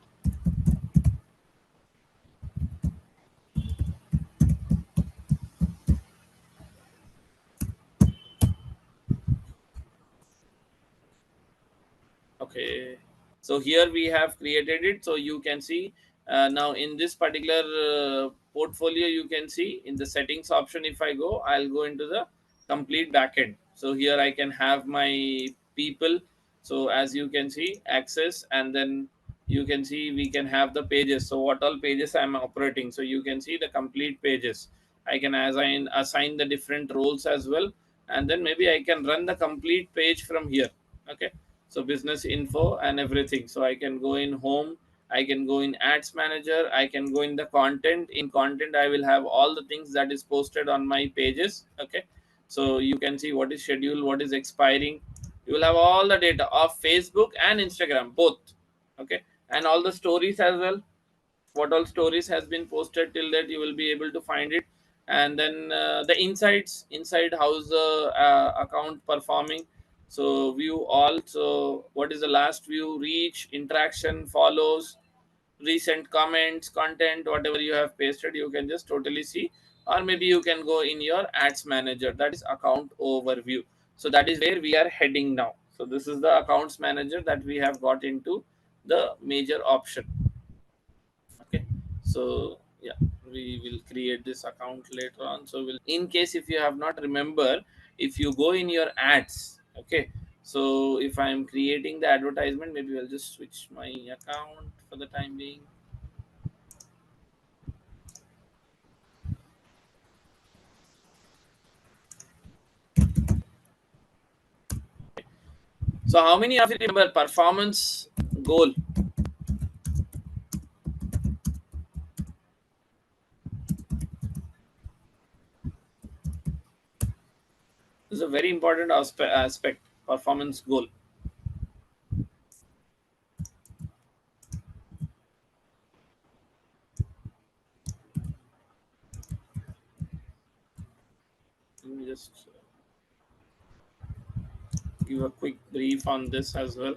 Okay, so here we have created it. So you can see now in this particular portfolio, you can see in the settings option, if I go, I'll go into the complete backend. So here I can have my people. So as you can see, access, and then you can see we can have the pages. So what all pages I'm operating. So you can see the complete pages. I can assign the different roles as well, and then maybe I can run the complete page from here. Okay, so business info and everything. So I can go in home, I can go in ads manager, I can go in the content. In content I will have all the things that is posted on my pages. Okay, so you can see what is scheduled, what is expiring. You will have all the data of Facebook and Instagram both. Okay, and all the stories as well, what all stories has been posted till that, you will be able to find it. And then the insights inside, how's the account performing. So view all. So what is the last view, reach, interaction, follows, recent comments, content, whatever you have pasted, you can just totally see. Or maybe you can go in your ads manager, that is account overview. So that is where we are heading now. So this is the accounts manager that we have got into the major option. Okay, so yeah, we will create this account later on. So we'll, in case if you have not remember, if you go in your ads, okay, so if I'm creating the advertisement, maybe I'll just switch my account for the time being. So how many of you remember performance goal? This is a very important aspect, performance goal. Let me just give a quick brief on this as well.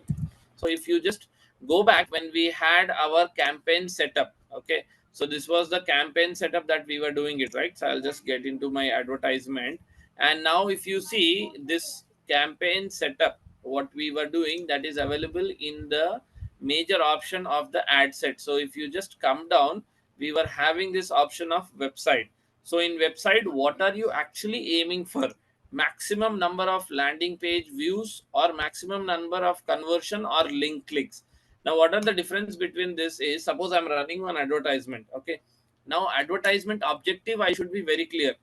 So if you just go back when we had our campaign setup, okay, so this was the campaign setup that we were doing it, right? So I'll just get into my advertisement. And now if you see this campaign setup, what we were doing, that is available in the major option of the ad set. So if you just come down, we were having this option of website. So in website, what are you actually aiming for? Maximum number of landing page views or maximum number of conversion or link clicks. Now what are the difference between this is, suppose I'm running an advertisement. Okay, now advertisement objective, I should be very clear.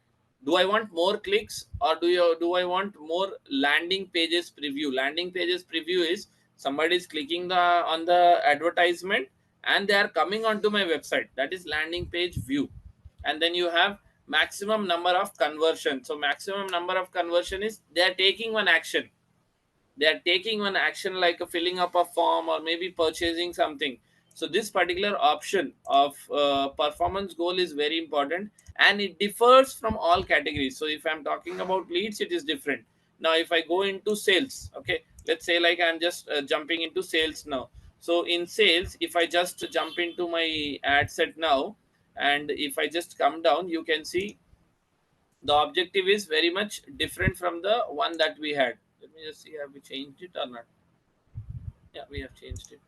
Do I want more clicks, or do I want more landing pages preview? Landing pages preview is somebody is clicking the on the advertisement and they are coming onto my website, that is landing page view. And then you have maximum number of conversion. So maximum number of conversion is they are taking one action. They are taking one action like a filling up a form or maybe purchasing something. So this particular option of performance goal is very important, and it differs from all categories. So if I'm talking about leads, it is different. Now if I go into sales, okay, let's say like I'm just jumping into sales now. So in sales, if I just jump into my ad set now, and if I just come down, you can see the objective is very much different from the one that we had. Let me just see, have we changed it or not? Yeah, we have changed it.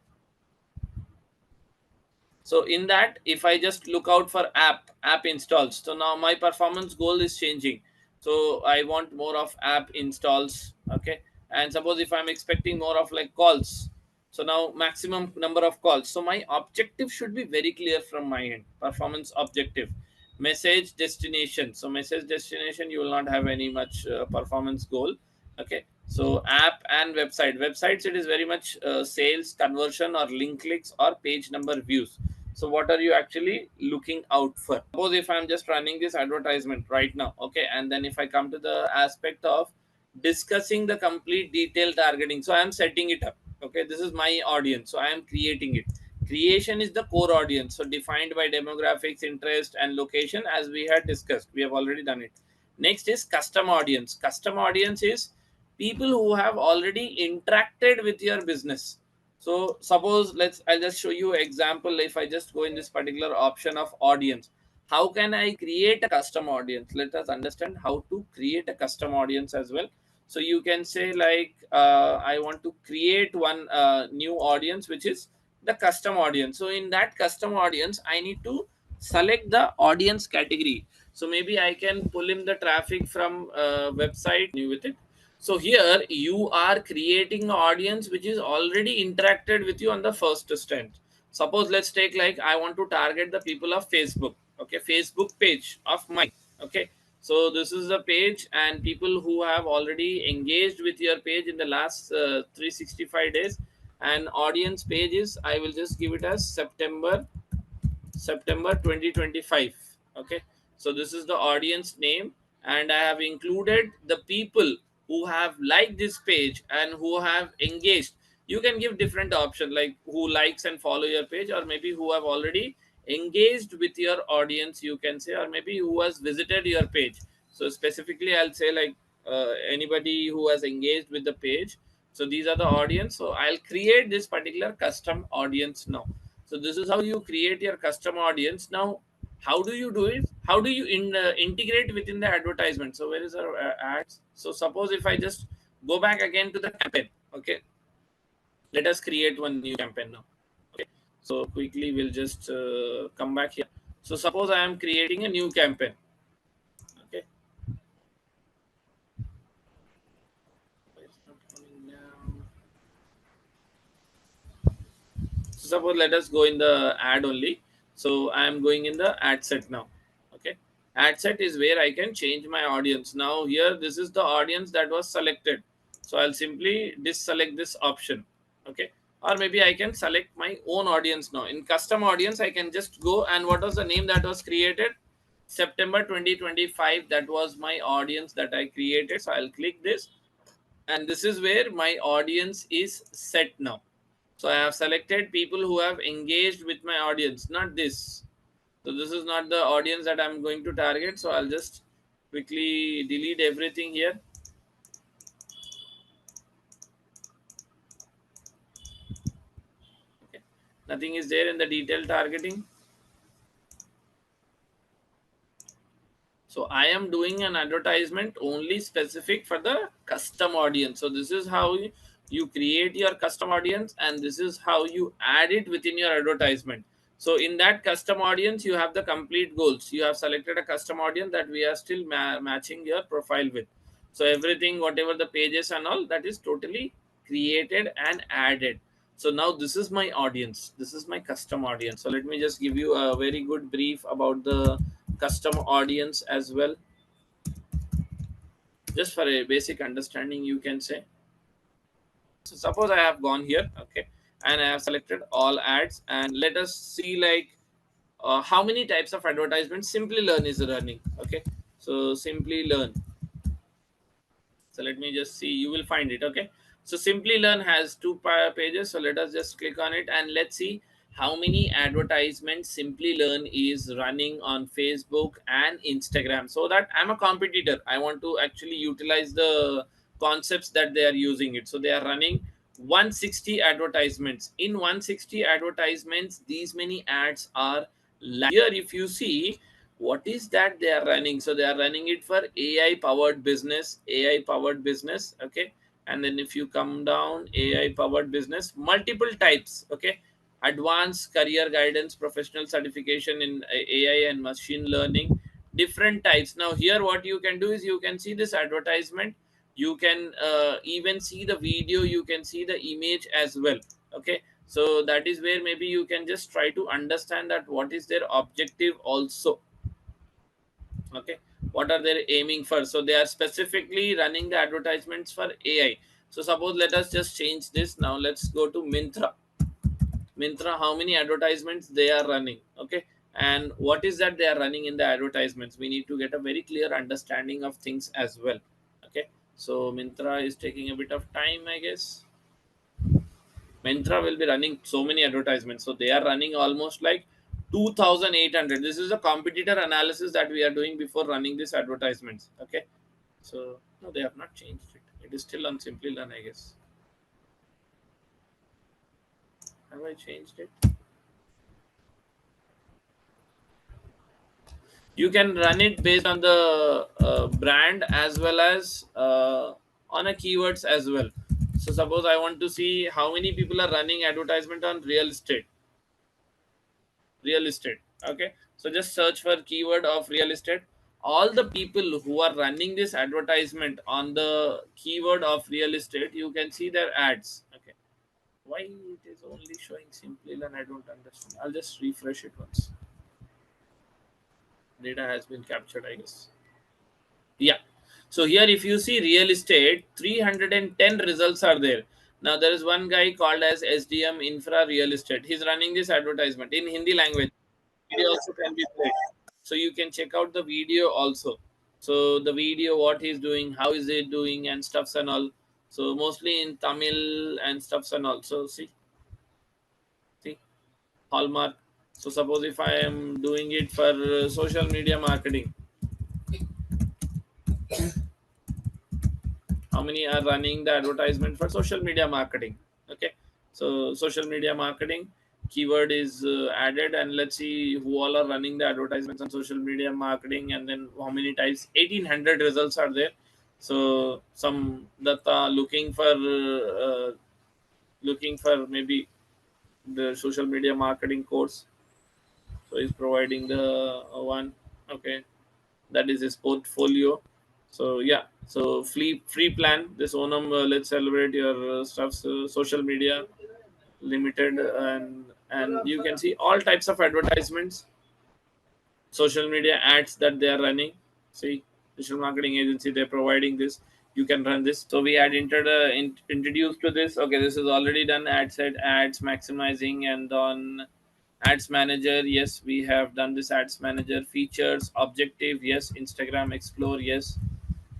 So in that, if I just look out for app installs, so now my performance goal is changing. So I want more of app installs. Okay, and suppose if I'm expecting more of like calls, so now maximum number of calls. So my objective should be very clear from my end. Performance objective, message destination. So message destination, you will not have any much performance goal. Okay, so app and websites, it is very much sales, conversion, or link clicks, or page number views. So what are you actually looking out for? Suppose if I'm just running this advertisement right now, okay, and then if I come to the aspect of discussing the complete detailed targeting, so I am setting it up. Okay, this is my audience, so I am creating it. Creation is the core audience, so defined by demographics, interest, and location, as we had discussed. We have already done it. Next is custom audience. Custom audience is people who have already interacted with your business. So suppose, I'll just show you example. If I just go in this particular option of audience, how can I create a custom audience? Let us understand how to create a custom audience as well. So you can say like, I want to create one new audience, which is the custom audience. So in that custom audience, I need to select the audience category. So maybe I can pull in the traffic from website with it. So here you are creating an audience which is already interacted with you on the first stint. Suppose let's take like, I want to target the people of Facebook. Okay, Facebook page of mine. Okay, so this is the page, and people who have already engaged with your page in the last 365 days. And audience page is, I will just give it as September 2025. Okay, so this is the audience name, and I have included the people who have liked this page and who have engaged. You can give different options, like who likes and follow your page, or maybe who have already engaged with your audience, you can say, or maybe who has visited your page. So specifically I'll say like, anybody who has engaged with the page. So these are the audience. So I'll create this particular custom audience now. So this is how you create your custom audience. Now how do you do it? How do you integrate within the advertisement? So where is our ads? So suppose if I just go back again to the campaign. Okay, let us create one new campaign now. Okay, so quickly we'll just come back here. So suppose I am creating a new campaign. Okay, it's not coming down. So suppose let us go in the ad only. So I am going in the ad set now. Okay, ad set is where I can change my audience. Now here, this is the audience that was selected. So I'll simply deselect this option. Okay, or maybe I can select my own audience now. In custom audience, I can just go, and what was the name that was created? September 2025. That was my audience that I created. So I'll click this, and this is where my audience is set now. So I have selected people who have engaged with my audience, not this. So this is not the audience that I'm going to target. So I'll just quickly delete everything here. Okay, nothing is there in the detailed targeting. So I am doing an advertisement only specific for the custom audience. So this is how you create your custom audience, and this is how you add it within your advertisement. So in that custom audience, you have the complete goals. You have selected a custom audience that we are still matching your profile with. So everything, whatever the pages and all, that is totally created and added. So now this is my audience. This is my custom audience. So let me just give you a very good brief about the custom audience as well, just for a basic understanding, you can say. So suppose I have gone here, okay, and I have selected all ads, and let us see like, how many types of advertisements Simplilearn is running. Okay, so Simplilearn, so let me just see, you will find it. Okay, so Simplilearn has two pages. So let us just click on it, and let's see how many advertisements Simplilearn is running on Facebook and Instagram. So that I'm a competitor, I want to actually utilize the concepts that they are using it. So they are running 160 advertisements. In 160 advertisements, these many ads are live. Here if you see, what is that they are running? So they are running it for AI powered business, AI powered business. Okay, and then if you come down, AI powered business, multiple types. Okay, advanced career guidance, professional certification in AI and machine learning, different types. Now here what you can do is, you can see this advertisement, you can even see the video, you can see the image as well. Okay, so that is where maybe you can just try to understand that what is their objective also. Okay, what are they aiming for? So they are specifically running the advertisements for AI. So suppose, let us just change this now. Let's go to Mintra, how many advertisements they are running. Okay, and what is that they are running in the advertisements? We need to get a very clear understanding of things as well. Okay, so Mintra is taking a bit of time, I guess. Mintra will be running so many advertisements. So they are running almost like 2,800. This is a competitor analysis that we are doing before running these advertisements. Okay, so no, they have not changed it. It is still on Simplilearn, I guess. Have I changed it? You can run it based on the brand as well as on a keywords as well. So suppose I want to see how many people are running advertisement on real estate. Okay, so just search for keyword of real estate. All the people who are running this advertisement on the keyword of real estate, you can see their ads. Okay, why it is only showing simply, and I don't understand. I'll just refresh it once. Data has been captured, I guess. Yeah. So here, if you see real estate, 310 results are there. Now there is one guy called as SDM Infra Real Estate. He's running this advertisement in Hindi language. Video also can be played. So you can check out the video also. So the video, what he's doing, how is it doing, and stuffs and all. So mostly in Tamil and stuffs and all. So see, Hallmark. So suppose if I am doing it for social media marketing, how many are running the advertisement for social media marketing? Okay, so social media marketing keyword is added, and let's see who all are running the advertisements on social media marketing, and then how many types. 1800 results are there. So some data looking for maybe the social media marketing course. So he's providing the one. Okay, that is his portfolio. So yeah, so free plan this Onam, let's celebrate your stuffs, social media limited, and you can see all types of advertisements, social media ads that they are running. See, digital marketing agency, they're providing this. You can run this. So we had introduced to this. Okay, this is already done. Ad set, ads maximizing, and on ads manager, yes, we have done this. Ads manager features, objective, yes. Instagram explore, yes.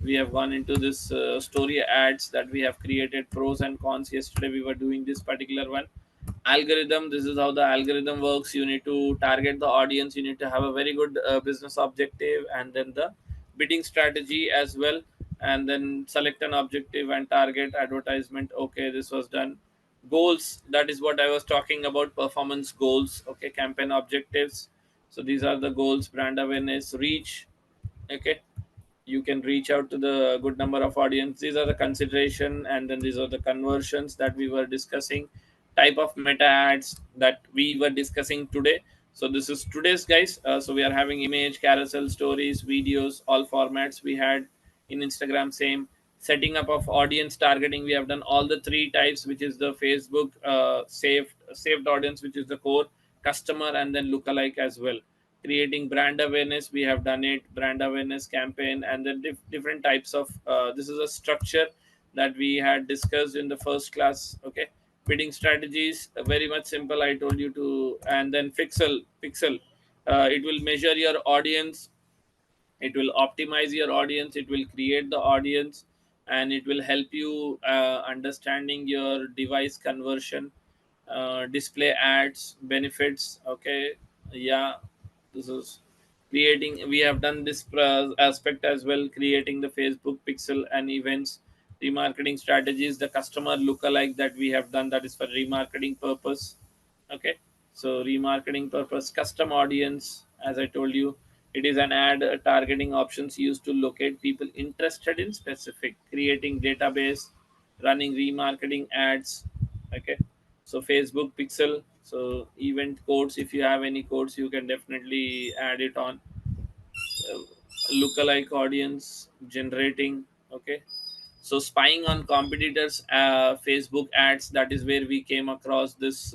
We have gone into this story ads that we have created, pros and cons. Yesterday we were doing this particular one. Algorithm, this is how the algorithm works. You need to target the audience, you need to have a very good business objective, and then the bidding strategy as well, and then select an objective and target advertisement. Okay, this was done. Goals, that is what I was talking about, performance goals. Okay, campaign objectives. So these are the goals. Brand awareness, reach. Okay, you can reach out to the good number of audience. These are the consideration, and then these are the conversions that we were discussing. Type of meta ads that we were discussing today. So this is today's, guys. So we are having image, carousel, stories, videos, all formats we had in Instagram. Same setting up of audience targeting, we have done all the three types, which is the Facebook saved audience, which is the core customer, and then lookalike as well. Creating brand awareness, we have done it, brand awareness campaign, and then different types of this is a structure that we had discussed in the first class. Okay, bidding strategies, very much simple, I told you to. And then pixel, it will measure your audience, it will optimize your audience, it will create the audience, and it will help you understanding your device conversion, display ads benefits. Okay, yeah, this is creating, we have done this aspect as well, creating the Facebook pixel and events. Remarketing strategies, the customer lookalike that we have done, that is for remarketing purpose. Okay, so remarketing purpose, custom audience, as I told you, it is an ad targeting options used to locate people interested in specific, creating database, running remarketing ads. Okay, so Facebook pixel, so event codes, if you have any codes, you can definitely add it on. uh, Lookalike audience generating. Okay, so spying on competitors, Facebook ads, that is where we came across this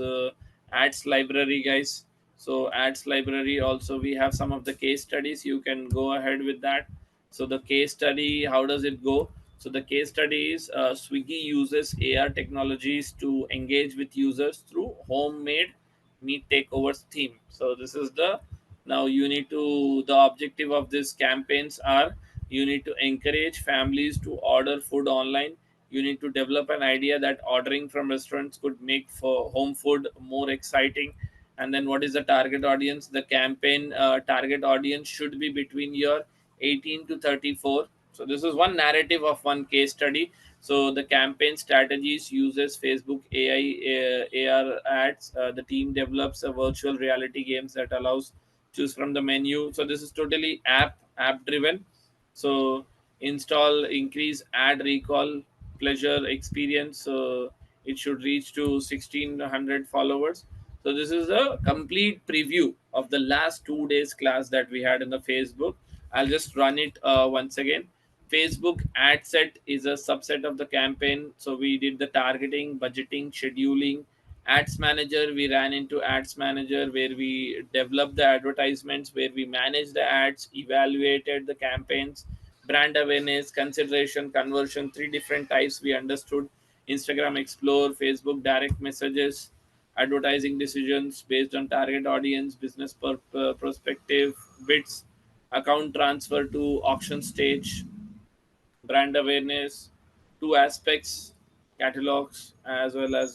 ads library, guys. So ads library also, we have some of the case studies, you can go ahead with that. So the case study, how does it go? So the case study is, Swiggy uses AR technologies to engage with users through homemade meet takeovers theme. So this is the, now you need to, the objective of these campaigns are, you need to encourage families to order food online. You need to develop an idea that ordering from restaurants could make for home food more exciting. And then what is the target audience? The campaign target audience should be between your 18 to 34. So this is one narrative of one case study. So the campaign strategies uses Facebook AI AR ads. The team develops a virtual reality games that allows choose from the menu. So this is totally app driven. So install, increase ad recall, pleasure experience. So it should reach to 1600 followers. So this is a complete preview of the last 2 days class that we had in the Facebook. I'll just run it once again. Facebook ad set is a subset of the campaign. So we did the targeting, budgeting, scheduling. Ads manager, we ran into ads manager where we developed the advertisements, where we managed the ads, evaluated the campaigns, brand awareness, consideration, conversion, three different types we understood. Instagram Explore, Facebook direct messages, advertising decisions based on target audience, business perspective, bits, account transfer to auction stage, brand awareness, two aspects, catalogs as well as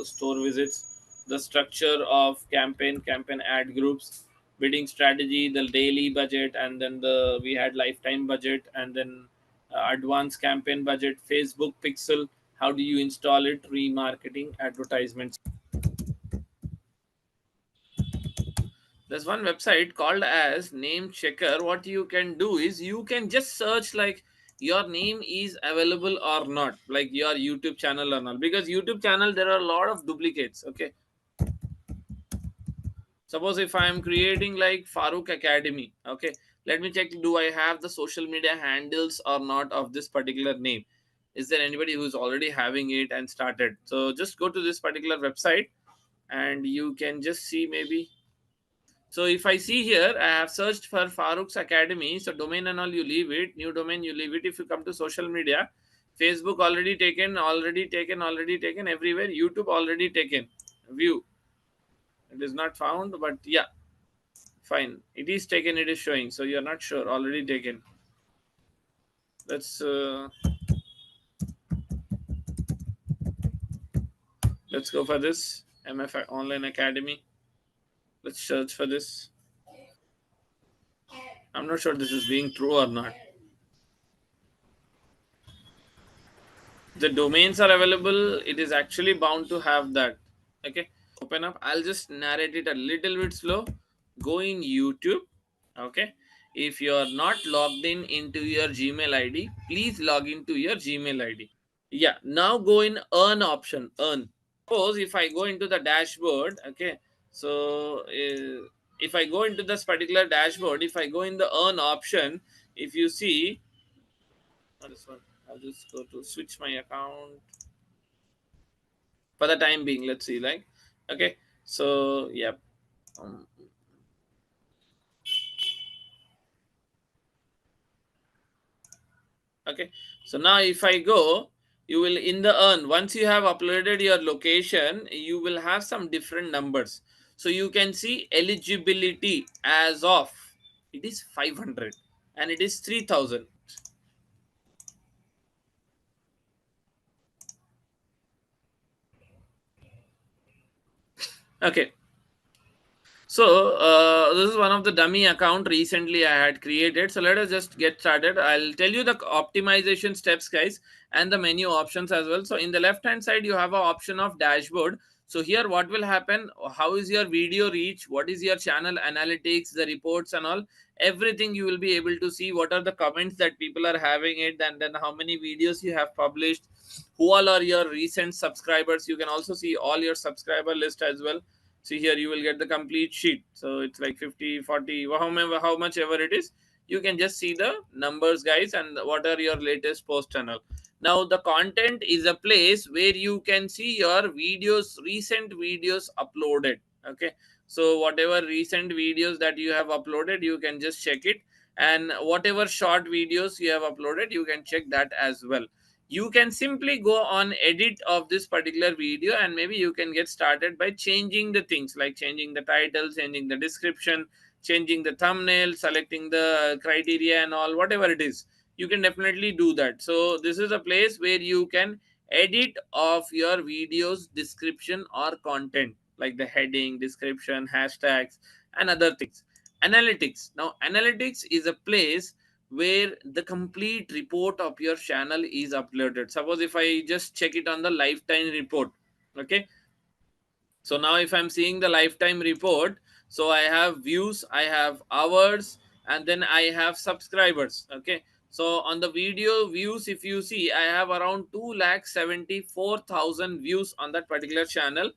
store visits, the structure of campaign ad groups, bidding strategy, the daily budget, and then the we had lifetime budget, and then advanced campaign budget, Facebook pixel, how do you install it, remarketing, advertisements. There's one website called as name checker. What you can do is you can just search like your name is available or not, like your YouTube channel or not, because YouTube channel there are a lot of duplicates. Okay, suppose if I am creating like Farooq Academy, okay, let me check, do I have the social media handles or not of this particular name? Is there anybody who's already having it and started? So just go to this particular website and you can just see maybe. So if I see here, I have searched for Farouk's Academy. So domain and all you leave it, new domain you leave it. If you come to social media, Facebook already taken, already taken, already taken everywhere. YouTube already taken. View, it is not found, but yeah, fine. It is taken. It is showing. So you are not sure. Already taken. Let's go for this MF Online Academy. Let's search for this. I'm not sure this is being true or not. The domains are available, it is actually bound to have that. Okay, open up, I'll just narrate it a little bit slow. Go in YouTube. Okay, if you are not logged in into your Gmail ID, please log into your Gmail ID. Yeah, now go in earn option, earn. Suppose if I go into the dashboard, okay, so if I go into this particular dashboard, if I go in the earn option, if you see, this one, I'll just go to switch my account for the time being. Let's see, like, okay, so yeah, um, okay, so now if I go, you will in the earn, once you have uploaded your location, you will have some different numbers. So you can see eligibility as of, it is 500 and it is 3000. Okay, so this is one of the dummy account recently I had created. So let us just get started. I'll tell you the optimization steps, guys, and the menu options as well. So in the left hand side, you have an option of dashboard. So here, what will happen? How is your video reach? What is your channel analytics, the reports and all? Everything you will be able to see. What are the comments that people are having it, and then how many videos you have published, who all are your recent subscribers. You can also see all your subscriber list as well. See here, you will get the complete sheet. So it's like 50, 40, how much ever it is, you can just see the numbers, guys, and what are your latest post channel. Now the content is a place where you can see your videos, recent videos uploaded. Okay, So whatever recent videos that you have uploaded, you can just check it, and whatever short videos you have uploaded, you can check that as well. You can simply go on edit of this particular video, and maybe you can get started by changing the things like changing the title, changing the description, changing the thumbnail, selecting the criteria and all, whatever it is, you can definitely do that. So this is a place where you can edit of your videos description or content, like the heading, description, hashtags, and other things. Analytics. Now analytics is a place where the complete report of your channel is uploaded. Suppose if I just check it on the lifetime report, okay, so now if I'm seeing the lifetime report, so I have views, I have hours, and then I have subscribers. Okay. So on the video views, if you see, I have around 2,74,000 views on that particular channel,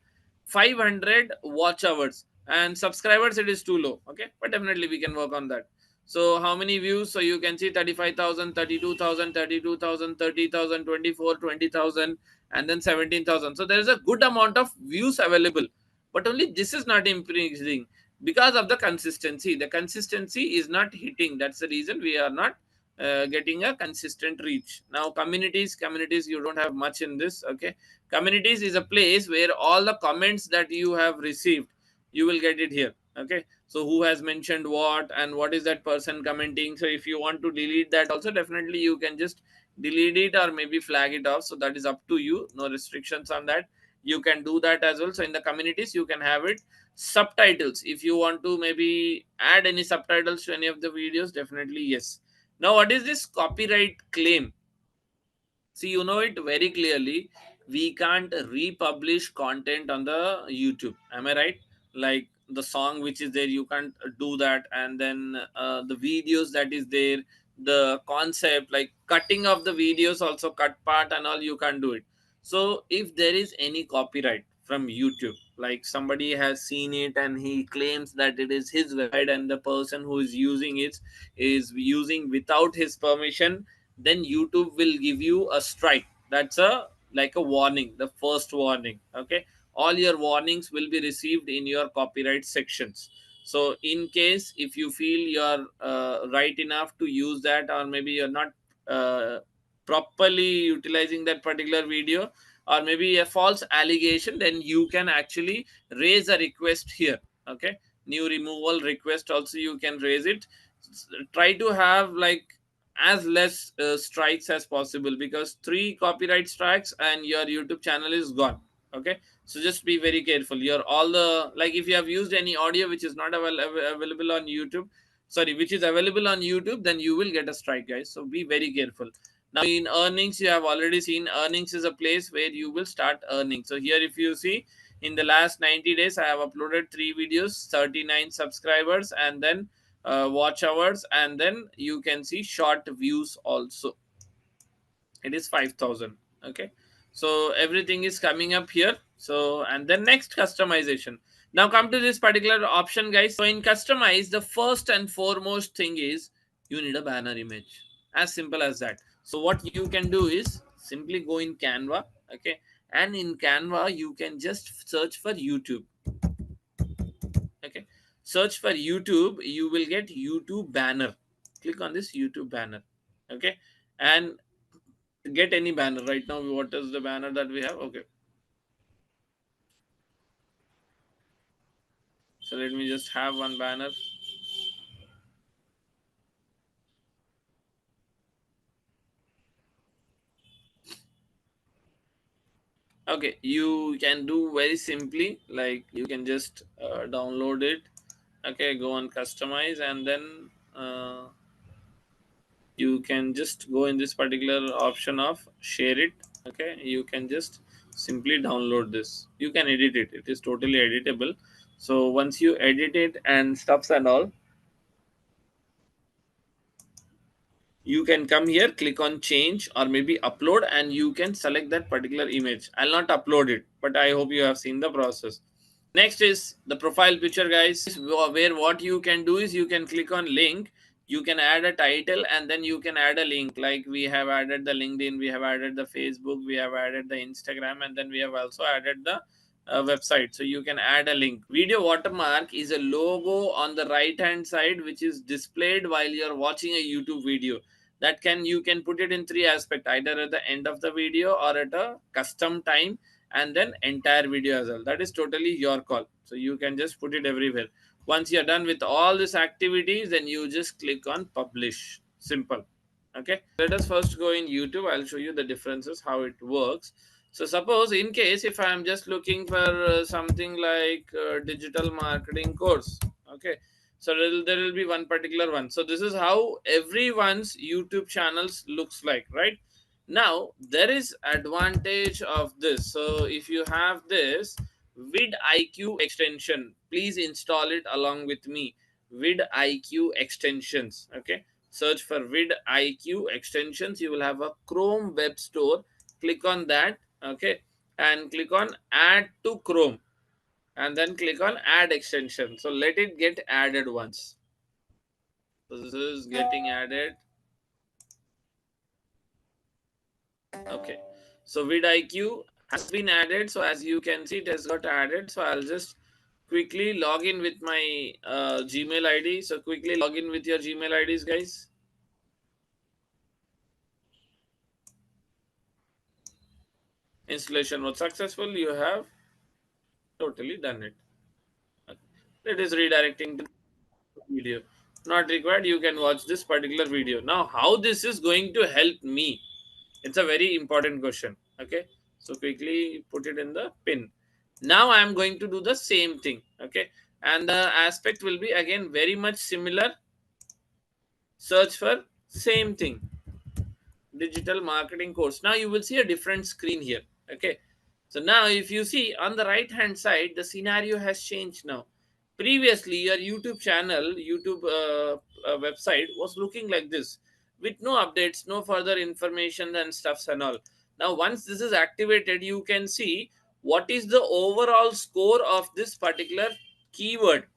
500 watch hours, and subscribers it is too low. Okay. But definitely we can work on that. So how many views? So you can see 35,000, 32,000, 32,000, 30,000, 24, 20,000, and then 17,000. So there is a good amount of views available, but only this is not increasing because of the consistency. The consistency is not hitting. That's the reason we are not getting a consistent reach. Now communities, you don't have much in this. Okay. Communities is a place where all the comments that you have received, you will get it here. Okay. So who has mentioned what, and what is that person commenting? So if you want to delete that also, definitely you can just delete it or maybe flag it off. So that is up to you, no restrictions on that. You can do that as well. So in the communities you can have it. Subtitles, if you want to maybe add any subtitles to any of the videos, definitely yes. Now what is this copyright claim? See, you know it very clearly. We can't republish content on the YouTube. Am I right? Like the song which is there, you can't do that. And then the videos that is there, the concept, like cutting of the videos, also cut part and all, you can't do it. So if there is any copyright from YouTube, like somebody has seen it and he claims that it is his website, and the person who is using it is using without his permission, then YouTube will give you a strike. That's a like a warning, the first warning. Okay. All your warnings will be received in your copyright sections. So in case if you feel you're right enough to use that, or maybe you're not uh, properly utilizing that particular video, or maybe a false allegation, then you can actually raise a request here. Okay. New removal request also you can raise it. Try to have like as less strikes as possible, because 3 copyright strikes and your YouTube channel is gone. Okay. So just be very careful. Your all the, like if you have used any audio which is not available on YouTube, sorry, which is available on YouTube, then you will get a strike, guys. So be very careful. Now in earnings, you have already seen earnings is a place where you will start earning. So here if you see, in the last 90 days I have uploaded 3 videos, 39 subscribers, and then watch hours, and then you can see short views also, it is 5,000. Okay. So everything is coming up here. So and then next, customization. Now come to this particular option, guys. So in customize, the first and foremost thing is you need a banner image, as simple as that. So what you can do is simply go in Canva. Okay. And in Canva you can just search for YouTube. Okay. Search for YouTube, you will get YouTube banner. Click on this YouTube banner. Okay. And get any banner right now. What is the banner that we have? Okay. So let me just have one banner. Okay. You can do very simply, like you can just download it. Okay. Go on customize, and then you can just go in this particular option of share it. Okay. You can just simply download this. You can edit it. It is totally editable. So once you edit it and stuffs and all, you can come here, click on change or maybe upload, and you can select that particular image. I'll not upload it, but I hope you have seen the process. Next is the profile picture, guys, where what you can do is you can click on link, you can add a title, and then you can add a link. Like we have added the LinkedIn, we have added the Facebook, we have added the Instagram, and then we have also added the website. So you can add a link. Video watermark is a logo on the right hand side which is displayed while you're watching a YouTube video. That can, you can put it in three aspects, either at the end of the video or at a custom time, and then entire video as well. That is totally your call. So you can just put it everywhere. Once you're done with all these activities, then you just click on publish. Simple. Okay, let us first go in YouTube. I'll show you the differences, how it works. So suppose in case if I am just looking for something like digital marketing course, okay, so there will be one particular one. So this is how everyone's YouTube channels looks like, right? Now there is advantage of this. So if you have this vidIQ extension, please install it along with me. vidIQ extensions, okay, search for vidIQ extensions. You will have a Chrome web store. Click on that, okay, and click on add to Chrome, and then click on add extension. So let it get added once. So this is getting added. Okay, so vidIQ has been added. So as you can see, it has got added. So I'll just quickly log in with my Gmail ID. So quickly log in with your Gmail IDs, guys. Installation was successful. You have totally done it. Okay. It is redirecting to video. Not required. You can watch this particular video. Now, how this is going to help me? It's a very important question. Okay. So quickly put it in the pin. Now I am going to do the same thing. Okay. And the aspect will be again very much similar. Search for same thing, digital marketing course. Now you will see a different screen here. Okay, so now if you see on the right hand side, the scenario has changed now. Previously your YouTube channel, YouTube website was looking like this, with no updates, no further information and stuffs and all. Now once this is activated, you can see what is the overall score of this particular keyword.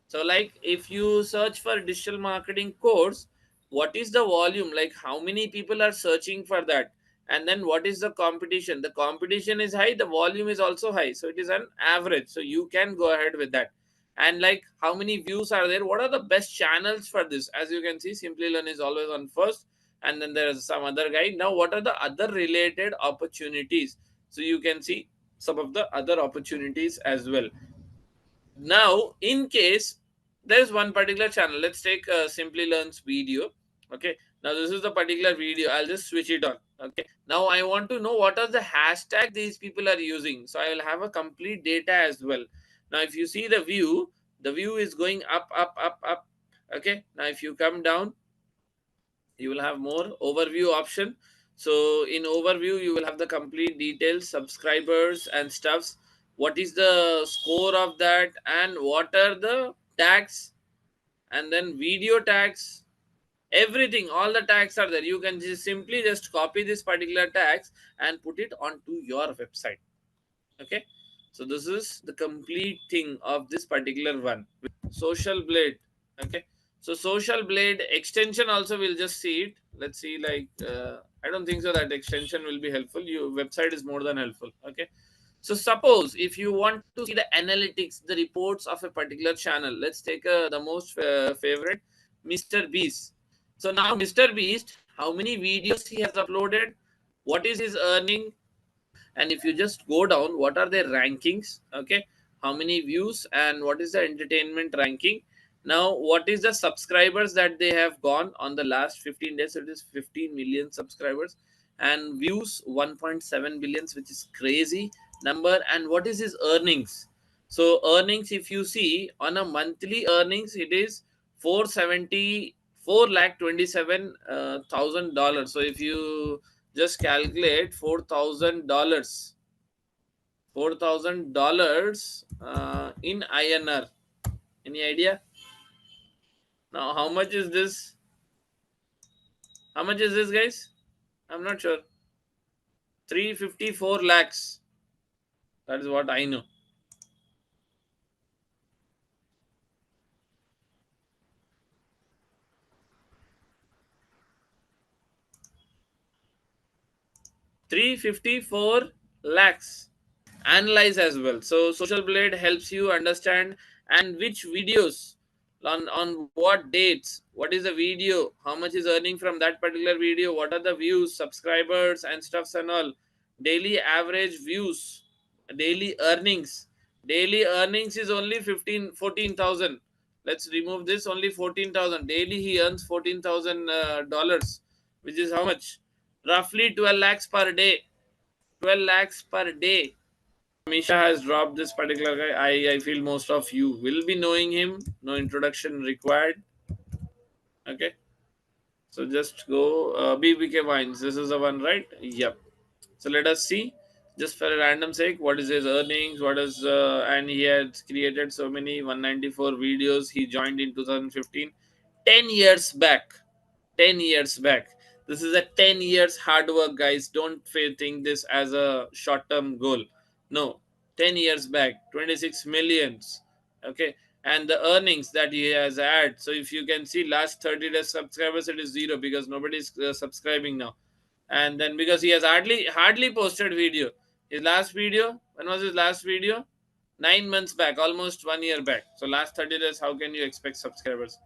So like if you search for digital marketing course, what is the volume? Like how many people are searching for that? And then what is the competition? The competition is high, the volume is also high. So it is an average. So you can go ahead with that. And like how many views are there? What are the best channels for this? As you can see, Simplilearn is always on first. And then there is some other guy. Now, what are the other related opportunities? So you can see some of the other opportunities as well. Now in case there is one particular channel, let's take Simplilearn's video. Okay, now this is the particular video. I'll just switch it on. Okay, now I want to know what are the hashtag these people are using, so I will have a complete data as well. Now if you see the view is going up, up, up, up. Okay, now if you come down, you will have more overview option. So in overview you will have the complete details, subscribers and stuffs, what is the score of that, and what are the tags, and then video tags, everything, all the tags are there. You can just simply just copy this particular tags and put it onto your website. Okay, so this is the complete thing of this particular one. Social blade. Okay, so social blade extension also, we'll just see it. Let's see, like I don't think so that extension will be helpful. Your website is more than helpful. Okay, so suppose if you want to see the analytics, the reports of a particular channel, let's take the most favorite, Mr. Beast. So now Mr. Beast, how many videos he has uploaded, what is his earning, and if you just go down, what are their rankings? Okay, how many views and what is the entertainment ranking? Now what is the subscribers that they have gone on the last 15 days? It is 15 million subscribers, and views 1.7 billions, which is crazy number. And what is his earnings? So earnings, if you see on a monthly earnings, it is 474 lakh 27 thousand dollars. So if you just calculate $4,000, $4,000 in INR. Any idea? Now, how much is this? How much is this, guys? I'm not sure. 354 lakhs. That is what I know. 354 lakhs. analyze as well. So Social Blade helps you understand and which videos, on what dates, what is the video, how much is earning from that particular video, what are the views, subscribers and stuffs and all, daily average views, daily earnings. Daily earnings is only 14,000. Let's remove this, only 14,000 daily. He earns 14,000 dollars, which is how much? Roughly 12 lakhs per day. 12 lakhs per day. Misha has dropped this particular guy. I feel most of you will be knowing him. No introduction required. Okay. So just go BBK Wines. This is the one, right? Yep. So let us see, just for a random sake, what is his earnings, what is, and he had created so many 194 videos. He joined in 2015, 10 years back. 10 years back. This is a 10 years hard work, guys. Don't think this as a short term goal. No, 10 years back, 26 millions. Okay. And the earnings that he has had. So if you can see last 30 days subscribers, it is zero because nobody is subscribing now. And then because he has hardly posted video. His last video, when was his last video? 9 months back, almost 1 year back. So last 30 days, how can you expect subscribers?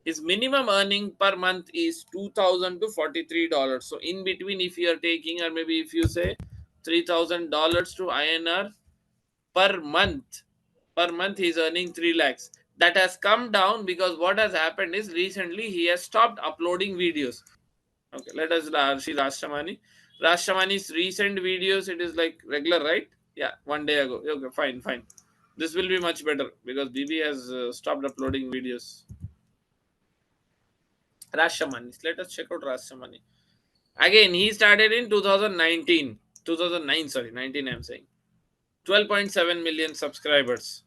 His minimum earning per month is $2,000 to $43. So in between, if you are taking, or maybe if you say $3,000 to INR per month he's earning 3 lakhs. That has come down because what has happened is recently he has stopped uploading videos. Okay, let us see Rashtamani. Rashtamani's recent videos, it is like regular, right? Yeah, 1 day ago. Okay, fine, fine. This will be much better because BB has stopped uploading videos. Rashtamani. Let us check out Rashtamani. Again, he started in 2019. 2009, sorry, 19 I'm saying. 12.7 million subscribers,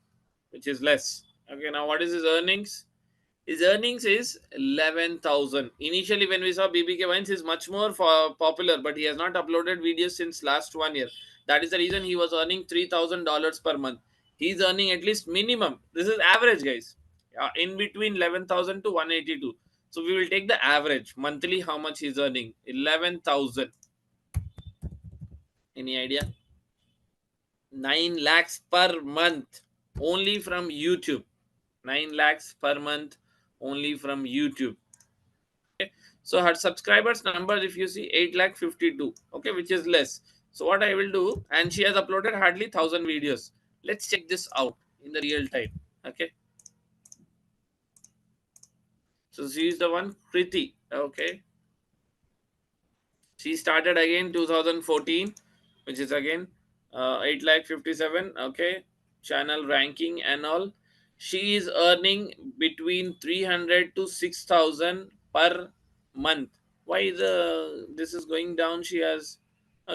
which is less. Okay, now what is his earnings? His earnings is 11,000. Initially, when we saw BBK Wines, is much more popular, but he has not uploaded videos since last 1 year. That is the reason he was earning $3,000 per month. He's earning at least minimum. This is average, guys. In between 11,000 to 182. So we will take the average monthly. How much he's earning? 11,000. Any idea? 9 lakhs per month only from YouTube. 9 lakhs per month only from YouTube. So her subscribers number, if you see, 8 lakh 52, okay, which is less. So what I will do, and she has uploaded hardly 1,000 videos. Let's check this out in the real time. Okay, so she is the one, Kriti. Okay, she started again 2014, which is again 8 lakh 57. Okay, channel ranking and all. She is earning between 300 to 6,000 per month. Why the this is going down? She has,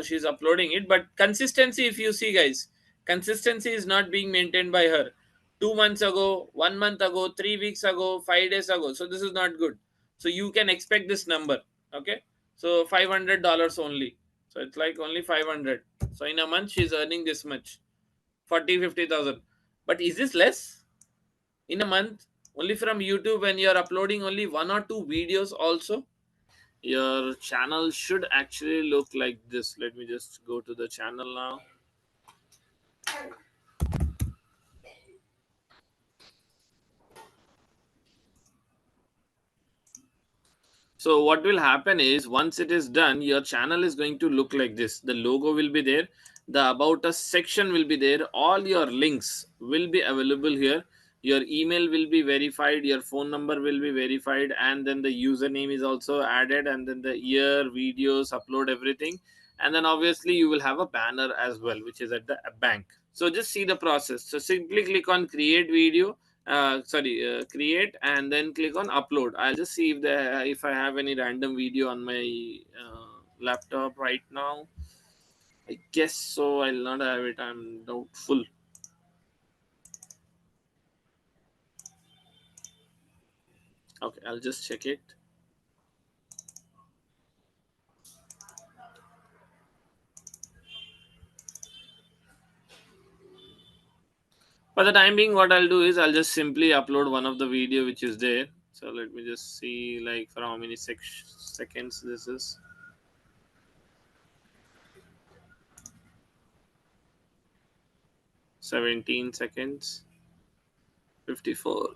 she's uploading it, but consistency, if you see, guys, consistency is not being maintained by her. 2 months ago, 1 month ago, 3 weeks ago, 5 days ago. So this is not good. So you can expect this number. Okay, so $500 only. So it's like only 500. So in a month she's earning this much, 40-50,000. But is this less in a month only from YouTube when you're uploading only 1 or 2 videos? Also, your channel should actually look like this. Let me just go to the channel now. So what will happen is, once it is done, your channel is going to look like this. The logo will be there, the about us section will be there, all your links will be available here, your email will be verified, your phone number will be verified, and then the username is also added, and then the year, videos, upload, everything. And then obviously you will have a banner as well, which is at the bank. So just see the process. So simply click on create video, create, and then click on upload. I'll just see if I have any random video on my laptop right now. I guess so. I'll not have it, I'm doubtful. Okay, I'll just check it. For the time being, what I'll do is I'll just simply upload one of the video which is there. So let me just see, like, for how many seconds this is. 17 seconds, 54,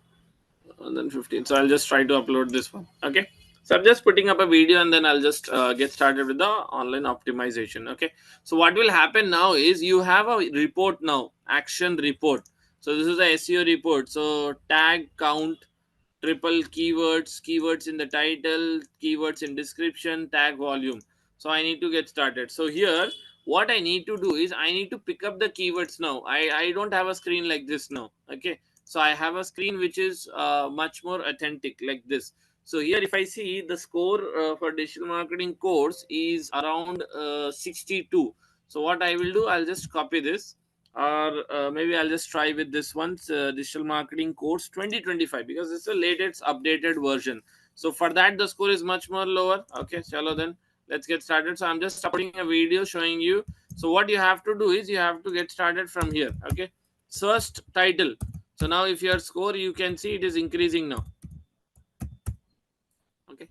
and then 15. So I'll just try to upload this one. Okay. So I'm just putting up a video and then I'll just get started with the online optimization. Okay. So what will happen now is you have a report now, action report. So this is the SEO report. So tag count, triple keywords, keywords in the title, keywords in description, tag volume. So I need to get started. So here what I need to do is I need to pick up the keywords now. I don't have a screen like this now. Okay. So I have a screen which is much more authentic like this. So here if I see the score for digital marketing course is around 62. So what I will do, I'll just copy this, or maybe I'll just try with this one's digital marketing course 2025 because it's the latest updated version. So for that the score is much more lower. Okay, chalo then let's get started. So I'm just uploading a video showing you. So what you have to do is you have to get started from here. Okay, search title. So now if your score, you can see it is increasing now. Okay.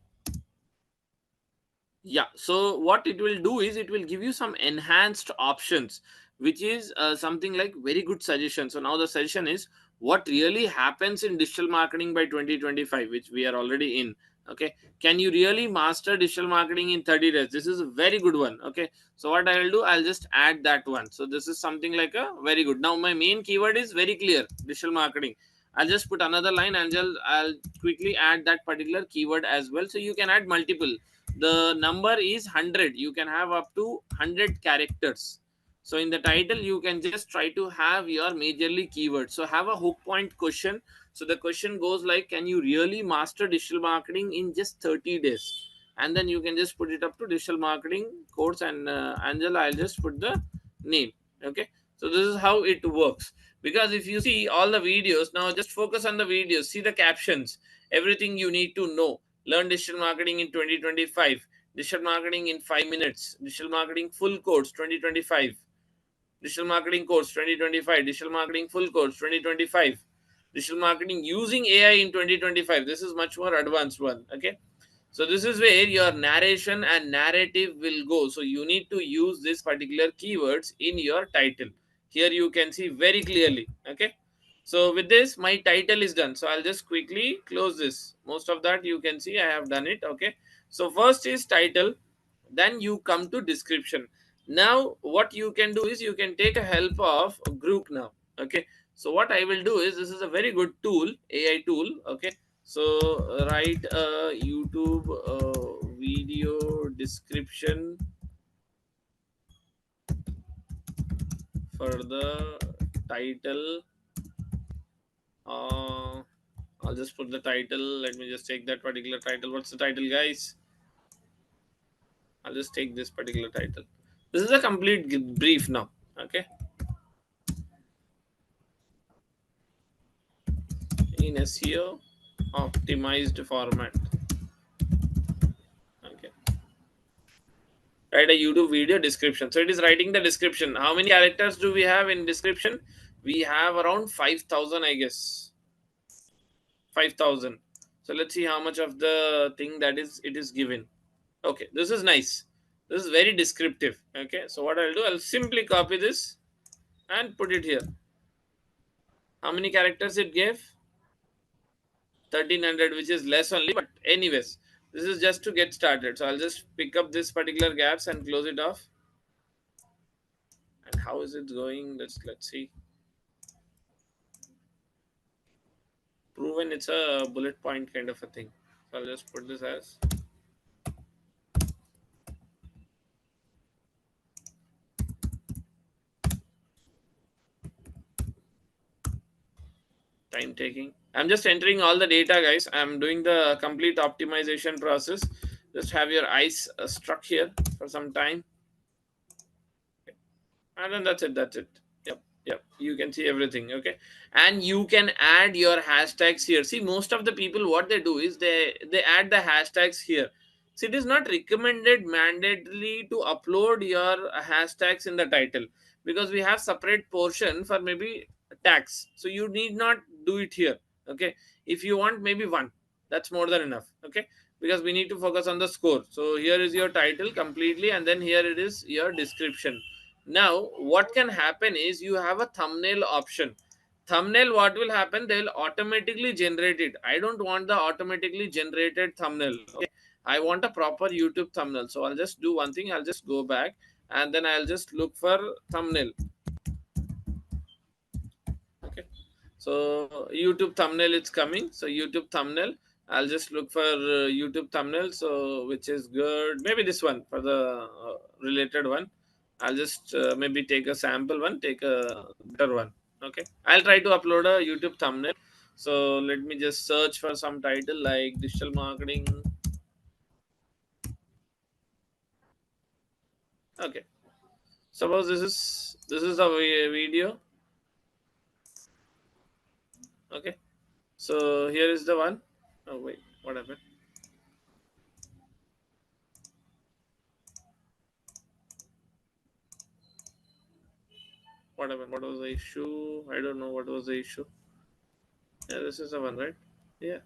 Yeah, so what it will do is it will give you some enhanced options, which is something like very good suggestion. So now the suggestion is what really happens in digital marketing by 2025, which we are already in. Okay, can you really master digital marketing in 30 days? This is a very good one. Okay, so what I will do, I'll just add that one. So this is something like a very good. Now my main keyword is very clear, digital marketing. I'll just put another line and I'll quickly add that particular keyword as well. So you can add multiple. The number is 100. You can have up to 100 characters. So in the title you can just try to have your majorly keywords. So have a hook point question. So the question goes like, can you really master digital marketing in just 30 days? And then you can just put it up to digital marketing course, and Angela, I'll just put the name. Okay, so this is how it works. Because if you see all the videos, now just focus on the videos, see the captions, everything you need to know. Learn digital marketing in 2025, digital marketing in 5 minutes, digital marketing full course 2025, digital marketing course 2025, digital marketing full course 2025, digital marketing using AI in 2025. This is much more advanced one. Okay, so this is where your narration and narrative will go. So you need to use this particular keywords in your title. Here you can see very clearly. Okay, so with this my title is done. So I'll just quickly close this. Most of that you can see I have done it. Okay, so first is title, then you come to description. Now what you can do is you can take a help of a group now. Okay, so what I will do is, this is a very good tool, AI tool. Okay, so write a YouTube video description for the title. I'll just put the title. Let me just take that particular title. What's the title, guys? I'll just take this particular title. This is a complete brief now. Okay, in SEO optimized format. Okay, write a YouTube video description. So it is writing the description. How many characters do we have in description? We have around 5,000, I guess. 5,000. So let's see how much of the thing that is it is given. Okay, this is nice. This is very descriptive. Okay, so what I'll do, I'll simply copy this and put it here. How many characters it gave? 1,300, which is less only, but anyways, this is just to get started. So I'll just pick up this particular gaps and close it off. And how is it going? Let's see. Proven, it's a bullet point kind of a thing. So I'll just put this as time taking. I'm just entering all the data, guys. I'm doing the complete optimization process. Just have your eyes struck here for some time. And then that's it. Yep, you can see everything. Okay, and you can add your hashtags here. See, most of the people, what they do is they add the hashtags here. So it is not recommended mandatorily to upload your hashtags in the title, because we have separate portion for maybe tags. So you need not do it here. Okay, if you want maybe one, that's more than enough. Okay, because we need to focus on the score. So here is your title completely, and then here it is your description. Now what can happen is you have a thumbnail option. Thumbnail, what will happen, they'll automatically generate it. I don't want the automatically generated thumbnail. Okay, I want a proper YouTube thumbnail. So I'll just do one thing, I'll just go back and then I'll just look for thumbnail. Okay, so YouTube thumbnail, it's coming. So YouTube thumbnail, I'll just look for YouTube thumbnail, so which is good, maybe this one for the related one. I'll just maybe take a sample one, take a better one. Okay, I'll try to upload a YouTube thumbnail. So let me just search for some title like digital marketing. Okay, suppose this is a video. Okay, so here is the one. Oh wait, what happened? What happened? What was the issue? I don't know what was the issue. Yeah, this is the one, right? Yeah.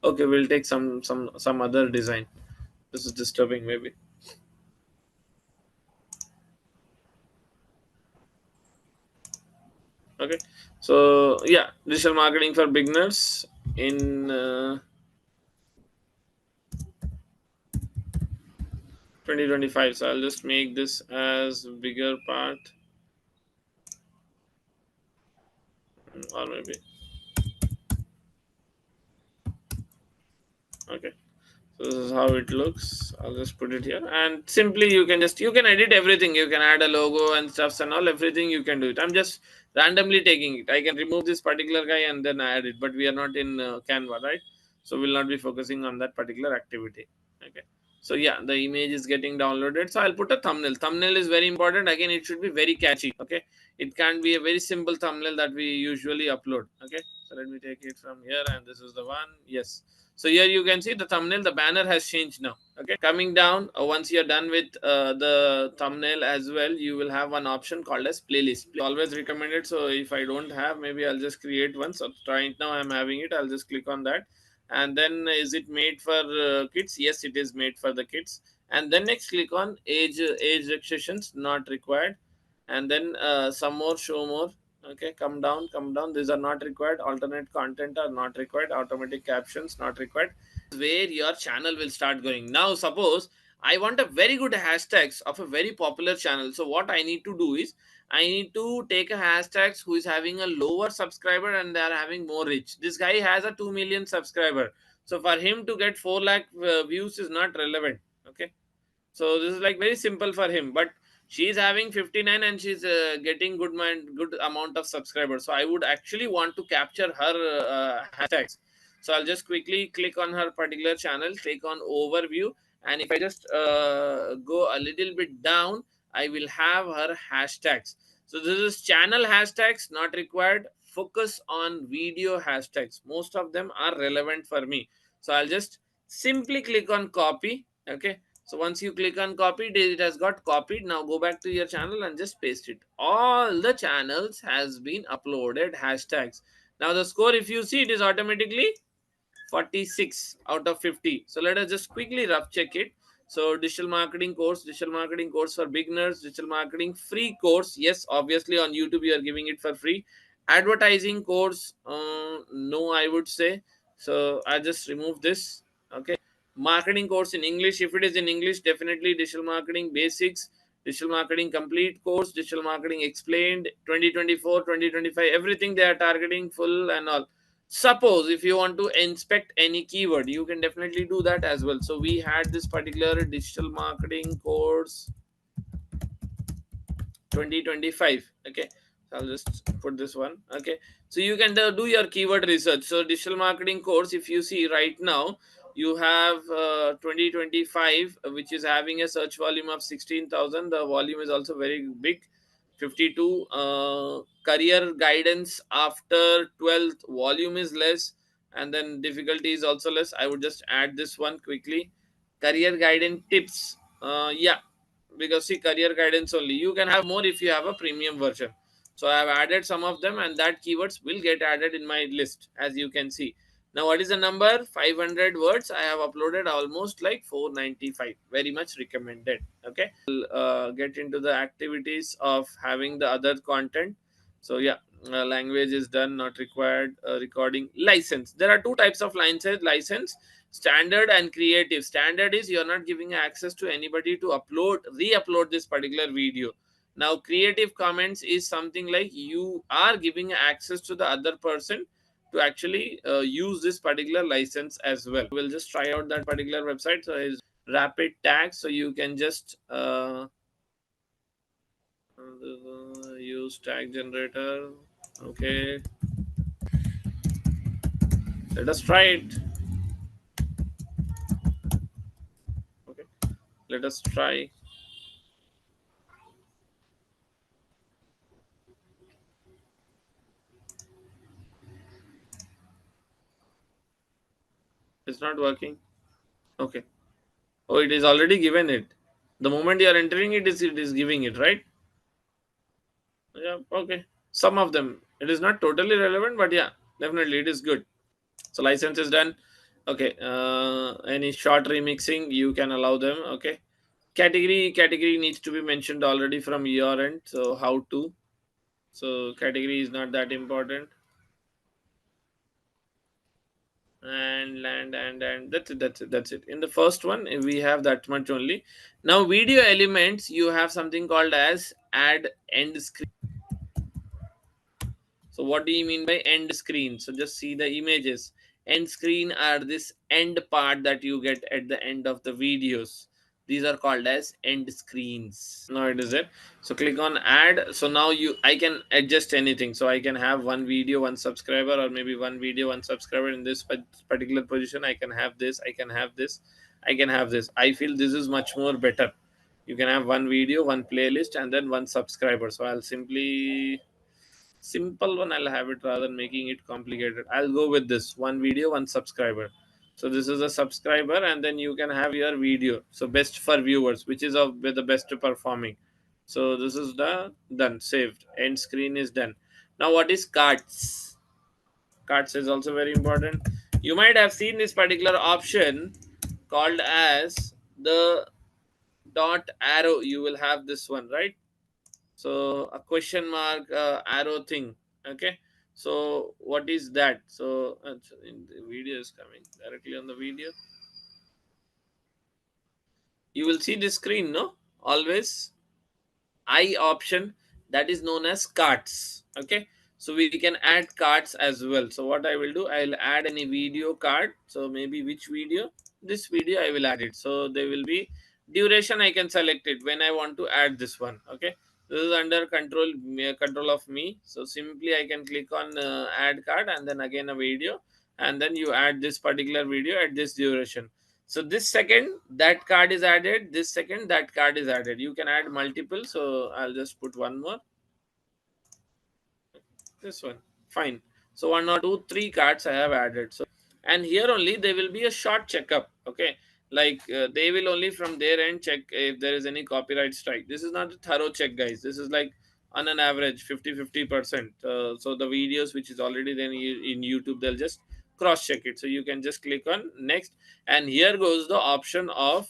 Okay, we'll take some other design. This is disturbing, maybe. Okay. So yeah, digital marketing for beginners in 2025. So I'll just make this as bigger part, or maybe okay. So this is how it looks. I'll just put it here, and simply you can edit everything. You can add a logo and stuffs and all, everything you can do it. I'm just randomly taking it. I can remove this particular guy and then add it, but we are not in Canva, right? So we'll not be focusing on that particular activity. Okay. So yeah, the image is getting downloaded. So I'll put a thumbnail. Thumbnail is very important. Again, it should be very catchy. Okay. It can't be a very simple thumbnail that we usually upload. Okay. So let me take it from here, and this is the one. Yes. So here you can see the thumbnail, the banner has changed now. Okay, coming down, once you're done with the thumbnail as well, you will have one option called as playlist. Always recommended. So if I don't have, maybe I'll just create one. So right now I'm having it. I'll just click on that. And then is it made for kids? Yes, it is made for the kids. And then next click on age restrictions not required. And then some more, show more. Okay, come down, these are not required. Alternate content are not required. Automatic captions not required. Where your channel will start going. Now suppose I want a very good hashtags of a very popular channel. So what I need to do is I need to take a hashtags who is having a lower subscriber and they are having more reach. This guy has a 2 million subscriber, so for him to get 4 lakh views is not relevant. Okay, so this is like very simple for him, but she's having 59 and she's getting good amount of subscribers. So I would actually want to capture her hashtags. So I'll just quickly click on her particular channel, click on overview, and if I just go a little bit down, I will have her hashtags. So this is channel hashtags not required. Focus on video hashtags, most of them are relevant for me. So I'll just simply click on copy. Okay, so once you click on copy, it has got copied. Now go back to your channel and just paste it. All the channels has been uploaded hashtags. Now the score, if you see, it is automatically 46 out of 50. So let us just quickly rough check it. So digital marketing course for beginners, digital marketing free course. Yes, obviously on YouTube you are giving it for free. Advertising course, no, I would say. So I just remove this. Okay. Marketing course in English. If it is in English, definitely digital marketing basics, digital marketing complete course, digital marketing explained 2024, 2025, everything they are targeting full and all. Suppose if you want to inspect any keyword, you can definitely do that as well. So we had this particular digital marketing course 2025. Okay, so I'll just put this one. Okay, so you can do your keyword research. So digital marketing course, if you see right now, you have 2025, which is having a search volume of 16,000. The volume is also very big. 52 career guidance after 12th, volume is less, and then difficulty is also less. I would just add this one quickly. Career guidance tips, yeah, because see, career guidance only, you can have more if you have a premium version. So I have added some of them, and that keywords will get added in my list, as you can see. Now, what is the number? 500 words. I have uploaded almost like 495. Very much recommended. Okay. Get into the activities of having the other content. So, yeah, language is done, not required. Recording license. There are two types of license, standard and creative. Standard is you're not giving access to anybody to re-upload this particular video. Now, creative comments is something like you are giving access to the other person to actually use this particular license as well. We'll just try out that particular website. So is rapid tags. So you can just use tag generator. Okay, let us try it. Okay, let us try. It's not working. Okay. Oh, it is already given it. The moment you are entering it is giving it, right? Yeah. Okay. Some of them. It is not totally relevant, but yeah, definitely it is good. So license is done. Okay. Any short remixing you can allow them. Okay. Category needs to be mentioned already from your end. So how to? So category is not that important. And land and that's it. In the first one we have that much only. Now video elements, you have something called as add end screen. So what do you mean by end screen? So just see the images. End screen are this end part that you get at the end of the videos. These are called as end screens. Now it is it. So click on add. So now I can adjust anything. So I can have one video, one subscriber, or maybe one video, one subscriber in this particular position. I can have this. I can have this. I can have this. I feel this is much more better. You can have one video, one playlist, and then one subscriber. So I'll simply simple one I'll have it rather than making it complicated. I'll go with this one video, one subscriber. So this is a subscriber, and then you can have your video. So best for viewers, which is of with the best performing. So this is the done, saved. End screen is done. Now what is cards? Cards is also very important. You might have seen this particular option called as the dot arrow. You will have this one, right? So a question mark arrow thing. Okay, so what is that? So in the video is coming directly on the video, you will see the screen, no, always I option, that is known as cards. Okay, so we can add cards as well. So what I will do, I'll add any video card. So maybe which video? This video I will add it. So there will be duration. I can select it when I want to add this one. Okay, this is under control of me. So simply I can click on add card, and then again a video, and then you add this particular video at this duration. So this second that card is added, this second that card is added. You can add multiple. So I'll just put one more, this one, fine. So one or two, three cards I have added. So and here only there will be a short checkup. Okay, like they will only from their end check if there is any copyright strike. This is not a thorough check, guys. This is like on an average 50-50%. So the videos which is already then in YouTube, they'll just cross check it. So you can just click on next, and here goes the option of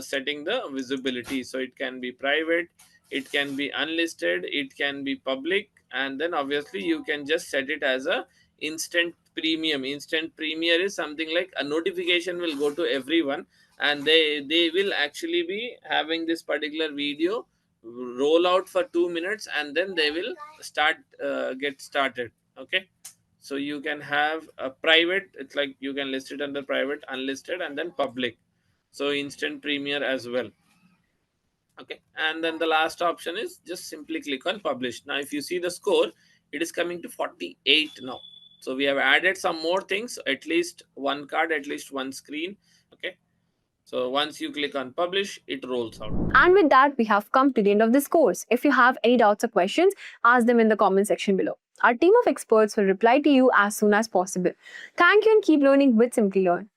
setting the visibility. So it can be private, it can be unlisted, it can be public, and then obviously you can just set it as a instant premium. Instant premium is something like a notification will go to everyone, and they will actually be having this particular video roll out for 2 minutes, and then they will get started. Okay, so you can have a private, it's like you can list it under private, unlisted, and then public. So instant premiere as well. Okay, and then the last option is just simply click on publish. Now if you see the score, it is coming to 48 now. So we have added some more things, at least one card, at least one screen. Okay, so once you click on publish, it rolls out. And with that, we have come to the end of this course. If you have any doubts or questions, ask them in the comment section below. Our team of experts will reply to you as soon as possible. Thank you and keep learning with Simplilearn.